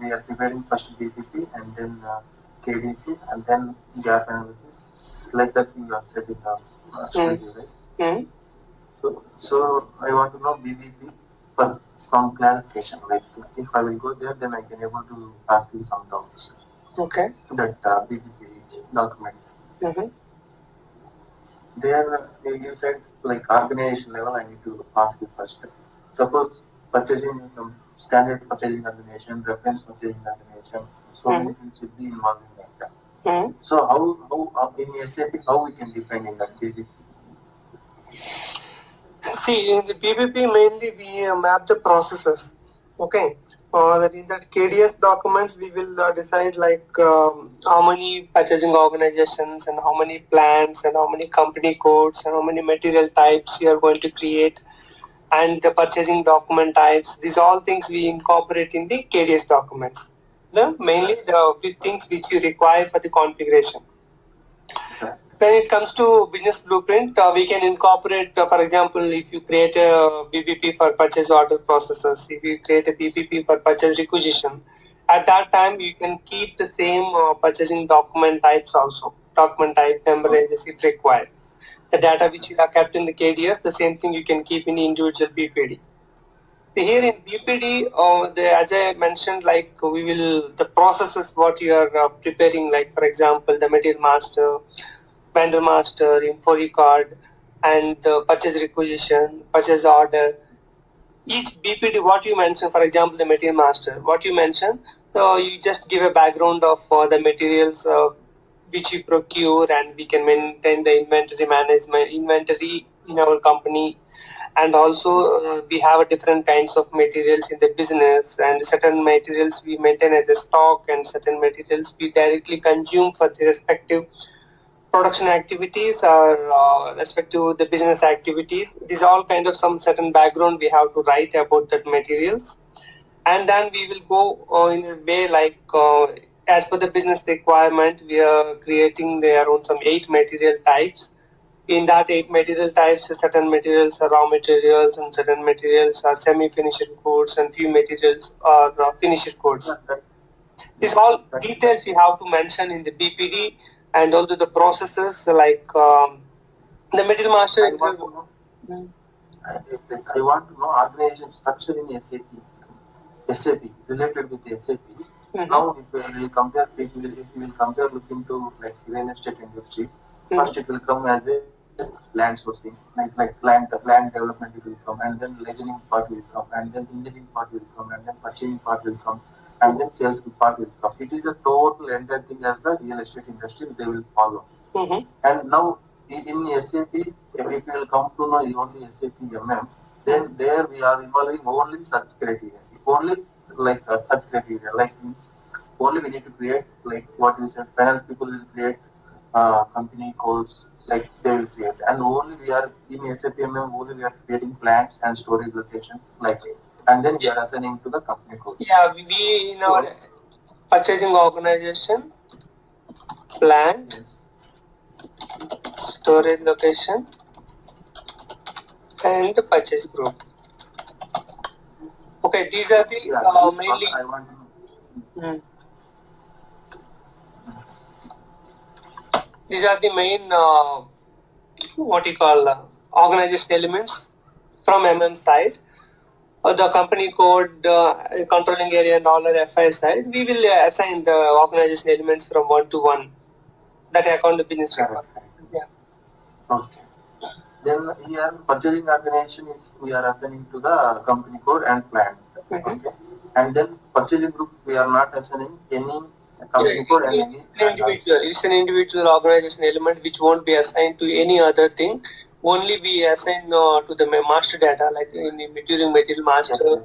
we are preparing first BPP and then KDC and then gap analysis. Like that you have said in the studio, right? So I want to know BPP for some clarification. Like if I will go there, then I can able to ask you some doubts. Okay. That BPP document. There you said like organization level I need to ask you first. Suppose purchasing is some standard purchasing organization, reference purchasing organization, so many things should be involved in that. So how in SAP how we can define in that BPP? See, in the PPP mainly we map the processes. Okay. That in that KDS documents we will decide like how many purchasing organizations and how many plants and how many company codes and how many material types you are going to create and the purchasing document types. These all things we incorporate in the KDS documents. Mainly the big things which you require for the configuration. When it comes to business blueprint, we can incorporate, for example, if you create a BPP for purchase order processes, if you create a BPP for purchase requisition, at that time you can keep the same purchasing document types also, document type, number ranges if required. The data which you have kept in the KDS, the same thing you can keep in the individual BPD. Here in BPD, as I mentioned, like the processes what you are preparing, like for example, the material master, vendor master, info record, and purchase requisition, purchase order. Each BPD, what you mentioned, for example, the material master, what you mentioned, you just give a background of the materials which we procure, and we can maintain the inventory management, inventory in our company. And also we have different kinds of materials in the business, and certain materials we maintain as a stock and certain materials we directly consume for the respective production activities or respect to the business activities. These all kind of some certain background we have to write about that materials, and then we will go in a way like as per the business requirement we are creating around some 8 material types. In that 8 material types, certain materials are raw materials and certain materials are semi-finished goods and few materials are finished goods. These all details you have to mention in the BPD. And also the processes like the material master. I want to know organization structure in SAP related with SAP. Now, if we will compare, look into like real estate industry, first it will come as a land sourcing, like land development will come, and then legislating part will come, and then engineering part will come, and then purchasing part will come, and then sales part will come. It is a total entire thing as the real estate industry they will follow. And now in SAP, if we will come to know only SAP MM, then there we are involving only such criteria. Only like such criteria, like means only we need to create like what you said. Finance people will create company codes, like they will create, and only we are in SAP MM only we are creating plants and storage locations like that. And then we are assigning to the company code. Yeah, we in our purchasing organization, plant, storage location, and the purchase group. Okay, these are the mainly. I want to know. These are the main what you call organization elements from MM side. The company code, controlling area, dollar FI side, we will assign the organization elements from 1 to 1. That account the business record. Yeah. Okay. Then here purchasing organization is we are assigning to the company code and plan. Okay. And then purchasing group we are not assigning any company code and individual. It's an individual organization element which won't be assigned to any other thing. Only we assign to the master data, like during material master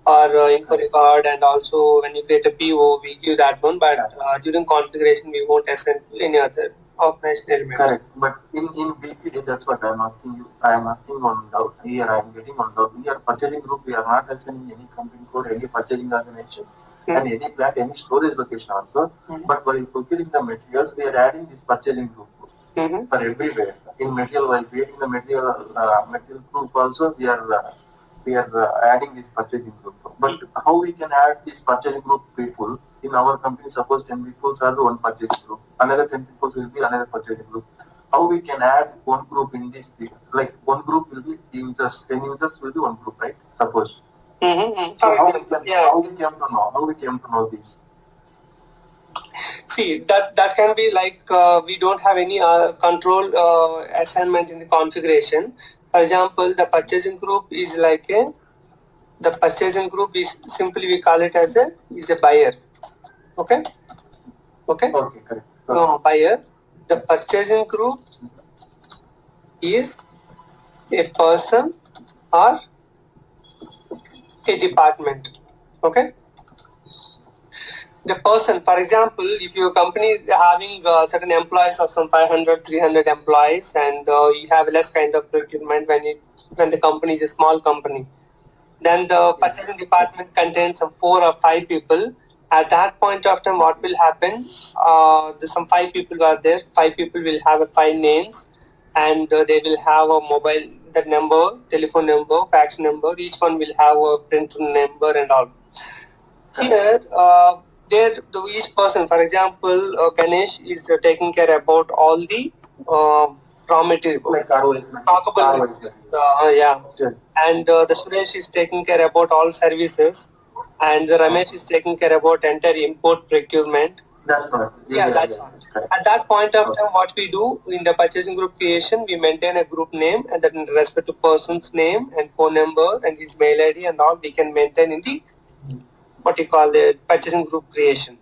or info record, and also when you create a PO, we give that one. But during configuration, we won't assign to any other organization element. Correct. But in BPD, that's what I'm asking you. I am asking one doubt. Here I am getting one doubt. We are purchasing group. We are not assigning any company code, any purchasing organization, and any plant, any storage location also. But while procuring the materials, we are adding this purchasing group for everywhere. In material, while creating the material group also, we are adding this purchasing group. But how we can add this purchasing group people in our company? Suppose 10 people are the one purchasing group, another 10 people will be another purchasing group. How we can add one group in this? Like one group will be users, 10 users will be one group, right? Suppose. So how we came to know this? See, that can be like we don't have any control assignment in the configuration. For example, the purchasing group is like the purchasing group is simply we call it as a buyer. Okay. Okay, correct. Buyer. The purchasing group is a person or a department. Okay. The person, for example, if your company is having certain employees of some 500, 300 employees, and you have less kind of procurement when the company is a small company, then the purchasing department contains some 4 or 5 people. At that point of time, what will happen? Some 5 people are there. 5 people will have 5 names, and they will have a mobile, that number, telephone number, fax number. Each one will have a printer number and all. Here, each person, for example, Ganesh is taking care about all the raw material, and the Suresh is taking care about all services, and the Ramesh is taking care about entire import procurement. That's right. That's right. At that point of time, what we do in the purchasing group creation, we maintain a group name, and then in respect to person's name and phone number and his mail ID and all, we can maintain in the what you call the purchasing group creation.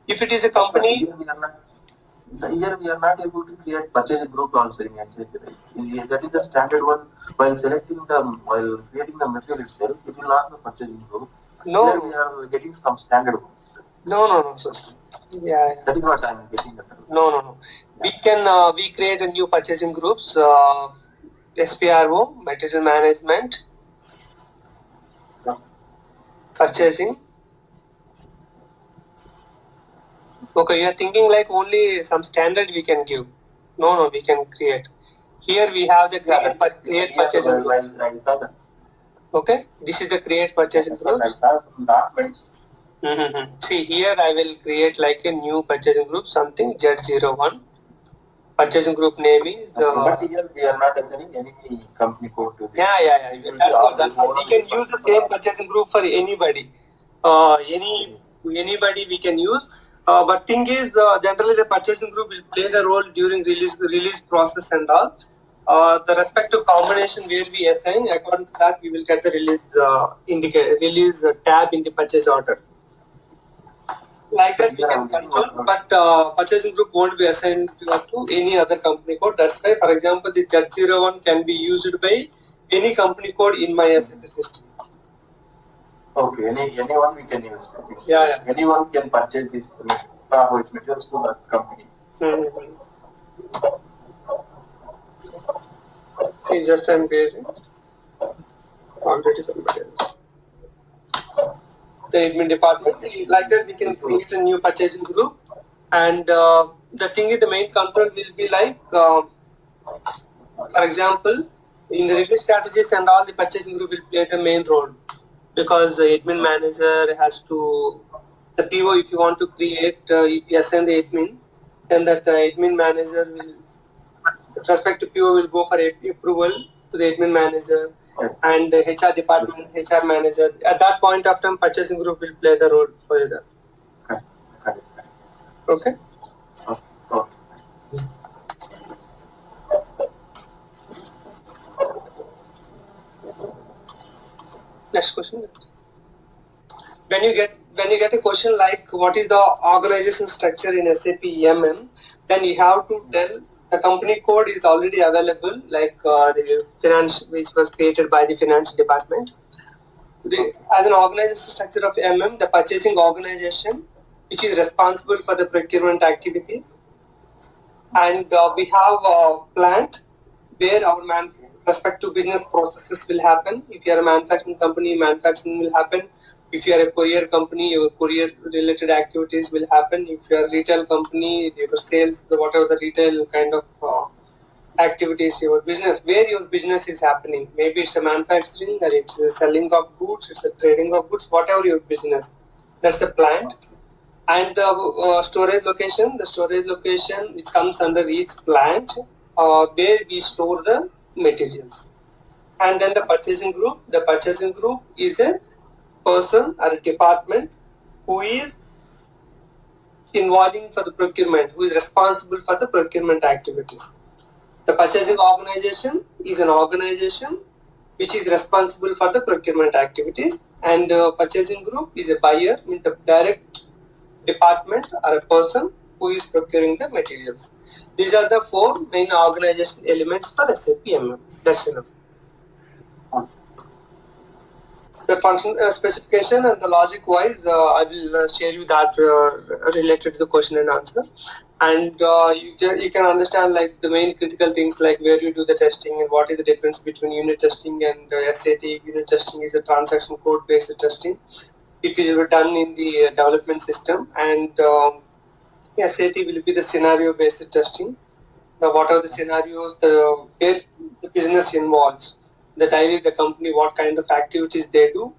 If it is a company, here we are not able to create purchasing group also in SAP. Right? That is the standard one. While creating the material itself, it will ask the purchasing group. No, here we are getting some standard ones. No. So, that is what I am getting. No. We can we create a new purchasing groups. SPRO, material management, purchasing. Okay, you are thinking like only some standard we can give. No, we can create. Here we have the create purchasing group. Okay, this is the create purchasing group. See, here I will create like a new purchasing group, something Z01. Purchasing group name is. But here we are not assigning any company code to this. Yeah. That's all. We can use the same purchasing group for anybody. Anybody we can use. But thing is, generally the purchasing group will play the role during release process and all. The respective combination where we assign, according to that, we will get the release tab in the purchase order. Like that we can control, but purchasing group won't be assigned to any other company code. That's why, for example, the Z01 can be used by any company code in my SAP system. Okay, anyone we can use. Yeah. Anyone can purchase this materials to the company. See, just I'm creating already somebody else. The admin department, like that we can create a new purchasing group, and the thing is the main control will be like, for example, in the release strategies and all, the purchasing group will play the main role, because the admin manager has to, the PO if you want to create, if you assign the admin, then that admin manager will, with respect to PO will go for approval to the admin manager. And the HR department, HR manager. At that point of time, purchasing group will play the role for that. Okay. Next question. When you get when you get a question like what is the organization structure in SAP EMM, then you have to tell the company code is already available, like the finance, which was created by the finance department. As an organization structure of MM, the purchasing organization, which is responsible for the procurement activities, and we have a plant where our respective business processes will happen. If you are a manufacturing company, manufacturing will happen. If you are a courier company, your courier related activities will happen. If you are a retail company, your sales, whatever the retail kind of activities, your business, where your business is happening. Maybe it's a manufacturing, or it's a selling of goods, it's a trading of goods, whatever your business. That's the plant. And the storage location, which comes under each plant, where we store the materials. And then the purchasing group is a person or a department who is involving for the procurement, who is responsible for the procurement activities. The purchasing organization is an organization which is responsible for the procurement activities, and purchasing group is a buyer, means the direct department or a person who is procuring the materials. These are the 4 main organization elements for SAP MM. That's enough. The function specification and the logic wise, I will share you that related to the question and answer. And you can understand like the main critical things like where you do the testing and what is the difference between unit testing and SAT. Unit testing is a transaction code based testing. It is done in the development system, and SAT will be the scenario based testing. What are the scenarios where the business involves, the daily, the company, what kind of activities they do.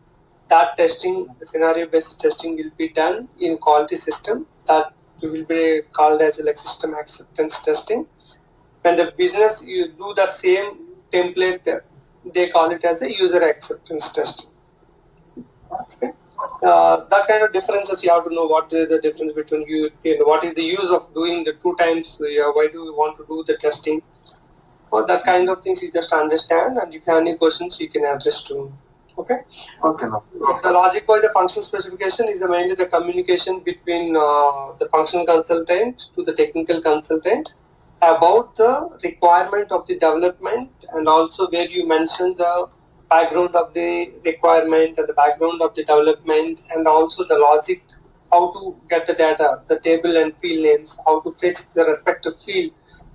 That testing, the scenario based testing will be done in quality system. That will be called as like system acceptance testing. When the business you do the same template, they call it as a user acceptance testing. Okay. That kind of differences you have to know what is the difference between what is the use of doing the 2 times, why do we want to do the testing, or that kind of things you just understand, and if you have any questions you can address to me. Okay. No. The logic wise, the function specification is mainly the communication between the functional consultant to the technical consultant about the requirement of the development, and also where you mention the background of the requirement and the background of the development, and also the logic, how to get the data, the table and field names, how to fetch the respective field,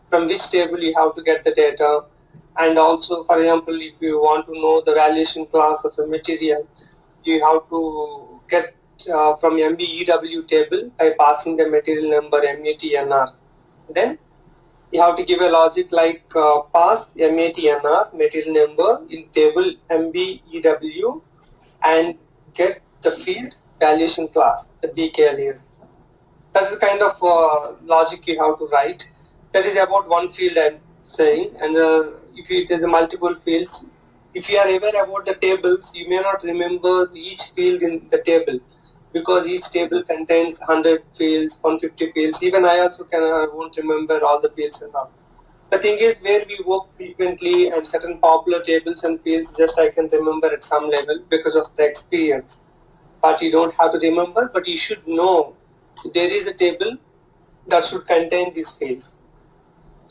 from which table you have to get the data. And also, for example, if you want to know the valuation class of a material, you have to get from MBEW table by passing the material number MATNR. Then you have to give a logic like pass MATNR, material number, in table MBEW, and get the field valuation class, the BKLAS. That's the kind of logic you have to write. That is about one field I'm saying. And if it is multiple fields, if you are aware about the tables, you may not remember each field in the table, because each table contains 100 fields, 150 fields. Even I also won't remember all the fields and all. The thing is, where we work frequently and certain popular tables and fields, just I can remember at some level because of the experience. But you don't have to remember, but you should know there is a table that should contain these fields.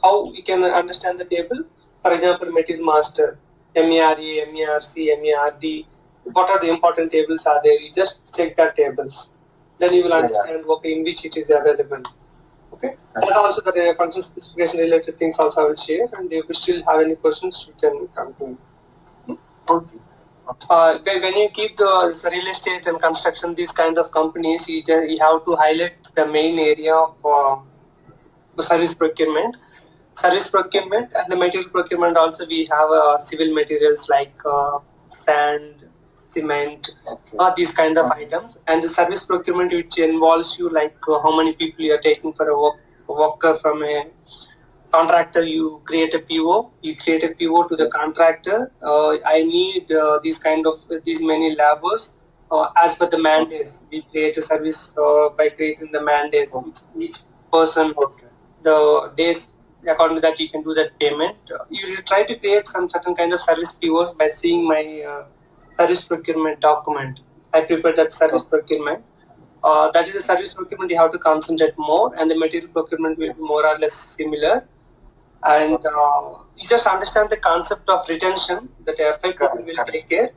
How you can understand the table? For example, material master, MERA, MERC, MERD. What are the important tables are there? You just check that tables. Then you will understand in which it is available. Okay. And also the function specification related things also I will share. And if you still have any questions, you can come to me. Okay. When you keep the real estate and construction, these kind of companies, you have to highlight the main area of service procurement. Service procurement and the material procurement also, we have civil materials like sand, cement, these kind of items. And the service procurement, which involves you like how many people you are taking for a worker from a contractor. You create a PO. You create a PO to the contractor. I need these many laborers. As per the mandates, we create a service by creating the mandates. Each person, the days. According to that, you can do that payment. You try to create some certain kind of service POs by seeing my service procurement document. I prepare that service procurement. That is the service procurement you have to concentrate more, and the material procurement will be more or less similar. And you just understand the concept of retention that FI people will take care,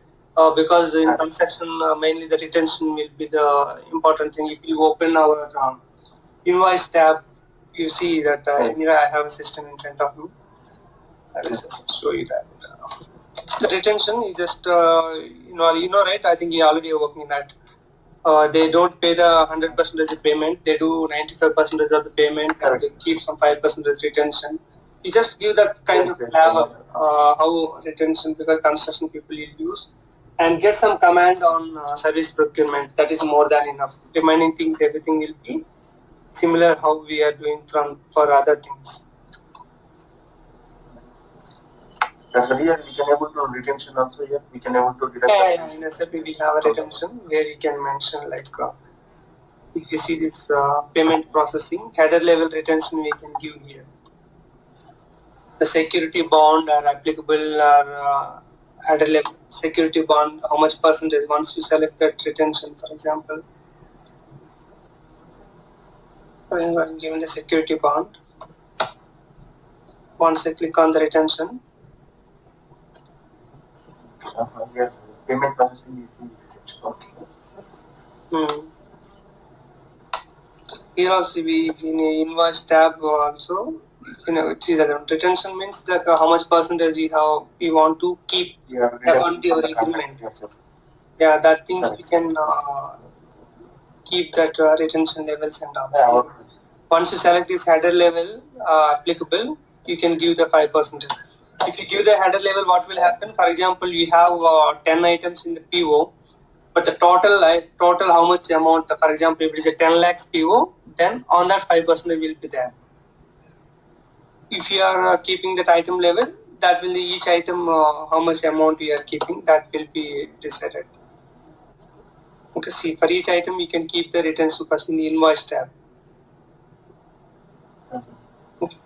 because in construction mainly the retention will be the important thing. If you open our invoice tab, you see that here I have a system in front of me. I will just show you that. The retention is just right? I think you already are working that. They don't pay the 100% of the payment. They do 95% of the payment, and they keep some 5% as retention. You just give that kind of flavor how retention, because construction people will use, and get some command on service procurement. That is more than enough. Remaining things, everything will be similar how we are doing for other things. So here we can able to retention also. Here we can able to deduct. Yeah, in SAP we have a retention where you can mention like if you see this payment processing header level retention we can give here. The security bond are applicable, or header level security bond, how much percentage once you select that retention, for example. I'm given the security bond. Once I click on the retention, Here payment processing is okay. Here also we in the invoice tab also, it is retention means that how much percentage we want to keep on your agreement. Yeah, that things we can keep that retention levels and all. Once you select this header level applicable, you can give the 5%. If you give the header level, what will happen? For example, you have 10 items in the PO, but the total how much amount? For example, if it is a 10 lakhs PO, then on that 5% will be there. If you are keeping that item level, that will be each item how much amount you are keeping, that will be decided. Okay, see, for each item you can keep the retention first in the invoice tab. Okay.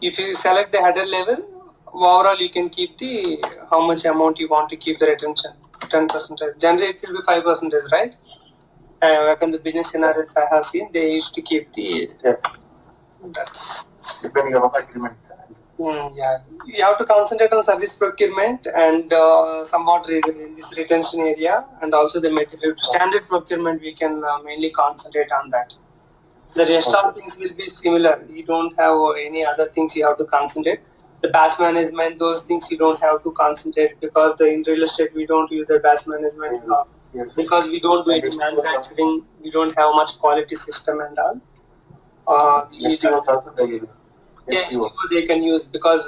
If you select the header level, overall you can keep the how much amount you want to keep the retention, 10%. Generally it will be 5%, right? Like in the business scenarios I have seen, they used to keep the Depending on agreement. Yeah, you have to concentrate on service procurement and somewhat in this retention area, and also the material standard procurement we can mainly concentrate on that. The rest of things will be similar. You don't have any other things you have to concentrate. The batch management, those things you don't have to concentrate, because in real estate we don't use the batch management because we don't do it in manufacturing. We don't have much quality system and all. They can use, because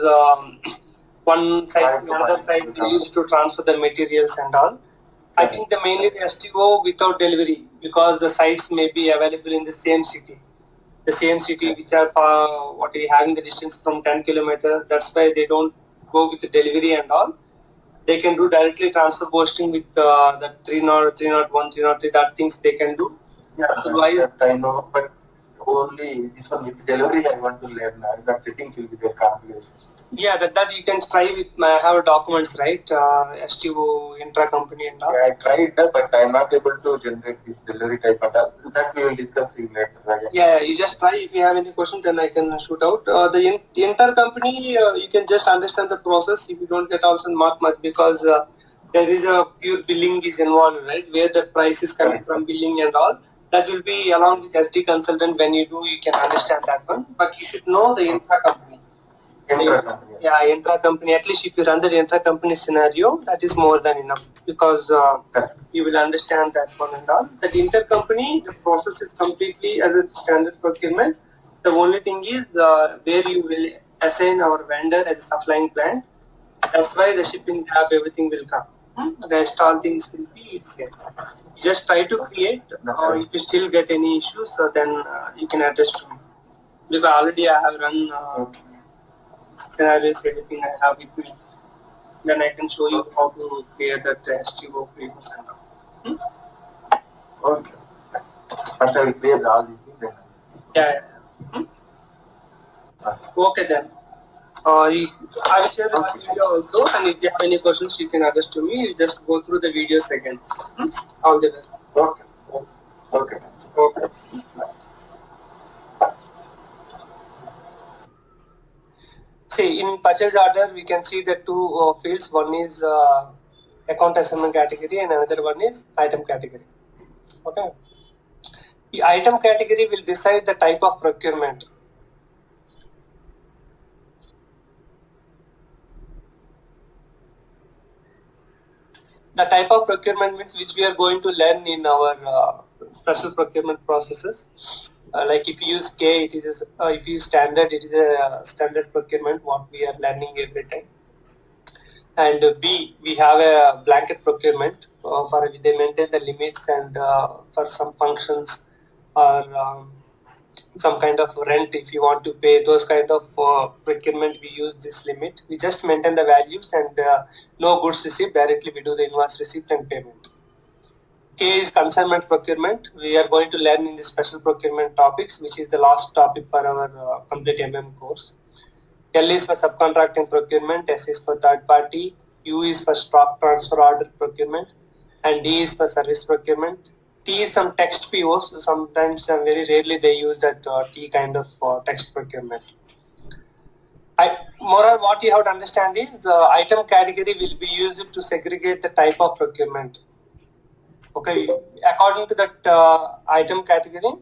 one side to another side they used to transfer the materials and all. I think mainly the STO without delivery, because the sites may be available in the same city. The same city which are having the distance from 10 kilometers. That's why they don't go with the delivery and all. They can do directly transfer posting with the 301, 303, that things they can do. Yeah, otherwise, I know, but only this one with delivery I want to learn. That settings will be their configuration. Yeah, that you can try with I have documents, right? STO, intra-company and all. Yeah, I tried that, but I'm not able to generate this delivery type of that we will discuss in later. Right? Yeah, you just try. If you have any questions, then I can shoot out. The inter-company, you can just understand the process. If you don't get also not much, because there is a pure billing is involved, right? Where the price is coming from billing and all. That will be along with SD consultant. When you do, you can understand that one. But you should know the intra-company. Yeah, intra-company. At least if you run the intra-company scenario, that is more than enough, because you will understand that one and all. That inter-company, the process is completely as a standard procurement. The only thing is where you will assign our vendor as a supplying plant. That's why the shipping tab, everything will come. The rest all things will be same. Just try to create, or if you still get any issues, then you can address to me. Because already I have run scenarios, everything I have with me. Then I can show you how to create that STO previous and all. Okay. First I will clear all these things then. Yeah. Okay then. I will share the video also, and if you have any questions, you can address to me. You just go through the videos again. All the best. Okay. Okay. Okay. See, in purchase order, we can see the two fields. One is account assignment category and another one is item category. Okay. The item category will decide the type of procurement. The type of procurement means which we are going to learn in our special procurement processes. Like if you use K, it is if you use standard, it is a standard procurement. What we are learning every time. And B, we have a blanket procurement for they maintain the limits and for some functions or some kind of rent if you want to pay those kind of procurement we use this limit. We just maintain the values and no goods received, directly we do the invoice receipt and payment. K is consignment procurement. We are going to learn in the special procurement topics, which is the last topic for our complete course. L is for subcontracting procurement, S is for third party, U is for stock transfer order procurement, and D is for service procurement. T is some text POs. Sometimes very rarely they use that T kind of text procurement. Moreover, what you have to understand is item category will be used to segregate the type of procurement. Okay, according to that item category,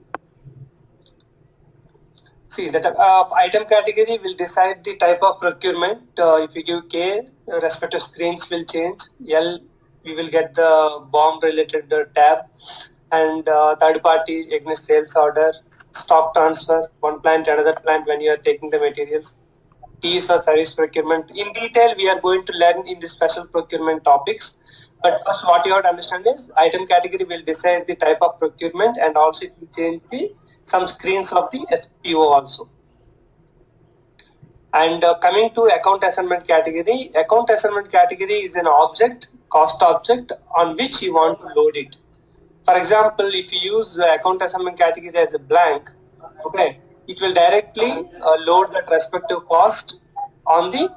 see that item category will decide the type of procurement. If you give K, respective screens will change. L, we will get the BOM related tab, and third party against sales order, stock transfer, one plant to another plant when you are taking the materials. T is for service procurement. In detail, we are going to learn in the special procurement topics. But first, what you have to understand is item category will decide the type of procurement, and also it will change some screens of the SPO also. And coming to account assignment category is an object, cost object on which you want to load it. For example, if you use account assignment category as a blank, okay, it will directly load that respective cost on the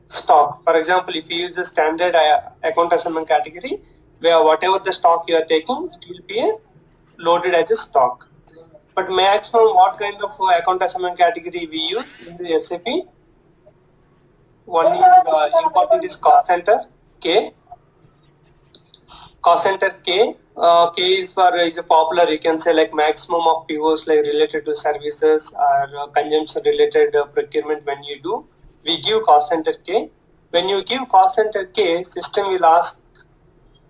stock. For example, if you use the standard account assignment category, where whatever the stock you are taking, it will be loaded as a stock. But maximum what kind of account assignment category we use in the SAP? One is important is cost center K. Cost center K. K is a popular, you can say, like maximum of POs like related to services or consumption related procurement. When you do, we give cost center K. When you give cost center K, system will ask,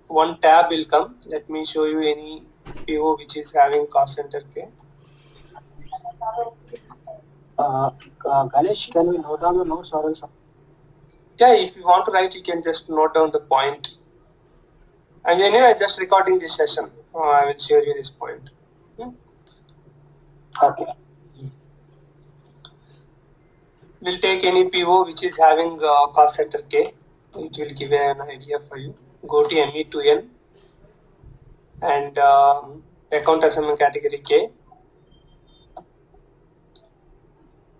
one tab will come. Let me show you any PO which is having cost center K. Ganesh, can we note down the notes or else? Yeah, if you want to write, you can just note down the point. And anyway, I'm just recording this session. I will share you this point. Okay. We'll take any PO which is having cost center K. It will give an idea for you. Go to ME2N and account assignment category K.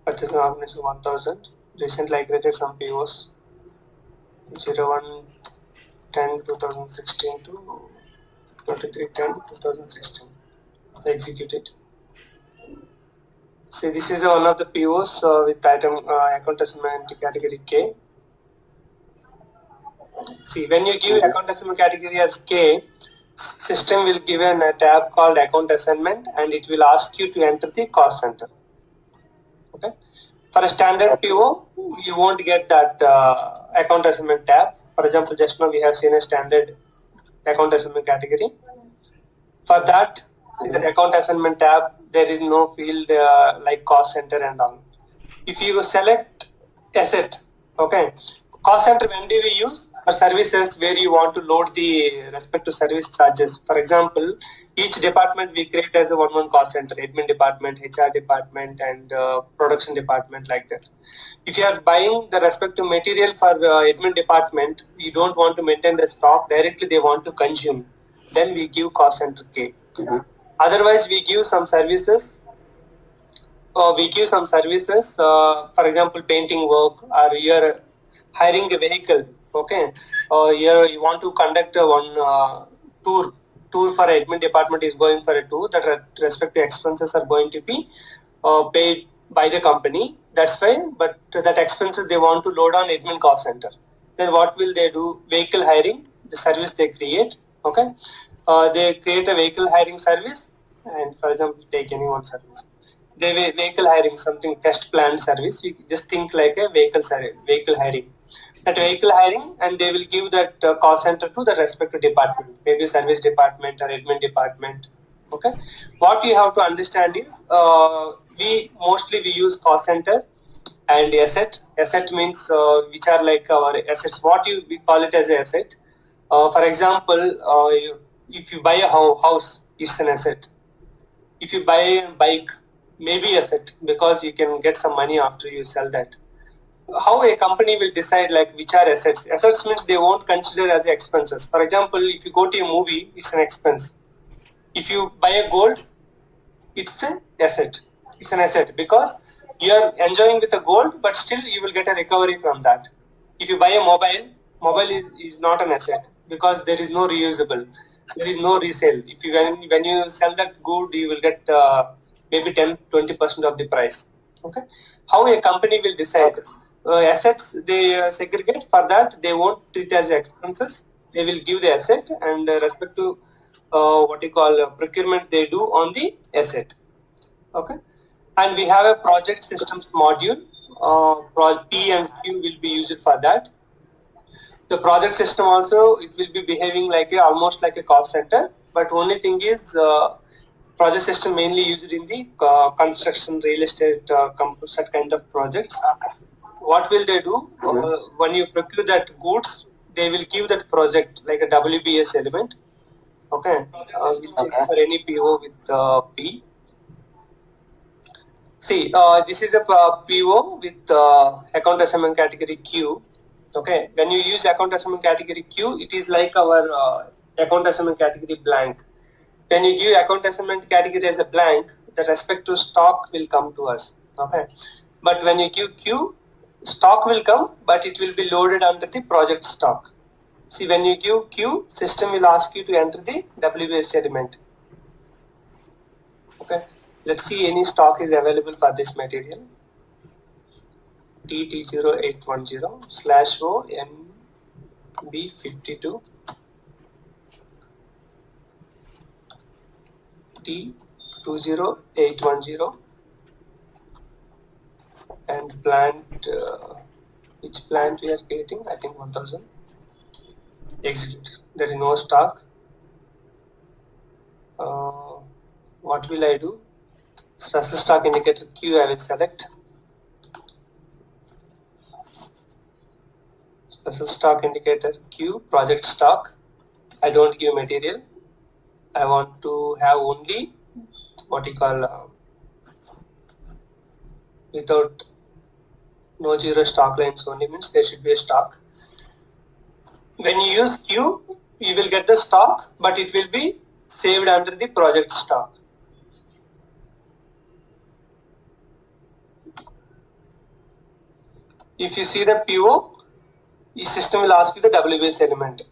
Purchase organization 1000. Recently I created some POs. 01/10/2016 to 23/10/2016. Execute it. See, this is one of the POs with item account assignment category K. See, when you give account assignment category as K, system will give a tab called account assignment, and it will ask you to enter the cost center. Okay. For a standard PO, you won't get that account assignment tab. For example, just now we have seen a standard account assignment category. For that, in the account assignment tab, there is no field like cost center and all. If you select asset, okay, cost center when do we use? For services where you want to load the respective service charges. For example, each department we create as a one cost center, admin department, HR department, and production department, like that. If you are buying the respective material for admin department, you don't want to maintain the stock, directly they want to consume, then we give cost center K. Otherwise, we give some services. For example, painting work, or you are hiring a vehicle. Okay, here you want to conduct one tour tour for admin department is going for a tour, that respective expenses are going to be paid by the company. That's fine, but that expenses they want to load on admin cost center. Then what will they do? Vehicle hiring, the service they create. Okay, they create a vehicle hiring service, and for example, take any one service. They vehicle hiring, something test planned service. You just think like a vehicle hiring. That vehicle hiring, and they will give that cost center to the respective department, maybe service department or admin department. Okay, what you have to understand is we use cost center and asset. Asset means which are like our assets. We call it as an asset. For example, if you buy a house, it's an asset. If you buy a bike, maybe asset, because you can get some money after you sell that. How a company will decide like which are assets? Assets means they won't consider as expenses. For example, if you go to a movie, it's an expense. If you buy a gold, it's an asset. It's an asset because you are enjoying with the gold, but still you will get a recovery from that. If you buy a mobile is not an asset because there is no reusable. There is no resale. If you when you sell that good, you will get maybe 10-20% of the price. Okay. How a company will decide? Assets they segregate. For that, they won't treat as expenses. They will give the asset and respect to procurement they do on the asset. Okay, and we have a project systems module. P and Q will be used for that. The project system also, it will be behaving like almost like a cost center, but only thing is project system mainly used in the construction, real estate, such kind of projects. What will they do? When you procure that goods, they will give that project like a WBS element. Okay, for any PO with P. See, this is a PO with account assignment category Q. Okay, when you use account assignment category Q, it is like our account assignment category blank. When you give account assignment category as a blank, the respective stock will come to us. Okay, but when you give Q, stock will come, but it will be loaded under the project stock. See, when you give Q, system will ask you to enter the WBS element. Okay, let's see any stock is available for this material. TT0810/O MB52 T20810 and plant, which plant we are creating? I think 1000. Execute. There is no stock. What will I do? Special stock indicator Q I will select. Special stock indicator Q, project stock. I don't give material. I want to have only without no zero stock lines only, means there should be a stock. When you use Q, you will get the stock, but it will be saved under the project stock. If you see the PO, the system will ask you the WBS element.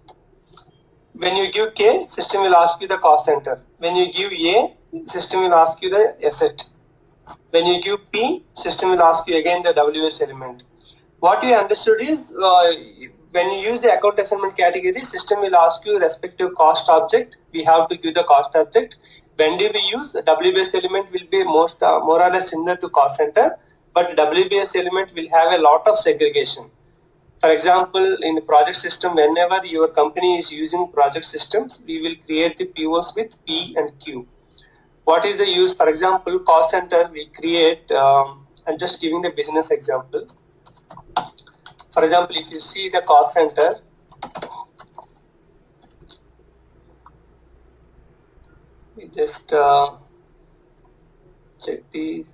When you give K, system will ask you the cost center. When you give A, system will ask you the asset. When you give P, system will ask you again the WBS element. What you understood is when you use the account assignment category, system will ask you respective cost object. We have to give the cost object. When do we use the WBS element will be more or less similar to cost center, but WBS element will have a lot of segregation. For example, in the project system, whenever your company is using project systems, we will create the POs with P and Q. What is the use? For example, cost center, we create, I'm just giving the business example. For example, if you see the cost center, we just check the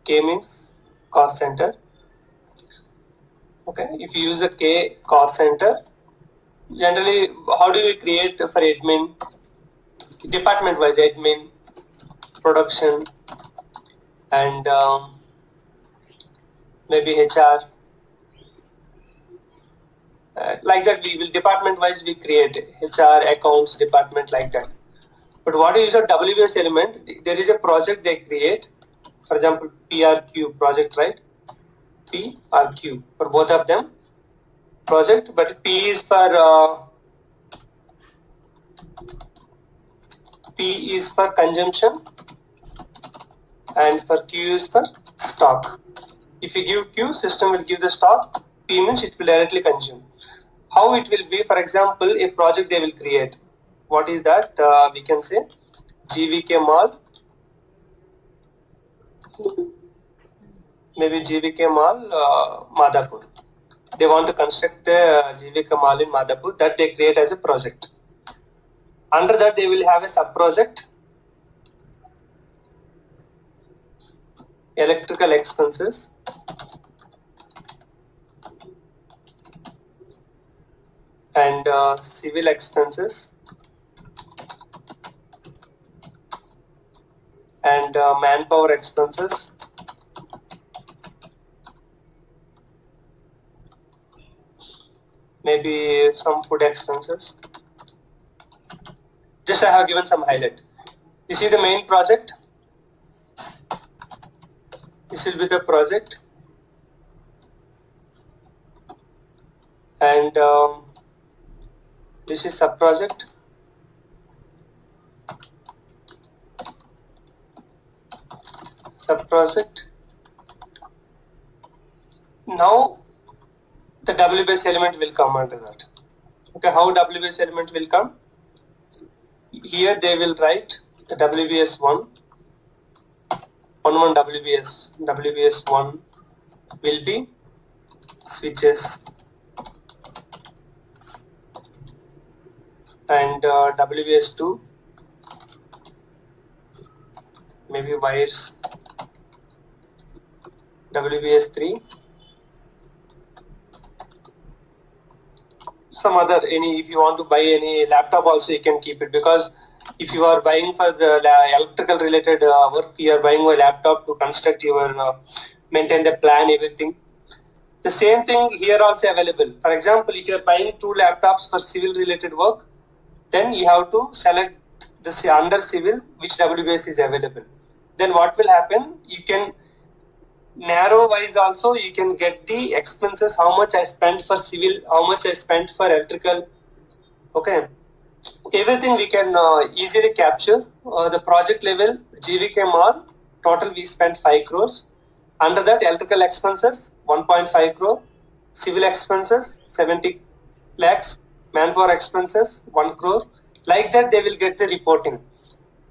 K means cost center. Okay, if you use a K cost center, generally, how do we create for admin? Department wise, admin, production, and maybe HR, Like that, we will department wise we create HR, accounts, department like that. But what do you use a WBS element? There is a project they create. For example, PRQ project, right? P or Q for both of them project, but P is for consumption and for Q is for stock. If you give Q, system will give the stock. P means it will directly consume. How it will be? For example, a project they will create. What is that? We can say GVK Mall. Maybe GVK Mall, Madhapur. They want to construct a GVK Mall in Madhapur that they create as a project. Under that, they will have a sub-project, electrical expenses, and civil expenses, and manpower expenses, maybe some food expenses. Just I have given some highlight. This is the main project. This will be the project. And this is sub-project. Sub-project. Now, the WBS element will come under that. Okay, how WBS element will come? Here they will write the WBS 1, WBS. WBS 1 will be switches and WBS 2 maybe wires, WBS 3 some other if you want to buy any laptop also you can keep it, because if you are buying for the electrical related work, you are buying a laptop to construct your maintain the plan, everything. The same thing here also available. For example, if you are buying 2 laptops for civil related work, then you have to select the under civil which WBS is available. Then what will happen? You can narrow wise also you can get the expenses, how much I spent for civil, how much I spent for electrical. Okay, everything we can easily capture. The project level GVK Mall total we spent 5 crores. Under that electrical expenses 1.5 crore, civil expenses 70 lakhs, manpower expenses 1 crore. Like that they will get the reporting.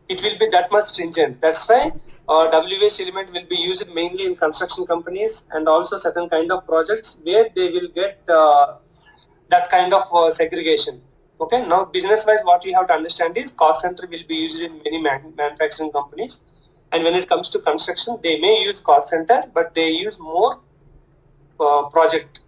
It will be that much stringent. That's why WBS element will be used mainly in construction companies and also certain kind of projects where they will get that kind of segregation. Okay, now business wise what we have to understand is cost center will be used in many manufacturing companies, and when it comes to construction they may use cost center but they use more project.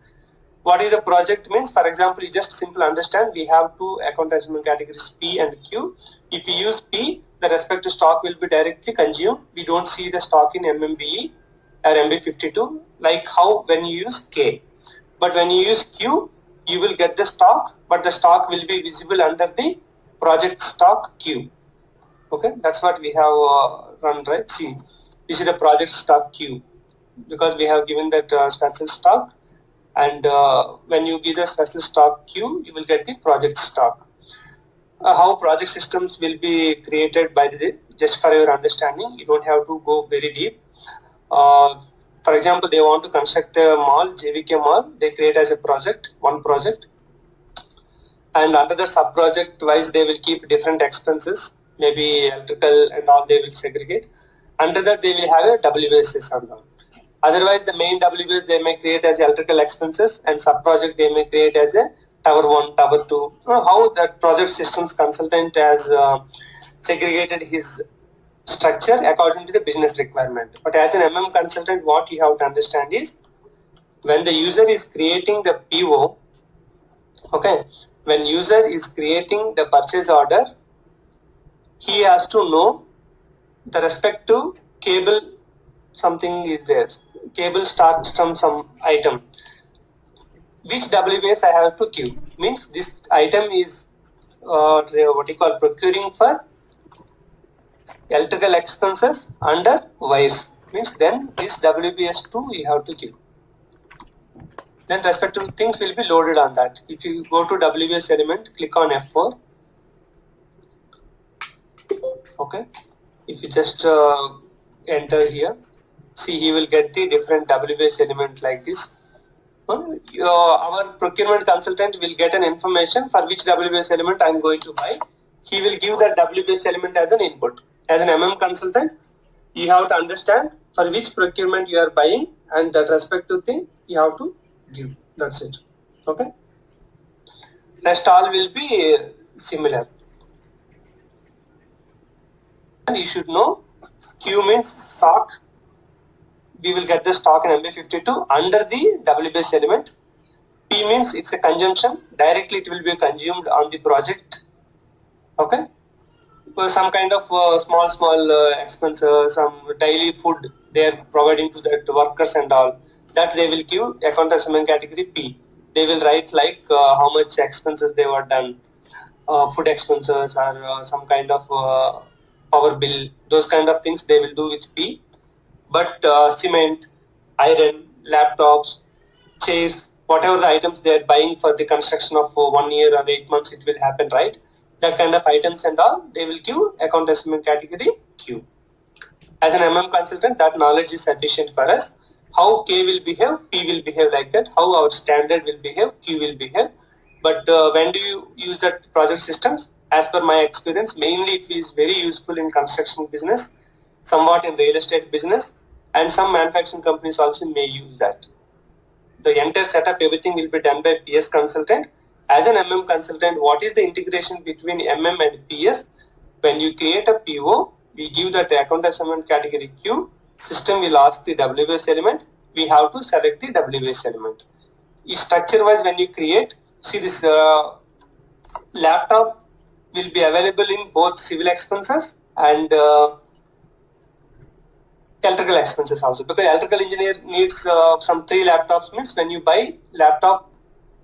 What is a project means? For example, you just simply understand we have 2 account assessment categories P and Q. If you use P, the respective stock will be directly consumed. We don't see the stock in MMBE or MB52 like how when you use K. But when you use Q, you will get the stock, but the stock will be visible under the project stock Q. Okay, that's what we have run, right? See, this is the project stock Q because we have given that special stock. And when you give the special stock Q, you will get the project stock. How project systems will be created by just for your understanding, you don't have to go very deep. For example, they want to construct a mall, JVK Mall, they create as a project, one project. And under the sub-project wise, they will keep different expenses, maybe electrical and all they will segregate. Under that, they will have a WBS on them. Otherwise, the main WBS they may create as electrical expenses and sub-project they may create as a Tower 1, Tower 2. How that project systems consultant has segregated his structure according to the business requirement. But as an MM consultant, what you have to understand is when the user is creating the PO, okay, when user is creating the purchase order, he has to know the respective cable something is there. Cable starts from some item. which WBS I have to queue. Means this item is what you call procuring for electrical expenses under wires. Means then this WBS2 we have to queue. Then respective things will be loaded on that. If you go to WBS element, click on F4. Okay. If you just enter here, see he will get the different WBS element like this. Our procurement consultant will get an information for which WBS element I am going to buy. He will give that WBS element as an input. As an consultant, you have to understand for which procurement you are buying, and that respective thing you have to give. That's it. Okay. Rest all will be similar. And you should know Q means stock. We will get the stock in MB52 under the WBS element. P means it's a consumption. Directly it will be consumed on the project. Okay. Some kind of small expenses, some daily food they are providing to the workers and all. That they will give account assignment category P. They will write like how much expenses they were done, food expenses or some kind of power bill. Those kind of things they will do with P. But cement, iron, laptops, chairs, whatever the items they are buying for the construction of 1 year or 8 months, it will happen, right? That kind of items and all, they will give account assignment category Q. As an consultant, that knowledge is sufficient for us. How K will behave, P will behave like that. How our standard will behave, Q will behave. But when do you use that project systems? As per my experience, mainly it is very useful in construction business, somewhat in real estate business, and some manufacturing companies also may use that. The entire setup, everything will be done by PS consultant. As an consultant, what is the integration between and PS? When you create a PO, we give that account assignment category Q. System will ask the WBS element. We have to select the WBS element. Structure-wise, when you create, see this laptop will be available in both civil expenses and electrical expenses also, because electrical engineer needs some 3 laptops. Means when you buy laptop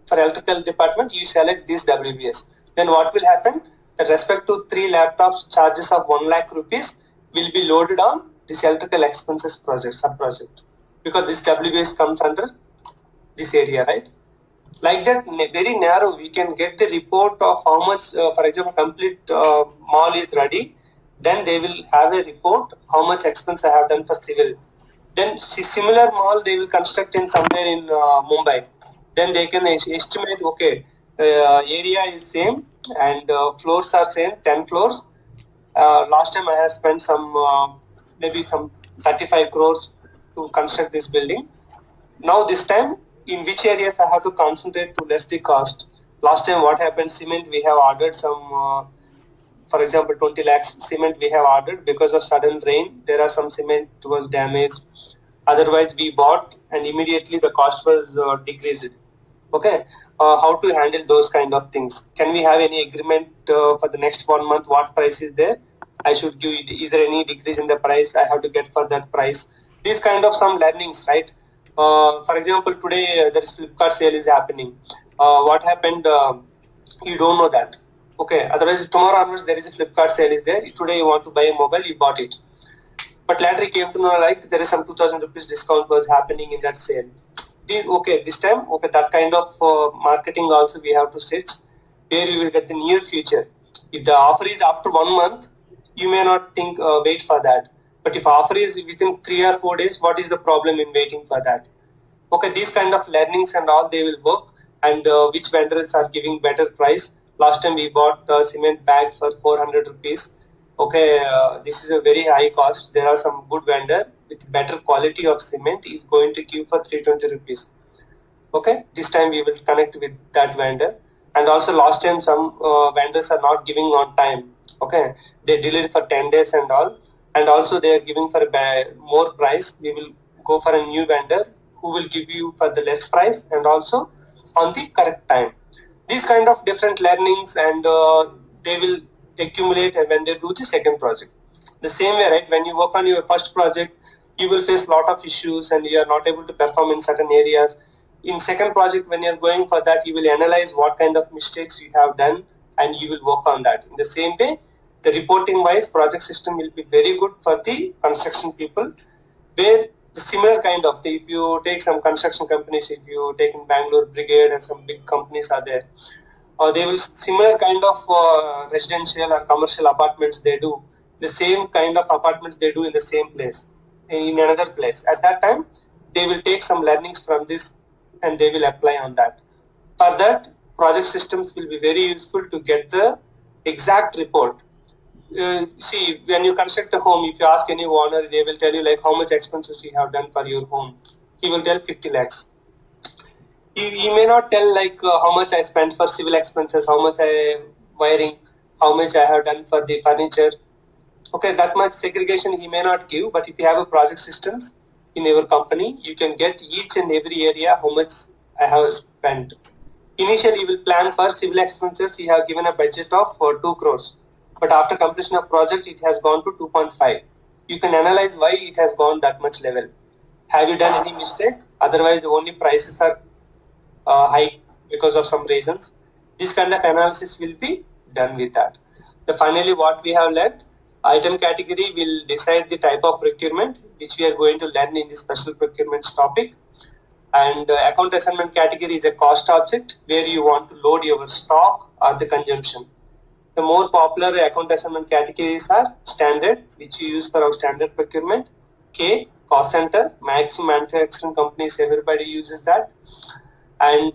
for electrical department, you select this WBS. Then what will happen? With respect to 3 laptops, charges of 1 lakh rupees will be loaded on this electrical expenses project, sub-project, because this WBS comes under this area, right? Like that, very narrow, we can get the report of how much, for example, complete mall is ready. Then they will have a report how much expense I have done for civil. Then similar mall they will construct in somewhere in Mumbai. Then they can estimate, okay, area is same and floors are same, 10 floors. Last time I have spent some maybe some 35 crores to construct this building. Now this time, in which areas I have to concentrate to less the cost. Last time what happened, cement we have ordered some, for example 20 lakhs cement we have ordered. Because of sudden rain, there are some cement was damaged. Otherwise we bought and immediately the cost was decreased. Okay, how to handle those kind of things? Can we have any agreement for the next 1 month? What price is there? I should give. Is there any decrease in the price I have to get for that price? These kind of some learnings, right? For example, today there is Flipkart sale is happening. What happened? You don't know that. Okay. Otherwise, tomorrow onwards there is a Flipkart sale is there. Today you want to buy a mobile, you bought it. But later you came to know like there is some 2,000 rupees discount was happening in that sale. This time, that kind of marketing also we have to search where you will get the near future. If the offer is after 1 month, you may not think wait for that. But if offer is within 3 or 4 days, what is the problem in waiting for that? Okay, these kind of learnings and all they will work, and which vendors are giving better price. Last time we bought a cement bag for 400 rupees. Okay, this is a very high cost. There are some good vendor with better quality of cement is going to give for 320 rupees. Okay, this time we will connect with that vendor. And also last time some vendors are not giving on time. Okay, they delayed for 10 days and all. And also they are giving for more price. We will go for a new vendor who will give you for the less price and also on the correct time. These kind of different learnings and they will accumulate when they do the second project. The same way, right? When you work on your first project, you will face a lot of issues and you are not able to perform in certain areas. in second project, when you're going for that, you will analyze what kind of mistakes you have done and you will work on that. In the same way, the reporting wise project system will be very good for the construction people, where the similar kind of, if you take some construction companies, if you take in Bangalore Brigade and some big companies are there, or they will similar kind of residential or commercial apartments they do, the same kind of apartments they do in the same place, in another place. At that time, they will take some learnings from this and they will apply on that. For that, project systems will be very useful to get the exact report. See, when you construct a home, if you ask any owner, they will tell you like how much expenses you have done for your home. He will tell 50 lakhs. He may not tell like how much I spent for civil expenses, how much I wiring, how much I have done for the furniture. Okay, that much segregation he may not give, but if you have a project systems in your company, you can get each and every area how much I have spent. Initially, you will plan for civil expenses. You have given a budget of 2 crores, but after completion of project, it has gone to 2.5. You can analyze why it has gone that much level. Have you done any mistake? Otherwise, the only prices are high because of some reasons. This kind of analysis will be done with that. Finally, what we have learned, item category will decide the type of procurement which we are going to learn in the special procurements topic. And account assignment category is a cost object where you want to load your stock or the consumption. The more popular account assignment categories are standard, which you use for our standard procurement, K, cost center, maximum manufacturing companies, everybody uses that. And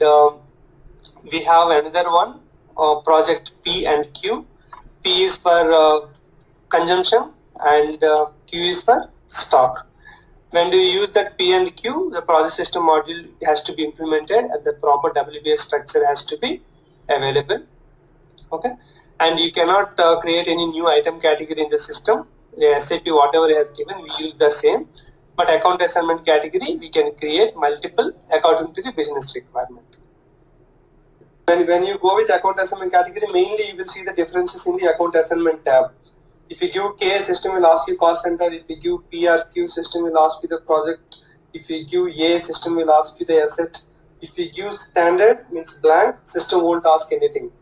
we have another one, project P and Q. P is for consumption and Q is for stock. When do you use that P and Q, the project system module has to be implemented and the proper WBS structure has to be available. Okay, and you cannot create any new item category in the system. The SAP, whatever it has given, we use the same. But account assignment category, we can create multiple according to the business requirement. When you go with account assignment category, mainly you will see the differences in the account assignment tab. If you give K, system will ask you cost center. If you give P or Q, system will ask you the project. If you give A, system will ask you the asset. If you give standard, means blank, system won't ask anything.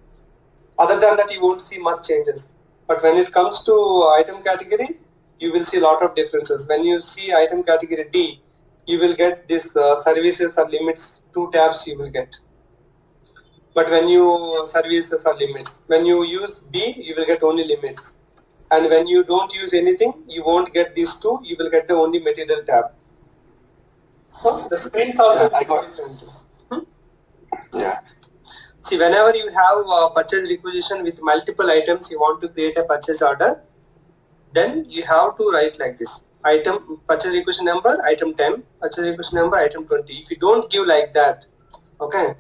Other than that, you won't see much changes. But when it comes to item category, you will see a lot of differences. When you see item category D, you will get this services or limits, 2 tabs you will get. But when you services or limits, when you use B, you will get only limits. And when you don't use anything, you won't get these 2, you will get the only material tab. So the screens also different. Yeah. See, whenever you have purchase requisition with multiple items, you want to create a purchase order, then you have to write like this. Item, purchase requisition number, item 10, purchase requisition number, item 20. If you don't give like that, okay,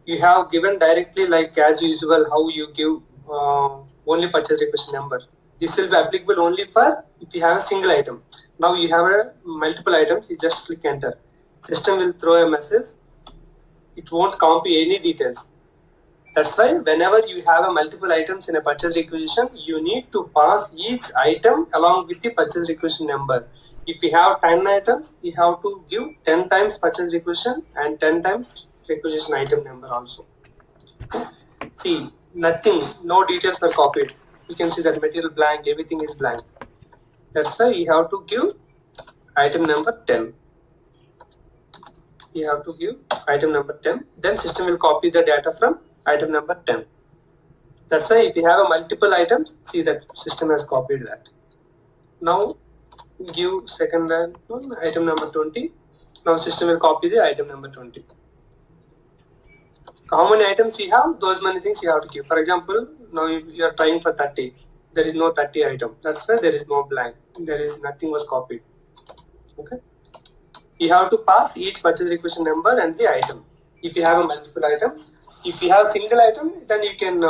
you have given directly like as usual how you give only purchase requisition number. This will be applicable only for if you have a single item. Now you have a multiple items, you just click enter. System will throw a message. It won't copy any details. That's why whenever you have a multiple items in a purchase requisition, you need to pass each item along with the purchase requisition number. If you have 10 items, you have to give 10 times purchase requisition and 10 times requisition item number also. See, nothing, no details were copied. You can see that material blank, everything is blank. That's why you have to give item number 10. You have to give item number 10. Then system will copy the data from item number 10. That's why if you have a multiple items, see that system has copied that. Now give second one, item number 20. Now system will copy the item number 20. How many items you have, those many things you have to give. For example, now you are trying for 30. There is no 30 item. That's why there is no blank. There is nothing was copied. Okay. You have to pass each purchase requisition number and the item. If you have a multiple items, if you have single item, then you can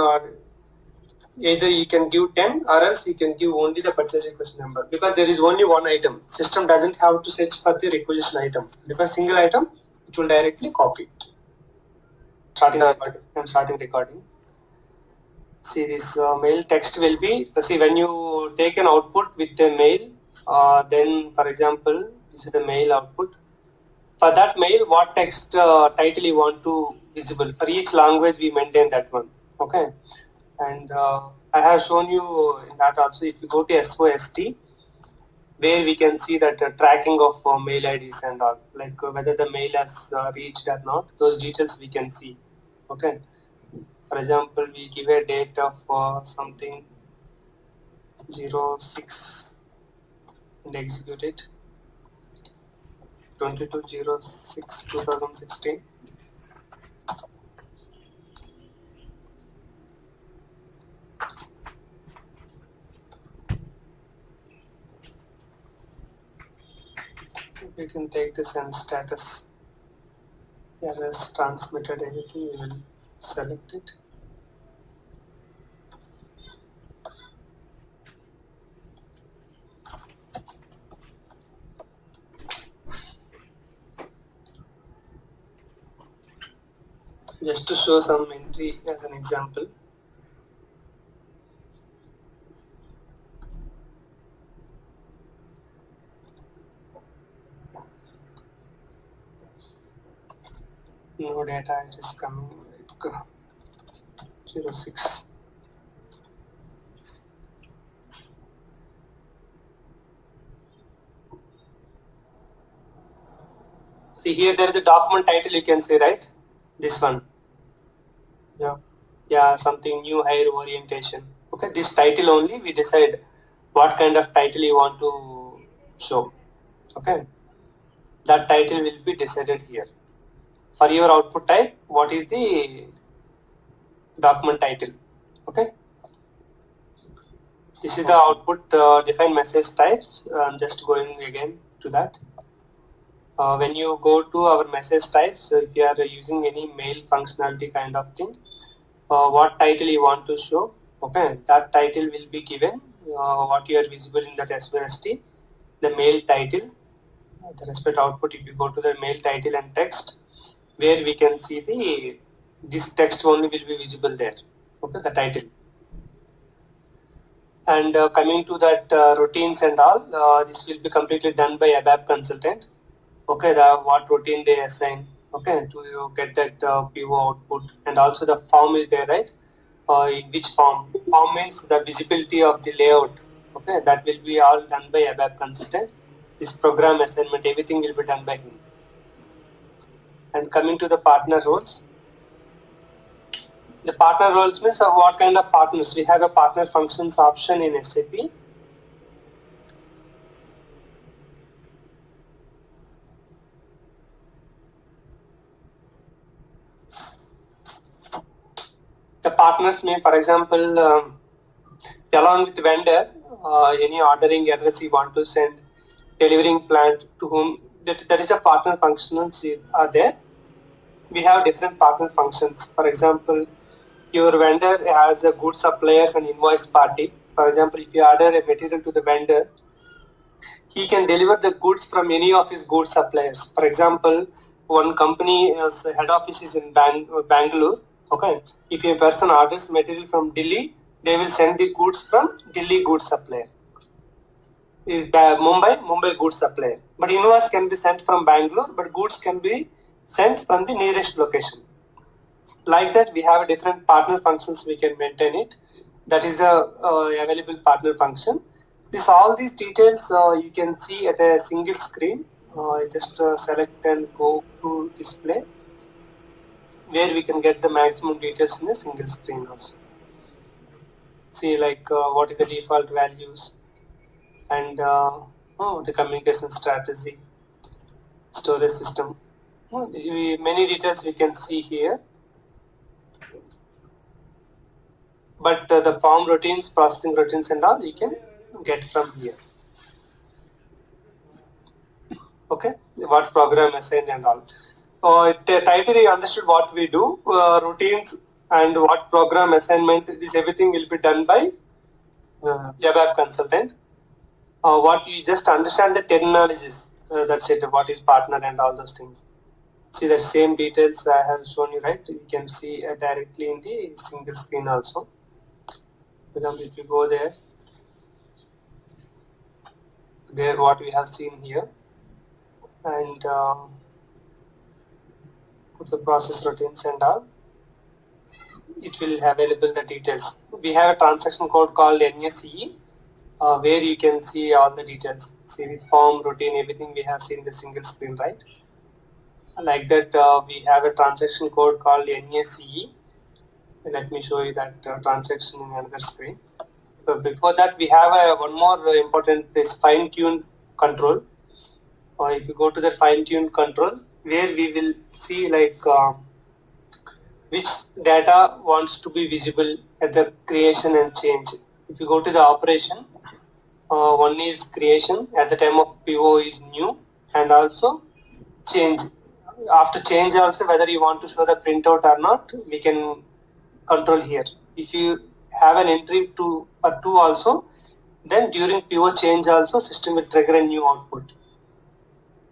either you can give 10 or else you can give only the purchase requisition number, because there is only one item. System doesn't have to search for the requisition item. Because single item, it will directly copy. Starting recording. See, this mail text will be, see, when you take an output with the mail, then for example, this is the mail output. For that mail, what text title you want to visible. For each language, we maintain that one. Okay. And I have shown you in that also. If you go to SOST, where we can see that tracking of mail IDs and all, like whether the mail has reached or not, those details we can see. Okay. For example, we give a date of something 06 and execute it. 22/06/2016. We can take this and status errors transmitted anything, we will select it. Just to show some entry as an example. No data, it is coming like 06. See here, there is a document title you can see, right? This one. Yeah, something new hire orientation. Okay, this title only we decide what kind of title you want to show. Okay, that title will be decided here. For your output type, what is the document title? Okay, this is the output define message types. I'm just going again to that. When you go to our message types, if you are using any mail functionality kind of thing, what title you want to show, okay, that title will be given, what you are visible in that SOST, the mail title, the respect output. If you go to the mail title and text, where we can see this text only will be visible there, okay, the title. And coming to that routines and all, this will be completely done by ABAP consultant. Okay, what routine they assign, okay, to get that PO output, and also the form is there, right? In which form? Form means the visibility of the layout. Okay, that will be all done by ABAP consultant. This program assignment, everything will be done by him. And coming to the partner roles. The partner roles means what kind of partners. We have a partner functions option in SAP. The partners may, for example, along with vendor, any ordering address you want to send, delivering plant to whom, that is a partner functions are there. We have different partner functions. For example, your vendor has a good suppliers and invoice party. For example, if you order a material to the vendor, he can deliver the goods from any of his goods suppliers. For example, one company's head office is in Bangalore. Okay, if a person orders material from Delhi, they will send the goods from Delhi goods supplier. Mumbai goods supplier. But invoice can be sent from Bangalore, but goods can be sent from the nearest location. Like that, we have different partner functions. We can maintain it. That is a available partner function. All these details you can see at a single screen. Just select and go to display, where we can get the maximum details in a single screen also. See, like what is the default values, and the communication strategy, storage system. Many details we can see here. But the form routines, processing routines and all, you can get from here. Okay, what program assigned and all. Title, you understood what we do, routines and what program assignment, this everything will be done by ABAP consultant. What you just understand the terminologies, that's it, what is partner and all those things. See the same details I have shown you, right? You can see directly in the single screen also. For example, if you go there what we have seen here, and put the process routines and all, it will have available the details. We have a transaction code called NSE, where you can see all the details. See the form, routine, everything we have seen in the single screen, right? Like that, we have a transaction code called NSE. Let me show you that transaction in another screen. So before that, we have one more important, this fine-tuned control. If you go to the fine-tuned control, where we will see like which data wants to be visible at the creation and change. If you go to the operation, one is creation at the time of PO is new, and also change. After change also, whether you want to show the printout or not, we can control here. If you have an entry to for 2 also, then during PO change also, system will trigger a new output.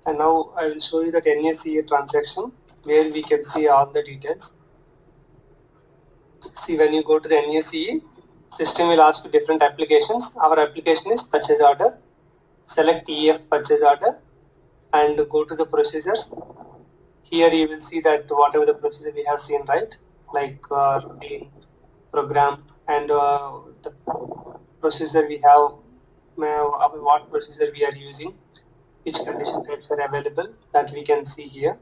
And now I will show you that NACA transaction where we can see all the details. See, when you go to the NACE, system will ask for different applications. Our application is purchase order. Select EF purchase order and go to the procedures. Here you will see that whatever the procedure we have seen, right? Like routine, program, and the procedure we have, what procedure we are using, which condition types are available, that we can see here.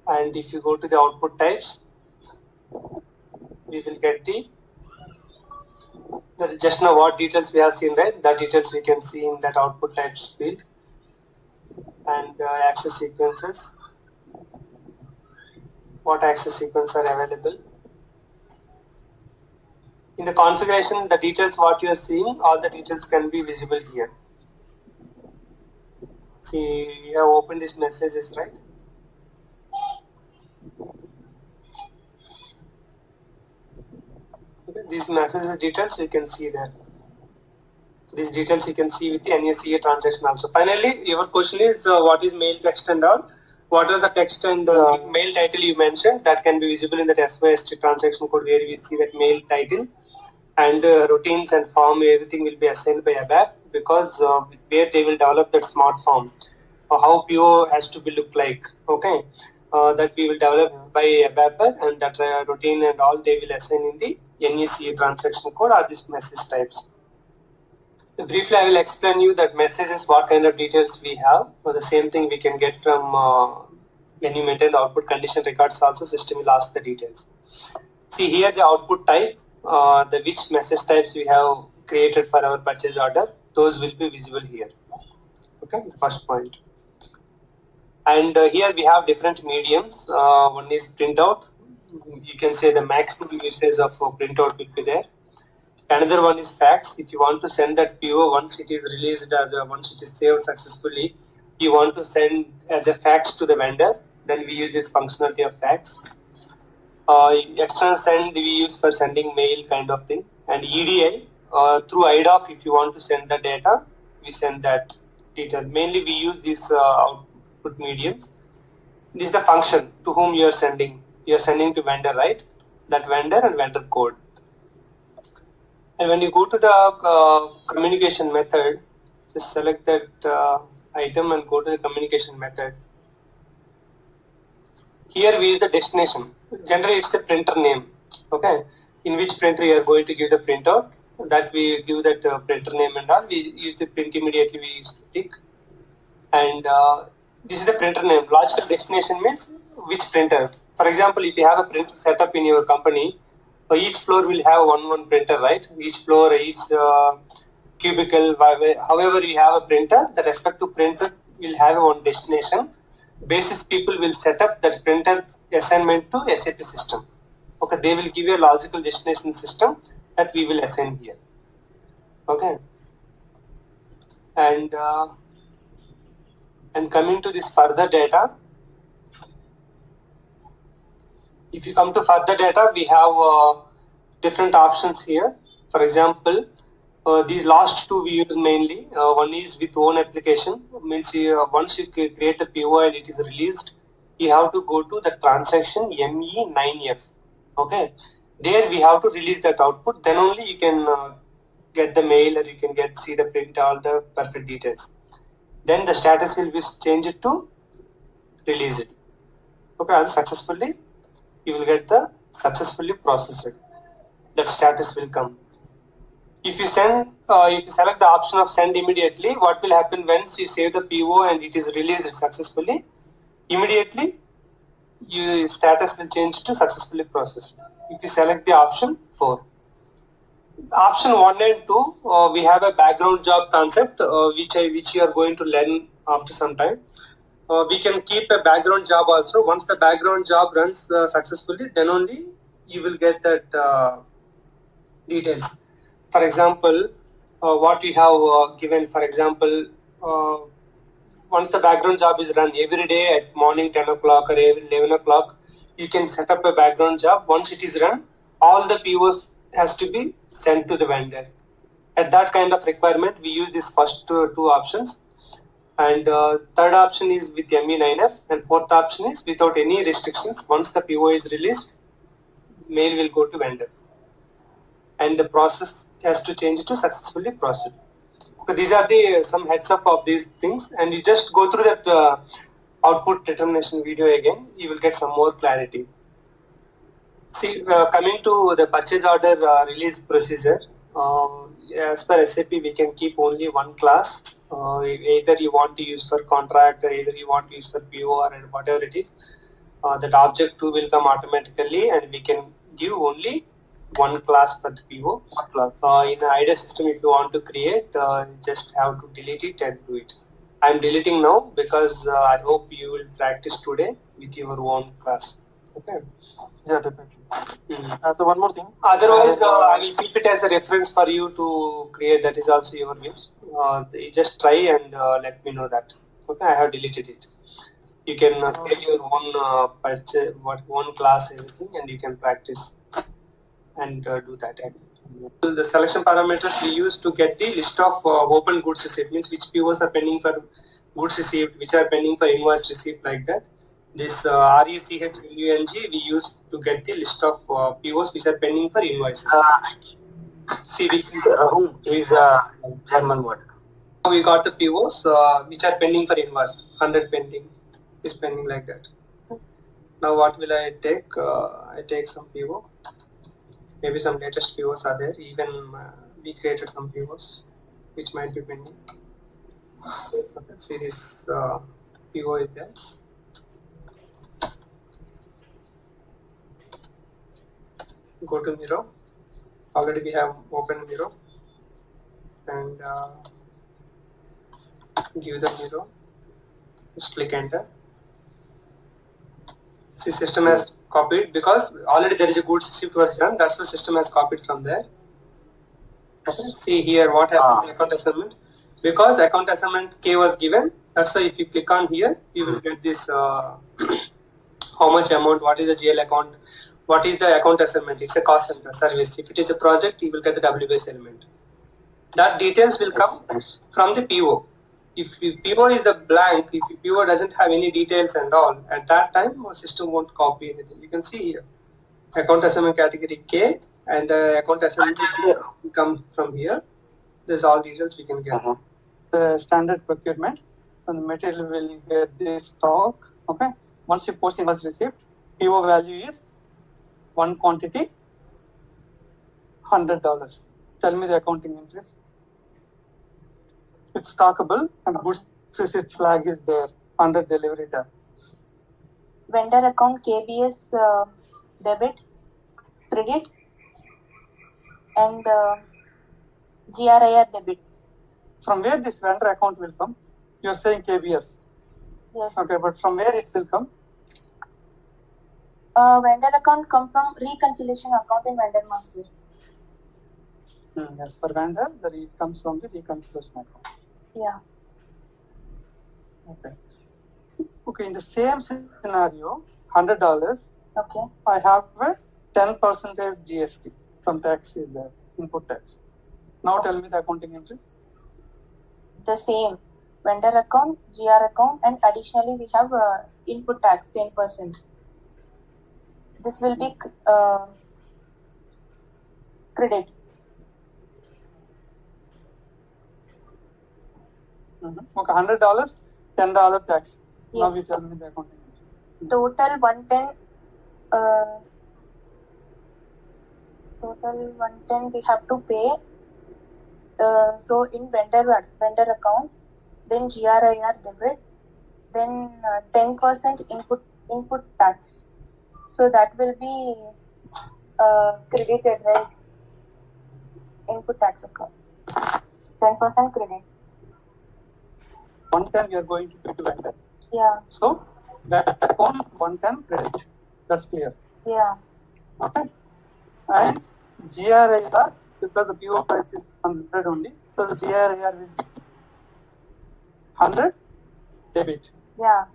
And if you go to the output types, we will get the just now what details we have seen, right? That details we can see in that output types field. And access sequences, what access sequences are available. In the configuration, the details what you are seeing, all the details can be visible here. See, we have opened these messages, right? Okay, these messages details you can see there. These details you can see with the NACA transaction also. Finally, your question is what is mail text and all? What are the text and mail title you mentioned that can be visible in that SYST transaction code where we see that mail title and routines and form, everything will be assigned by ABAP because where they will develop that smart form, how PO has to be look like, okay? That we will develop by ABAP and that routine and all they will assign in the NACA transaction code or these message types. So briefly, I will explain you that messages, what kind of details we have. For the same thing we can get from when you maintain the output condition records also, system will ask the details. See here the output type, the which message types we have created for our purchase order, those will be visible here. Okay, the first point. And here we have different mediums. One is printout. You can say the maximum usage of printout will be there. Another one is fax. If you want to send that PO once it is released or once it is saved successfully, you want to send as a fax to the vendor, then we use this functionality of fax. External send we use for sending mail kind of thing. And EDI, through IDOC, if you want to send the data, we send that detail. Mainly we use these output mediums. This is the function to whom you are sending. You are sending to vendor, right? That vendor and vendor code. And when you go to the communication method, just select that item and go to the communication method. Here we use the destination. Generally, it's a printer name. Okay, in which printer you are going to give the printout. That we give that printer name and all. We use the print immediately. We use the tick. And this is the printer name. Logical destination means which printer. For example, if you have a printer set up in your company, each floor will have one printer, right? Each floor, each cubicle, however you have a printer, the respective printer will have one destination. Basis people will set up that printer assignment to SAP system. Okay, they will give you a logical destination system that we will assign here. Okay, and coming to this further data. If you come to further data, we have different options here. For example, these last two we use mainly. One is with own application. Means once you create a PO and it is released, you have to go to the transaction ME9F. Okay, there we have to release that output. Then only you can get the mail or you can see the print, all the perfect details. Then the status will be changed to released. Okay, as successfully, you will get the successfully processed. That status will come. If you select the option of send immediately, what will happen once you save the PO and it is released successfully? Immediately, your status will change to successfully processed. If you select the option 4. Option 1 and 2, we have a background job concept which you are going to learn after some time. We can keep a background job also. Once the background job runs successfully, then only you will get that details. For example, what we have given, for example, once the background job is run every day at morning 10 o'clock or every 11 o'clock, you can set up a background job. Once it is run, all the POs has to be sent to the vendor. At that kind of requirement, we use these first two options. And third option is with ME9F, and fourth option is without any restrictions. Once the PO is released, mail will go to vendor, and the process has to change to successfully processed. So these are the some heads up of these things, and you just go through that output determination video again. You will get some more clarity. See, coming to the purchase order release procedure, as per SAP, we can keep only one class. Either you want to use for contract, or either you want to use for PO, or whatever it is. That object 2 will come automatically, and we can give only one class for the PO. One class. In the IDEA system, if you want to create, just have to delete it and do it. I'm deleting now because I hope you will practice today with your own class. Okay. Yeah, definitely. Mm-hmm. So one more thing. Otherwise, I will keep it as a reference for you to create. That is also your wish. Just try and let me know that. Okay, I have deleted it. You can create your own purchase, own class, everything, and you can practice and do that. The selection parameters we use to get the list of open goods received, means which POs are pending for goods received, which are pending for invoice received, like that. This RECHLUNG we use to get the list of POs which are pending for invoices. See, is German word. Now we got the POs which are pending for invoice. 100 pending is pending, like that. Now what will I take? I take some PO. Maybe some latest POs are there. Even we created some POs which might be pending. See, this PO is there. Go to Miro. Already we have open Miro, and give the Miro. Just click enter. See, system has copied because already there is a goods receipt was done. That's the system has copied from there. Okay. See here what happened to account assignment. Because account assignment K was given, that's why if you click on here, you will get this how much amount, what is the GL account, what is the account assignment. It's a cost center service. If it is a project, you will get the WBS element. That details will come from the PO. If PO is a blank, if PO doesn't have any details and all, at that time, our system won't copy anything. You can see here, account assignment category K, and the account assignment will come from here. There's all details we can get. The standard procurement, and the material will get the stock. Okay. Once your posting was received, PO value is one quantity, $100. Tell me the accounting entries. It's stockable, and goods receipt flag is there under delivery tab. Vendor account KBS debit, credit, and GRIR debit. From where this vendor account will come? You're saying KBS. Yes. Okay, but from where it will come? Vendor account come from reconciliation account in vendor master. Yes, for vendor, it comes from the reconciliation account. Yeah. Okay. Okay, in the same scenario, $100. Okay. I have a 10% GST. Some tax is there, input tax. Now tell me the accounting entries. The same. Vendor account, GR account, and additionally we have input tax 10%. This will be credit. Okay, $100, $10 tax. Yes. Now we tell me the accounting. total 110. Total 110 we have to pay. So in vendor account, then GRIR debit, then 10% input tax. So that will be credited, right? Input tax account. 10% credit. 110 you are going to pay to vendor. Yeah. So that account 110 credit. That's clear. Yeah. Okay. And GRIR, because the PO price is 100 only, so the GRIR will be 100 debit. Yeah.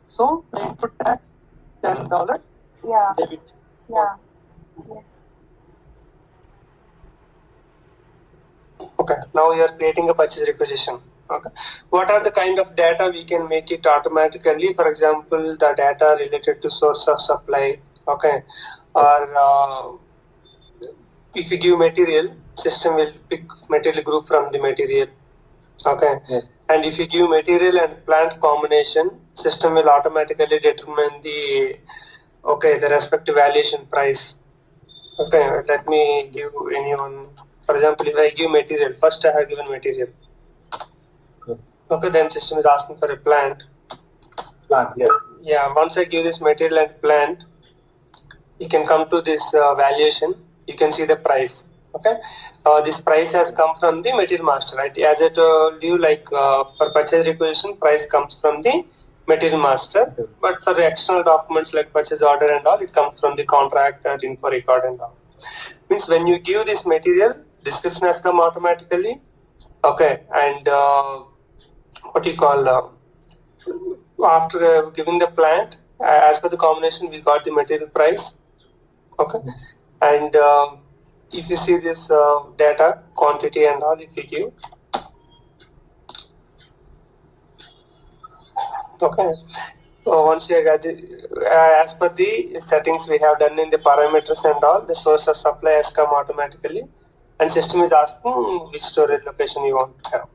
So the input tax $10 Yeah. debit. Yeah. Yeah. Okay, now you are creating a purchase requisition. Okay, what are the kind of data we can make it automatically? For example, the data related to source of supply. Okay, or if you give material, system will pick material group from the material. Okay, Yes. and if you give material and plant combination, system will automatically determine the the respective valuation price. Okay, let me give anyone. For example, if I give material, first I have given material. Good. Okay, then system is asking for a plant. Plant, yes. Yeah, once I give this material and plant, you can come to this valuation. You can see the price. Okay, this price has come from the material master, right? As I told you, like for purchase requisition, price comes from the material master. Okay. But for the external documents like purchase order and all, it comes from the contract and info record and all. Means when you give this material, description has come automatically. Okay, and what you call after giving the plant, as per the combination, we got the material price. Okay, and if you see this data, quantity and all, if you give, okay, once you get as per the settings we have done in the parameters and all, the source of supply has come automatically, and system is asking which storage location you want to have.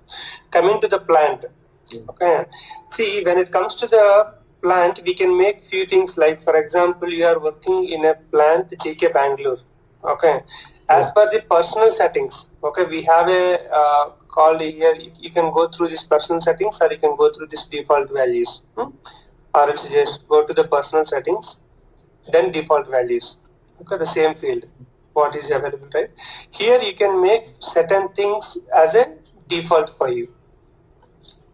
Coming to the plant, okay, see, when it comes to the plant, we can make few things, like for example, you are working in a plant GK Bangalore. Okay, as per the personal settings, okay, we have a call here. You can go through this personal settings, or you can go through this default values, or else just go to the personal settings, then default values. Okay, the same field, what is available, right? Here you can make certain things as a default for you,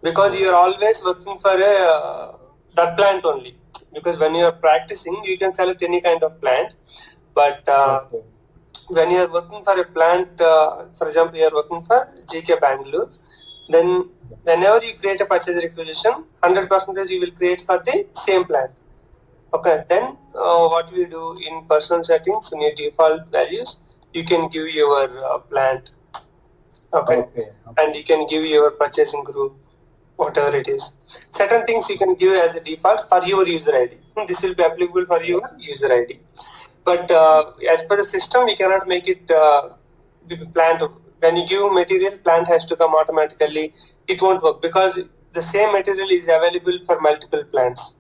because you are always working for a that plant only. Because when you are practicing, you can select any kind of plant, but when you are working for a plant, for example, you are working for GK Bangalore, then whenever you create a purchase requisition, 100% you will create for the same plant. Okay, then what we do in personal settings, in your default values, you can give your plant. Okay, and you can give your purchasing group, whatever it is. Certain things you can give as a default for your user ID. This will be applicable for your user ID. But as per the system, we cannot make it plant. When you give material, plant has to come automatically. It won't work, because the same material is available for multiple plants.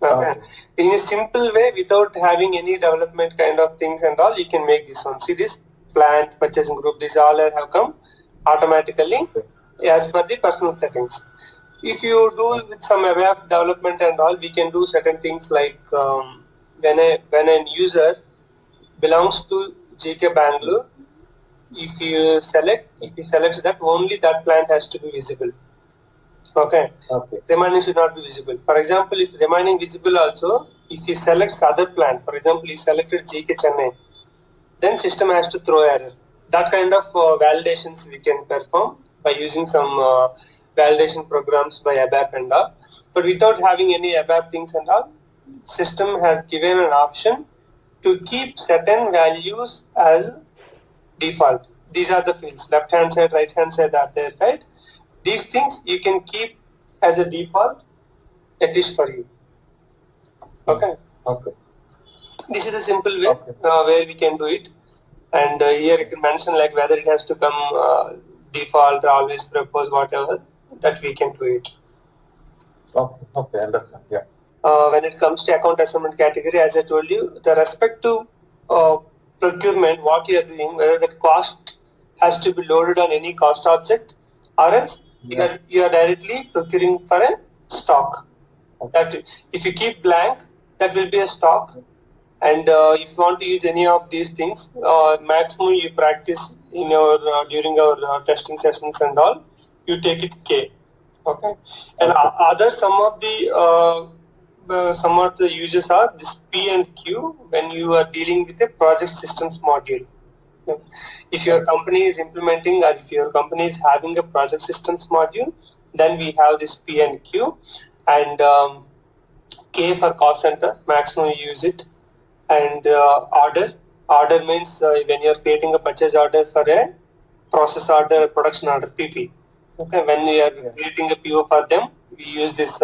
Okay. In a simple way, without having any development kind of things and all, you can make this one. See this plant, purchasing group, these all have come automatically as per the personal settings. If you do with some web development and all, we can do certain things like when a user belongs to GK Bangalore, if he selects that, only that plant has to be visible. Okay. Remaining should not be visible. For example, if remaining visible also, if he selects other plant, for example, he selected GK Chennai, then system has to throw error. That kind of validations we can perform by using some validation programs by ABAP and all. But without having any ABAP things and all, system has given an option to keep certain values as default. These are the fields, left hand side, right hand side are there, right? These things you can keep as a default, at least for you. Okay. This is a simple way where we can do it. And here you can mention like whether it has to come default or always propose, whatever, that we can do it. Okay, understand. Yeah. When it comes to account assignment category, as I told you, the respective procurement, what you are doing, whether the cost has to be loaded on any cost object, or else you are directly procuring for a stock. That if you keep blank, that will be a stock. And if you want to use any of these things, maximum you practice in your during our testing sessions and all, you take it K. Okay. And other some of the uses are this P and Q when you are dealing with a project systems module. If your company is implementing or if your company is having a project systems module, then we have this P and Q, and K for cost center, maximum you use it, and order means when you are creating a purchase order for a process order, production order, PP. Okay, when we are creating a PO for them, we use this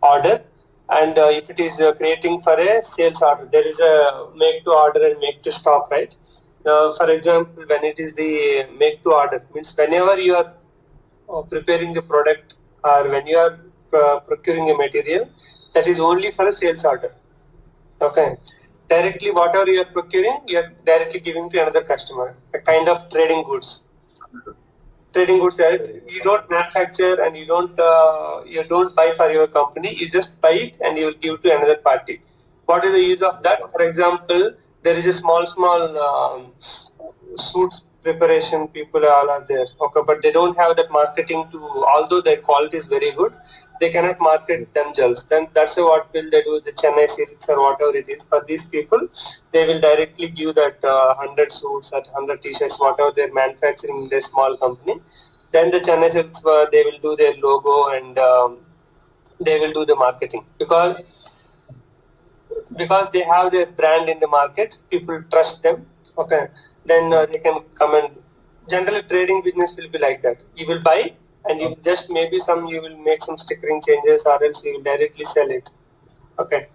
order. And if it is creating for a sales order, there is a make to order and make to stock, right? For example, when it is the make to order, means whenever you are preparing a product or when you are procuring a material, that is only for a sales order. Okay. Directly, whatever you are procuring, you are directly giving to another customer, a kind of trading goods. Trading goods, you don't manufacture and you don't buy for your company. You just buy it and you will give to another party. What is the use of that? For example, there is a small suits preparation people all are there. Okay, but they don't have that marketing to. Although their quality is very good, they cannot market themselves. Then that's what will they do? The Chennai silks or whatever it is. For these people, they will directly give that 100 suits, that 100 t-shirts, whatever they're manufacturing in their small company. Then the Chennai silks, they will do their logo and they will do the marketing because they have their brand in the market. People trust them. Okay, then they can come and generally trading business will be like that. You will buy and you just maybe you will make some stickering changes or else you will directly sell it. Okay,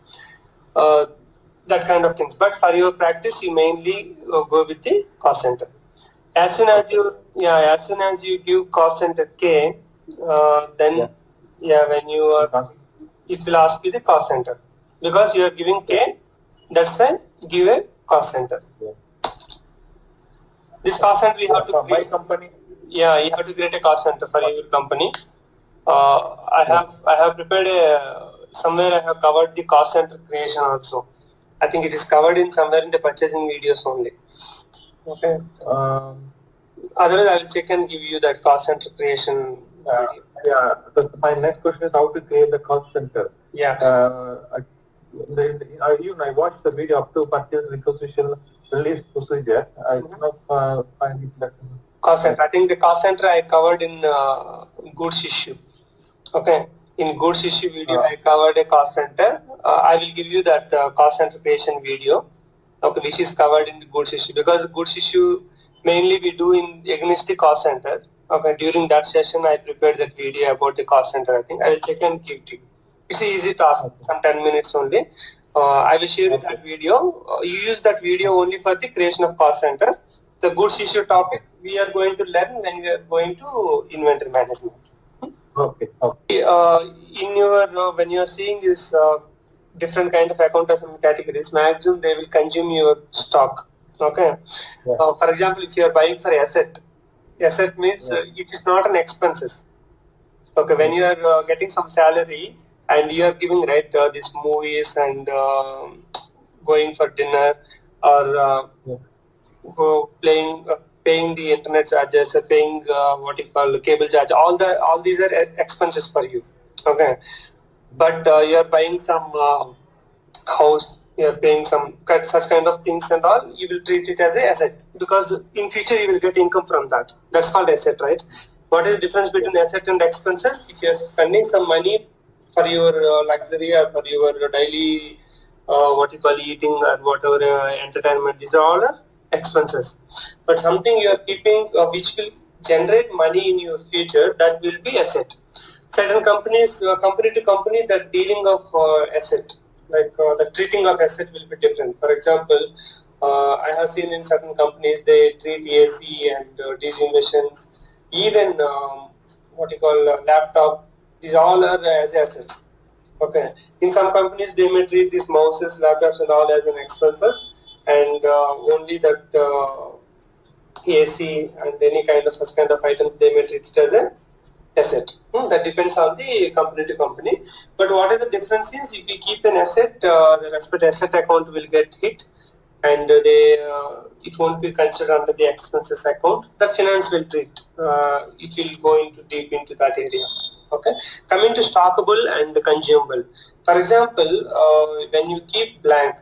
that kind of things. But for your practice, you mainly go with the cost center. As soon as you give cost center K, then when you are, it will ask you the cost center because you are giving K. That's why give a cost center. This cost center you have to create. My company. Yeah, you have to create a cost center for your company. I have prepared somewhere I have covered the cost center creation also. I think it is covered in somewhere in the purchasing videos only. Okay. Otherwise, I will check and give you that cost center creation. My next question is how to create the cost center. Yeah. I watched the video up to purchase requisition release procedure. I cannot find it. Cost center. I think the cost center I covered in goods issue. Okay. In goods issue video, I covered a cost center. I will give you that cost center creation video. Okay, which is covered in the goods issue because goods issue mainly we do in against the cost center. Okay, during that session I prepared that video about the cost center. I think I will check and give to you. It's an easy task, some 10 minutes only. I will share that video. You use that video only for the creation of cost center. The goods issue topic we are going to learn when we are going to inventory management. Okay. In your when you are seeing this different kind of account assignment categories, maximum they will consume your stock. Okay. Yeah. For example, if you are buying for asset means it is not an expenses. Okay. When you are getting some salary and you are giving these movies and going for dinner or paying the internet charges, paying what you call cable charge. All these are expenses for you. Okay, but you are buying some house. You are paying some such kind of things and all. You will treat it as an asset because in future you will get income from that. That's called asset, right? What is the difference between asset and expenses? If you are spending some money for your luxury or for your daily what you call eating or whatever entertainment, these are all expenses. But something you are keeping which will generate money in your future, that will be asset. Certain companies, company to company, the dealing of asset, like the treating of asset will be different. For example, I have seen in certain companies they treat AC and DC machines, even what you call laptop These all are as assets. Okay. In some companies, they may treat these mouses, laptops, and all as an expenses, and only that AC and any kind of such kind of items they may treat it as an asset. That depends on the company to company. But what is the difference is if you keep an asset, the respective asset account will get hit, and it won't be considered under the expenses account. The finance will treat. It will go into deep into that area. Okay. Coming to stockable and consumable. For example, when you keep blank,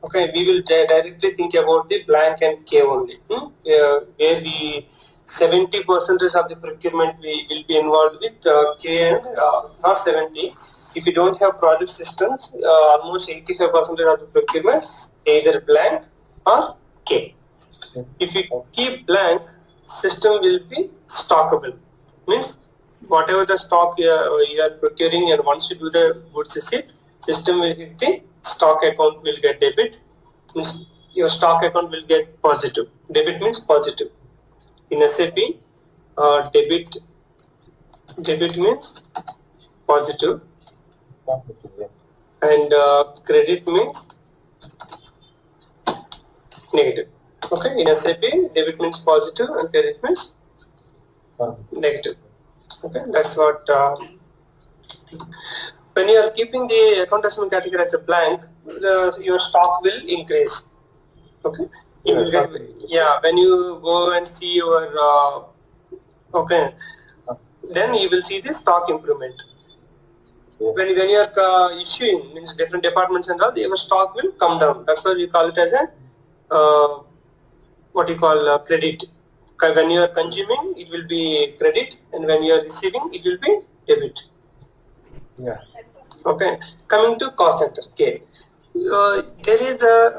okay, we will directly think about the blank and K only, where the 70% of the procurement we will be involved with K and not 70. If you don't have project systems, almost 85% of the procurement either blank or K. If you keep blank, system will be stockable. Means whatever the stock you are procuring, and once you do the goods receipt, system will hit the stock account will get debit. Means your stock account will get positive. Debit means positive. In SAP, debit means positive, and credit means negative. Okay, in SAP, debit means positive and credit means negative. Okay, that's what. When you are keeping the account assessment category as a blank, your stock will increase. Okay, you will get, when you go and see your then you will see the stock improvement. When you are issuing, means different departments and all, your stock will come down. That's why we call it as a credit. When you are consuming, it will be credit, and when you are receiving, it will be debit. Yeah. Okay. Coming to cost center K. There is a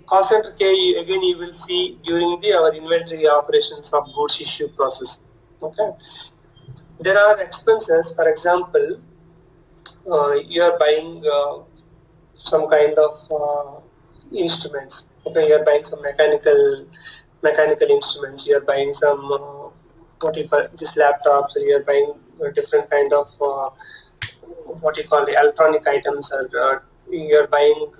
cost center K. Again, you will see during our inventory operations of goods issue process. Okay. There are expenses. For example, you are buying some kind of instruments. Okay, you are buying some mechanical instruments. You are buying some just laptops. Or you are buying a different kind of electronic items, or you are buying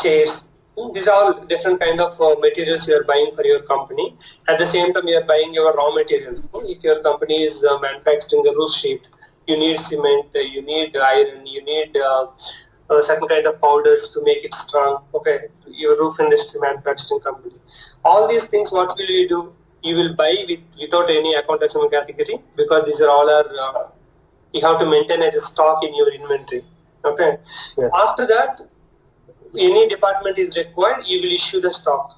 chairs. These are all different kind of materials you are buying for your company. At the same time, you are buying your raw materials. If your company is manufacturing a roof sheet, you need cement, you need iron, you need certain kind of powders to make it strong. Okay, your roof industry manufacturing company. All these things, what will you do? You will buy without any account assessment category, because these are all you have to maintain as a stock in your inventory. Okay. Yes. After that, any department is required, you will issue the stock.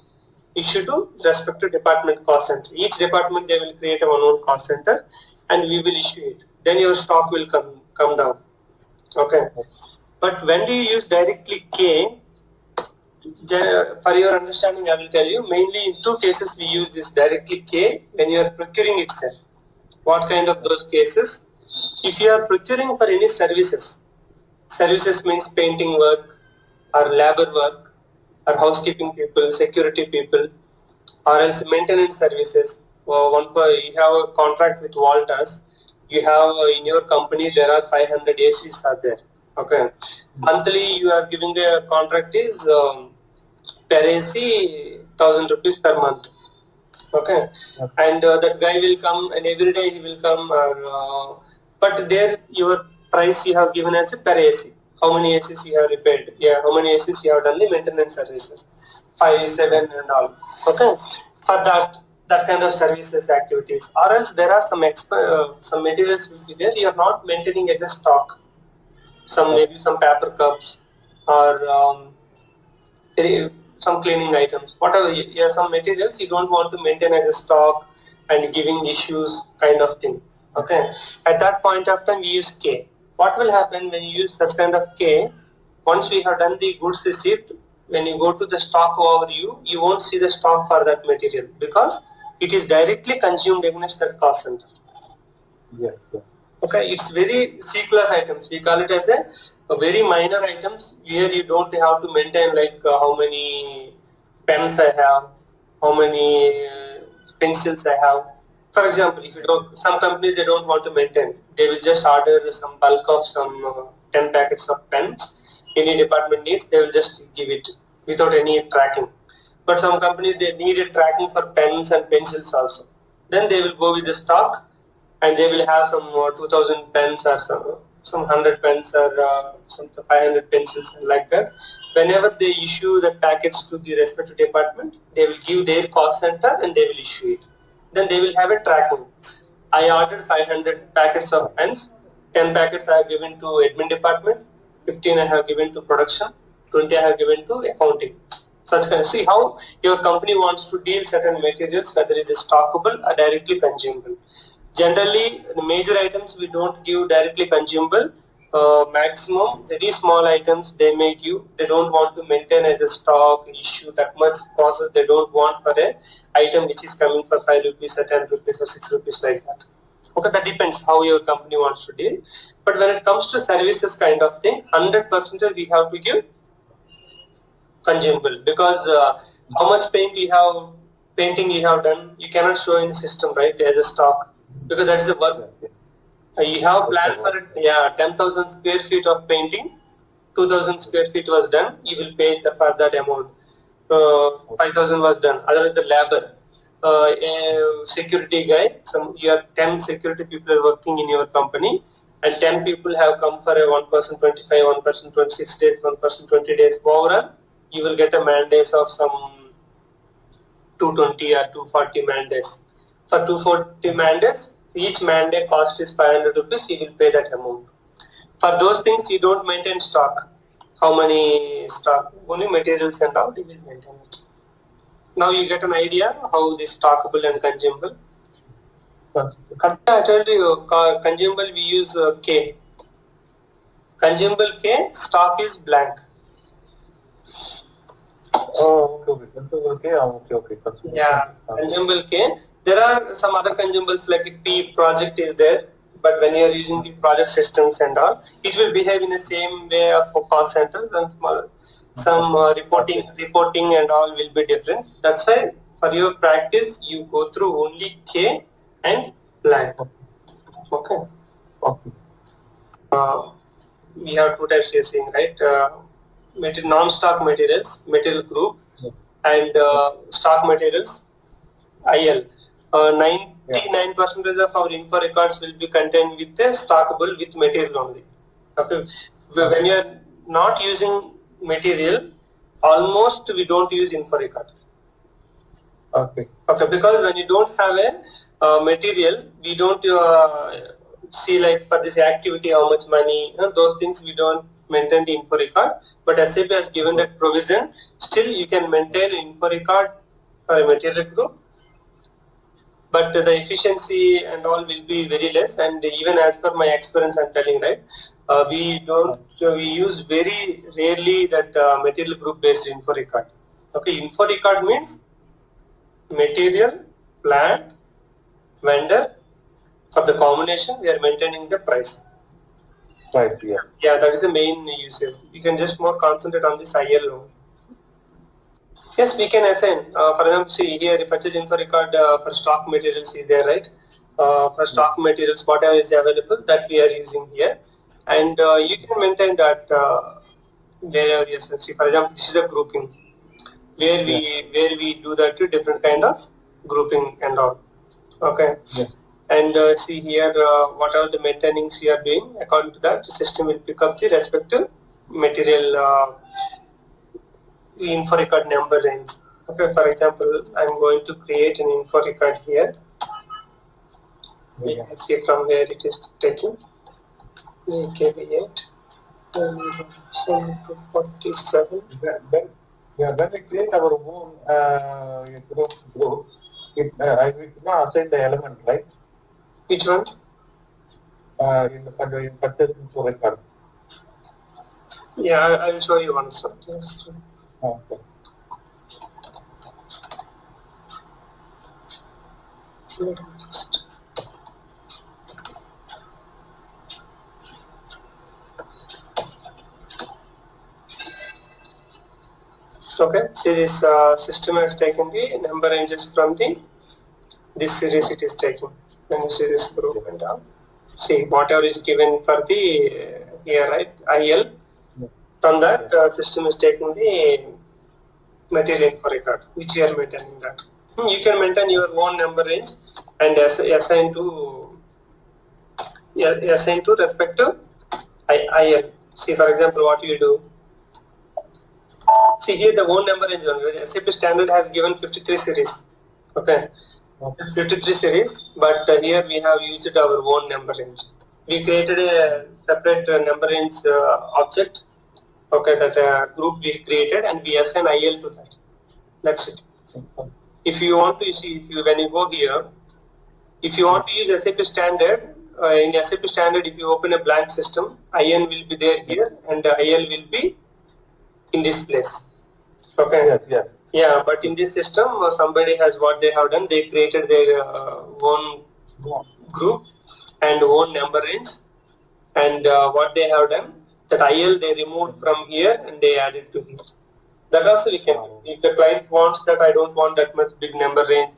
Issue to respective department cost center. Each department, they will create one own cost center, and we will issue it. Then your stock will come down. Okay. But when do you use directly K? For your understanding, I will tell you, mainly in two cases we use this directly K when you are procuring itself. What kind of those cases? If you are procuring for any services means painting work, or labor work, or housekeeping people, security people, or else maintenance services. You have a contract with Voltas. You have in your company there are 500 ACs are there. Okay. Monthly you are giving the contract is per AC 1,000 rupees per month. Okay. And that guy will come, and every day he will come. But there your price you have given as a per AC. How many ACs you have repaired? Yeah, how many ACs you have done the maintenance services? 5, 7 and all. Okay. For that kind of services activities. Or else there are some materials will be there. You are not maintaining as a stock. Maybe some paper cups, or some cleaning items. Whatever. You have some materials you don't want to maintain as a stock and giving issues kind of thing. Okay. At that point of time, we use K. What will happen when you use such kind of K? Once we have done the goods receipt, when you go to the stock overview, you won't see the stock for that material, because it is directly consumed against that cost center. Yeah. Okay, it's very C-class items. We call it as a very minor items, where you don't have to maintain like how many pens I have, how many pencils I have. For example, if you don't, some companies they don't want to maintain, they will just order some bulk of some 10 packets of pens. Any department needs, they will just give it without any tracking. But some companies they need a tracking for pens and pencils also. Then they will go with the stock, and they will have some 2,000 pens or some 100 pens or some 500 pencils and like that. Whenever they issue the packets to the respective department, they will give their cost center and they will issue it. Then they will have a tracking. I ordered 500 packets of pens. 10 packets I have given to admin department. 15 I have given to production. 20 I have given to accounting. Such kind of, see how your company wants to deal certain materials, whether it is stockable or directly consumable. Generally, the major items we don't give directly consumable. Maximum very small items they may give. They don't want to maintain as a stock issue that much process. They don't want for a item which is coming for 5 rupees or 10 rupees or 6 rupees like that. Okay, that depends how your company wants to deal. But when it comes to services kind of thing, 100% we have to give consumable, because how much painting you have done, you cannot show in the system, right, as a stock, because that is a work. You have planned for it, 10,000 square feet of painting, 2,000 square feet was done, you will pay for that amount. 5,000 was done. Otherwise, the labor, a security guy, you have 10 security people are working in your company, and 10 people have come for a 1 person 25, 1 person 26 days, 1 person 20 days. Overall, you will get a man days of some 220 or 240 man days. For 240 man days, each man day cost is 500 rupees, you will pay that amount. For those things, you don't maintain stock. How many stock? Only materials and all, you will maintain it. Now you get an idea how this stockable and consumable. I told you, consumable we use K. Consumable K, stock is blank. Oh, okay. Yeah, consumable K. There are some other consumables like P, project is there, but when you are using the project systems and all, it will behave in the same way for cost centers, and some reporting and all will be different. That's why for your practice, you go through only K and blank. Okay. We have two types you're saying, right? Non-stock materials, material group, and stock materials, IL. 99% of our info records will be contained with the stockable with material only. Okay. When you are not using material, almost we don't use info record. Okay. Because when you don't have a material, we don't see like for this activity how much money, those things we don't maintain the info record. But SAP has given that provision. Still, you can maintain info record for a material group, but the efficiency and all will be very less. And even as per my experience, I'm telling, right, we use very rarely that material group based info record. Okay, info record means material, plant, vendor. For the combination, we are maintaining the price. Right, yeah. Yeah, that is the main usage. You can just more concentrate on this IL only. Yes, we can assign. For example, see here, the purchase info record for stock materials is there, right? For stock materials, whatever is available, that we are using here. And you can maintain that wherever you see. For example, this is a grouping where we do that different kind of grouping and all. Okay. Yeah. And see here, whatever the maintenance you are doing, according to that, the system will pick up the respective material info record number range. Okay, for example, I'm going to create an info record here. Yeah. Let's see from where it is taken. JKB8 247. When we create our own group, I will not assign the element, right? Which one? In the purchase info record. Yeah, I will show you one. So, Okay. Okay, see this system has taken the number ranges from the This series it is taking. When you see this group and all. See, whatever is given for the here, right? IL. From that, system is taking the material info record, which you are maintaining that. You can maintain your own number range and assign to respective IL. See, for example, what you do. See here the own number range only. SAP standard has given 53 series. Okay. 53 series, but here we have used our own number range. We created a separate number range object. Okay, that group we created and we assign IL to that. That's it. If you want to see, when you go here, if you want to use SAP standard, in SAP standard, if you open a blank system, IN will be there here and IL will be in this place. Okay. Yeah, but in this system, somebody has what they have done. They created their own group and own number range, and what they have done, that IL they removed from here and they added to here. That also we can do. If the client wants that, I don't want that much big number range,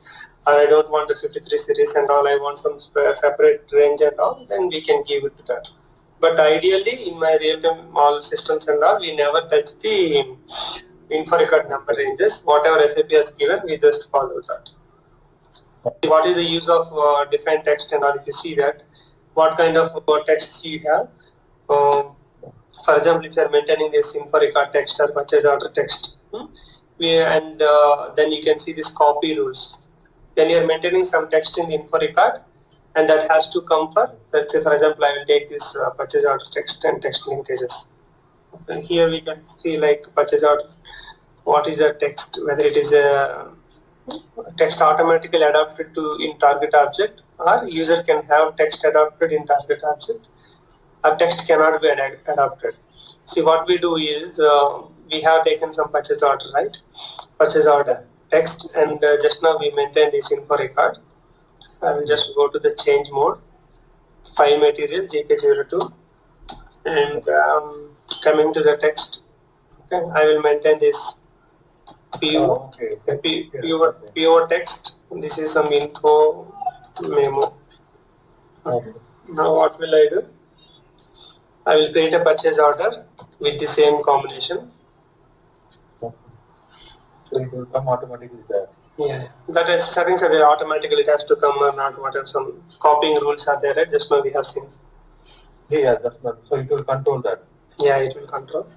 or I don't want the 53 series and all, I want some separate range and all, then we can give it to that. But ideally, in my real-time all systems and all, we never touch the info record number ranges. Whatever SAP has given, we just follow that. What is the use of defined text and all? If you see that, what kind of text you have? For example, if you are maintaining this info record text or purchase order text, then you can see this copy rules. When you are maintaining some text in the info record, and that has to come for, let's say for example, I will take this purchase order text and text linkages. And here we can see like purchase order, what is the text, whether it is a text automatically adapted to in target object, or user can have text adapted in target object, or text cannot be adapted. See, what we do is we have taken some purchase order, right? Purchase order text, and just now we maintain this info record. I will just go to the change mode, file material GK02, and coming to the text. Okay, I will maintain this PO text. This is some info memo. Okay. Now what will I do? I will create a purchase order with the same combination. So it will come automatically there. Yeah, that is settings are there automatically. It has to come or not. Whatever some copying rules are there, right? Just now we have seen. Yeah, that's not. So it will control that. Yeah, it will control.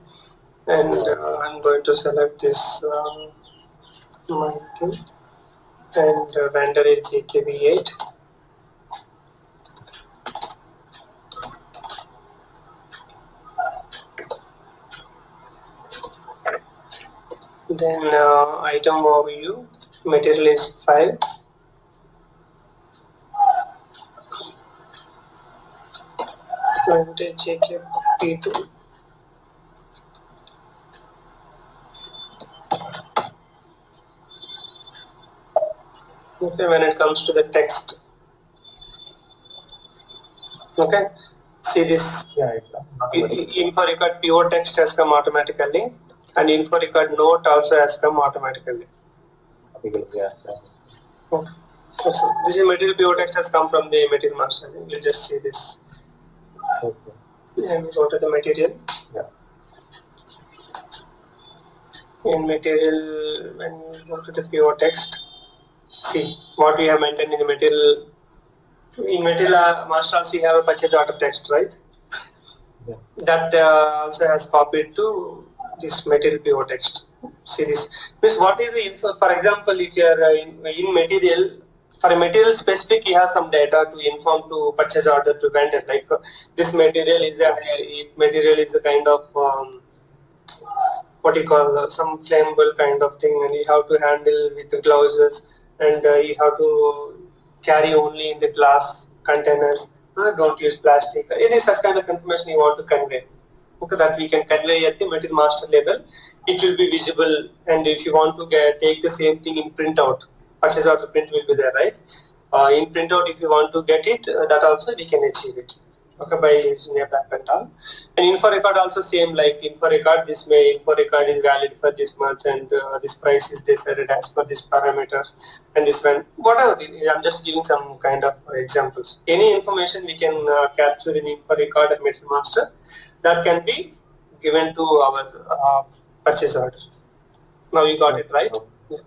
And I'm going to select this my thing, and vendor is GKV8. Then item overview, material is 5. And JKP2. Okay, when it comes to the text. Okay, see this info record PO text has come automatically, and info record note also has come automatically. Yeah. Okay. So this is material PO text has come from the material master. We'll just see this. Okay. And go to the material. Yeah. In material, when you go to the PO text, see what we have maintained in the material. In material master also you have a purchase order text, right? Yeah. That also has copied to this material PO text. See this. Means what is the info? For example, if you are in material, for a material specific, you have some data to inform to purchase order to vendor. Like this material is a kind of what you call some flammable kind of thing, and you have to handle with the glasses, and you have to carry only in the glass containers. Don't use plastic. Any such kind of information you want to convey. Okay, that we can convey at the material master level. It will be visible, and if you want to take the same thing in printout, purchase order print will be there, right? In printout, if you want to get it, that also we can achieve it. Okay, by using a black and all. And info record also same, like info record this way, info record is valid for this much, and this price is decided as per these parameters, and this one, whatever. I'm just giving some kind of examples. Any information we can capture in info record and material master that can be given to our purchase order. Now you got it right. Yeah.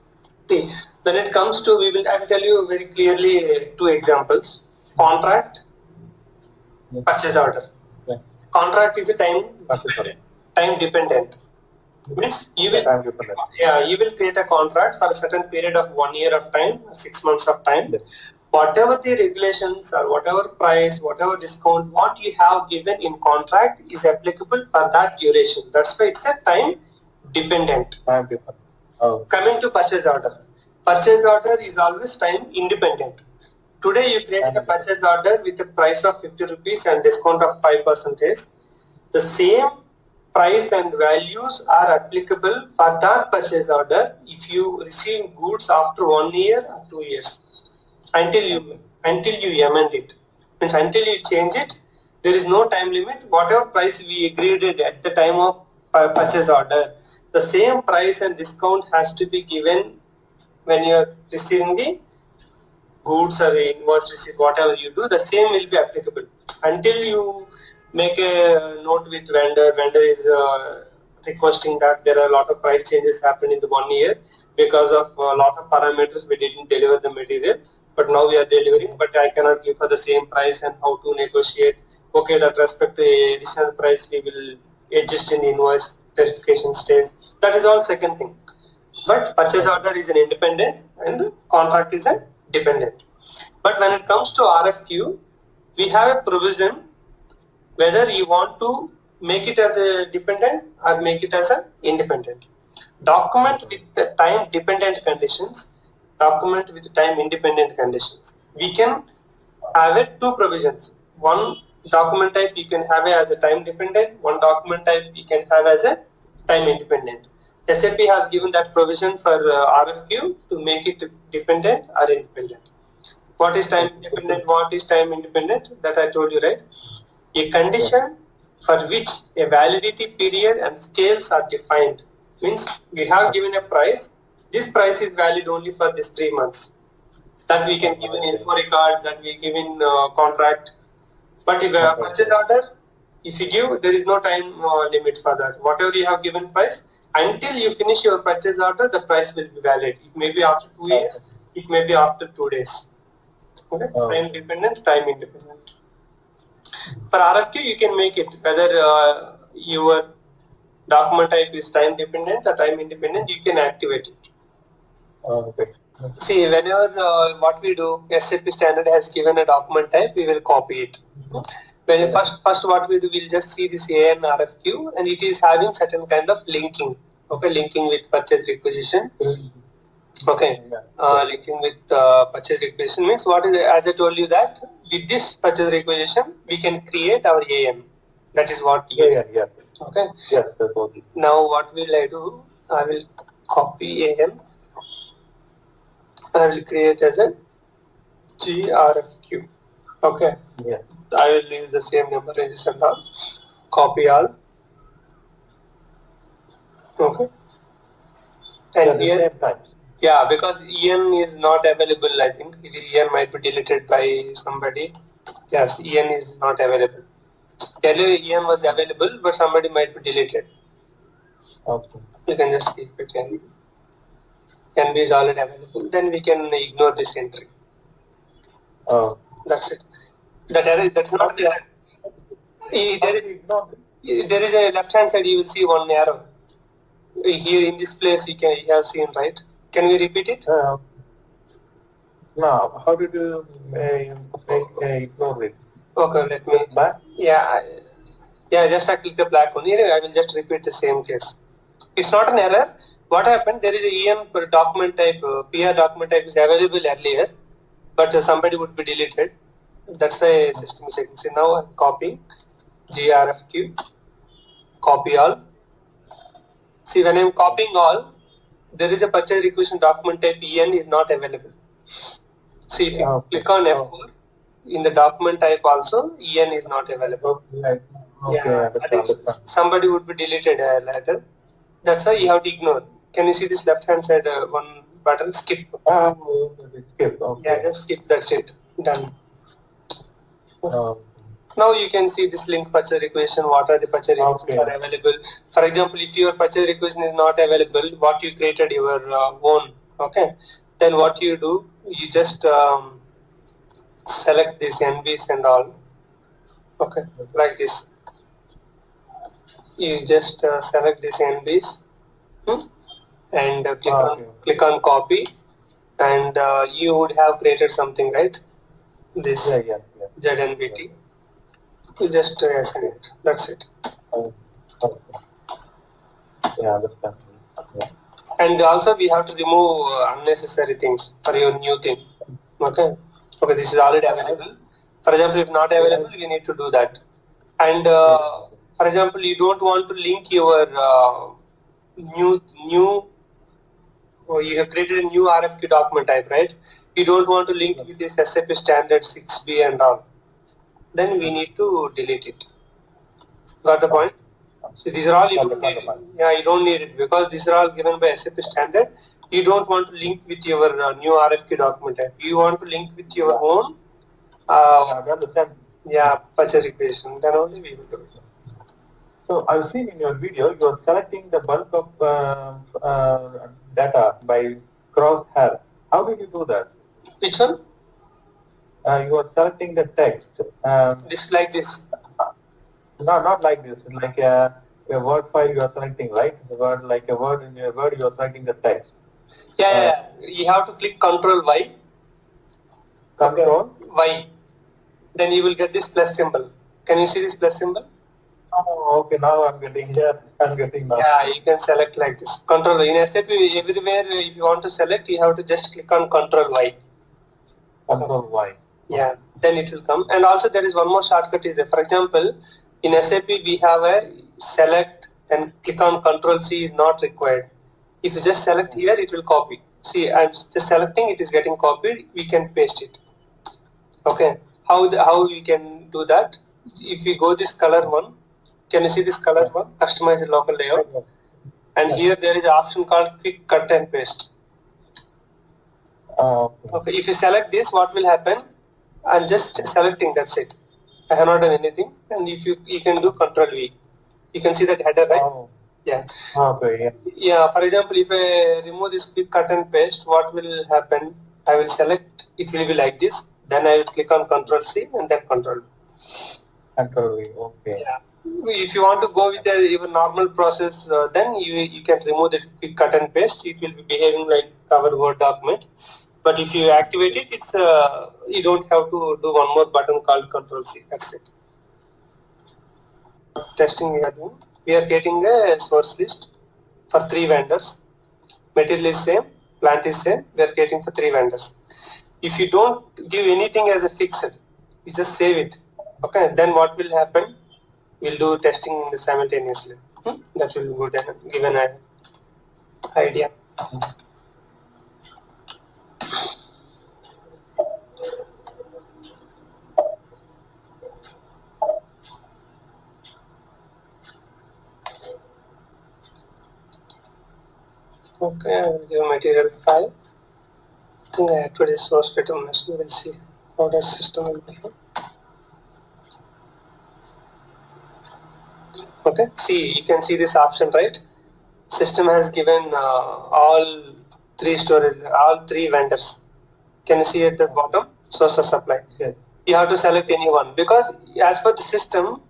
See, when it comes to, I will tell you very clearly two examples: contract, purchase order. Yeah. Contract is a time dependent. Means you will create a contract for a certain period of 1 year of time, 6 months of time. Yes. Whatever the regulations or whatever price, whatever discount, what you have given in contract is applicable for that duration. That's why it's a time dependent. Coming to purchase order. Purchase order is always time independent. Today you created a purchase order with a price of 50 rupees and discount of 5%. The same price and values are applicable for that purchase order if you receive goods after 1 year or 2 years. Until you amend it. Means until you change it, there is no time limit. Whatever price we agreed at the time of purchase order, the same price and discount has to be given when you are receiving the goods or invoice receipt, whatever you do, the same will be applicable. Until you make a note with vendor is requesting that there are a lot of price changes happen in the 1 year because of a lot of parameters we didn't deliver the material, but now we are delivering, but I cannot give for the same price and how to negotiate. Okay, that respect to additional price we will adjust in invoice verification stage. That is all second thing. But purchase order is an independent and contract is a dependent. But when it comes to RFQ, we have a provision whether you want to make it as a dependent or make it as an independent. Document with the time dependent conditions, document with time independent conditions. We can have it two provisions. One document type you can have it as a time dependent, one document type you can have as a time independent. SAP has given that provision for RFQ to make it dependent or independent. What is time dependent? What is time independent? That I told you, right? A condition for which a validity period and scales are defined. Means we have given a price. This price is valid only for these 3 months. That we can give in info record, that we give in contract. But if a purchase order, if you give, there is no time limit for that. Whatever you have given price, until you finish your purchase order, the price will be valid. It may be after 2 years, it may be after 2 days. Okay? Time dependent, time independent. For RFQ, you can make it whether your document type is time dependent or time independent, you can activate it. Okay. See, whenever what we do, SAP standard has given a document type, we will copy it. When first what we do, we'll just see this AN RFQ, and it is having certain kind of linking. Okay, linking with purchase requisition. Okay, linking with purchase requisition means what is, as I told you that with this purchase requisition, we can create our AN. That is what. Yeah. Okay. Yes, that's all. Now what will I do? I will copy AN. I will create as a GRFQ. Okay. Yes. I will use the same number register now. Copy all. Okay. And here, yeah, because EN is not available, I think. EN might be deleted by somebody. Yes, EN is not available. Earlier EN was available, but somebody might be deleted. Okay. You can just keep it. Can be is already available. Then we can ignore this entry. That's it. That's not there. There is a left hand side. You will see one arrow. Here in this place, you have seen, right? Can we repeat it? No. How did you ignore it? Okay, let me. Back? Yeah. Just I click the black one. Here I will just repeat the same case. It's not an error. What happened? There is a EM per document type, PR document type is available earlier, but somebody would be deleted. That's why system is checking. So now I'm copying GRFQ, copy all. See, when I'm copying all, there is a purchase requisition document type EN is not available. See, if you click on F4, in the document type also, EN is not available. Okay, Yeah, I think understand. somebody would be deleted later. That's why you have to ignore. Can you see this left hand side one button? Skip. Skip. Okay. Yeah, just skip. That's it. Done. Um, Now you can see this link purchase requisition. What are the purchase requisitions are available? For example, if your purchase requisition is not available, what you created your own, okay? Then what you do? You just select these NBs and all. Okay, like this. You just select these NBs and click on copy, and you would have created something, right? This ZNBT. You just assign it. That's it. Yeah, understand. Yeah. And also we have to remove unnecessary things for your new thing. Okay. Okay, this is already available. For example, if not available, we need to do that. And for example, you don't want to link your you have created a new RFQ document type, right? You don't want to link with this SAP standard 6B and all. Then we need to delete it. Got the point? So these are all you don't need. Yeah, you don't need it because these are all given by SAP standard. You don't want to link with your new RFQ document type. You want to link with your own purchase requisition. Then only we will do it. So I've seen in your video you are selecting the bulk of data by crosshair. How did you do that? Which one? You are selecting the text. Just like this. No, not like this. Like a Word file you are selecting, right? Like a word in your Word you are selecting the text. Yeah. You have to click Control Y. Control Y. Then you will get this plus symbol. Can you see this plus symbol? Oh, okay. Now I'm getting here. Now. Yeah, you can select like this. Control Y. In SAP, everywhere if you want to select, you have to just click on Control Y. Control Y. Yeah, then it will come. And also there is one more shortcut is there. For example, in SAP we have a select and click on Control C is not required. If you just select here, it will copy. See, I'm just selecting, it is getting copied. We can paste it. Okay. How we can do that? If we go this color one, can you see this color one? Customize the local layout. And here there is an option called quick cut and paste. Okay. If you select this, what will happen? I'm just selecting, that's it. I have not done anything. And if you can do Control V. You can see that header, right? Oh. Yeah. Okay, Yeah, for example, if I remove this quick cut and paste, what will happen? I will select, it will be like this. Then I will click on Control C and then Control V. Control V, okay. Yeah. If you want to go with a even normal process, then you can remove the quick cut and paste. It will be behaving like our Word document. But if you activate it, it's you don't have to do one more button called Control C. That's it. Testing we are doing. We are getting a source list for 3 vendors. Material is same, plant is same. We are getting for 3 vendors. If you don't give anything as a fixed, you just save it. Okay. Then what will happen? We'll do testing simultaneously. That will give an idea. Okay, I will give material 5. I think I actually source data mesh. We will see how the system will behave. Okay, see, you can see this option, right? System has given all 3 vendors. Can you see at the bottom? Source of supply. Yes. You have to select any one because as per the system,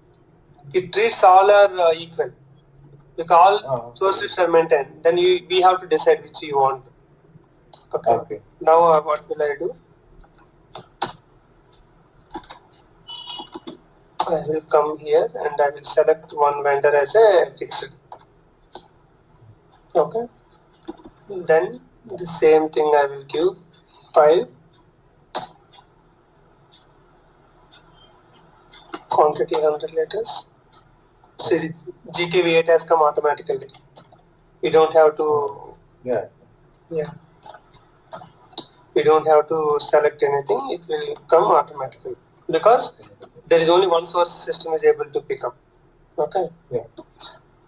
it treats all are equal. Because all sources are maintained, then we have to decide which you want. Okay. Now what will I do? I will come here and I will select one vendor as a fixed. Okay. Then the same thing I will give 5. Quantity 100 liters. See, GKV8 has come automatically. We don't have to. Yeah. We don't have to select anything. It will come automatically. because there is only one source system is able to pick up. Okay. Yeah.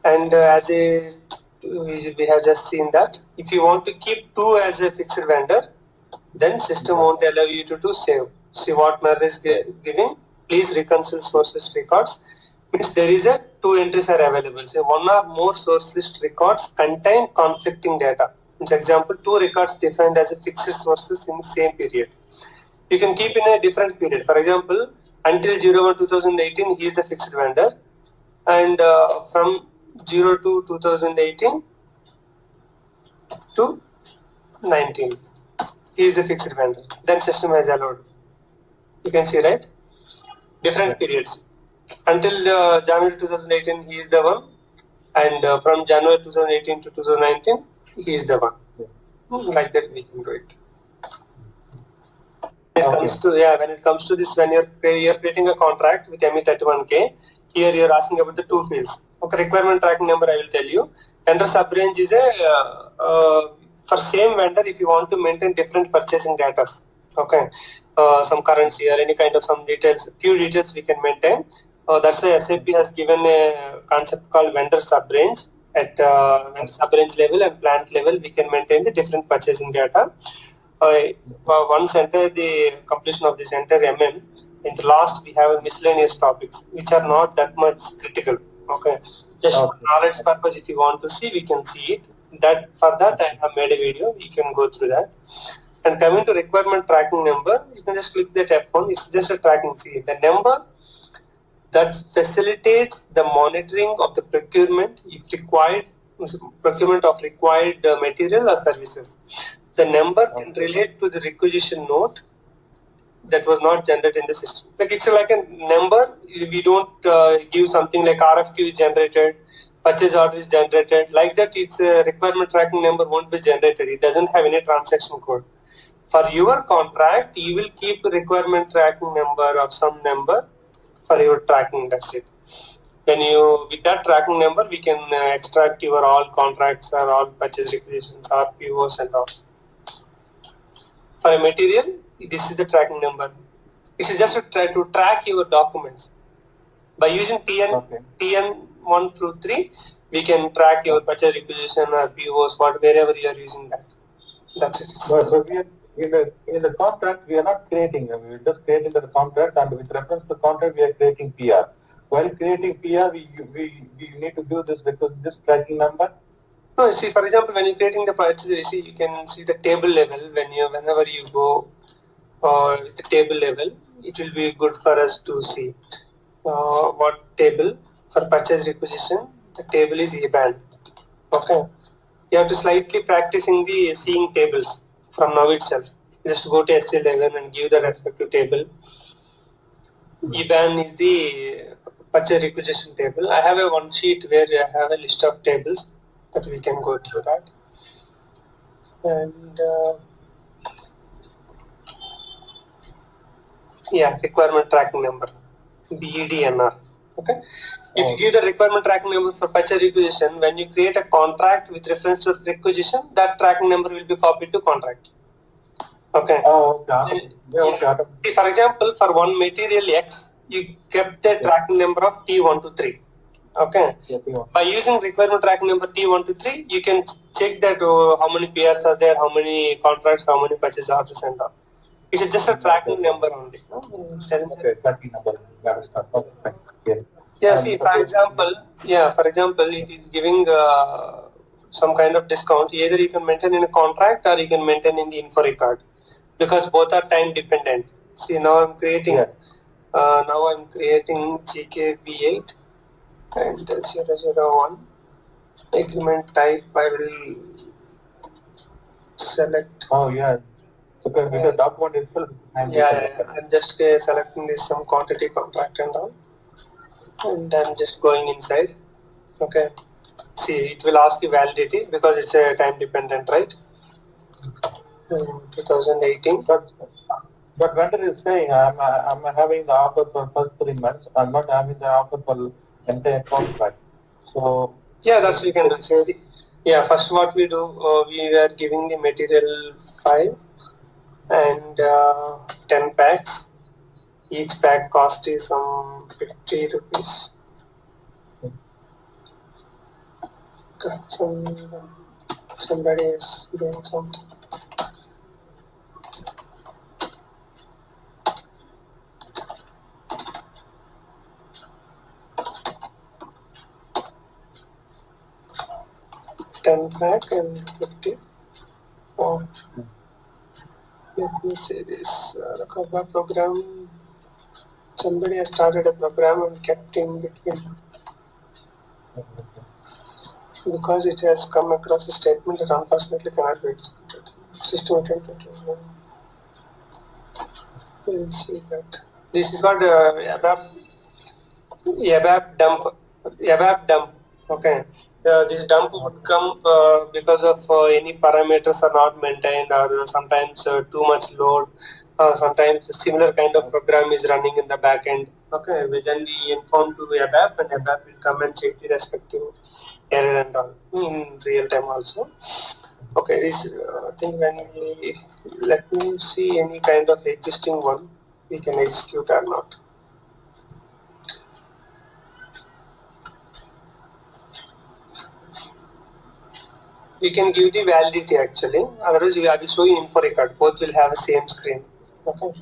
And as we have just seen that if you want to keep two as a fixed vendor, then system won't allow you to save. See what Mer is giving. Please reconcile source list records. Means there is a two entries are available. So one or more source list records contain conflicting data. For example, two records defined as a fixed sources in the same period. You can keep in a different period. For example, until 01/2018, he is the fixed vendor, and from 02/2018 to 19, he is the fixed vendor. Then system has allowed. You can see, right? Different periods. Until January 2018, he is the one, and from January 2018 to 2019, he is the one. Like that, we can do it. When it comes to this, when you're creating a contract with ME31K, here you're asking about the two fields. Okay, requirement tracking number I will tell you. Vendor subrange is a for same vendor if you want to maintain different purchasing data. Okay, some currency or any kind of some details, few details we can maintain. That's why SAP has given a concept called vendor subrange. At vendor subrange level and plant level, we can maintain the different purchasing data. Once enter the completion of this entire MM, in the last we have miscellaneous topics which are not that much critical. Okay, just for knowledge purpose, if you want to see, we can see it. That for that I have made a video. You can go through that. And coming to requirement tracking number, you can just click that F1. It's just a tracking. See the number that facilitates the monitoring of the procurement if required, procurement of required material or services. The number can relate to the requisition note that was not generated in the system. Like it's like a number. We don't give something like RFQ is generated, purchase order is generated. Like that, it's a requirement tracking number won't be generated. It doesn't have any transaction code. For your contract, you will keep requirement tracking number of some number for your tracking. That's it. When you with that tracking number, we can extract your all contracts or all purchase requisitions or POs and all. For a material, this is the tracking number. This is just to try to track your documents. By using TN 1 through 3, we can track your purchase requisition or POs, wherever you are using that. That's it. So we are, in the contract, we are not creating. We are just creating the contract, and with reference to contract, we are creating PR. While creating PR, we need to do this because this tracking number. No, see, for example, when you're creating the purchase, you can see the table level. Whenever you go the table level, it will be good for us to see what table for purchase requisition. The table is EBAN. Okay, you have to slightly practicing the seeing tables from now itself. Just go to SC11 and give the respective table. EBAN is the purchase requisition table. I have a one sheet where I have a list of tables that we can go through that. And requirement tracking number, BEDNR. Okay. If you give the requirement tracking number for purchase requisition, when you create a contract with reference to requisition, that tracking number will be copied to contract. Okay. See, for example, for one material X, you kept a tracking number of T1 to 3. Okay. By using requirement tracking number T1 to 3, you can check that how many PRs are there, how many contracts, how many purchase orders and all. It's just a tracking number only. No? Tracking number. See, for example, if it's giving some kind of discount, either you can maintain in a contract or you can maintain in the info record, because both are time dependent. See, now I'm creating GKV8 and 001 agreement type. I will select. Because the document itself. I'm just selecting this some quantity contract and all, and I'm just going inside. Okay. See, it will ask you validity because it's a time dependent, right? 2018. But vendor is saying I'm having the offer for first 3 months. I'm not having the offer for entire contract. So that's we can do. First what we do, we were giving the material 5 and 10 packs, Each pack cost is some 50 rupees. Okay, somebody is doing something. $10 pack and 50. Oh, let me see this. The cover program. Somebody has started a program and kept in between. Because it has come across a statement that unfortunately cannot be executed. System attempted to. We'll see that. This is called ABAP dump. Okay. This dump would come because of any parameters are not maintained, or sometimes too much load. Sometimes a similar kind of program is running in the back end. Okay, then we inform to ABAP, and ABAP will come and check the respective error and all in real time also. Okay, this thing when we let me see any kind of existing one we can execute or not. We can give the validity actually. Otherwise, I will show you info record. Both will have the same screen. Okay.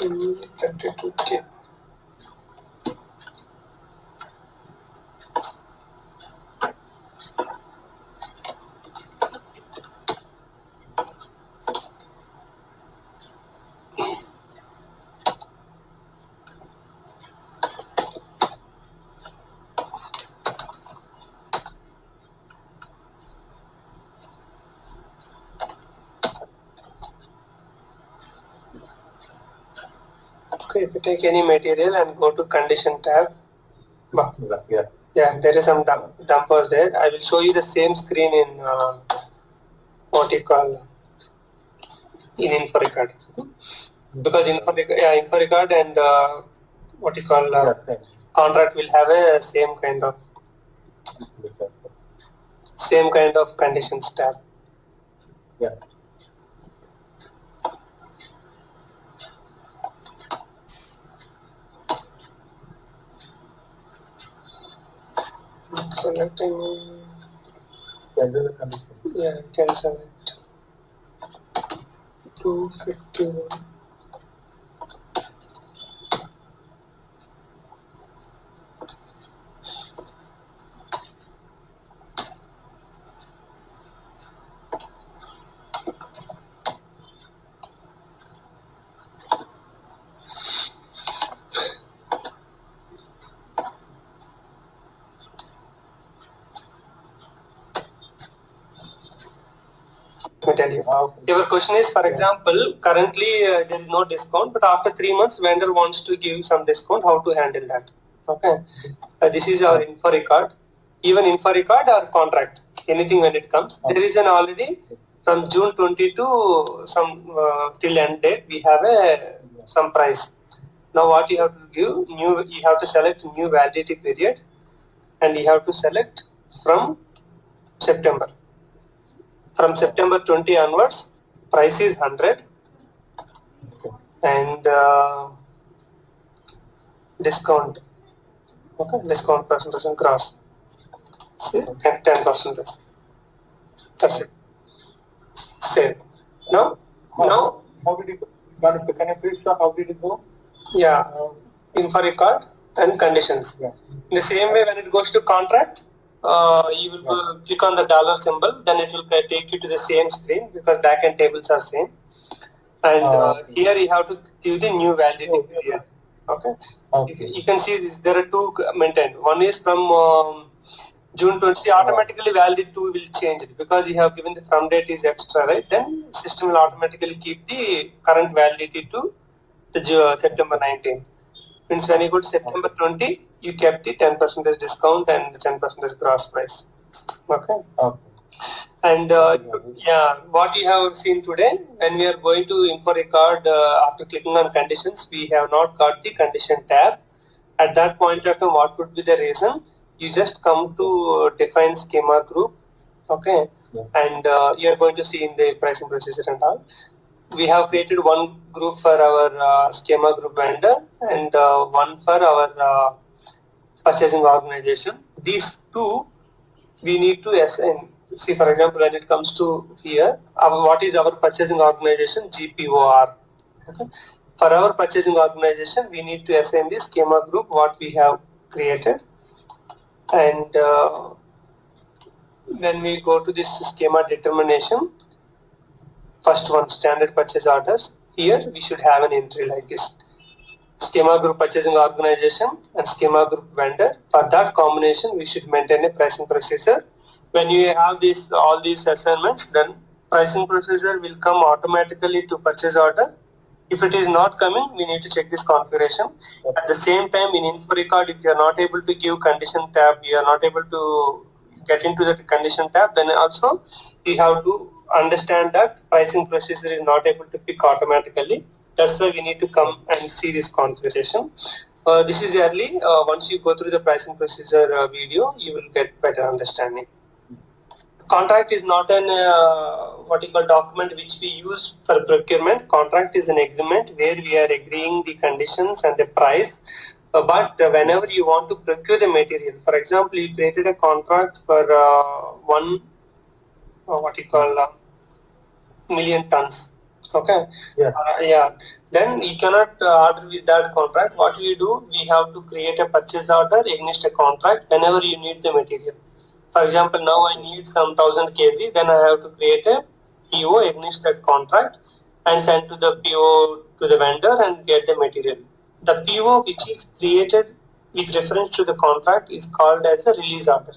Okay. If you take any material and go to condition tab, there is some dumpers there. I will show you the same screen in what you call in info record, because info record and what you call contract will have a same kind of conditions tab. Yeah. Selecting. Condition. Yeah, you can select 251. Let me tell you. Your question is, for example, currently there is no discount, but after 3 months, vendor wants to give some discount. How to handle that? Okay, this is our info record. Even info record or contract, anything when it comes, there is an already from June 20 to some till end date. We have some price. Now what you have to give? You have to select new validity period, and you have to select from September. From September 20 onwards, price is 100 and discount. Okay, discount percentage and cross. See, 10%. That's it. Save. Now, how did it go? Can you please show how did it go? Yeah, info record and conditions. Yeah. In the same way, when it goes to contract, you will click on the dollar symbol, then it will take you to the same screen because backend tables are same. And here you have to give the new validity period. Okay. You can see this. There are two maintained. One is from June 20. Automatically validity 2 will change it because you have given the from date is extra, right? Then system will automatically keep the current validity to the September 19. Means when you go to September 20, you kept the 10% discount and the 10% gross price. Okay. And what you have seen today, when we are going to info record, after clicking on conditions, we have not got the condition tab. At that point of time, what would be the reason? you just come to define schema group, okay, and you are going to see in the pricing procedure and all. We have created one group for our schema group vendor and one for our purchasing organization. These two we need to assign. See, for example, when it comes to here, what is our purchasing organization? GPOR. Okay. For our purchasing organization, we need to assign the schema group what we have created. And when we go to this schema determination, first one, standard purchase orders, here we should have an entry like this. Schema group purchasing organization and schema group vendor. For that combination, we should maintain a pricing procedure. When you have all these assignments, then pricing procedure will come automatically to purchase order. If it is not coming, we need to check this configuration. At the same time, in info record, if you are not able to give condition tab, you are not able to get into the condition tab, then also you have to understand that pricing procedure is not able to pick automatically. That's why we need to come and see this configuration. This is early. Once you go through the pricing procedure video, you will get better understanding. Contract is not an what you call document which we use for procurement. Contract is an agreement where we are agreeing the conditions and the price. But whenever you want to procure the material, for example, you created a contract for one what you call million tons. Okay. Yeah. Then you cannot order with that contract. What we do, we have to create a purchase order against a contract whenever you need the material. For example, now I need some 1000 kg, then I have to create a PO against that contract and send to the PO to the vendor and get the material. The PO which is created with reference to the contract is called as a release order.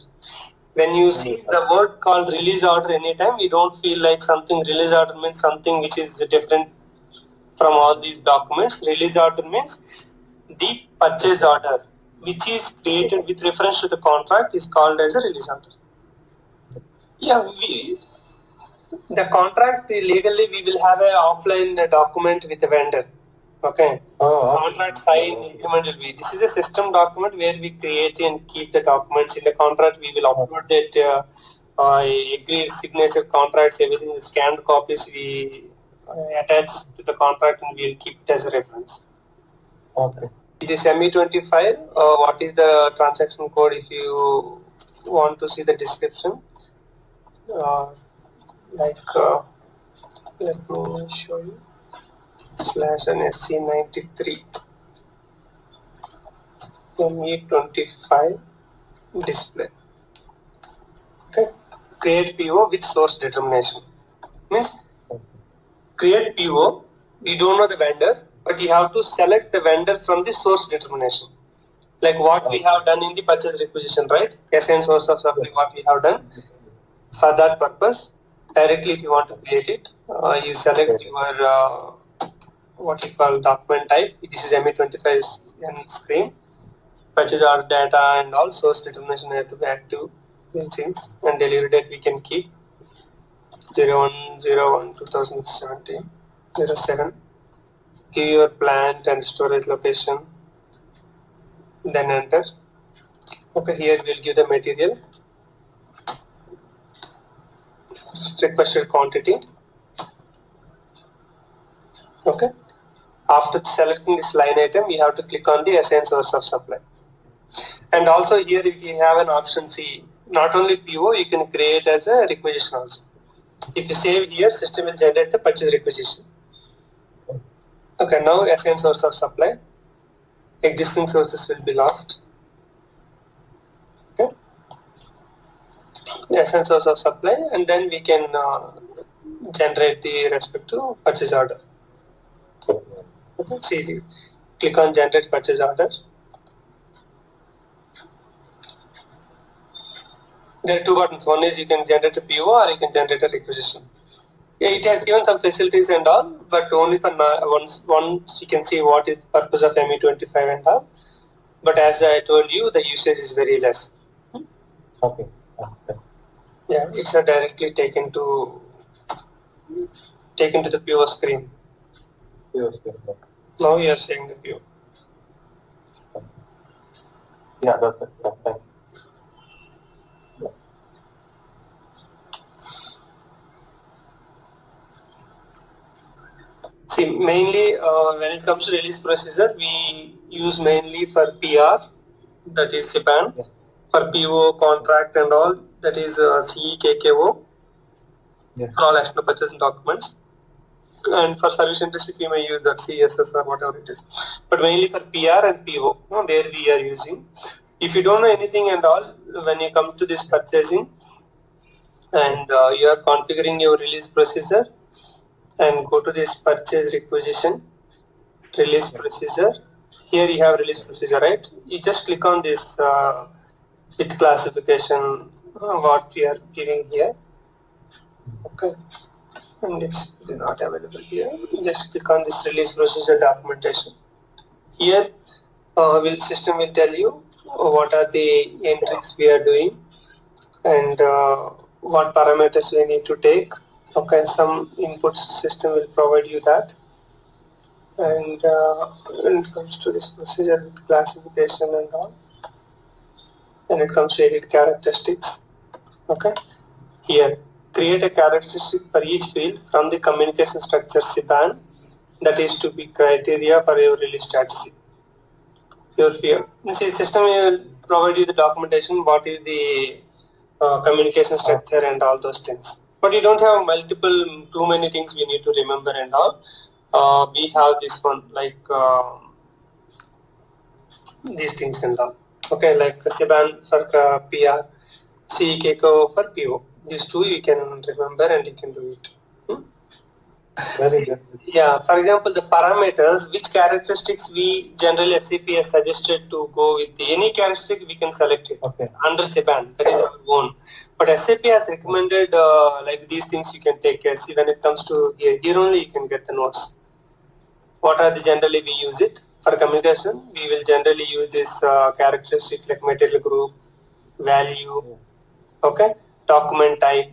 When you see the word called release order anytime, you don't feel like something. Release order means something which is different from all these documents. Release order means the purchase order which is created with reference to the contract is called as a release order. Yeah, the contract legally we will have an offline document with the vendor. Okay. Contract sign implement will be. This is a system document where we create and keep the documents. In the contract, we will upload that agreed signature contracts, everything, the scanned copies we attach to the contract and we will keep it as a reference. Okay. This ME25, what is the transaction code if you want to see the description? Let me show you. /NSC93 ME25 display. Okay. Create PO with source determination. Means create PO, we don't know the vendor, but you have to select the vendor from the source determination. Like what we have done in the purchase requisition, right? SN source of supply, what we have done. For that purpose, directly if you want to create it, you select your what you call document type. This is ME25 screen. Purchase order data and all source determination have to be active. These things and delivery date we can keep 01/01/2017 07. Give your plant and storage location. Then enter. Okay, here we'll give the material. Requested quantity. Okay. After selecting this line item, we have to click on the assign source of supply. And also here if you have an option C, not only PO, you can create as a requisition also. If you save here, system will generate the purchase requisition. Okay, now assign source of supply. Existing sources will be lost. Okay. Assign source of supply, and then we can generate the respective purchase order. Okay, see, click on generate purchase order. There are two buttons. One is you can generate a PO or you can generate a requisition. Yeah, it has given some facilities and all, but only for once you can see what is the purpose of ME25 and all. But as I told you, the usage is very less. Okay. Yeah, it's not directly taken to the PO screen. Now you are seeing the PO. Yeah, that's it. Thank you. See, mainly when it comes to release procedure, we use mainly for PR, that is SAP, for PO, contract and all, that is CEKKO, for all external purchase documents. And for service industry, we may use that CSS or whatever it is. But mainly for PR and PO, there we are using. If you don't know anything and all, when you come to this purchasing and you are configuring your release procedure and go to this purchase requisition, release procedure. Here you have release procedure, right? You just click on this with classification, what we are giving here. Okay. And it's not available here. Just click on this release procedure documentation. Here, system will tell you what are the entries we are doing and what parameters we need to take. Okay, some inputs system will provide you that. And when it comes to this procedure with classification and all, and it comes to edit characteristics. Okay, here create a characteristic for each field from the communication structure SAP that is to be criteria for your release strategy. Your field. See, system will provide you the documentation, what is the communication structure and all those things. But you don't have too many things we need to remember and all. We have this one, like these things and all. Okay, like SAP for PR, CEKKO for PO. These two you can remember and you can do it. Very good. Yeah, for example, the parameters, which characteristics we generally SAP has suggested to go with any characteristic, we can select it under SAP, that is our own. But SAP has recommended like these things you can take care. See, when it comes to here only you can get the notes. What are the generally we use it? For communication, we will generally use this characteristic like material group, value, okay, document type.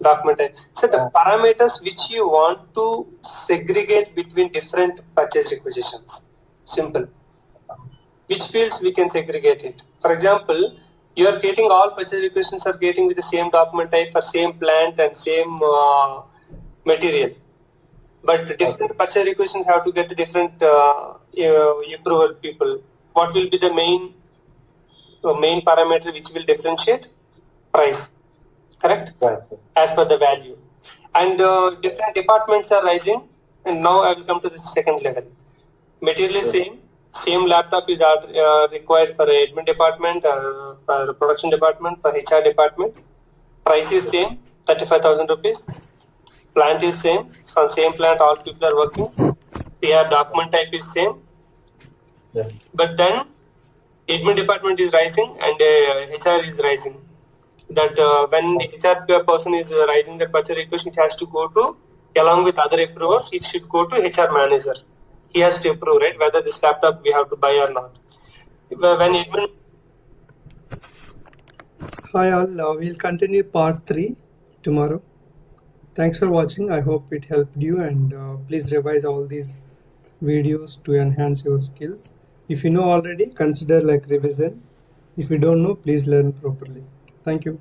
So the parameters which you want to segregate between different purchase requisitions. Simple. Which fields we can segregate it. For example, you are getting all purchase requisitions are getting with the same document type for same plant and same material. But different purchase requisitions have to get the different approval people. What will be the main parameter which will differentiate? Price. Correct? Right. As per the value. And different departments are rising. And now I will come to the second level. Material is same laptop is required for admin department, for production department, for HR department. Price is same, 35,000 rupees. Plant is same, from same plant all people are working. PR document type is same. Yeah. But then admin department is rising and HR is rising. That when the HR person is raising the purchase request, it has to go to, along with other approvers, it should go to HR manager. He has to approve, right, whether this laptop we have to buy or not. When admin... Hi all, we'll continue part 3 tomorrow. Thanks for watching. I hope it helped you, and please revise all these videos to enhance your skills. If you know already, consider like revision. If you don't know, please learn properly. Thank you.